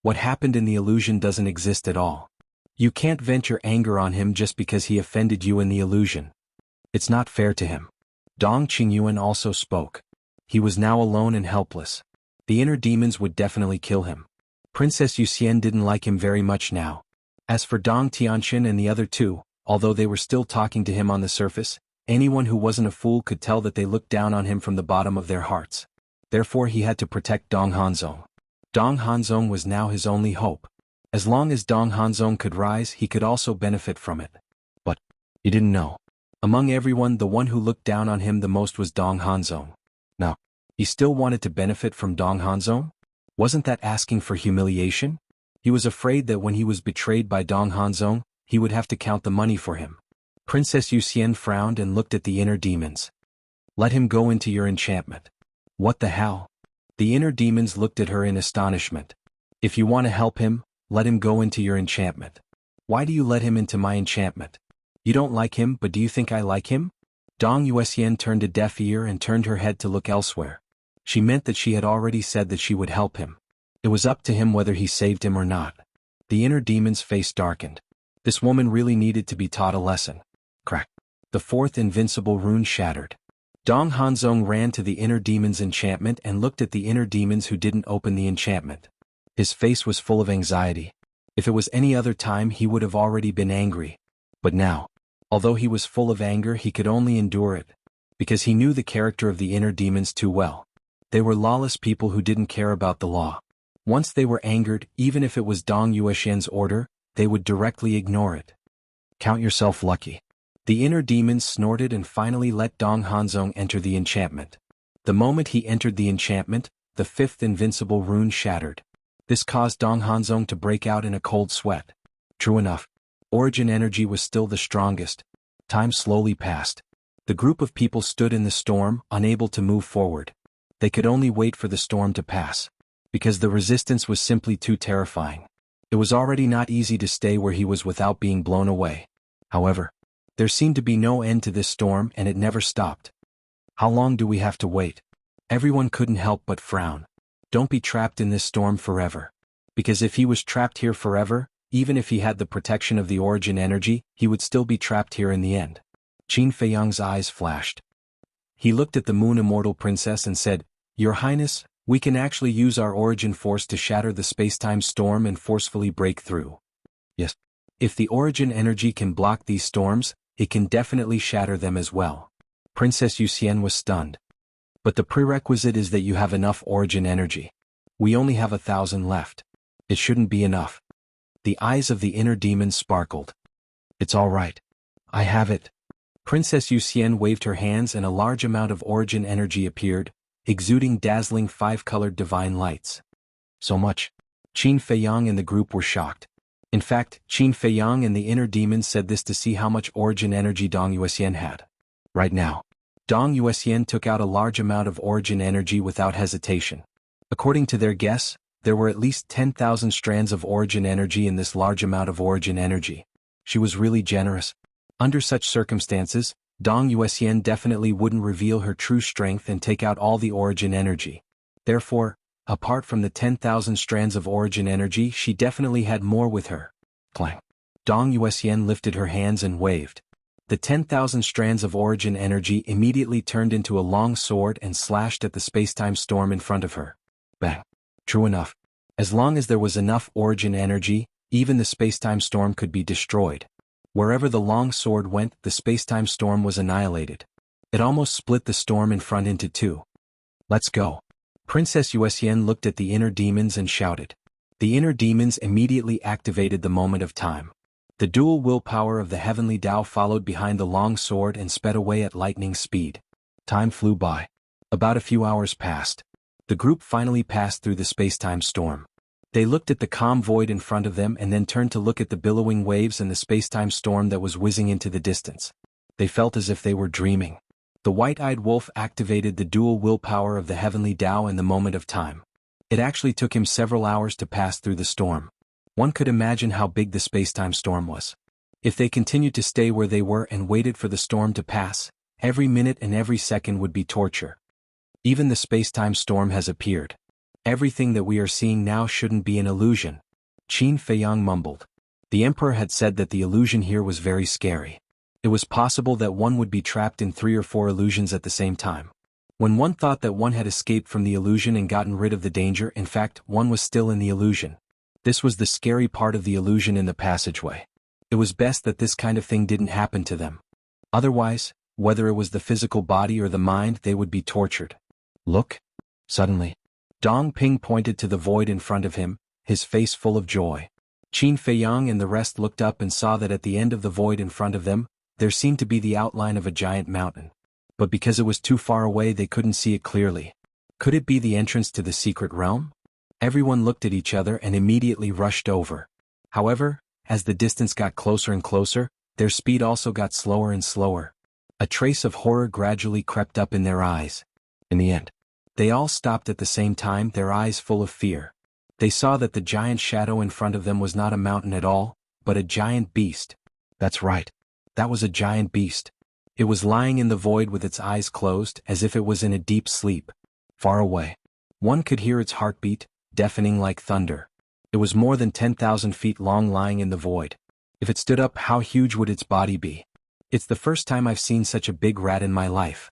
S1: What happened in the illusion doesn't exist at all. You can't vent your anger on him just because he offended you in the illusion. It's not fair to him. Dong Qingyuan also spoke. He was now alone and helpless. The inner demons would definitely kill him. Princess Yuxian didn't like him very much now. As for Dong Tianqian and the other two, although they were still talking to him on the surface, anyone who wasn't a fool could tell that they looked down on him from the bottom of their hearts. Therefore he had to protect Dong Hanzong. Dong Hanzong was now his only hope. As long as Dong Hanzong could rise, he could also benefit from it. But he didn't know. Among everyone, the one who looked down on him the most was Dong Hanzong. Now, he still wanted to benefit from Dong Hanzong? Wasn't that asking for humiliation? He was afraid that when he was betrayed by Dong Hanzong, he would have to count the money for him. Princess Yuxian frowned and looked at the inner demons. Let him go into your enchantment. What the hell? The inner demons looked at her in astonishment. If you want to help him, let him go into your enchantment. Why do you let him into my enchantment? You don't like him, but do you think I like him? Dong Yuxian turned a deaf ear and turned her head to look elsewhere. She meant that she had already said that she would help him. It was up to him whether he saved him or not. The inner demon's face darkened. This woman really needed to be taught a lesson. Crack. The fourth invincible rune shattered. Dong Hanzong ran to the inner demon's enchantment and looked at the inner demons who didn't open the enchantment. His face was full of anxiety. If it was any other time he would have already been angry. But now, although he was full of anger, he could only endure it. Because he knew the character of the inner demons too well. They were lawless people who didn't care about the law. Once they were angered, even if it was Dong Yuxian's order, they would directly ignore it. Count yourself lucky. The inner demons snorted and finally let Dong Hanzong enter the enchantment. The moment he entered the enchantment, the fifth invincible rune shattered. This caused Dong Hanzong to break out in a cold sweat. True enough, origin energy was still the strongest. Time slowly passed. The group of people stood in the storm, unable to move forward. They could only wait for the storm to pass. Because the resistance was simply too terrifying. It was already not easy to stay where he was without being blown away. However, there seemed to be no end to this storm and it never stopped. How long do we have to wait? Everyone couldn't help but frown. Don't be trapped in this storm forever. Because if he was trapped here forever, even if he had the protection of the origin energy, he would still be trapped here in the end. Qin Feiyang's eyes flashed. He looked at the Moon Immortal Princess and said, "Your Highness, we can actually use our origin force to shatter the space-time storm and forcefully break through." Yes. If the origin energy can block these storms, it can definitely shatter them as well. Princess Yuxian was stunned. But the prerequisite is that you have enough origin energy. We only have 1,000 left. It shouldn't be enough. The eyes of the inner demon sparkled. It's all right. I have it. Princess Yuxian waved her hands and a large amount of origin energy appeared, exuding dazzling 5-colored divine lights. So much. Qin Feiyang and the group were shocked. In fact, Qin Feiyang and the inner demon said this to see how much origin energy Dong Yuxian had. Right now, Dong Yuxian took out a large amount of origin energy without hesitation. According to their guess, there were at least 10,000 strands of origin energy in this large amount of origin energy. She was really generous. Under such circumstances, Dong Yuxian definitely wouldn't reveal her true strength and take out all the origin energy. Therefore, apart from the 10,000 strands of origin energy, she definitely had more with her. Clang. Dong Yuxian lifted her hands and waved. The 10,000 strands of origin energy immediately turned into a long sword and slashed at the space-time storm in front of her. Bang. True enough. As long as there was enough origin energy, even the space-time storm could be destroyed. Wherever the long sword went, the space-time storm was annihilated. It almost split the storm in front into two. Let's go. Princess Yuxian looked at the inner demons and shouted. The inner demons immediately activated the moment of time. The dual willpower of the heavenly Tao followed behind the long sword and sped away at lightning speed. Time flew by. About a few hours passed. The group finally passed through the space-time storm. They looked at the calm void in front of them and then turned to look at the billowing waves and the space-time storm that was whizzing into the distance. They felt as if they were dreaming. The white-eyed wolf activated the dual willpower of the heavenly Tao in the moment of time. It actually took him several hours to pass through the storm. One could imagine how big the space-time storm was. If they continued to stay where they were and waited for the storm to pass, every minute and every second would be torture. Even the space-time storm has appeared. Everything that we are seeing now shouldn't be an illusion. Qin Feiyang mumbled. The emperor had said that the illusion here was very scary. It was possible that one would be trapped in 3 or 4 illusions at the same time. When one thought that one had escaped from the illusion and gotten rid of the danger, in fact, one was still in the illusion. This was the scary part of the illusion in the passageway. It was best that this kind of thing didn't happen to them. Otherwise, whether it was the physical body or the mind, they would be tortured. Look. Suddenly, Dong Ping pointed to the void in front of him, his face full of joy. Qin Feiyang and the rest looked up and saw that at the end of the void in front of them, there seemed to be the outline of a giant mountain. But because it was too far away, they couldn't see it clearly. Could it be the entrance to the secret realm? Everyone looked at each other and immediately rushed over. However, as the distance got closer and closer, their speed also got slower and slower. A trace of horror gradually crept up in their eyes. In the end, they all stopped at the same time, their eyes full of fear. They saw that the giant shadow in front of them was not a mountain at all, but a giant beast. That's right. That was a giant beast. It was lying in the void with its eyes closed as if it was in a deep sleep. Far away. One could hear its heartbeat, deafening like thunder. It was more than 10,000 feet long, lying in the void. If it stood up, how huge would its body be? It's the first time I've seen such a big rat in my life.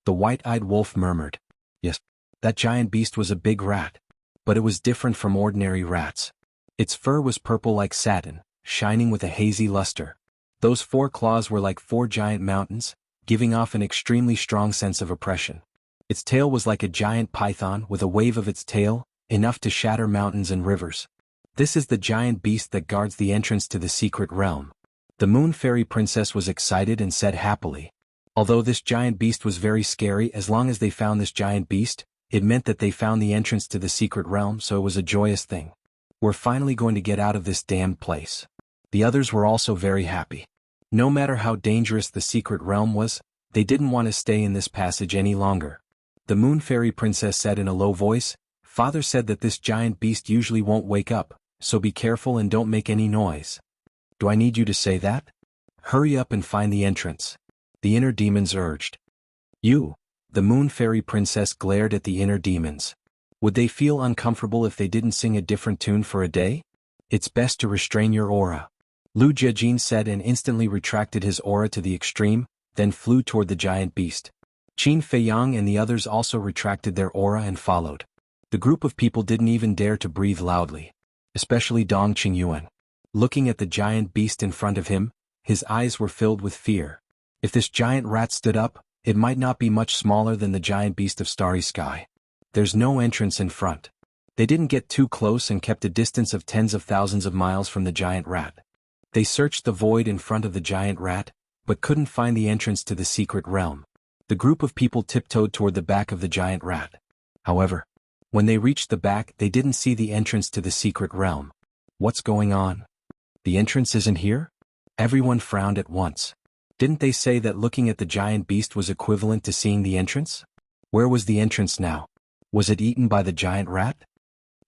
S1: The white-eyed wolf murmured. Yes, that giant beast was a big rat. But it was different from ordinary rats. Its fur was purple like satin, shining with a hazy luster. Those 4 claws were like 4 giant mountains, giving off an extremely strong sense of oppression. Its tail was like a giant python with a wave of its tail, enough to shatter mountains and rivers. This is the giant beast that guards the entrance to the secret realm. The Moon Fairy Princess was excited and said happily. Although this giant beast was very scary, as long as they found this giant beast, it meant that they found the entrance to the secret realm, so it was a joyous thing. We're finally going to get out of this damned place. The others were also very happy. No matter how dangerous the secret realm was, they didn't want to stay in this passage any longer. The Moon Fairy Princess said in a low voice, Father said that this giant beast usually won't wake up, so be careful and don't make any noise. Do I need you to say that? Hurry up and find the entrance. The inner demons urged. You. The Moon Fairy Princess glared at the inner demons. Would they feel uncomfortable if they didn't sing a different tune for a day? It's best to restrain your aura. Lu Jiajin said and instantly retracted his aura to the extreme, then flew toward the giant beast. Qin Feiyang and the others also retracted their aura and followed. The group of people didn't even dare to breathe loudly. Especially Dong Qingyuan. Looking at the giant beast in front of him, his eyes were filled with fear. If this giant rat stood up, it might not be much smaller than the giant beast of Starry Sky. There's no entrance in front. They didn't get too close and kept a distance of tens of thousands of miles from the giant rat. They searched the void in front of the giant rat, but couldn't find the entrance to the secret realm. The group of people tiptoed toward the back of the giant rat. However, when they reached the back, they didn't see the entrance to the secret realm. What's going on? The entrance isn't here? Everyone frowned at once. Didn't they say that looking at the giant beast was equivalent to seeing the entrance? Where was the entrance now? Was it eaten by the giant rat?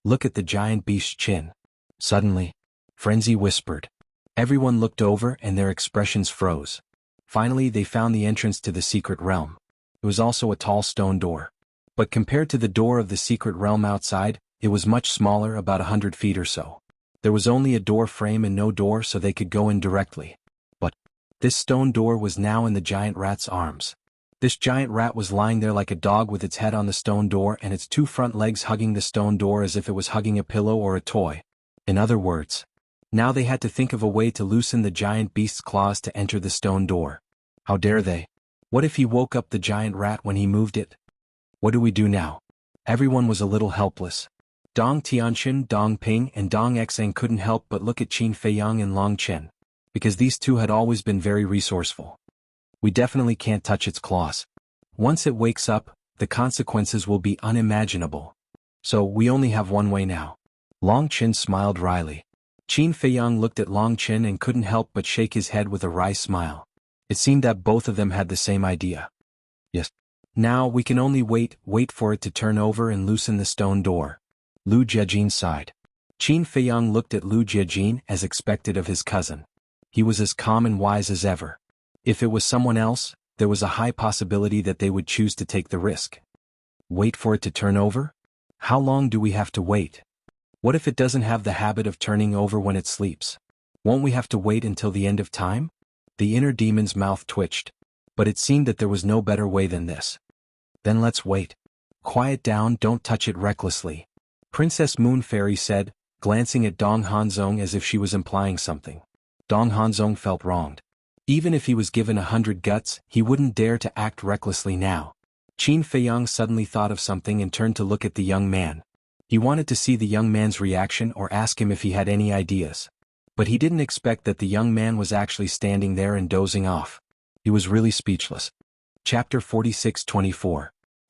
S1: Look at the giant beast's chin. Suddenly, Frenzy whispered. Everyone looked over and their expressions froze. Finally, they found the entrance to the secret realm. It was also a tall stone door. But compared to the door of the secret realm outside, it was much smaller, about 100 feet or so. There was only a door frame and no door, so they could go in directly. But this stone door was now in the giant rat's arms. This giant rat was lying there like a dog with its head on the stone door and its 2 front legs hugging the stone door as if it was hugging a pillow or a toy. In other words, now they had to think of a way to loosen the giant beast's claws to enter the stone door. How dare they? What if he woke up the giant rat when he moved it? What do we do now? Everyone was a little helpless. Dong Tianxin, Dong Ping, and Dong Xang couldn't help but look at Qin Feiyang and Long Chen, because these two had always been very resourceful. We definitely can't touch its claws. Once it wakes up, the consequences will be unimaginable. So we only have one way now. Long Chen smiled wryly. Qin Feiyang looked at Long Chen and couldn't help but shake his head with a wry smile. It seemed that both of them had the same idea. Yes. Now we can only wait for it to turn over and loosen the stone door. Lu Jiajin sighed. Qin Feiyang looked at Lu Jiajin as expected of his cousin. He was as calm and wise as ever. If it was someone else, there was a high possibility that they would choose to take the risk. Wait for it to turn over? How long do we have to wait? What if it doesn't have the habit of turning over when it sleeps? Won't we have to wait until the end of time? The inner demon's mouth twitched. But it seemed that there was no better way than this. Then let's wait. Quiet down, don't touch it recklessly. Princess Moon Fairy said, glancing at Dong Hanzong as if she was implying something. Dong Hanzong felt wronged. Even if he was given 100 guts, he wouldn't dare to act recklessly now. Qin Feiyang suddenly thought of something and turned to look at the young man. He wanted to see the young man's reaction or ask him if he had any ideas. But he didn't expect that the young man was actually standing there and dozing off. He was really speechless. Chapter 46-24.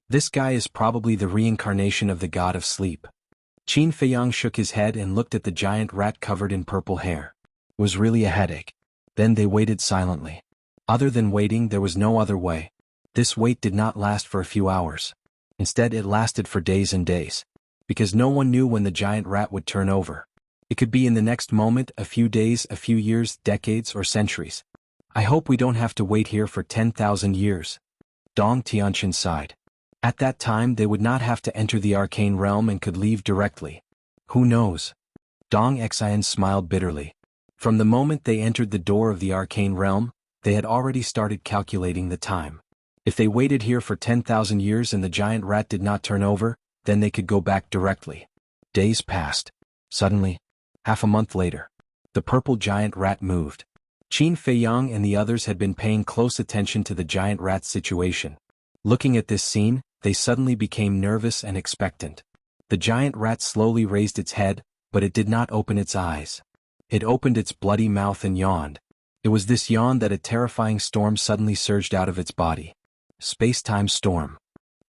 S1: This guy is probably the reincarnation of the god of sleep. Qin Feiyang shook his head and looked at the giant rat covered in purple hair. It was really a headache. Then they waited silently. Other than waiting, there was no other way. This wait did not last for a few hours. Instead, it lasted for days and days. Because no one knew when the giant rat would turn over. It could be in the next moment, a few days, a few years, decades, or centuries. I hope we don't have to wait here for 10,000 years. Dong Tianqian sighed. At that time they would not have to enter the arcane realm and could leave directly. Who knows? Dong Xian smiled bitterly. From the moment they entered the door of the arcane realm, they had already started calculating the time. If they waited here for 10,000 years and the giant rat did not turn over, then they could go back directly. Days passed. Suddenly, half a month later, the purple giant rat moved. Qin Feiyang and the others had been paying close attention to the giant rat's situation. Looking at this scene, they suddenly became nervous and expectant. The giant rat slowly raised its head, but it did not open its eyes. It opened its bloody mouth and yawned. It was this yawn that a terrifying storm suddenly surged out of its body. Space-time storm.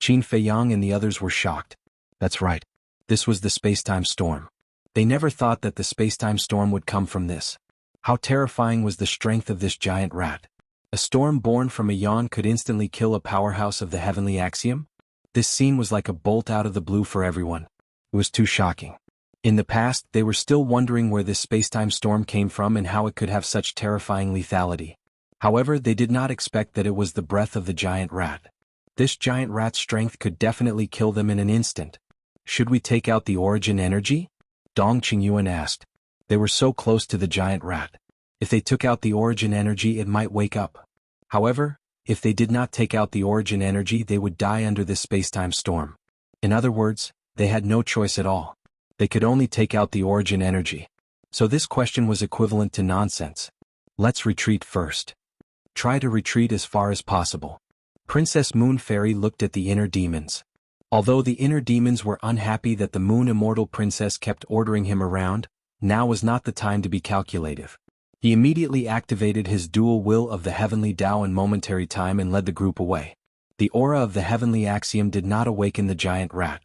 S1: Qin Feiyang and the others were shocked. That's right. This was the space-time storm. They never thought that the space-time storm would come from this. How terrifying was the strength of this giant rat. A storm born from a yawn could instantly kill a powerhouse of the heavenly axiom? This scene was like a bolt out of the blue for everyone. It was too shocking. In the past, they were still wondering where this space-time storm came from and how it could have such terrifying lethality. However, they did not expect that it was the breath of the giant rat. This giant rat's strength could definitely kill them in an instant. Should we take out the origin energy? Dong Qingyuan asked. They were so close to the giant rat. If they took out the origin energy, it might wake up. However, if they did not take out the origin energy, they would die under this space-time storm. In other words, they had no choice at all. They could only take out the origin energy. So this question was equivalent to nonsense. Let's retreat first. Try to retreat as far as possible. Princess Moon Fairy looked at the inner demons. Although the inner demons were unhappy that the Moon Immortal Princess kept ordering him around, now was not the time to be calculative. He immediately activated his dual will of the heavenly Tao in momentary time and led the group away. The aura of the heavenly axiom did not awaken the giant rat.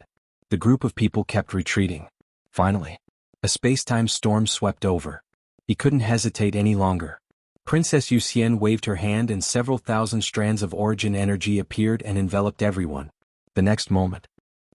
S1: The group of people kept retreating. Finally, a space-time storm swept over. He couldn't hesitate any longer. Princess Yuxian waved her hand and several thousand strands of origin energy appeared and enveloped everyone. The next moment,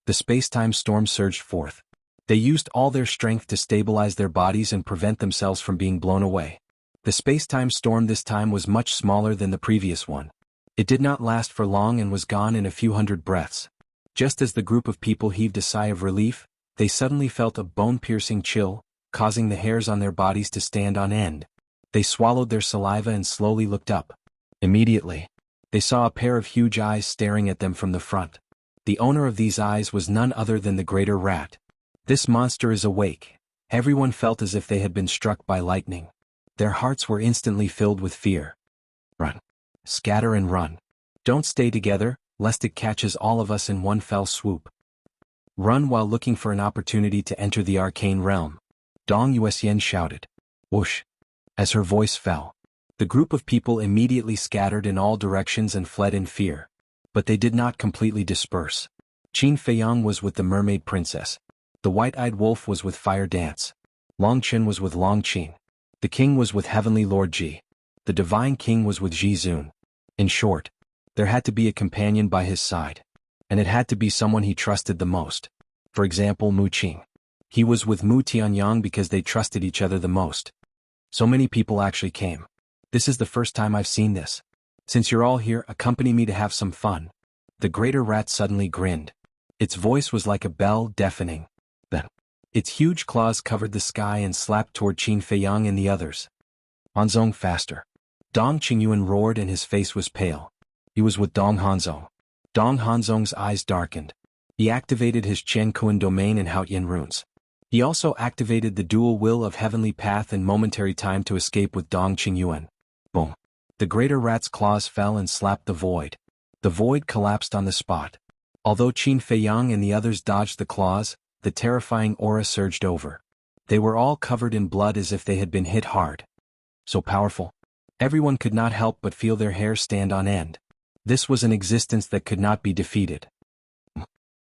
S1: the space-time storm surged forth. They used all their strength to stabilize their bodies and prevent themselves from being blown away. The space-time storm this time was much smaller than the previous one. It did not last for long and was gone in a few hundred breaths. Just as the group of people heaved a sigh of relief, they suddenly felt a bone-piercing chill, causing the hairs on their bodies to stand on end. They swallowed their saliva and slowly looked up. Immediately, they saw a pair of huge eyes staring at them from the front. The owner of these eyes was none other than the greater rat. This monster is awake. Everyone felt as if they had been struck by lightning. Their hearts were instantly filled with fear. Run. Scatter and run. Don't stay together, lest it catches all of us in one fell swoop. Run while looking for an opportunity to enter the arcane realm. Dong Yuxian shouted. Whoosh. As her voice fell, the group of people immediately scattered in all directions and fled in fear. But they did not completely disperse. Qin Feiyang was with the mermaid princess. The white-eyed wolf was with Fire Dance. Long Qin was with Long Qin. The king was with Heavenly Lord Ji. The divine king was with Ji Zun. In short, there had to be a companion by his side. And it had to be someone he trusted the most. For example, Mu Qing. He was with Mu Tianyang because they trusted each other the most. So many people actually came. This is the first time I've seen this. Since you're all here, accompany me to have some fun. The greater rat suddenly grinned. Its voice was like a bell, deafening. Then, its huge claws covered the sky and slapped toward Qin Feiyang and the others. Hanzong faster. Dong Qingyuan roared and his face was pale. He was with Dong Hanzong. Dong Hanzong's eyes darkened. He activated his Chen Kuan domain and Haotian runes. He also activated the dual will of heavenly path and momentary time to escape with Dong Qingyuan. Boom. The greater rat's claws fell and slapped the void. The void collapsed on the spot. Although Qin Feiyang and the others dodged the claws, the terrifying aura surged over. They were all covered in blood as if they had been hit hard. So powerful. Everyone could not help but feel their hair stand on end. This was an existence that could not be defeated.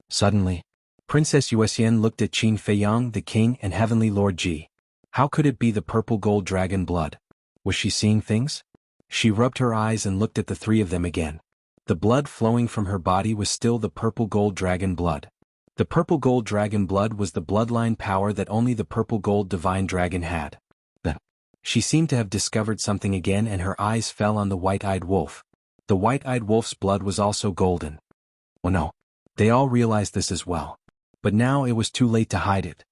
S1: Suddenly, Princess Yuxian looked at Qin Feiyang, the king, and Heavenly Lord Ji. How could it be the purple gold dragon blood? Was she seeing things? She rubbed her eyes and looked at the three of them again. The blood flowing from her body was still the purple gold dragon blood. The purple gold dragon blood was the bloodline power that only the purple gold divine dragon had. Then, She seemed to have discovered something again, and her eyes fell on the white-eyed wolf. The white-eyed wolf's blood was also golden. Oh no. They all realized this as well. But now it was too late to hide it.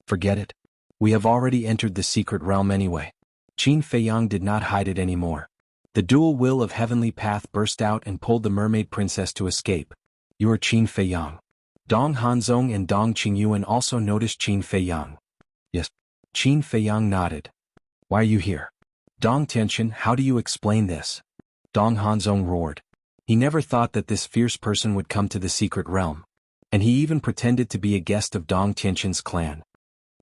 S1: Forget it. We have already entered the secret realm anyway. Qin Feiyang did not hide it anymore. The dual will of heavenly path burst out and pulled the mermaid princess to escape. You are Qin Feiyang. Dong Hanzong and Dong Qingyuan also noticed Qin Feiyang. Yes. Qin Feiyang nodded. Why are you here? Dong Tianchen, how do you explain this? Dong Hanzong roared. He never thought that this fierce person would come to the secret realm. And he even pretended to be a guest of Dong Tianchen's clan.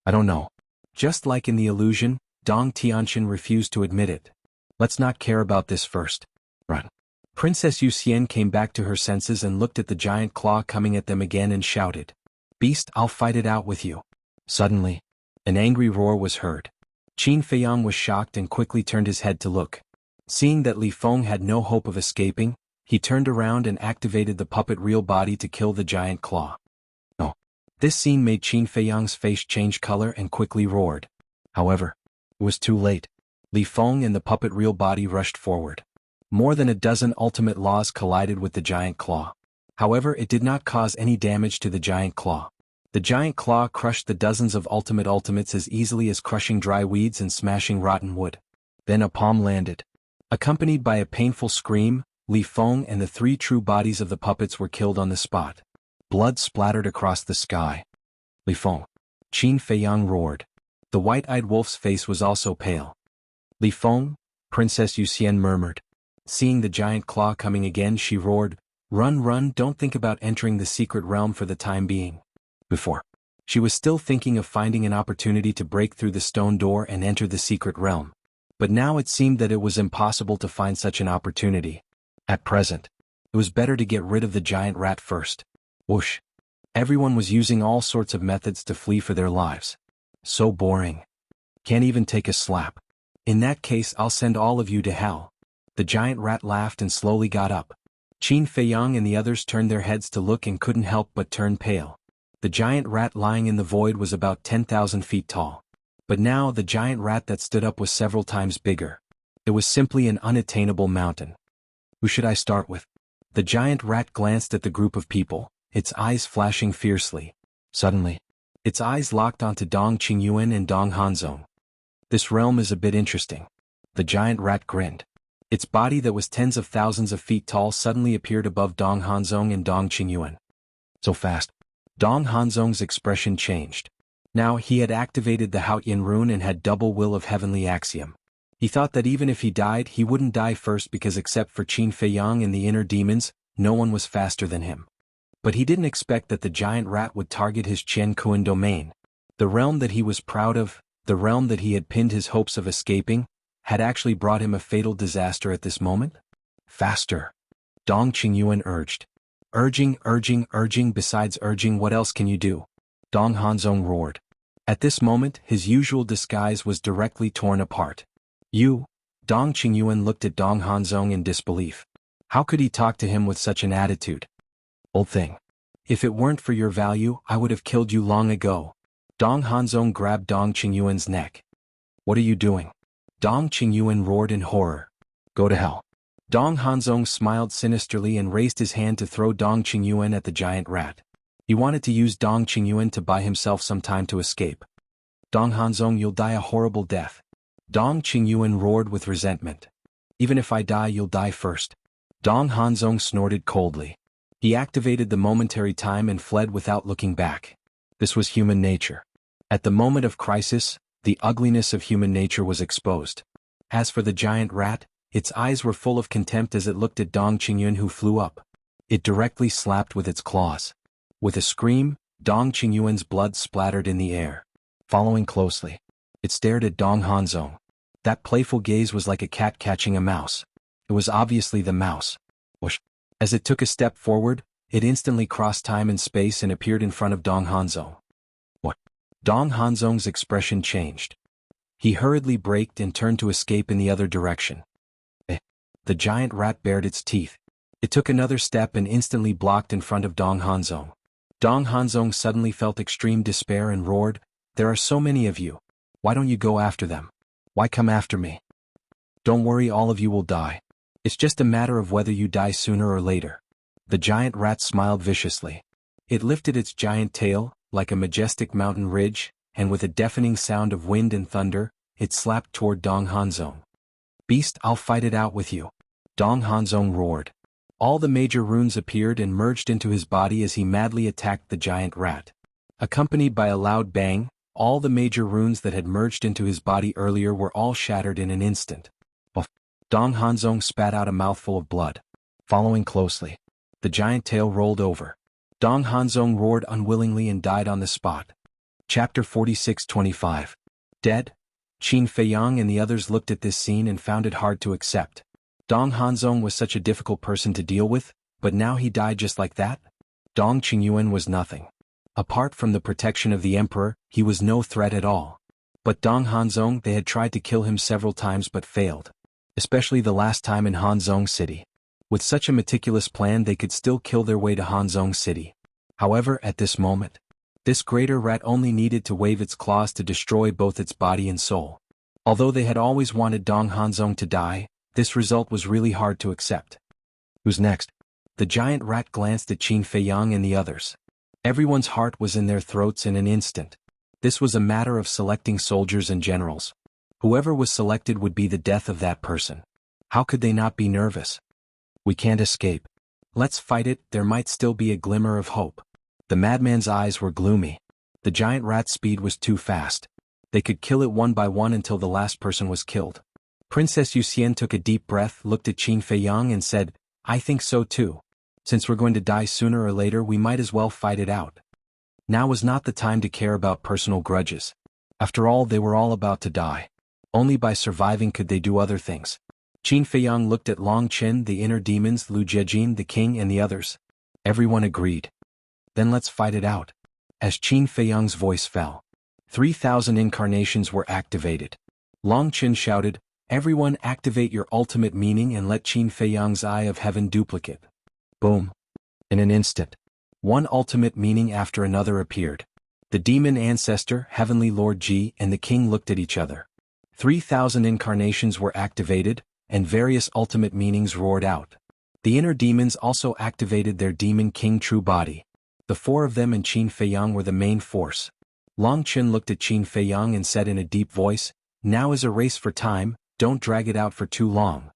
S1: I don't know. Just like in the illusion, Dong Tianchen refused to admit it. Let's not care about this first. Run. Princess Yuxian came back to her senses and looked at the giant claw coming at them again and shouted. Beast, I'll fight it out with you. Suddenly, an angry roar was heard. Qin Feiyang was shocked and quickly turned his head to look. Seeing that Li Feng had no hope of escaping, he turned around and activated the puppet real body to kill the giant claw. Oh. This scene made Qin Feiyang's face change color and quickly roared. However, it was too late. Li Feng and the puppet real body rushed forward. More than a dozen ultimate laws collided with the giant claw. However, it did not cause any damage to the giant claw. The giant claw crushed the dozens of ultimates as easily as crushing dry weeds and smashing rotten wood. Then a palm landed. Accompanied by a painful scream, Li Feng and the three true bodies of the puppets were killed on the spot. Blood splattered across the sky. Li Feng. Qin Feiyang roared. The white-eyed wolf's face was also pale. Li Feng, Princess Yuxian murmured. Seeing the giant claw coming again, she roared, Run, run, don't think about entering the secret realm for the time being. Before, she was still thinking of finding an opportunity to break through the stone door and enter the secret realm. But now it seemed that it was impossible to find such an opportunity. At present, it was better to get rid of the giant rat first. Whoosh. Everyone was using all sorts of methods to flee for their lives. So boring. Can't even take a slap. In that case, I'll send all of you to hell. The giant rat laughed and slowly got up. Qin Feiyang and the others turned their heads to look and couldn't help but turn pale. The giant rat lying in the void was about 10,000 feet tall. But now the giant rat that stood up was several times bigger. It was simply an unattainable mountain. Who should I start with? The giant rat glanced at the group of people, its eyes flashing fiercely. Suddenly, its eyes locked onto Dong Qingyuan and Dong Hanzong. This realm is a bit interesting. The giant rat grinned. Its body that was tens of thousands of feet tall suddenly appeared above Dong Hanzong and Dong Qingyuan. So fast. Dong Hanzong's expression changed. Now he had activated the Haotian rune and had double will of heavenly axiom. He thought that even if he died, he wouldn't die first because except for Qin Feiyang and the inner demons, no one was faster than him. But he didn't expect that the giant rat would target his Chen Kuan domain. The realm that he was proud of, the realm that he had pinned his hopes of escaping, had actually brought him a fatal disaster at this moment? Faster. Dong Qingyuan urged. Urging, besides urging, what else can you do? Dong Hanzong roared. At this moment, his usual disguise was directly torn apart. You? Dong Qingyuan looked at Dong Hanzong in disbelief. How could he talk to him with such an attitude? Old thing. If it weren't for your value, I would have killed you long ago. Dong Hanzong grabbed Dong Qingyuan's neck. What are you doing? Dong Qingyuan roared in horror. Go to hell. Dong Hanzong smiled sinisterly and raised his hand to throw Dong Qingyuan at the giant rat. He wanted to use Dong Qingyuan to buy himself some time to escape. Dong Hanzong, you'll die a horrible death. Dong Qingyuan roared with resentment. Even if I die, you'll die first. Dong Hanzong snorted coldly. He activated the momentary time and fled without looking back. This was human nature. At the moment of crisis, the ugliness of human nature was exposed. As for the giant rat, its eyes were full of contempt as it looked at Dong Qingyuan, who flew up. It directly slapped with its claws. With a scream, Dong Qingyuan's blood splattered in the air. Following closely, it stared at Dong Hanzong. That playful gaze was like a cat catching a mouse. It was obviously the mouse. Whoosh. As it took a step forward, it instantly crossed time and space and appeared in front of Dong Hanzong. What? Dong Hanzong's expression changed. He hurriedly braked and turned to escape in the other direction. The giant rat bared its teeth. It took another step and instantly blocked in front of Dong Hanzong. Dong Hanzong suddenly felt extreme despair and roared, There are so many of you. Why don't you go after them? Why come after me? Don't worry, all of you will die. It's just a matter of whether you die sooner or later. The giant rat smiled viciously. It lifted its giant tail, like a majestic mountain ridge, and with a deafening sound of wind and thunder, it slapped toward Dong Hanzong. Beast, I'll fight it out with you. Dong Hanzong roared. All the major runes appeared and merged into his body as he madly attacked the giant rat. Accompanied by a loud bang, all the major runes that had merged into his body earlier were all shattered in an instant. Dong Hanzong spat out a mouthful of blood. Following closely, the giant tail rolled over. Dong Hanzong roared unwillingly and died on the spot. Chapter 46-25. Dead? Qin Feiyang and the others looked at this scene and found it hard to accept. Dong Hanzong was such a difficult person to deal with, but now he died just like that? Dong Qingyuan was nothing. Apart from the protection of the emperor, he was no threat at all. But Dong Hanzong, they had tried to kill him several times but failed. Especially the last time in Hanzong City. With such a meticulous plan they could still kill their way to Hanzong City. However, at this moment, this greater rat only needed to wave its claws to destroy both its body and soul. Although they had always wanted Dong Hanzong to die, this result was really hard to accept. Who's next? The giant rat glanced at Qin Feiyang and the others. Everyone's heart was in their throats in an instant. This was a matter of selecting soldiers and generals. Whoever was selected would be the death of that person. How could they not be nervous? We can't escape. Let's fight it, there might still be a glimmer of hope. The madman's eyes were gloomy. The giant rat's speed was too fast. They could kill it one by one until the last person was killed. Princess Yuxian took a deep breath, looked at Qin Feiyang and said, I think so too. Since we're going to die sooner or later, we might as well fight it out. Now was not the time to care about personal grudges. After all, they were all about to die. Only by surviving could they do other things. Qin Feiyang looked at Long Qin, the inner demons, Lu Jiejin, the king, and the others. Everyone agreed. Then let's fight it out. As Qin Feiyang's voice fell, 3,000 incarnations were activated. Long Qin shouted, Everyone activate your ultimate meaning and let Qin Feiyang's eye of heaven duplicate. Boom. In an instant, one ultimate meaning after another appeared. The demon ancestor, Heavenly Lord Ji, and the king looked at each other. 3,000 incarnations were activated, and various ultimate meanings roared out. The inner demons also activated their demon king true body. The four of them and Qin Feiyang were the main force. Long Qin looked at Qin Feiyang and said in a deep voice, Now is a race for time, don't drag it out for too long.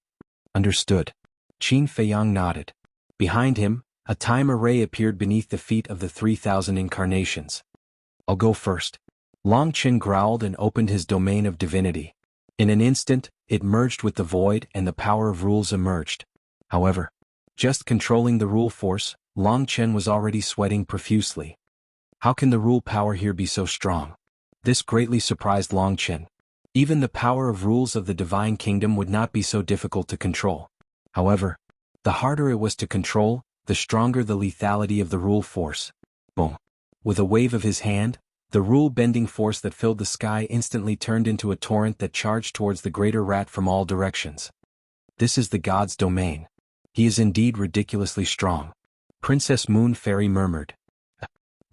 S1: Understood. Qin Feiyang nodded. Behind him, a time array appeared beneath the feet of the 3,000 incarnations. I'll go first. Long Qin growled and opened his domain of divinity. In an instant, it merged with the void and the power of rules emerged. However, just controlling the rule force, Long Qin was already sweating profusely. How can the rule power here be so strong? This greatly surprised Long Qin. Even the power of rules of the divine kingdom would not be so difficult to control. However, the harder it was to control, the stronger the lethality of the rule force. Boom. With a wave of his hand, the rule-bending force that filled the sky instantly turned into a torrent that charged towards the greater rat from all directions. This is the god's domain. He is indeed ridiculously strong. Princess Moon Fairy murmured.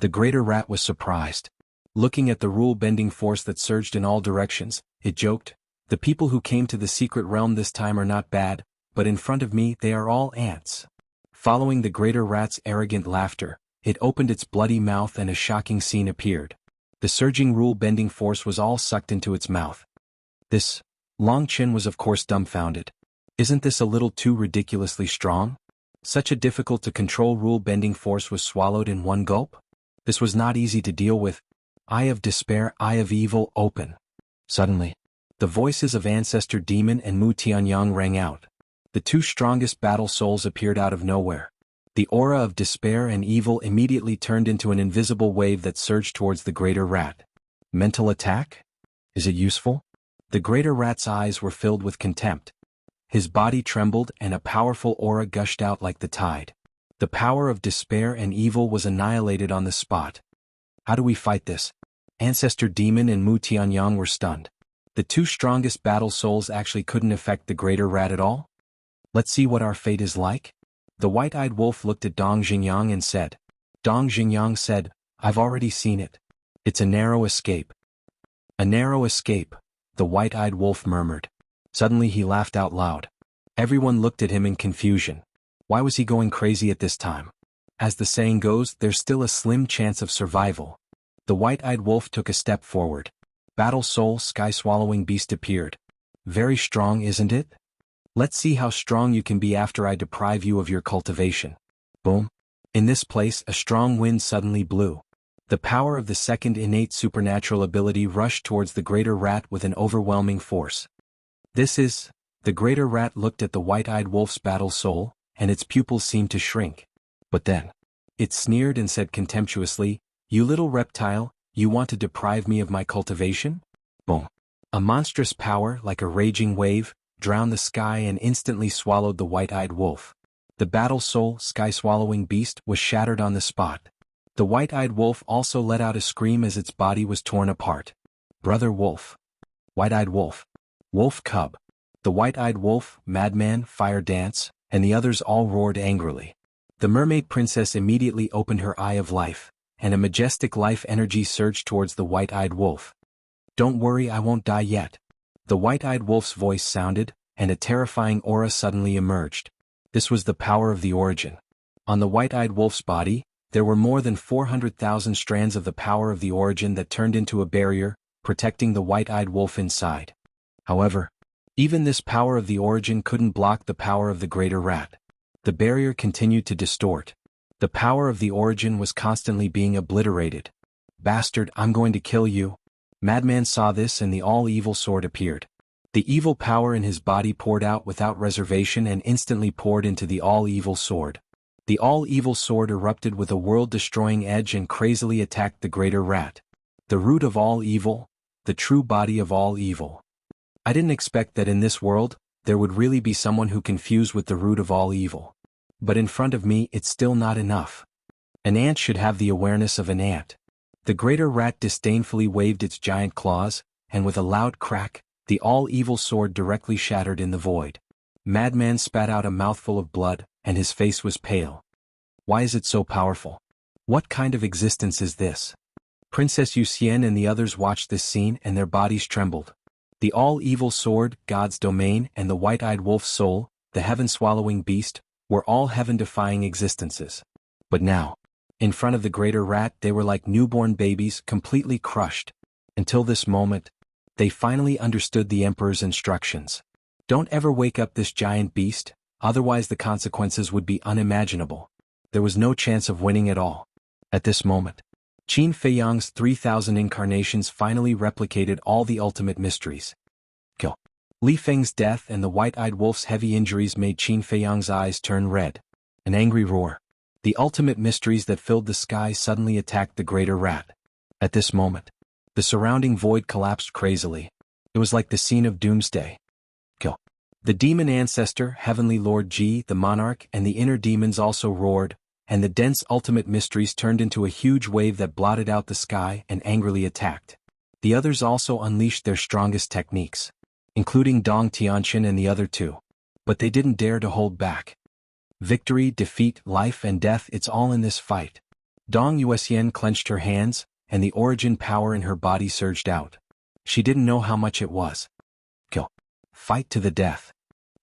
S1: The greater rat was surprised. Looking at the rule-bending force that surged in all directions, it joked, The people who came to the secret realm this time are not bad, but in front of me they are all ants. Following the greater rat's arrogant laughter, it opened its bloody mouth and a shocking scene appeared. The surging rule-bending force was all sucked into its mouth. This, Long Qin was of course dumbfounded. Isn't this a little too ridiculously strong? Such a difficult-to-control rule-bending force was swallowed in one gulp? This was not easy to deal with. Eye of despair, eye of evil, open. Suddenly, the voices of Ancestor Demon and Mu Tianyang rang out. The two strongest battle souls appeared out of nowhere. The aura of despair and evil immediately turned into an invisible wave that surged towards the greater rat. Mental attack? Is it useful? The greater rat's eyes were filled with contempt. His body trembled and a powerful aura gushed out like the tide. The power of despair and evil was annihilated on the spot. How do we fight this? Ancestor Demon and Mu Tianyang were stunned. The two strongest battle souls actually couldn't affect the greater rat at all? Let's see what our fate is like. The white-eyed wolf looked at Dong Xingyang and said. Dong Xingyang said, I've already seen it. It's a narrow escape. A narrow escape. the white-eyed wolf murmured. Suddenly he laughed out loud. Everyone looked at him in confusion. Why was he going crazy at this time? As the saying goes, there's still a slim chance of survival. The white-eyed wolf took a step forward. Battle Soul, sky-swallowing beast appeared. Very strong, isn't it? Let's see how strong you can be after I deprive you of your cultivation. Boom. In this place, a strong wind suddenly blew. The power of the second innate supernatural ability rushed towards the greater rat with an overwhelming force. The greater rat looked at the white-eyed wolf's battle soul, and its pupils seemed to shrink. But then, it sneered and said contemptuously, "You little reptile, you want to deprive me of my cultivation?" Boom. A monstrous power, like a raging wave, drowned the sky and instantly swallowed the white-eyed wolf. The battle soul, sky-swallowing beast, was shattered on the spot. The white-eyed wolf also let out a scream as its body was torn apart. Brother wolf. White-eyed wolf. Wolf cub. The white-eyed wolf, madman, fire dance, and the others all roared angrily. The mermaid princess immediately opened her eye of life, and a majestic life energy surged towards the white-eyed wolf. "Don't worry, I won't die yet." The white-eyed wolf's voice sounded, and a terrifying aura suddenly emerged. This was the power of the origin. On the white-eyed wolf's body, there were more than 400,000 strands of the power of the origin that turned into a barrier, protecting the white-eyed wolf inside. However, even this power of the origin couldn't block the power of the greater rat. The barrier continued to distort. The power of the origin was constantly being obliterated. "Bastard, I'm going to kill you." Madman saw this and the all-evil sword appeared. The evil power in his body poured out without reservation and instantly poured into the all-evil sword. The all-evil sword erupted with a world-destroying edge and crazily attacked the greater rat. The root of all evil, the true body of all evil. I didn't expect that in this world, there would really be someone who confused with the root of all evil. But in front of me, it's still not enough. An ant should have the awareness of an ant. The greater rat disdainfully waved its giant claws, and with a loud crack, the all-evil sword directly shattered in the void. Madman spat out a mouthful of blood, and his face was pale. Why is it so powerful? What kind of existence is this? Princess Yuxian and the others watched this scene and their bodies trembled. The all-evil sword, God's domain, and the white-eyed wolf's soul, the heaven-swallowing beast, were all heaven-defying existences. But now, in front of the greater rat, they were like newborn babies, completely crushed. Until this moment, they finally understood the Emperor's instructions. Don't ever wake up this giant beast, otherwise the consequences would be unimaginable. There was no chance of winning at all. At this moment, Qin Feiyang's 3,000 incarnations finally replicated all the ultimate mysteries. Kill. Li Feng's death and the white-eyed wolf's heavy injuries made Qin Feiyang's eyes turn red. An angry roar. The ultimate mysteries that filled the sky suddenly attacked the greater rat. At this moment, the surrounding void collapsed crazily. It was like the scene of doomsday. Kill. The demon ancestor, Heavenly Lord Ji, the monarch, and the inner demons also roared, and the dense ultimate mysteries turned into a huge wave that blotted out the sky and angrily attacked. The others also unleashed their strongest techniques, including Dong Tianqian and the other two. But they didn't dare to hold back. Victory, defeat, life and death, it's all in this fight. Dong Yuxian clenched her hands, and the origin power in her body surged out. She didn't know how much it was. Kill. Fight to the death.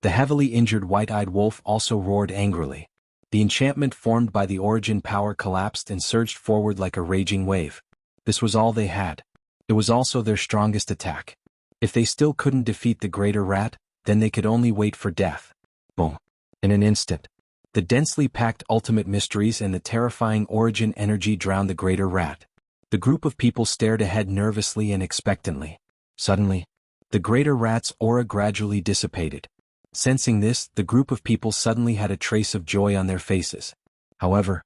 S1: The heavily injured white-eyed wolf also roared angrily. The enchantment formed by the origin power collapsed and surged forward like a raging wave. This was all they had. It was also their strongest attack. If they still couldn't defeat the greater rat, then they could only wait for death. Boom. In an instant, the densely packed ultimate mysteries and the terrifying origin energy drowned the greater rat. The group of people stared ahead nervously and expectantly. Suddenly, the greater rat's aura gradually dissipated. Sensing this, the group of people suddenly had a trace of joy on their faces. However,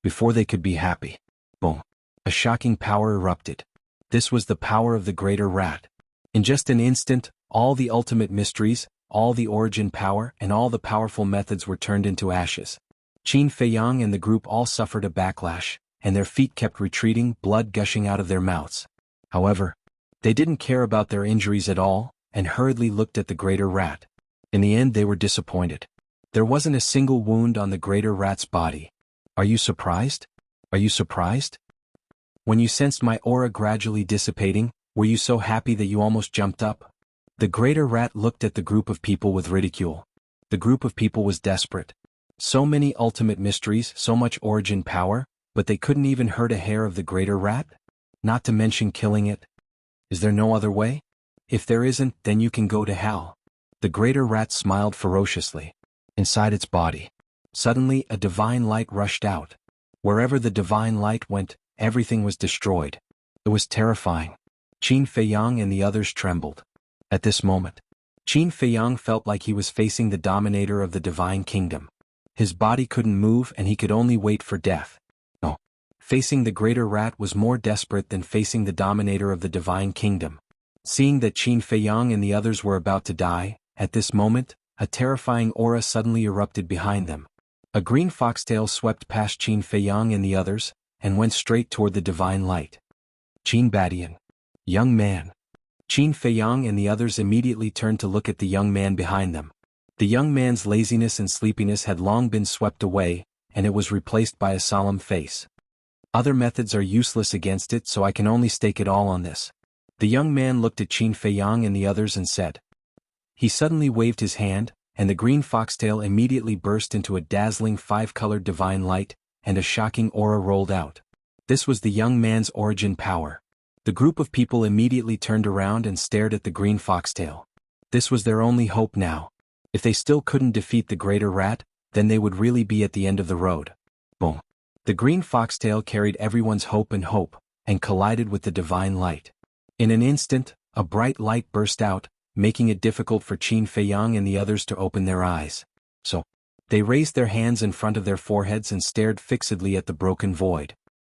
S1: before they could be happy, boom, a shocking power erupted. This was the power of the greater rat. In just an instant, all the ultimate mysteries, all the origin power, and all the powerful methods were turned into ashes. Qin Feiyang and the group all suffered a backlash, and their feet kept retreating, blood gushing out of their mouths. However, they didn't care about their injuries at all, and hurriedly looked at the greater rat. In the end, they were disappointed. There wasn't a single wound on the greater rat's body. Are you surprised? Are you surprised? When you sensed my aura gradually dissipating, were you so happy that you almost jumped up? The greater rat looked at the group of people with ridicule. The group of people was desperate. So many ultimate mysteries, so much origin power, but they couldn't even hurt a hair of the greater rat? Not to mention killing it. Is there no other way? If there isn't, then you can go to hell. The greater rat smiled ferociously. Inside its body, suddenly a divine light rushed out. Wherever the divine light went, everything was destroyed. It was terrifying. Qin Feiyang and the others trembled. At this moment, Qin Feiyang felt like he was facing the dominator of the divine kingdom. His body couldn't move and he could only wait for death. No. Facing the greater rat was more desperate than facing the dominator of the divine kingdom. Seeing that Qin Feiyang and the others were about to die, at this moment, a terrifying aura suddenly erupted behind them. A green foxtail swept past Qin Feiyang and the others, and went straight toward the divine light. Qin Badian. Young man. Qin Feiyang and the others immediately turned to look at the young man behind them. The young man's laziness and sleepiness had long been swept away, and it was replaced by a solemn face. Other methods are useless against it, so I can only stake it all on this. The young man looked at Qin Feiyang and the others and said. He suddenly waved his hand, and the green foxtail immediately burst into a dazzling 5-colored divine light, and a shocking aura rolled out. This was the young man's origin power. The group of people immediately turned around and stared at the green foxtail. This was their only hope now. If they still couldn't defeat the greater rat, then they would really be at the end of the road. Boom. The green foxtail carried everyone's hope, and collided with the divine light. In an instant, a bright light burst out, making it difficult for Qin Feiyang and the others to open their eyes. So, they raised their hands in front of their foreheads and stared fixedly at the broken void.